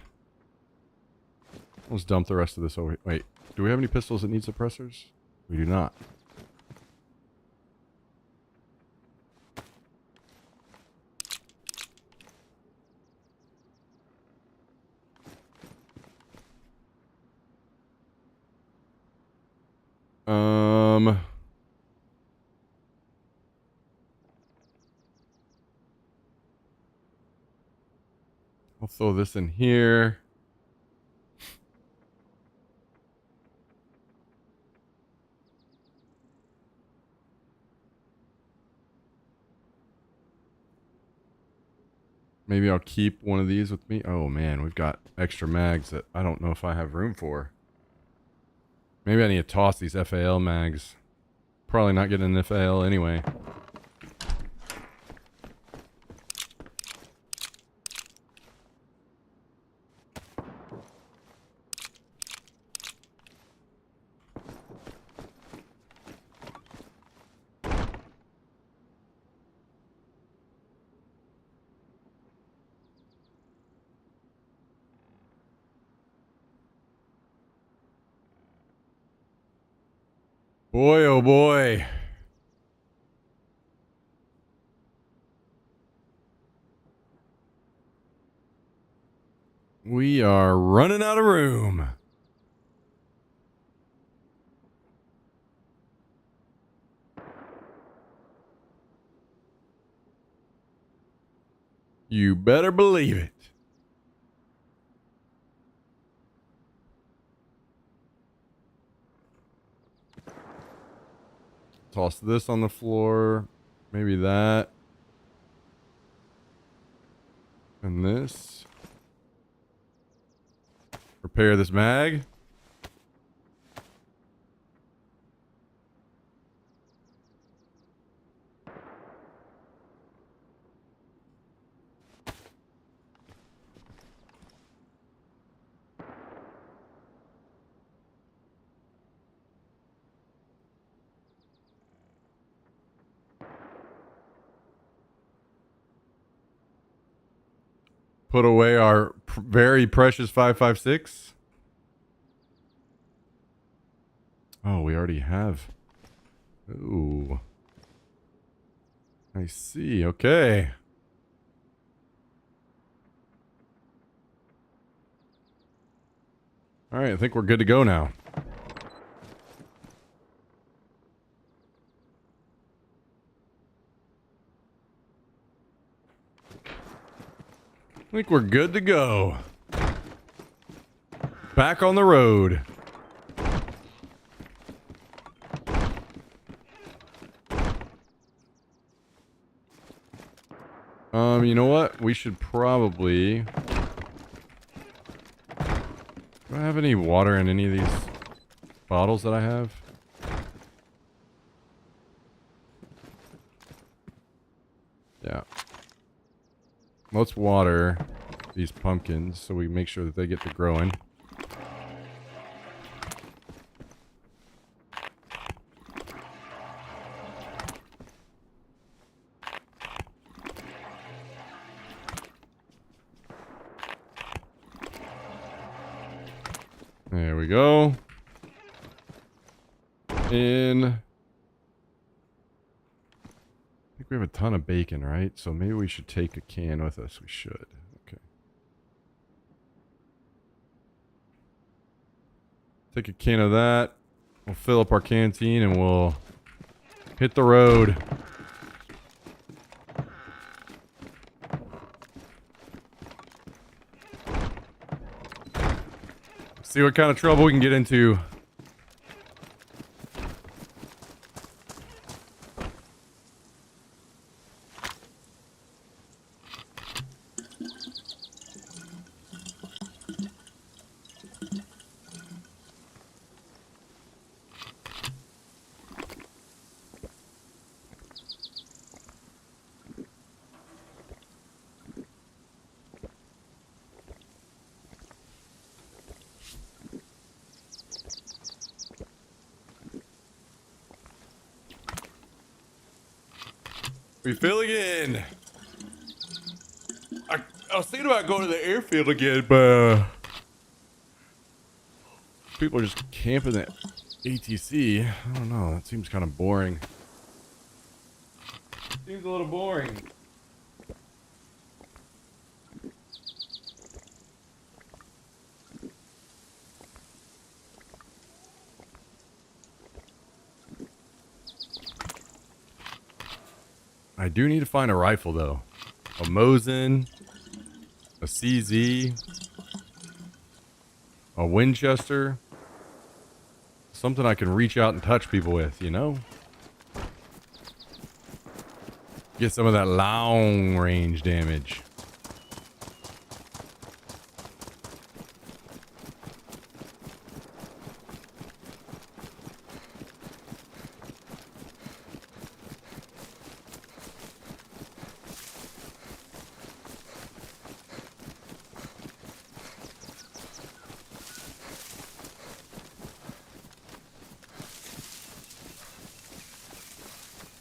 Let's dump the rest of this over. Wait, do we have any pistols that need suppressors? We do not. I'll throw this in here. Maybe I'll keep one of these with me. Oh man, we've got extra mags that I don't know if I have room for. Maybe I need to toss these FAL mags. Probably not getting an FAL anyway. Boy, oh boy. We are running out of room. You better believe it. Toss this on the floor. Maybe that. And this. Repair this mag. Put away our very precious 5.56. Oh, we already have. Ooh. I see. Okay. All right, I think we're good to go now. think we're good to go. Back on the road. You know what? We should probably... Do I have any water in any of these bottles that I have? Yeah. Let's water these pumpkins so we make sure that they get to growing. There we go. In. I think we have a ton of bacon, right? So maybe we should take a can with us. We should. Okay. Take a can of that. We'll fill up our canteen and we'll hit the road. See what kind of trouble we can get into. Refill again. I was thinking about going to the airfield again, but people are just camping at ATC. I don't know. That seems kind of boring. Seems a little boring. I do need to find a rifle, though. A Mosin, a CZ, a Winchester. Something I can reach out and touch people with, you know? Get some of that long range damage.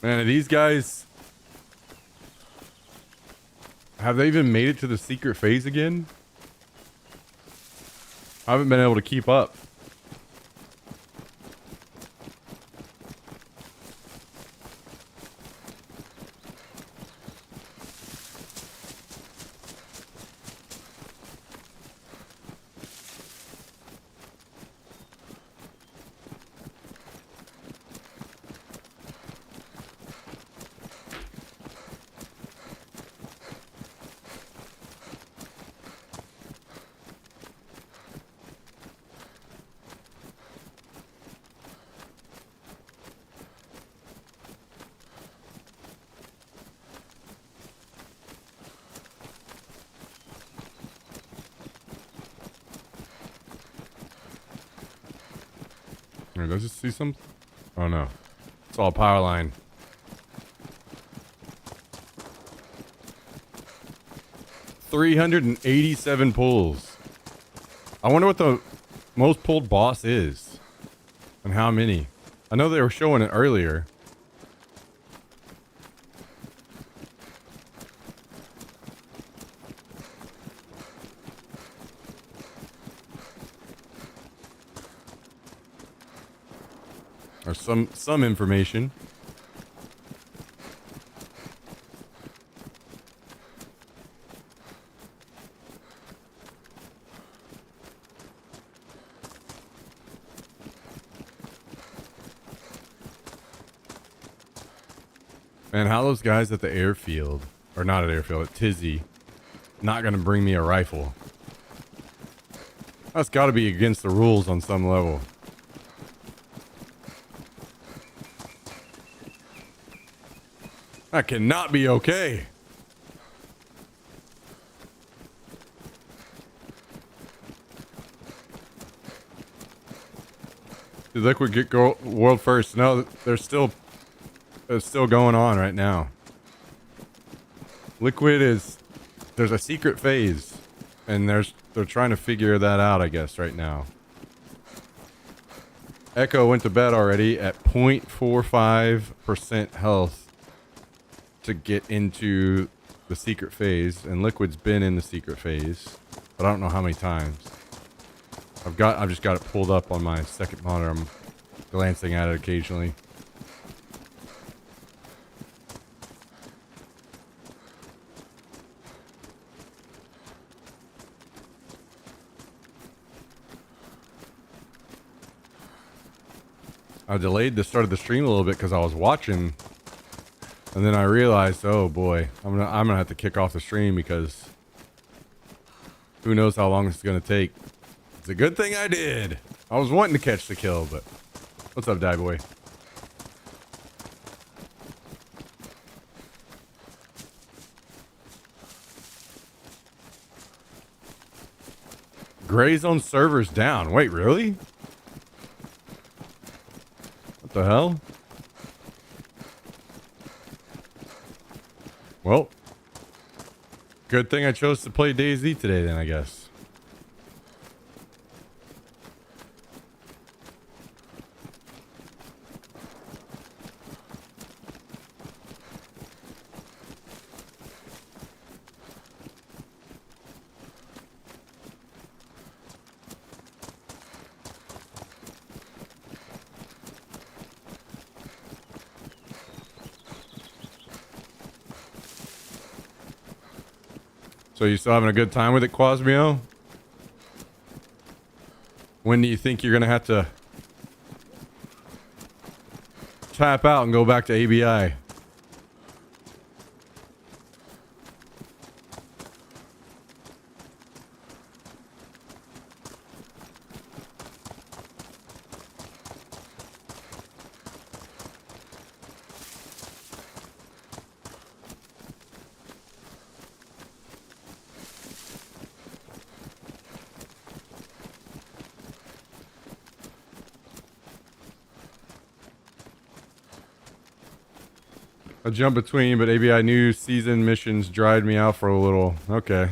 Man, are these guys... Have they even made it to the secret phase again? I haven't been able to keep up. Wait, does it see some? Oh no. It's all power line. $387 pulls. I wonder what the most pulled boss is. And how many. I know they were showing it earlier. Or some information. Man, how those guys at the airfield, or not at airfield, at Tizzy, not going to bring me a rifle. That's got to be against the rules on some level. That cannot be okay. Did Liquid get world first? No, it's still going on right now. Liquid is, there's a secret phase, and they're trying to figure that out, I guess, right now. Echo went to bed already at 0.45% health to get into the secret phase, and Liquid's been in the secret phase, but I don't know how many times. I've just got it pulled up on my second monitor. I'm glancing at it occasionally. I delayed the start of the stream a little bit because I was watching, and then I realized, oh boy, I'm gonna have to kick off the stream because who knows how long this is gonna take. It's a good thing I did. I was wanting to catch the kill, but what's up, Die Boy? Gray Zone servers down. Wait, really? What the hell? Well, good thing I chose to play DayZ today then, I guess. So you still having a good time with it, Quasmio? When do you think you're going to have to tap out and go back to ABI? A jump between, but ABI new season missions dried me out for a little. Okay.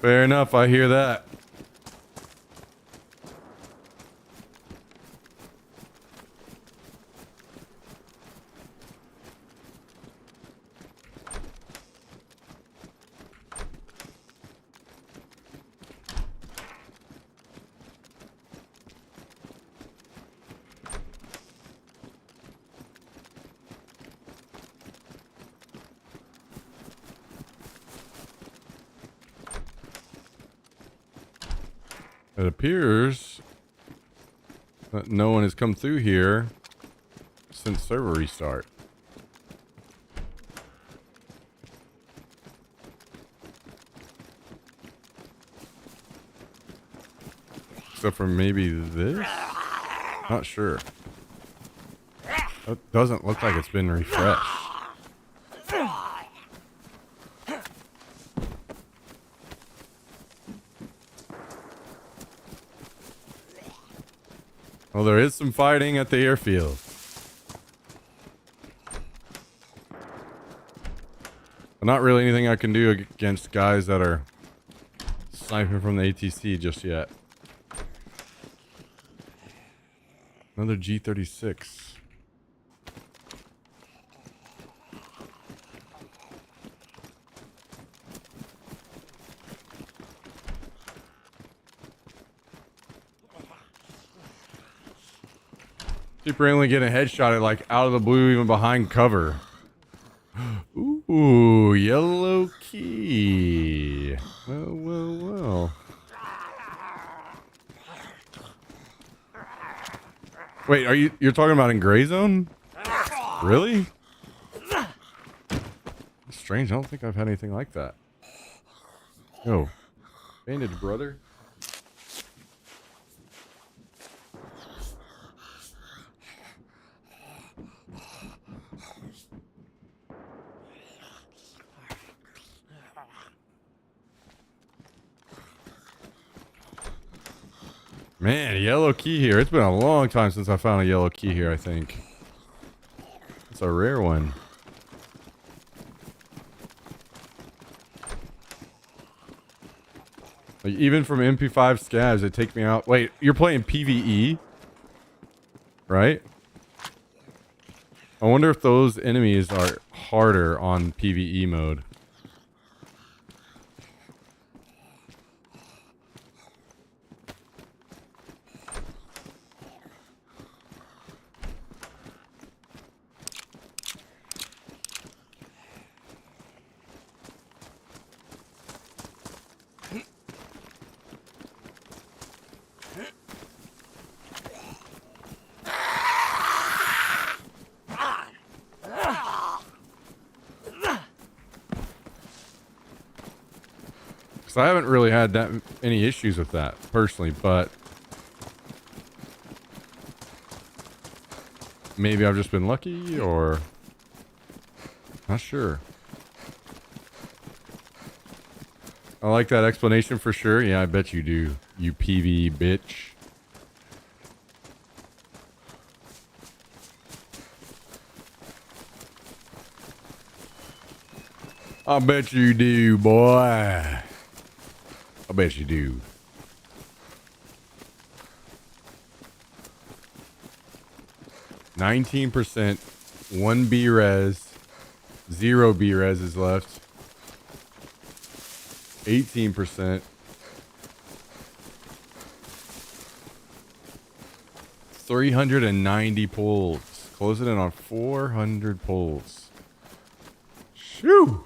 Fair enough, I hear that. It appears that no one has come through here since server restart. Except for maybe this? Not sure. That doesn't look like it's been refreshed. Well, there is some fighting at the airfield. But not really anything I can do against guys that are sniping from the ATC just yet. Another G36. Keep randomly getting a headshot at like out of the blue, even behind cover. Ooh, yellow key. Well, well, well. Wait, you're talking about in Gray Zone? Really? strange. I don't think I've had anything like that. Yo, bandage, brother. Man, yellow key here. It's been a long time since I found a yellow key here, I think. It's a rare one. Like, even from MP5 scavs, it take me out. Wait, you're playing PvE? Right? I wonder if those enemies are harder on PvE mode. Because I haven't really had that any issues with that personally, but maybe I've just been lucky, or not sure. I like that explanation for sure. Yeah, I bet you do, you PV bitch. I bet you do, boy. I bet you do. %, 1 B res, 0 B res is left. 18%. 390 pulls. Closing in on 400 pulls. Shoo!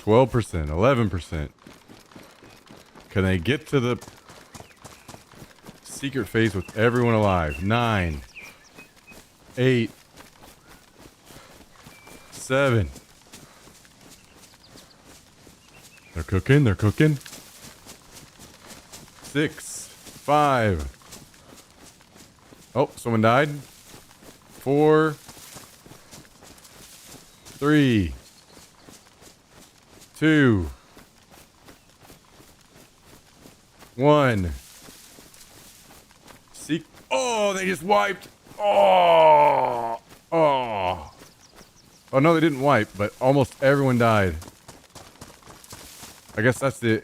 %, 11%. Can they get to the secret phase with everyone alive? 9, 8, 7. They're cooking, they're cooking. 6, 5. Oh, someone died. 4, 3, 2, 1. Seek. Oh, they just wiped. Oh. Oh. Oh, no, they didn't wipe, but almost everyone died. I guess that's the...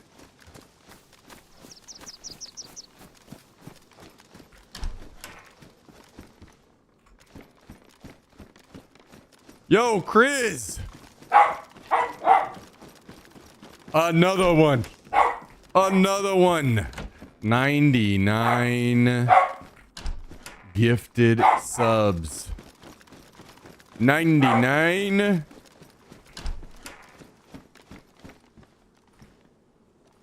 Yo, Chris! Another one. Another one. 99 gifted subs. 99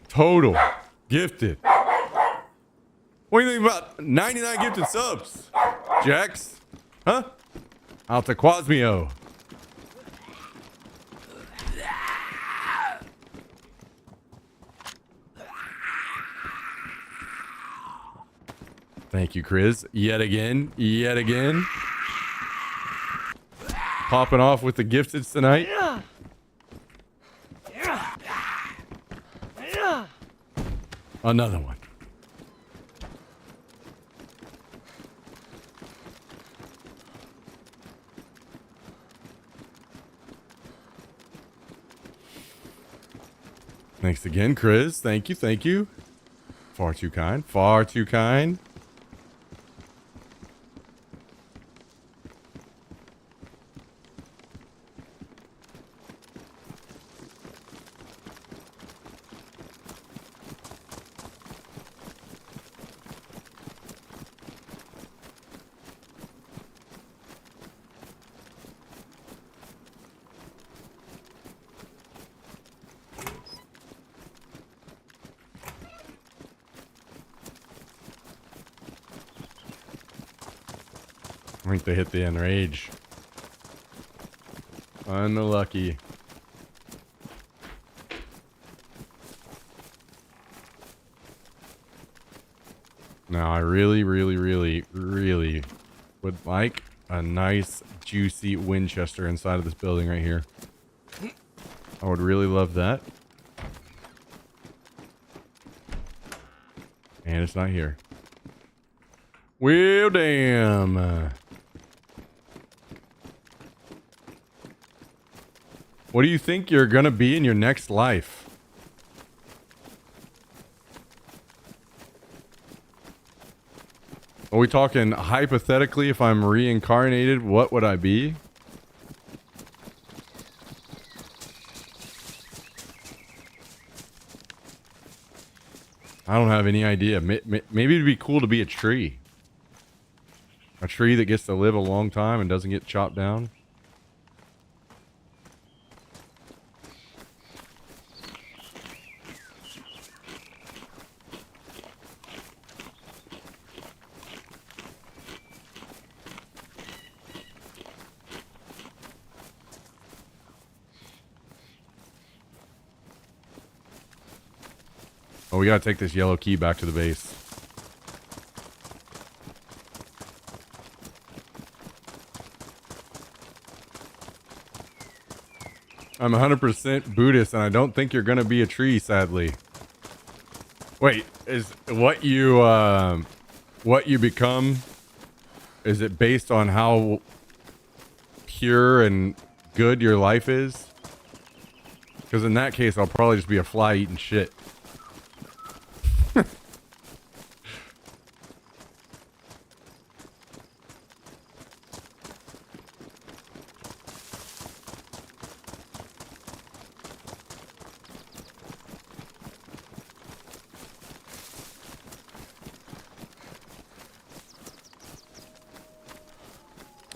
total gifted. What do you think about 99 gifted subs, Jax? Huh? Out to Quasmio. Thank you, Chris. Yet again. Yet again. Popping off with the gifteds tonight. Another one. Thanks again, Chris. Thank you. Thank you. Far too kind. Far too kind. I think they hit the enrage. Unlucky. Now, I really would like a nice, juicy Winchester inside of this building right here. I would really love that. And it's not here. Well, damn. What do you think you're gonna be in your next life? Are we talking hypothetically, if I'm reincarnated, what would I be? I don't have any idea. Maybe it'd be cool to be a tree. A tree that gets to live a long time and doesn't get chopped down. Oh, we gotta take this yellow key back to the base. I'm 100% Buddhist, and I don't think you're gonna be a tree, sadly. Wait, is what you become, is it based on how pure and good your life is? Because in that case, I'll probably just be a fly eating shit.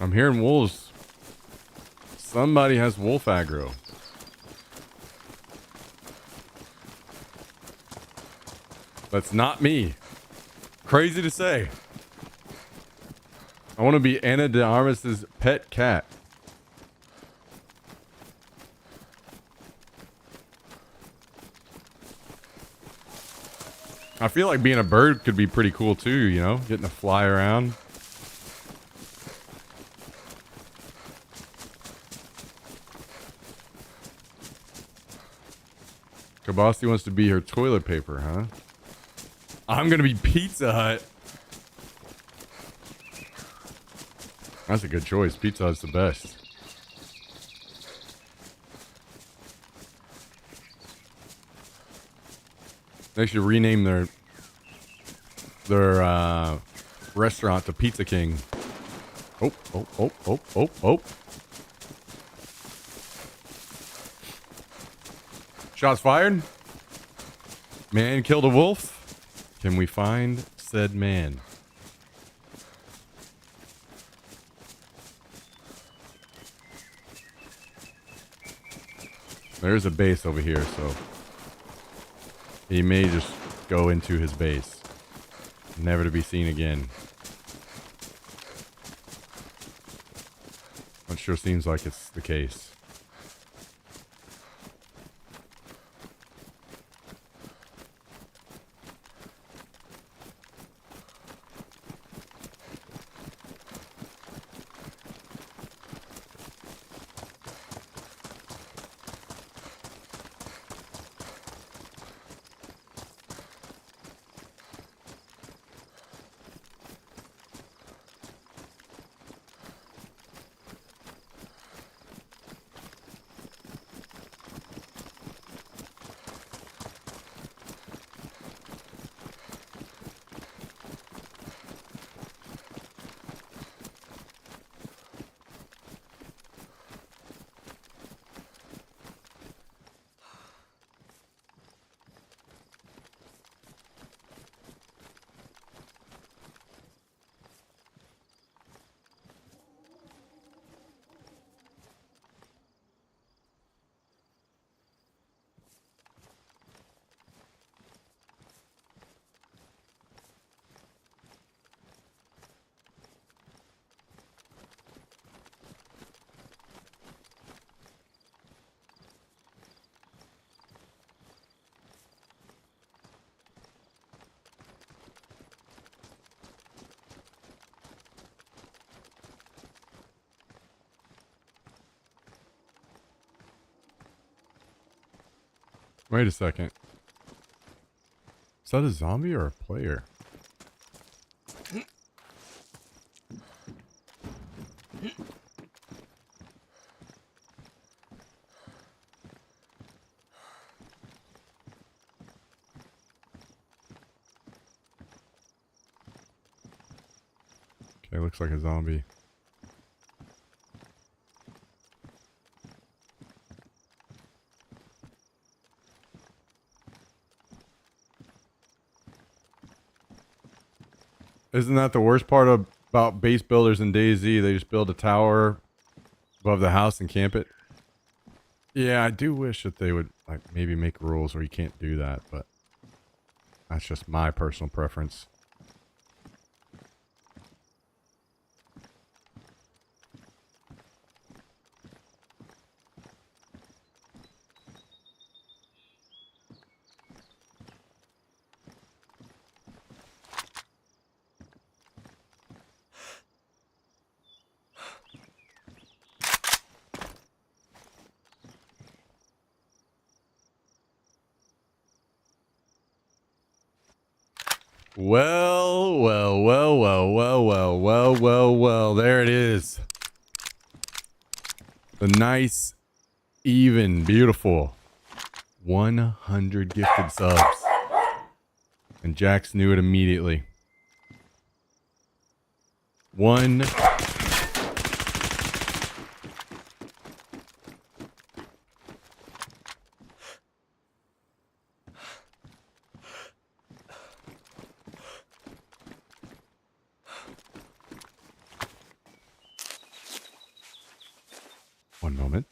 I'm hearing wolves. Somebody has wolf aggro. That's not me. Crazy to say. I want to be Anna de Armas's pet cat. I feel like being a bird could be pretty cool too, you know? Getting to fly around. Kabasti wants to be her toilet paper, huh? I'm gonna be Pizza Hut. That's a good choice. Pizza Hut's the best. They should rename their restaurant to Pizza King. Oh. Shots fired. Man killed a wolf. Can we find said man? There's a base over here, so he may just go into his base, never to be seen again. It sure seems like it's the case. Wait a second. Is that a zombie or a player? Okay, looks like a zombie. Isn't that the worst part about base builders in DayZ? They just build a tower above the house and camp it. Yeah, I do wish that they would like maybe make rules where you can't do that, but that's just my personal preference. Well. There it is. The nice, even, beautiful 100 gifted subs. And Jax knew it immediately. One. One moment.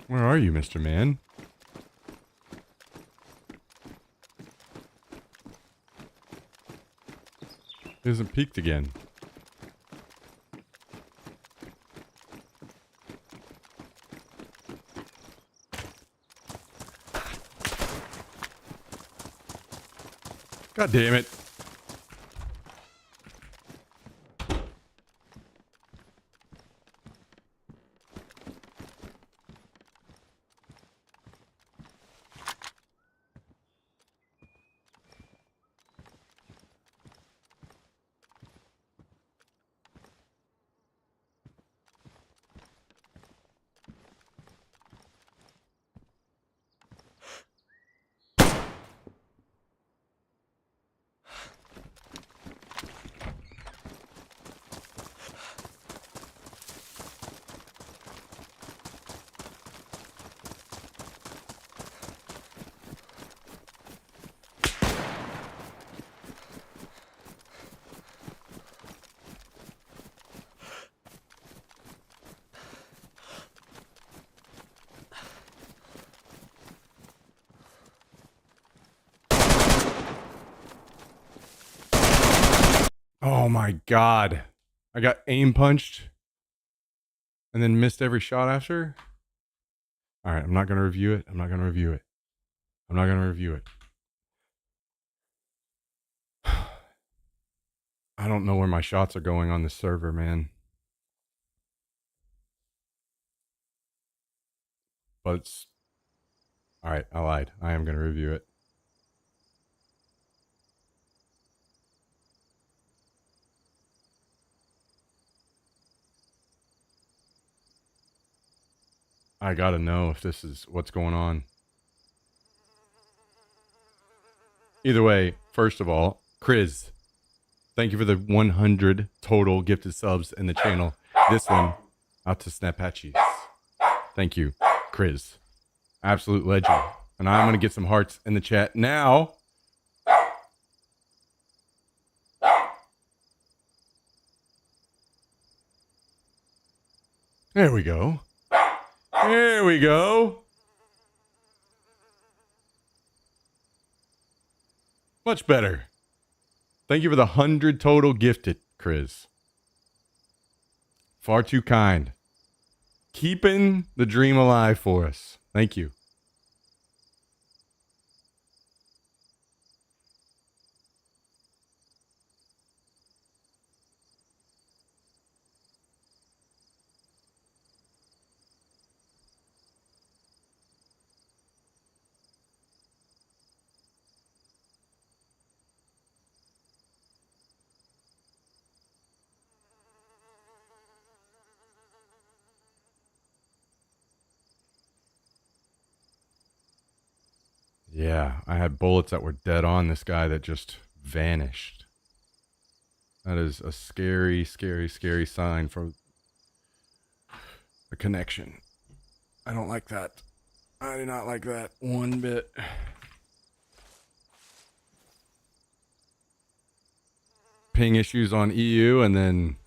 Where are you, Mr. Man? He hasn't peeked again. God damn it. Oh my god. I got aim punched and then missed every shot after. Alright, I'm not going to review it. I'm not going to review it. I don't know where my shots are going on this server, man. But it's... Alright, I lied. I am going to review it. I gotta know if this is what's going on. Either way, first of all, Chris, thank you for the 100 total gifted subs in the channel. This one out to Snapatchies. Thank you, Chris. Absolute legend. And I'm going to get some hearts in the chat now. There we go. There we go. Much better. Thank you for the 100 total gifted, Chris. Far too kind. Keeping the dream alive for us. Thank you. Yeah, I had bullets that were dead on this guy that just vanished. That is a scary, scary, scary sign for the connection. I don't like that. I do not like that one bit. Ping issues on EU and then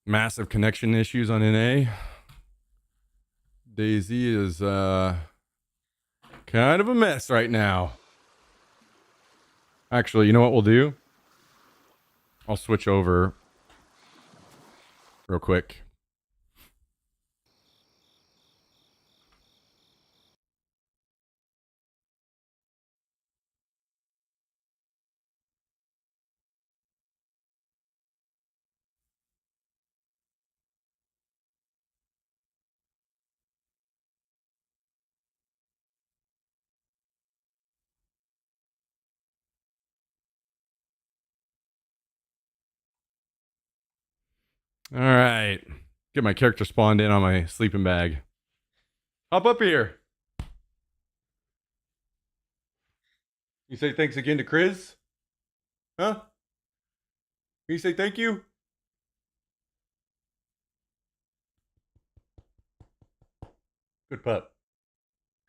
massive connection issues on NA. Daisy is kind of a mess right now. Actually, you know what we'll do? I'll switch over real quick. All right. Get my character spawned in on my sleeping bag. Hop up here. You say thanks again to Chris? Huh? You say thank you? Good pup.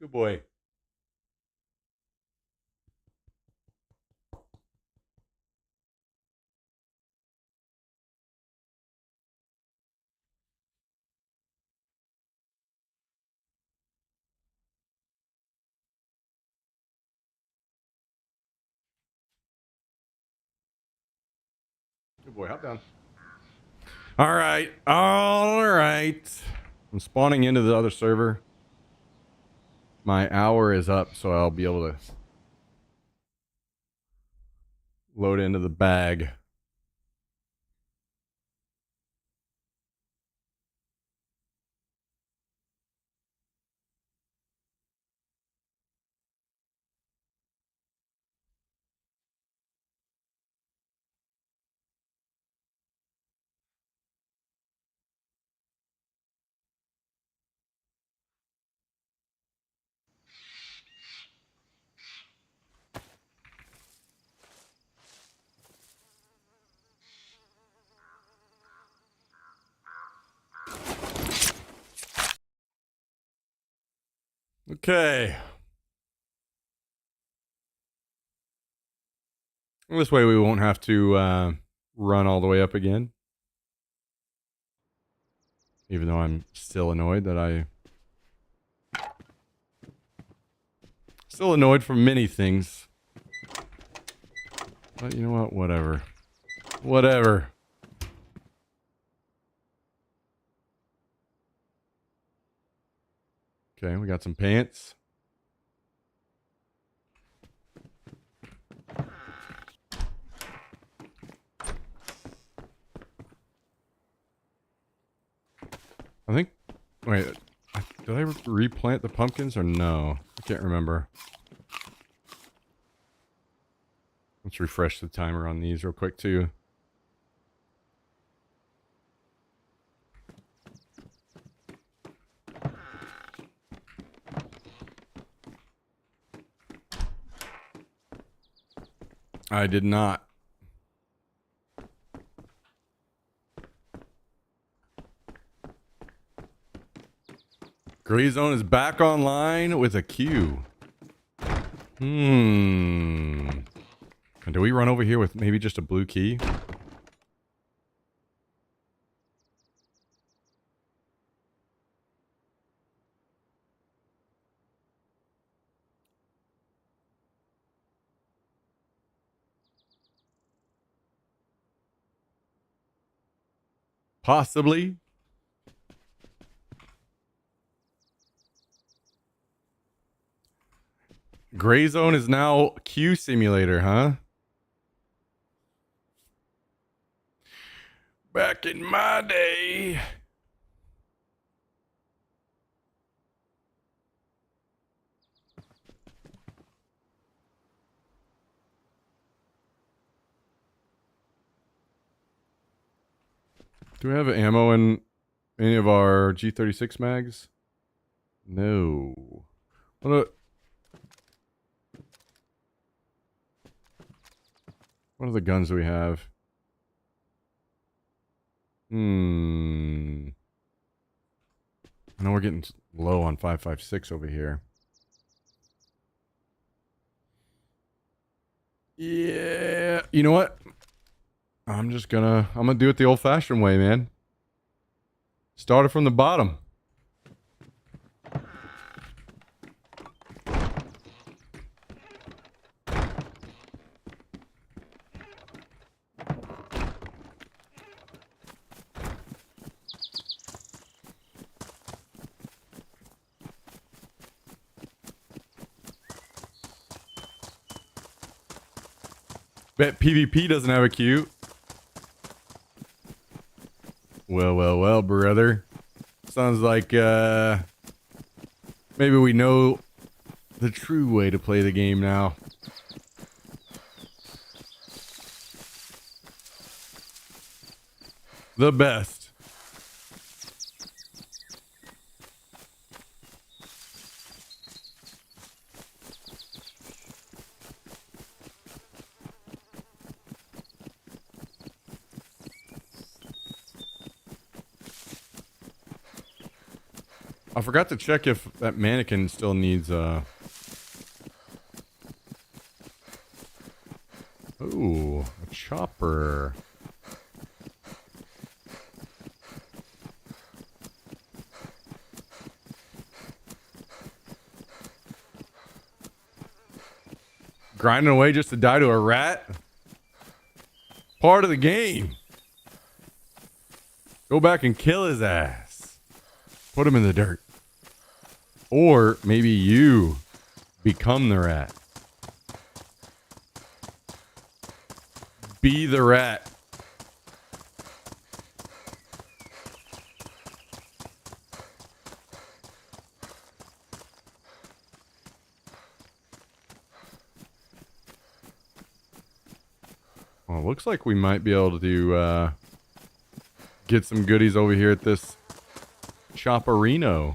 Good boy. Good boy. Hop down. All right. All right. I'm spawning into the other server. My hour is up, so I'll be able to load into the bag. Okay. This way we won't have to run all the way up again. Even though I'm still annoyed that I... Still annoyed from many things. But you know what? Whatever. Whatever. Okay, we got some pants. I think... Wait, did I replant the pumpkins or no? I can't remember. Let's refresh the timer on these real quick too. I did not. Gray Zone is back online with a Q. And do we run over here with maybe just a blue key? Possibly. Gray Zone is now Q Simulator, huh? Back in my day. Do we have ammo in any of our G36 mags? No. What are the guns do we have? I know we're getting low on 5.56 over here. Yeah. You know what? I'm gonna do it the old fashioned way, man. Start it from the bottom. Bet PvP doesn't have a queue. Well, brother. Sounds like maybe we know the true way to play the game now. The best. I forgot to check if that mannequin still needs ooh, a chopper. Grinding away just to die to a rat? Part of the game. Go back and kill his ass. Put him in the dirt. Or maybe you become the rat. Be the rat. Well, it looks like we might be able to get some goodies over here at this Chopperino.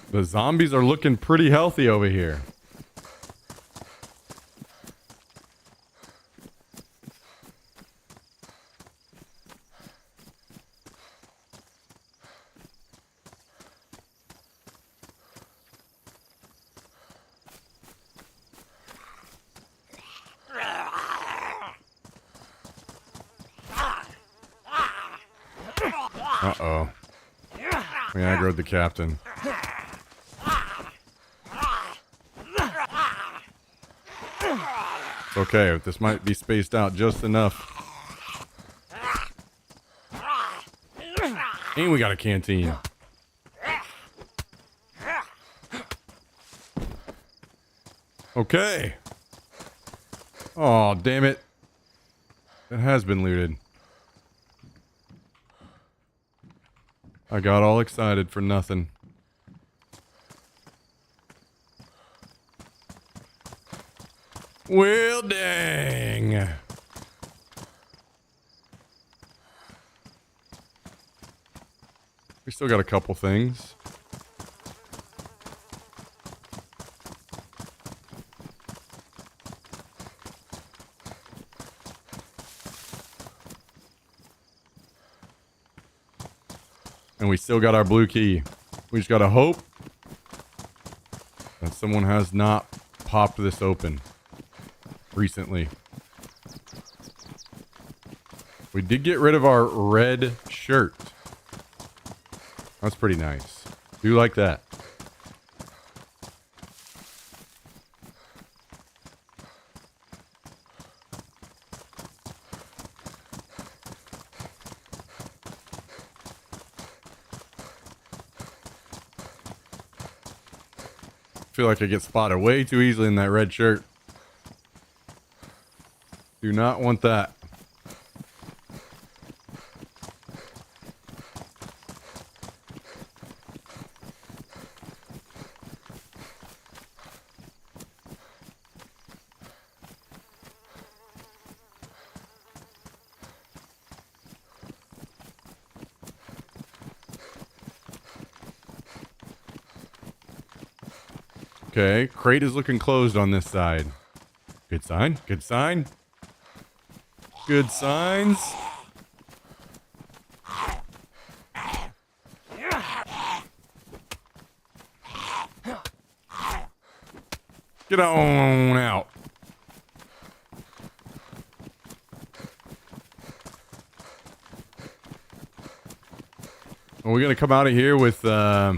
The zombies are looking pretty healthy over here. Uh-oh. We aggroed the captain. Okay, this might be spaced out just enough. And we got a canteen. Okay. Oh, damn it. It has been looted. I got all excited for nothing. Well, dang. We still got a couple things. And we still got our blue key. We just gotta hope that someone has not popped this open recently. We did get rid of our red shirt. That's pretty nice. Do like that. I feel like I get spotted way too easily in that red shirt. Do not want that. Okay, crate is looking closed on this side. Good sign, good sign. Good signs. Get on out. Are we going to come out of here with a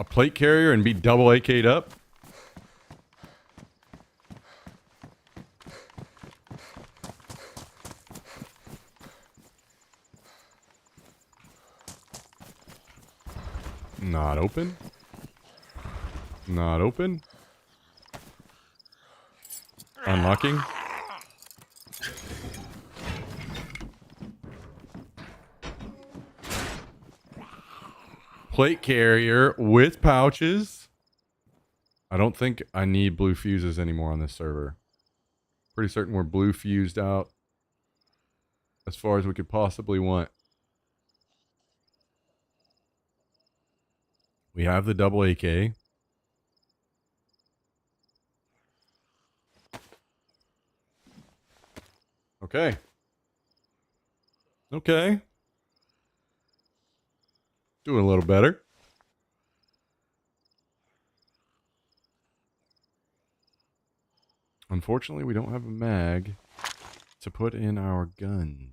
plate carrier and be double AK'd up? Not open. Not open. Unlocking. Plate carrier with pouches. I don't think I need blue fuses anymore on this server. Pretty certain we're blue fused out as far as we could possibly want. We have the double AK. Okay. Okay. Doing a little better. Unfortunately, we don't have a mag to put in our gun.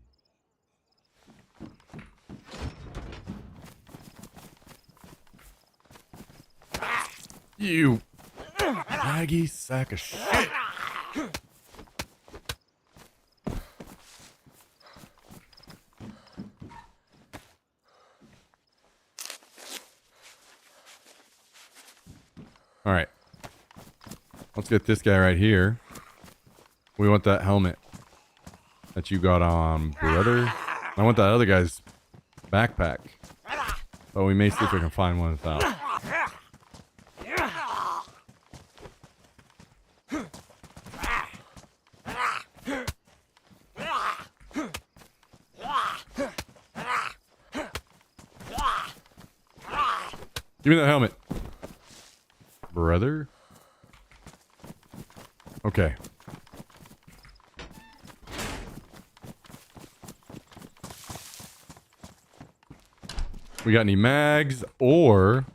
You laggy sack of shit. All right. Let's get this guy right here. We want that helmet that you got on, brother. I want that other guy's backpack. But we may see if we can find one without. Give me that helmet. Brother. Okay. We got any mags or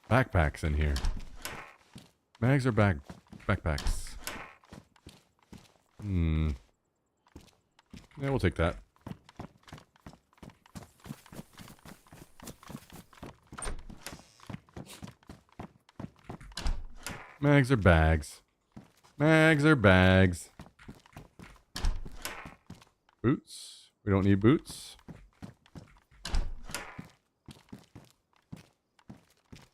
backpacks in here? Mags or backpacks? Yeah, we'll take that. Mags or bags? Mags or bags? Boots? We don't need boots.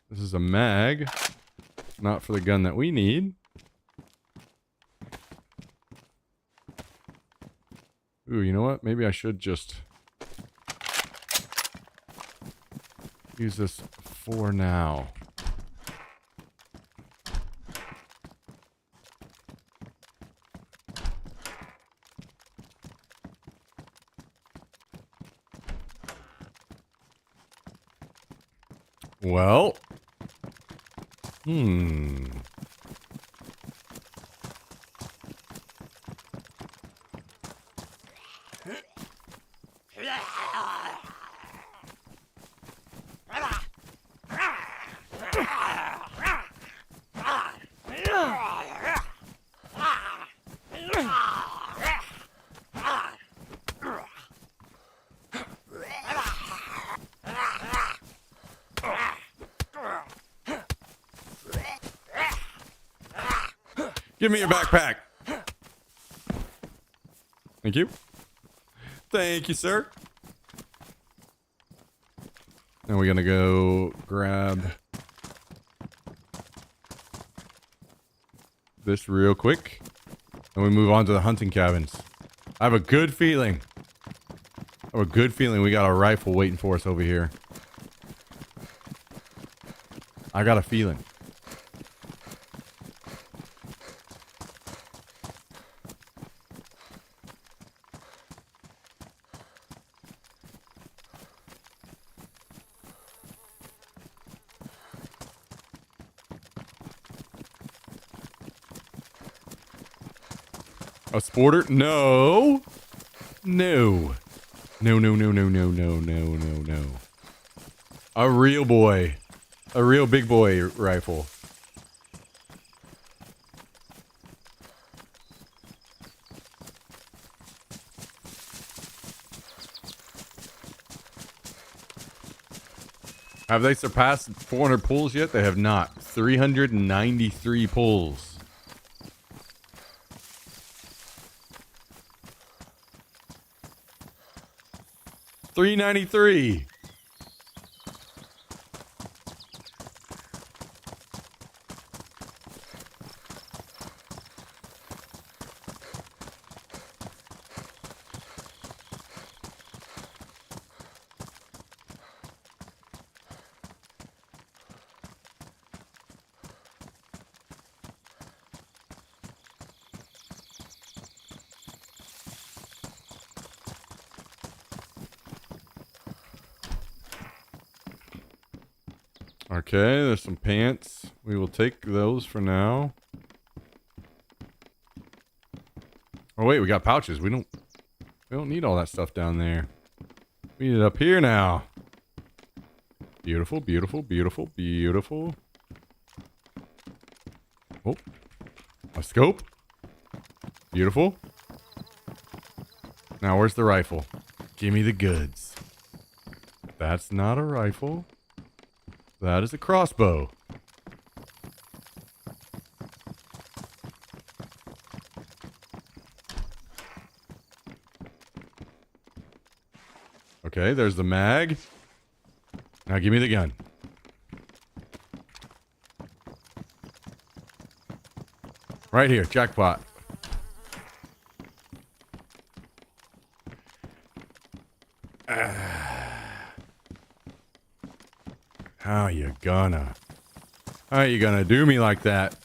This is a mag. Not for the gun that we need. Ooh, you know what? Maybe I should just use this for now. Well. Hmm. Give me your backpack. Thank you. Thank you, sir. Now we're gonna go grab this real quick. And we move on to the hunting cabins. I have a good feeling. I have a good feeling we got a rifle waiting for us over here. I got a feeling. A sporter? No. No. No, no, no, no, no, no, no, no, no. A real boy. A real big boy rifle. Have they surpassed 400 pulls yet? They have not. 393 pulls. $393. Okay, there's some pants. We will take those for now. Oh wait, we got pouches. We don't need all that stuff down there. We need it up here now. Beautiful, beautiful, beautiful, beautiful. Oh, a scope. Beautiful. Now where's the rifle? Give me the goods. That's not a rifle. That is a crossbow. Okay, there's the mag. Now give me the gun. Right here, jackpot. How you gonna do me like that?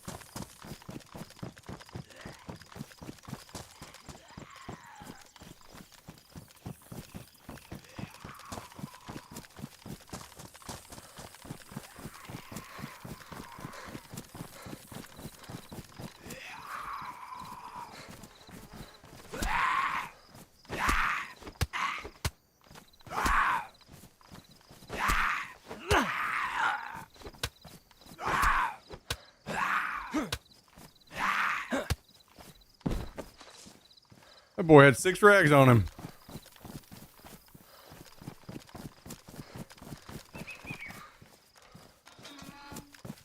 That boy had 6 rags on him.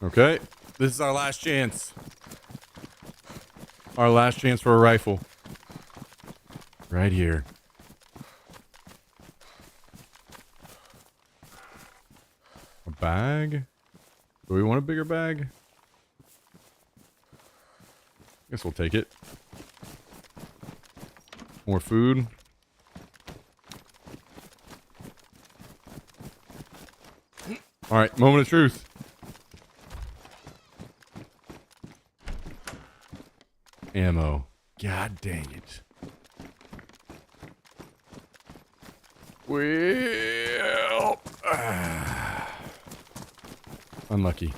Okay, this is our last chance. Our last chance for a rifle. Right here. A bag? Do we want a bigger bag? Guess we'll take it. More food. All right, moment of truth. Ammo. God dang it. Well. Unlucky.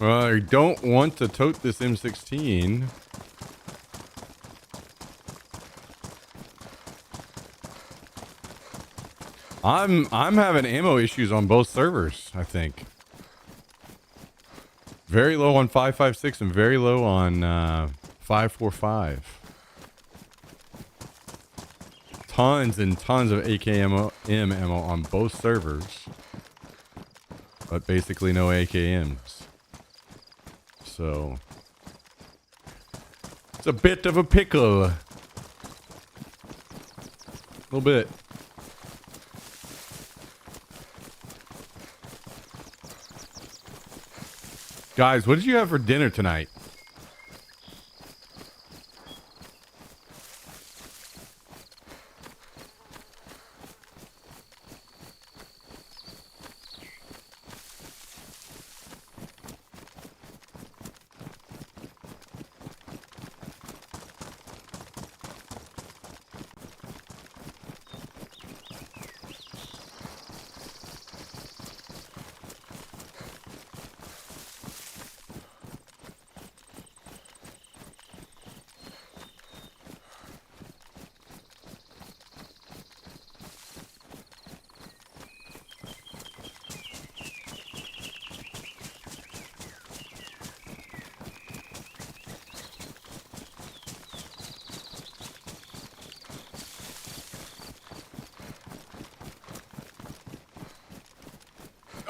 Well, I don't want to tote this M16. I'm having ammo issues on both servers, I think. Very low on 5.56 and very low on 5.45. Tons and tons of AKM ammo on both servers. But basically no AKMs. So it's a bit of a pickle. A little bit. Guys, what did you have for dinner tonight?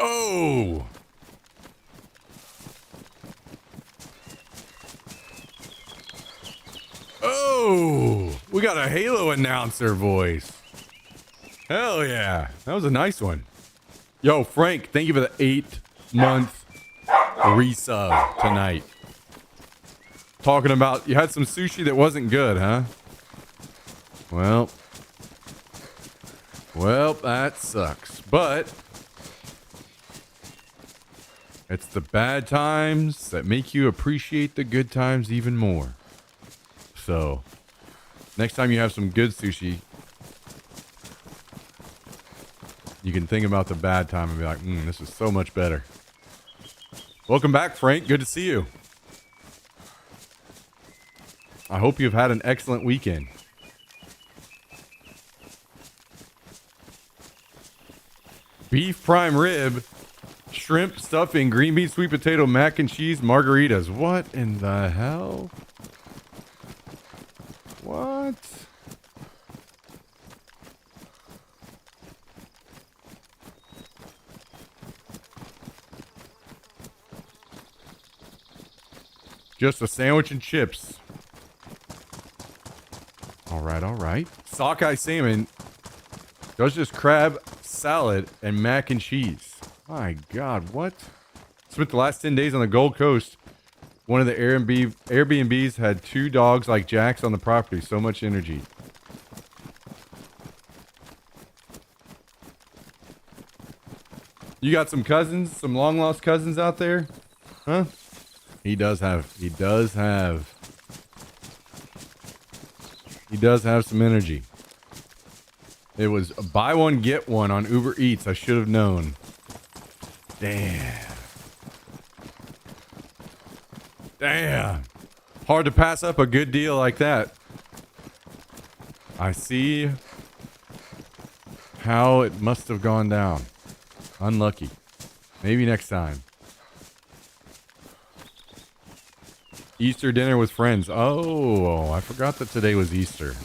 Oh! Oh! We got a Halo announcer voice. Hell yeah. That was a nice one. Yo, Frank, thank you for the 8-month resub tonight. Talking about you had some sushi that wasn't good, huh? Well, that sucks. But it's the bad times that make you appreciate the good times even more. So, next time you have some good sushi, you can think about the bad time and be like, this is so much better. Welcome back, Frank. Good to see you. I hope you've had an excellent weekend. Beef prime rib, shrimp stuffing, green bean, sweet potato, mac and cheese, margaritas. What in the hell? What? Just a sandwich and chips. All right, all right. Sockeye salmon. Does just crab salad and mac and cheese. My God, what? Spent the last 10 days on the Gold Coast. One of the Airbnbs had 2 dogs like Jacks on the property. So much energy. You got some cousins, some long lost cousins out there? Huh? He does have some energy. It was buy one, get one on Uber Eats. I should have known. Damn. Damn. Hard to pass up a good deal like that. I see how it must have gone down. Unlucky. Maybe next time. Easter dinner with friends. Oh, I forgot that today was Easter.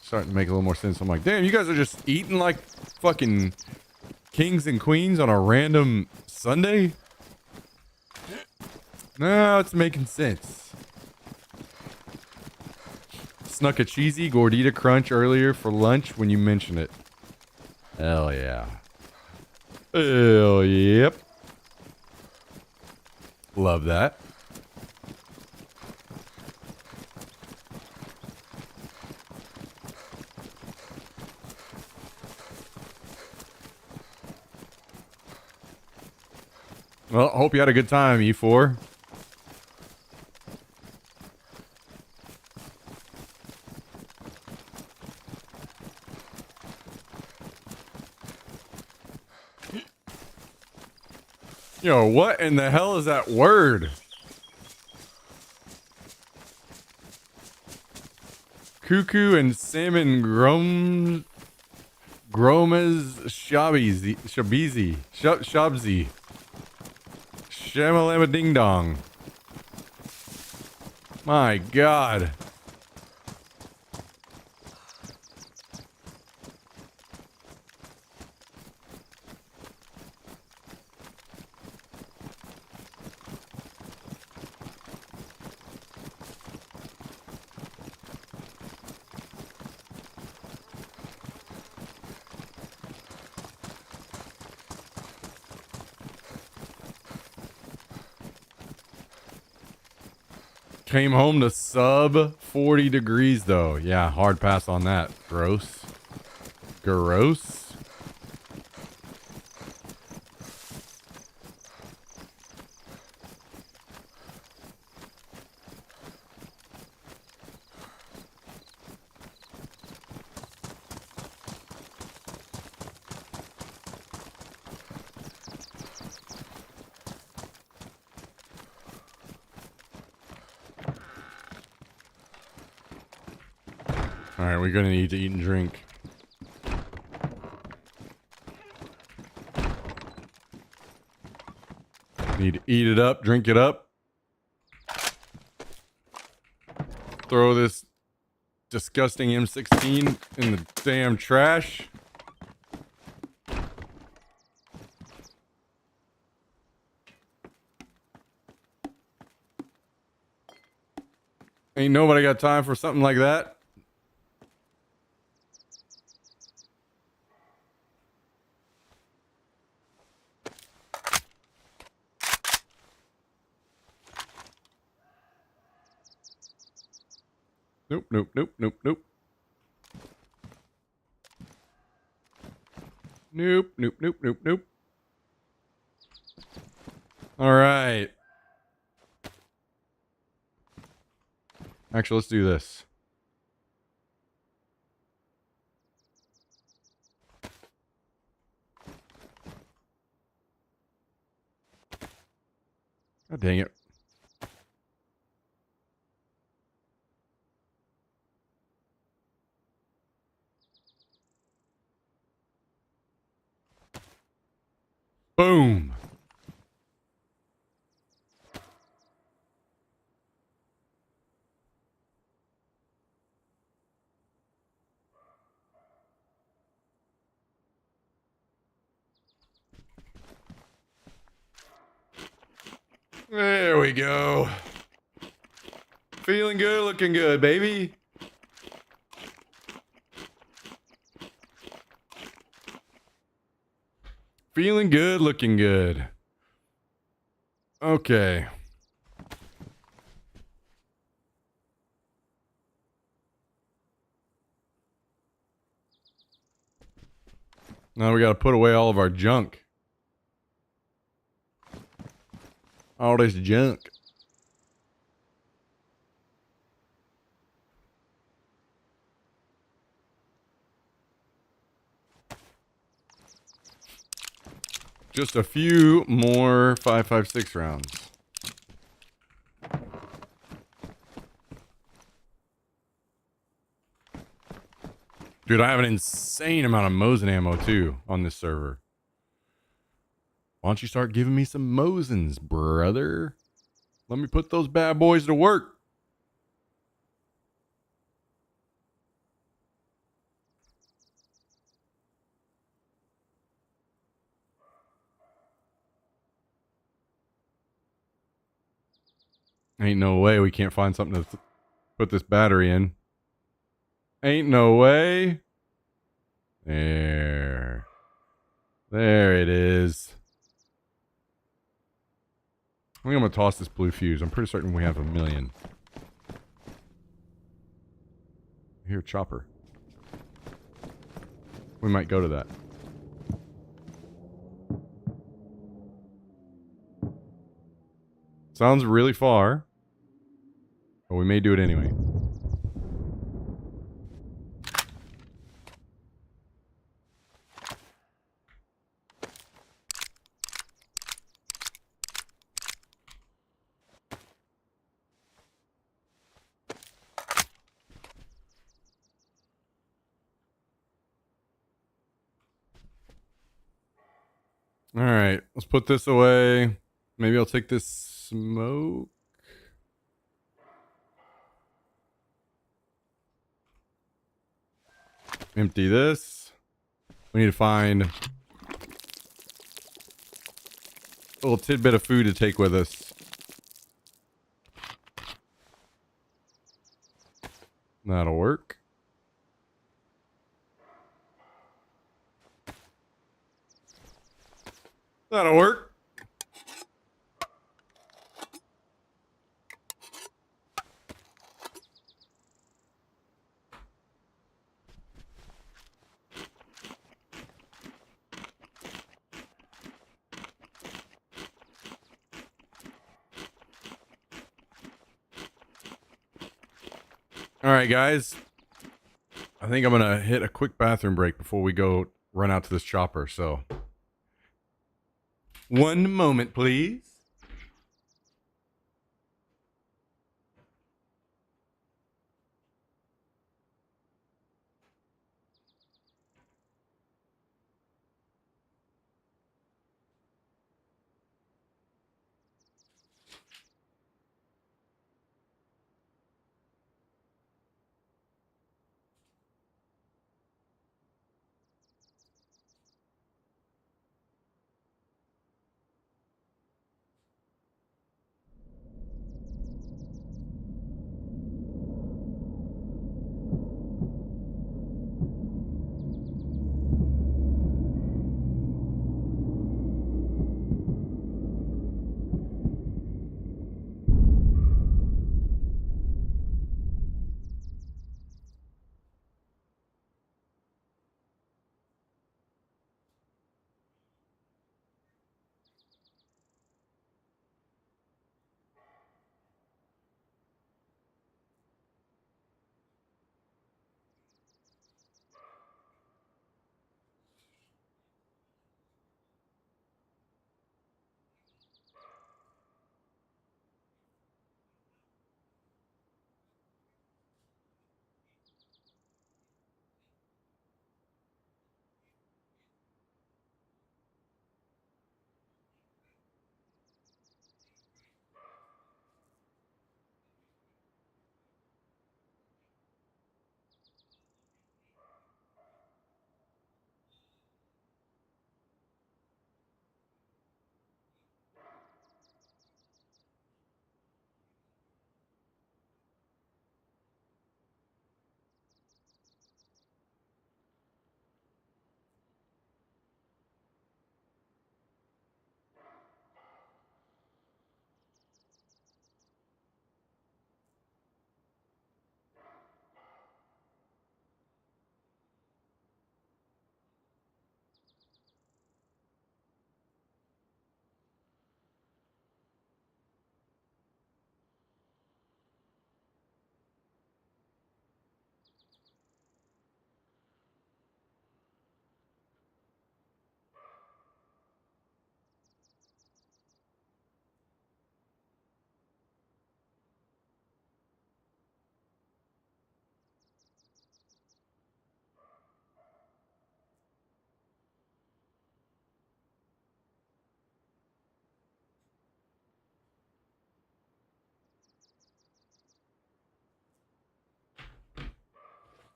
Starting to make a little more sense. I'm like, damn, you guys are just eating like fucking kings and queens on a random Sunday? No, it's making sense. Snuck a cheesy gordita crunch earlier for lunch when you mentioned it. Hell yeah. Hell yep. Love that. Well, hope you had a good time, E4. Yo, what in the hell is that word? Cuckoo and salmon Gromes Shabizi Shabzi Shamalama Ding Dong. My God. Came home to sub 40 degrees though. Yeah, hard pass on that. Gross. Gross. Alright, we're gonna need to eat and drink. Need to eat it up, drink it up. Throw this disgusting M16 in the damn trash. Ain't nobody got time for something like that. Nope, nope, nope, nope, nope. Nope, nope, nope, nope, nope. All right. Actually, let's do this. God dang it. Boom. There we go. Feeling good, looking good, baby. Feeling good, looking good. Okay. Now we got to put away all of our junk. All this junk. Just a few more 5.56 rounds. Dude, I have an insane amount of Mosin ammo too on this server. Why don't you start giving me some Mosins, brother? Let me put those bad boys to work. Ain't no way we can't find something to put this battery in. Ain't no way. There. There it is. I think I'm going to toss this blue fuse. I'm pretty certain we have 1,000,000. Here, chopper. We might go to that. Sounds really far. But we may do it anyway. All right, let's put this away. Maybe I'll take this smoke. Empty this. We need to find a little tidbit of food to take with us. That'll work. That'll work. All right, guys. I think I'm going to hit a quick bathroom break before we go run out to this chopper. So, one moment, please.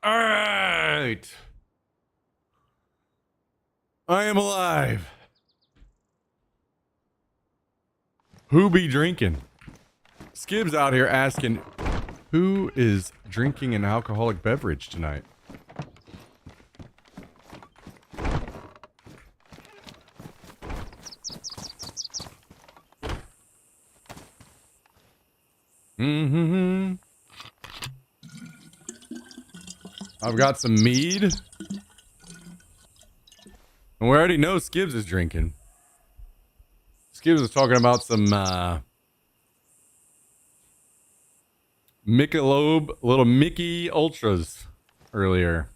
All right. I am alive. Who be drinking? Skib's out here asking, who is drinking an alcoholic beverage tonight? Mm-hmm. I've got some mead. And we already know Skibs is drinking. Skibs is talking about some Michelob, little Mickey Ultras earlier.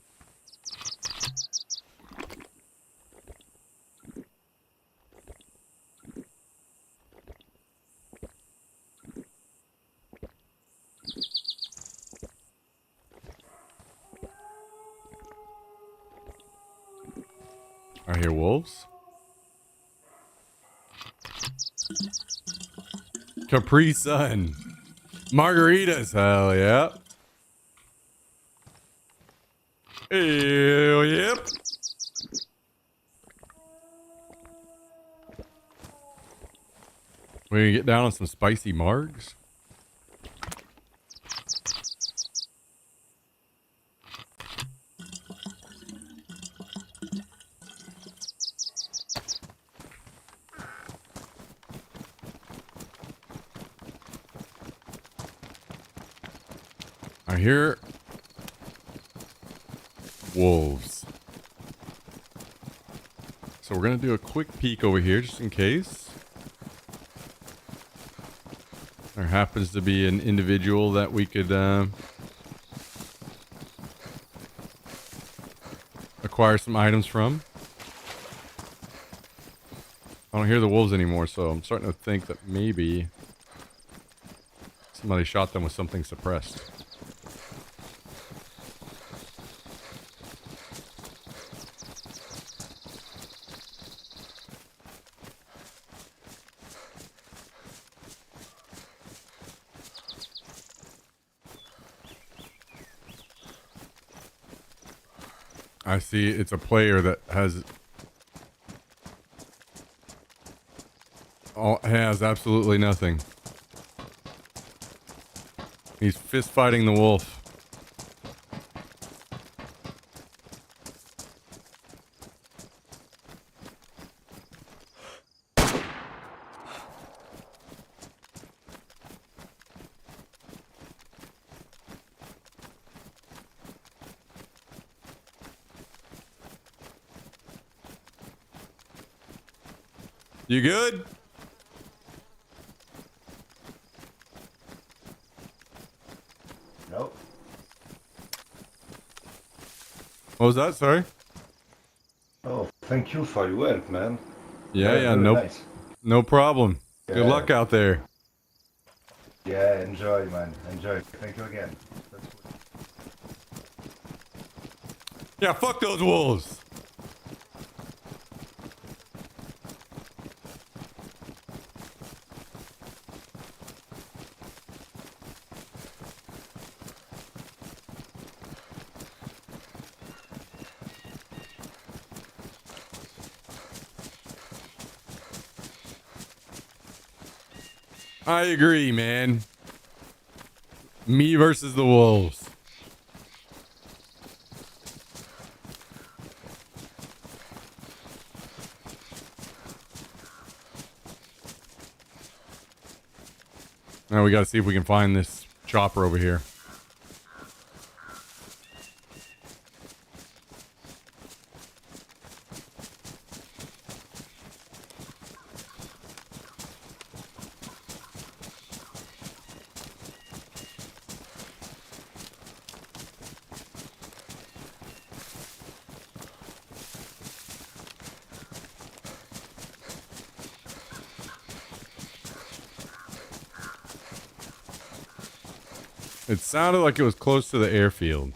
I hear wolves. Capri Sun. Margaritas. Hell yeah. Hell yep. We're gonna get down on some spicy margs. I hear wolves. So we're going to do a quick peek over here just in case. There happens to be an individual that we could acquire some items from. I don't hear the wolves anymore, so I'm starting to think that maybe somebody shot them with something suppressed. I see it's a player that has absolutely nothing. He's fist fighting the wolf. You good? Nope. What was that? Sorry. Oh, thank you for your help, man. Yeah, Very no, nice. no problem. Yeah. Good luck out there. Yeah, enjoy, man. Enjoy. Thank you again. That's good. Yeah, fuck those wolves. I agree, man. Me versus the wolves. Now we gotta see if we can find this chopper over here. It sounded like it was close to the airfield.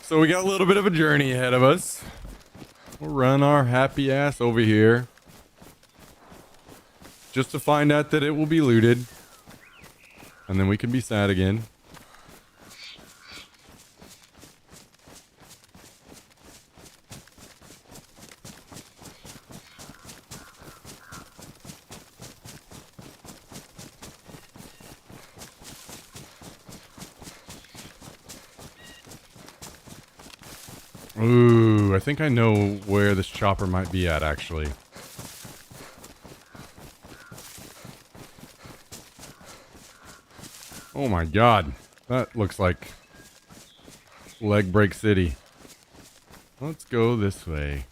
So we got a little bit of a journey ahead of us. We'll run our happy ass over here. Just to find out that it will be looted. And then we can be sad again. Ooh, I think I know where this chopper might be at, actually. Oh my god. That looks like Leg Break City. Let's go this way.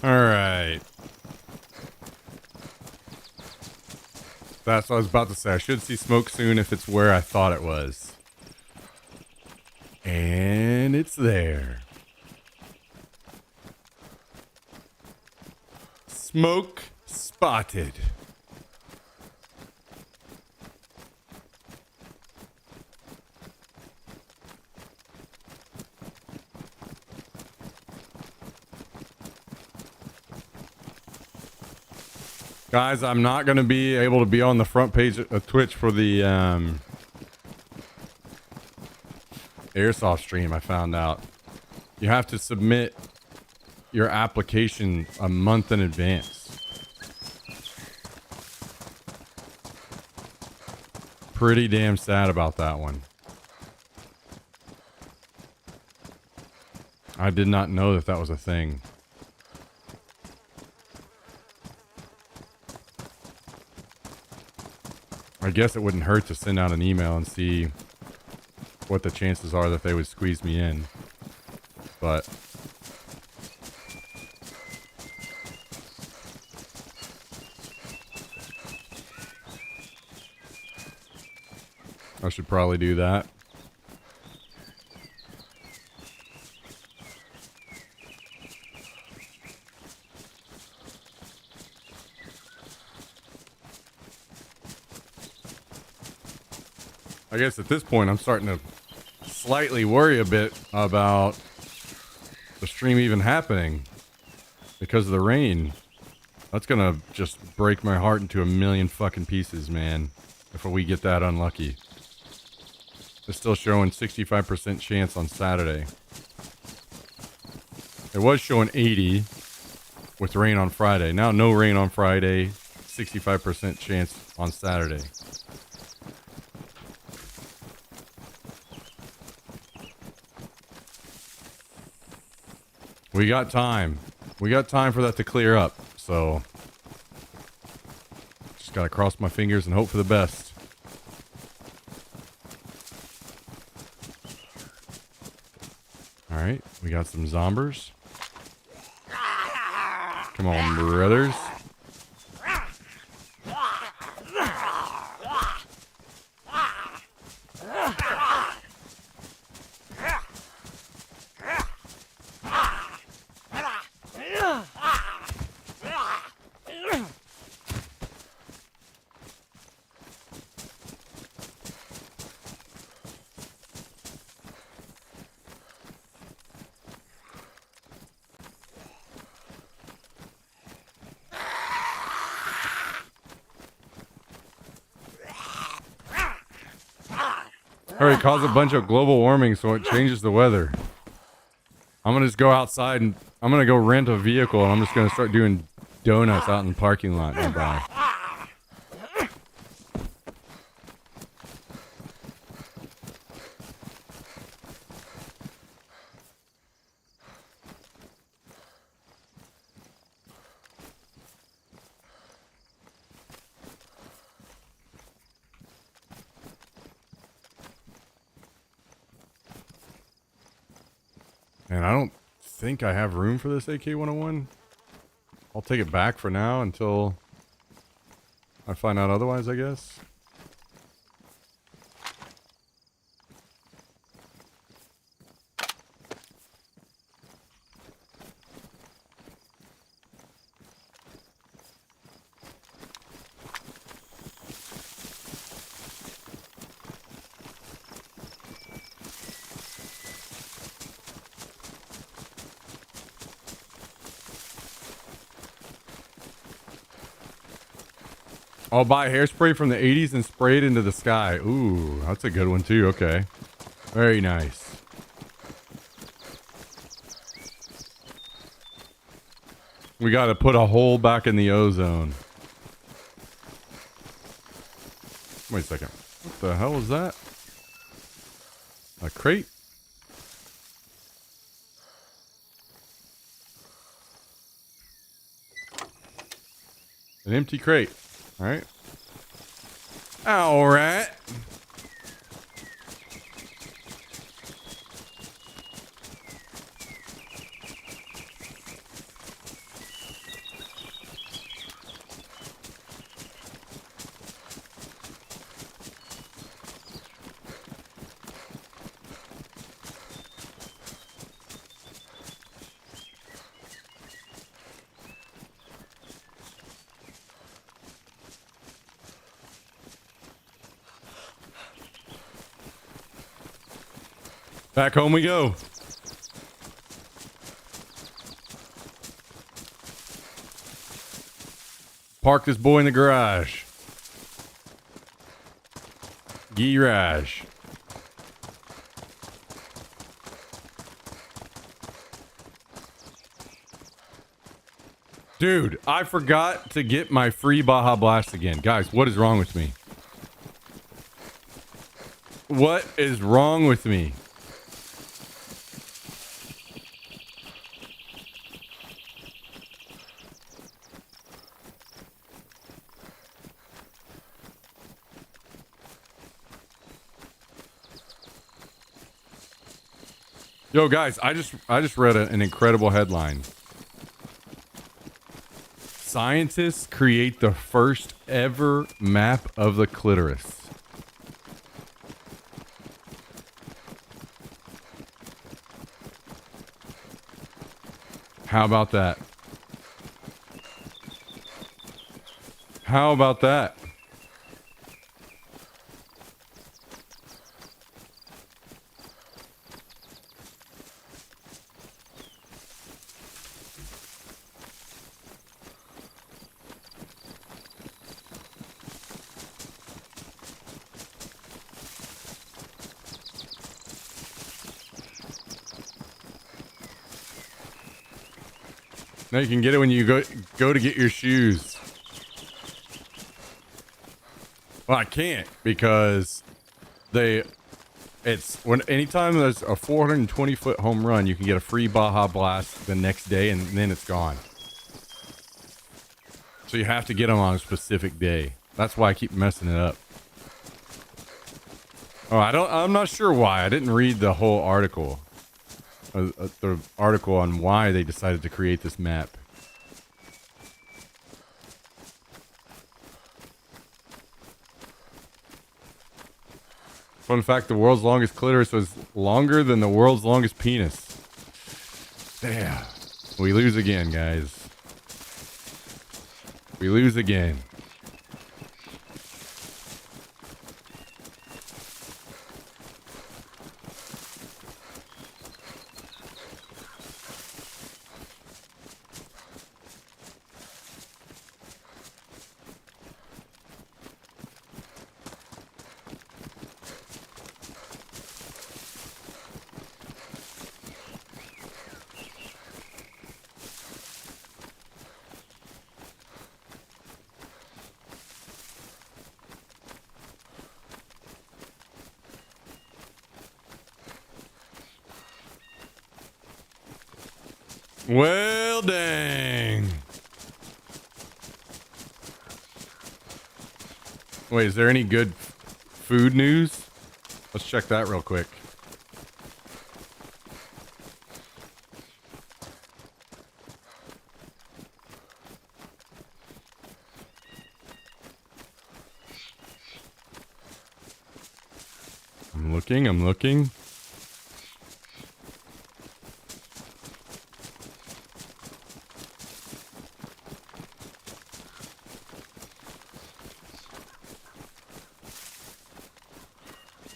Alright. That's what I was about to say. I should see smoke soon if it's where I thought it was. And it's there. Smoke spotted. Guys, I'm not going to be able to be on the front page of Twitch for the airsoft stream, I found out. You have to submit your application a month in advance. Pretty damn sad about that one. I did not know that that was a thing. I guess it wouldn't hurt to send out an email and see what the chances are that they would squeeze me in. But I should probably do that. I guess at this point I'm starting to slightly worry a bit about the stream even happening because of the rain. That's gonna just break my heart into a million fucking pieces, man, if we get that unlucky. It's still showing 65% chance on Saturday. It was showing 80 with rain on Friday. Now no rain on Friday, 65% chance on Saturday. We got time. We got time for that to clear up, so just gotta cross my fingers and hope for the best. Alright, we got some zombers. Come on, brothers. Alright, cause a bunch of global warming so it changes the weather. I'm gonna just go outside and I'm gonna go rent a vehicle and I'm just gonna start doing donuts out in the parking lot nearby. Man, I don't think I have room for this AK-101. I'll take it back for now until I find out otherwise, I guess. I'll buy hairspray from the 80s and spray it into the sky. Ooh, that's a good one too. Okay. Very nice. We got to put a hole back in the ozone. Wait a second. What the hell is that? A crate? An empty crate. All right. All right. Back home we go. Park this boy in the garage. Garage. Dude, I forgot to get my free Baja Blast again. Guys, what is wrong with me? What is wrong with me? Yo, guys, I just read an incredible headline. Scientists create the first ever map of the clitoris. How about that? How about that? Now you can get it when you go to get your shoes. Well, I can't because anytime there's a 420-foot home run, you can get a free Baja Blast the next day, and then it's gone. So you have to get them on a specific day. That's why I keep messing it up. Oh, I'm not sure why. I didn't read the whole article. The article on why they decided to create this map. Fun fact, the world's longest clitoris was longer than the world's longest penis. Damn. We lose again, guys. We lose again. Well, dang. Wait, is there any good food news? Let's check that real quick. I'm looking.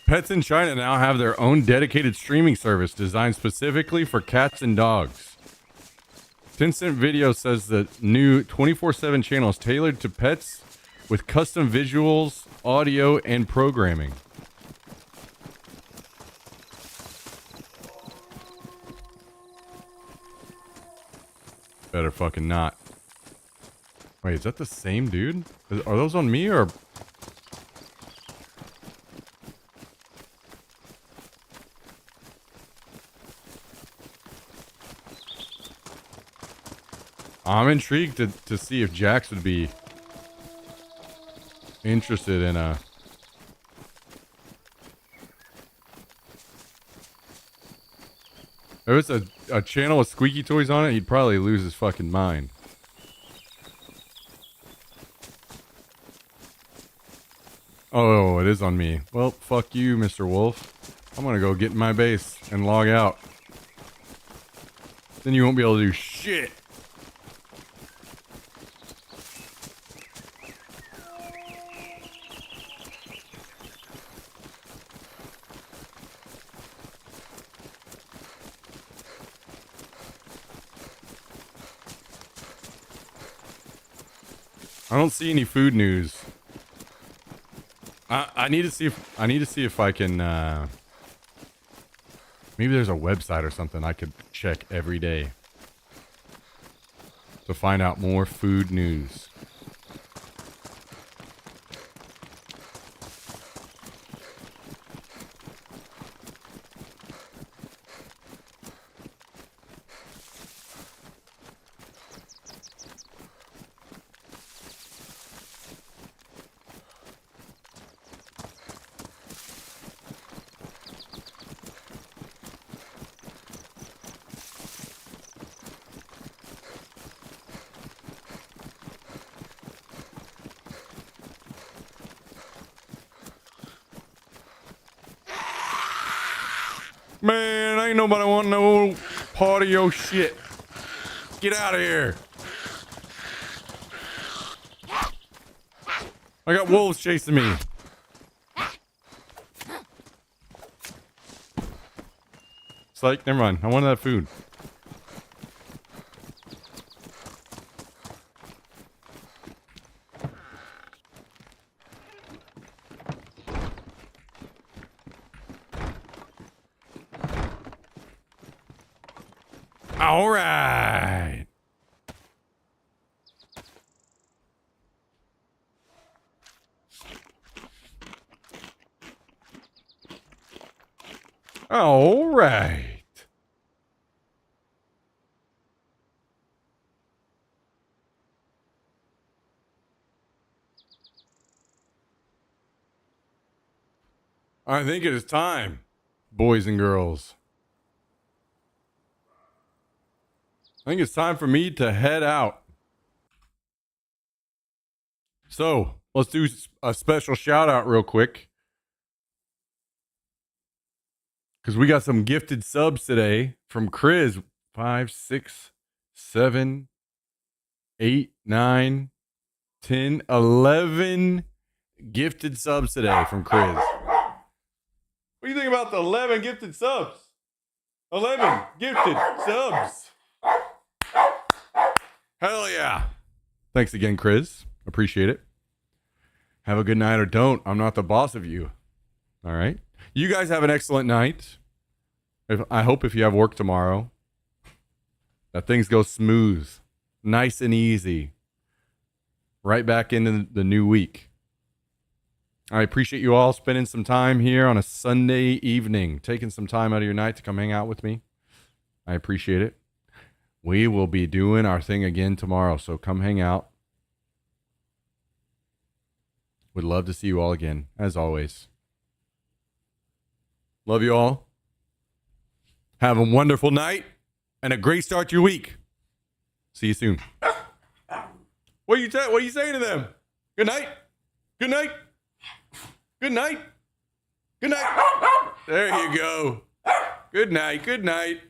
Pets in China now have their own dedicated streaming service designed specifically for cats and dogs. Tencent Video says the new 24/7 channel is tailored to pets with custom visuals, audio, and programming. Better fucking not. Wait, is that the same dude? Are those on me or... I'm intrigued to see if Jax would be interested in a... If it's a channel with squeaky toys on it, he'd probably lose his fucking mind. Oh, it is on me. Well, fuck you, Mr. Wolf. I'm gonna go get in my base and log out. Then you won't be able to do shit. I don't see any food news. I need to see if I can maybe there's a website or something I could check every day to find out more food news. Man, ain't nobody want no part of your shit. Get out of here. I got wolves chasing me. It's like, never mind. I wanted that food. All right. All right. I think it is time, boys and girls. I think it's time for me to head out. So let's do a special shout out real quick. Because we got some gifted subs today from Chris. 5, 6, 7, 8, 9, 10, 11 gifted subs today from Chris. What do you think about the 11 gifted subs? 11 gifted subs. Hell yeah. Thanks again, Chris. Appreciate it. Have a good night or don't. I'm not the boss of you. All right. You guys have an excellent night. I hope if you have work tomorrow, that things go smooth, nice and easy. Right back into the new week. I appreciate you all spending some time here on a Sunday evening, taking some time out of your night to come hang out with me. I appreciate it. We will be doing our thing again tomorrow, so come hang out. Would love to see you all again, as always. Love you all. Have a wonderful night and a great start to your week. See you soon. What are you saying to them? Good night. Good night. Good night. Good night. There you go. Good night. Good night.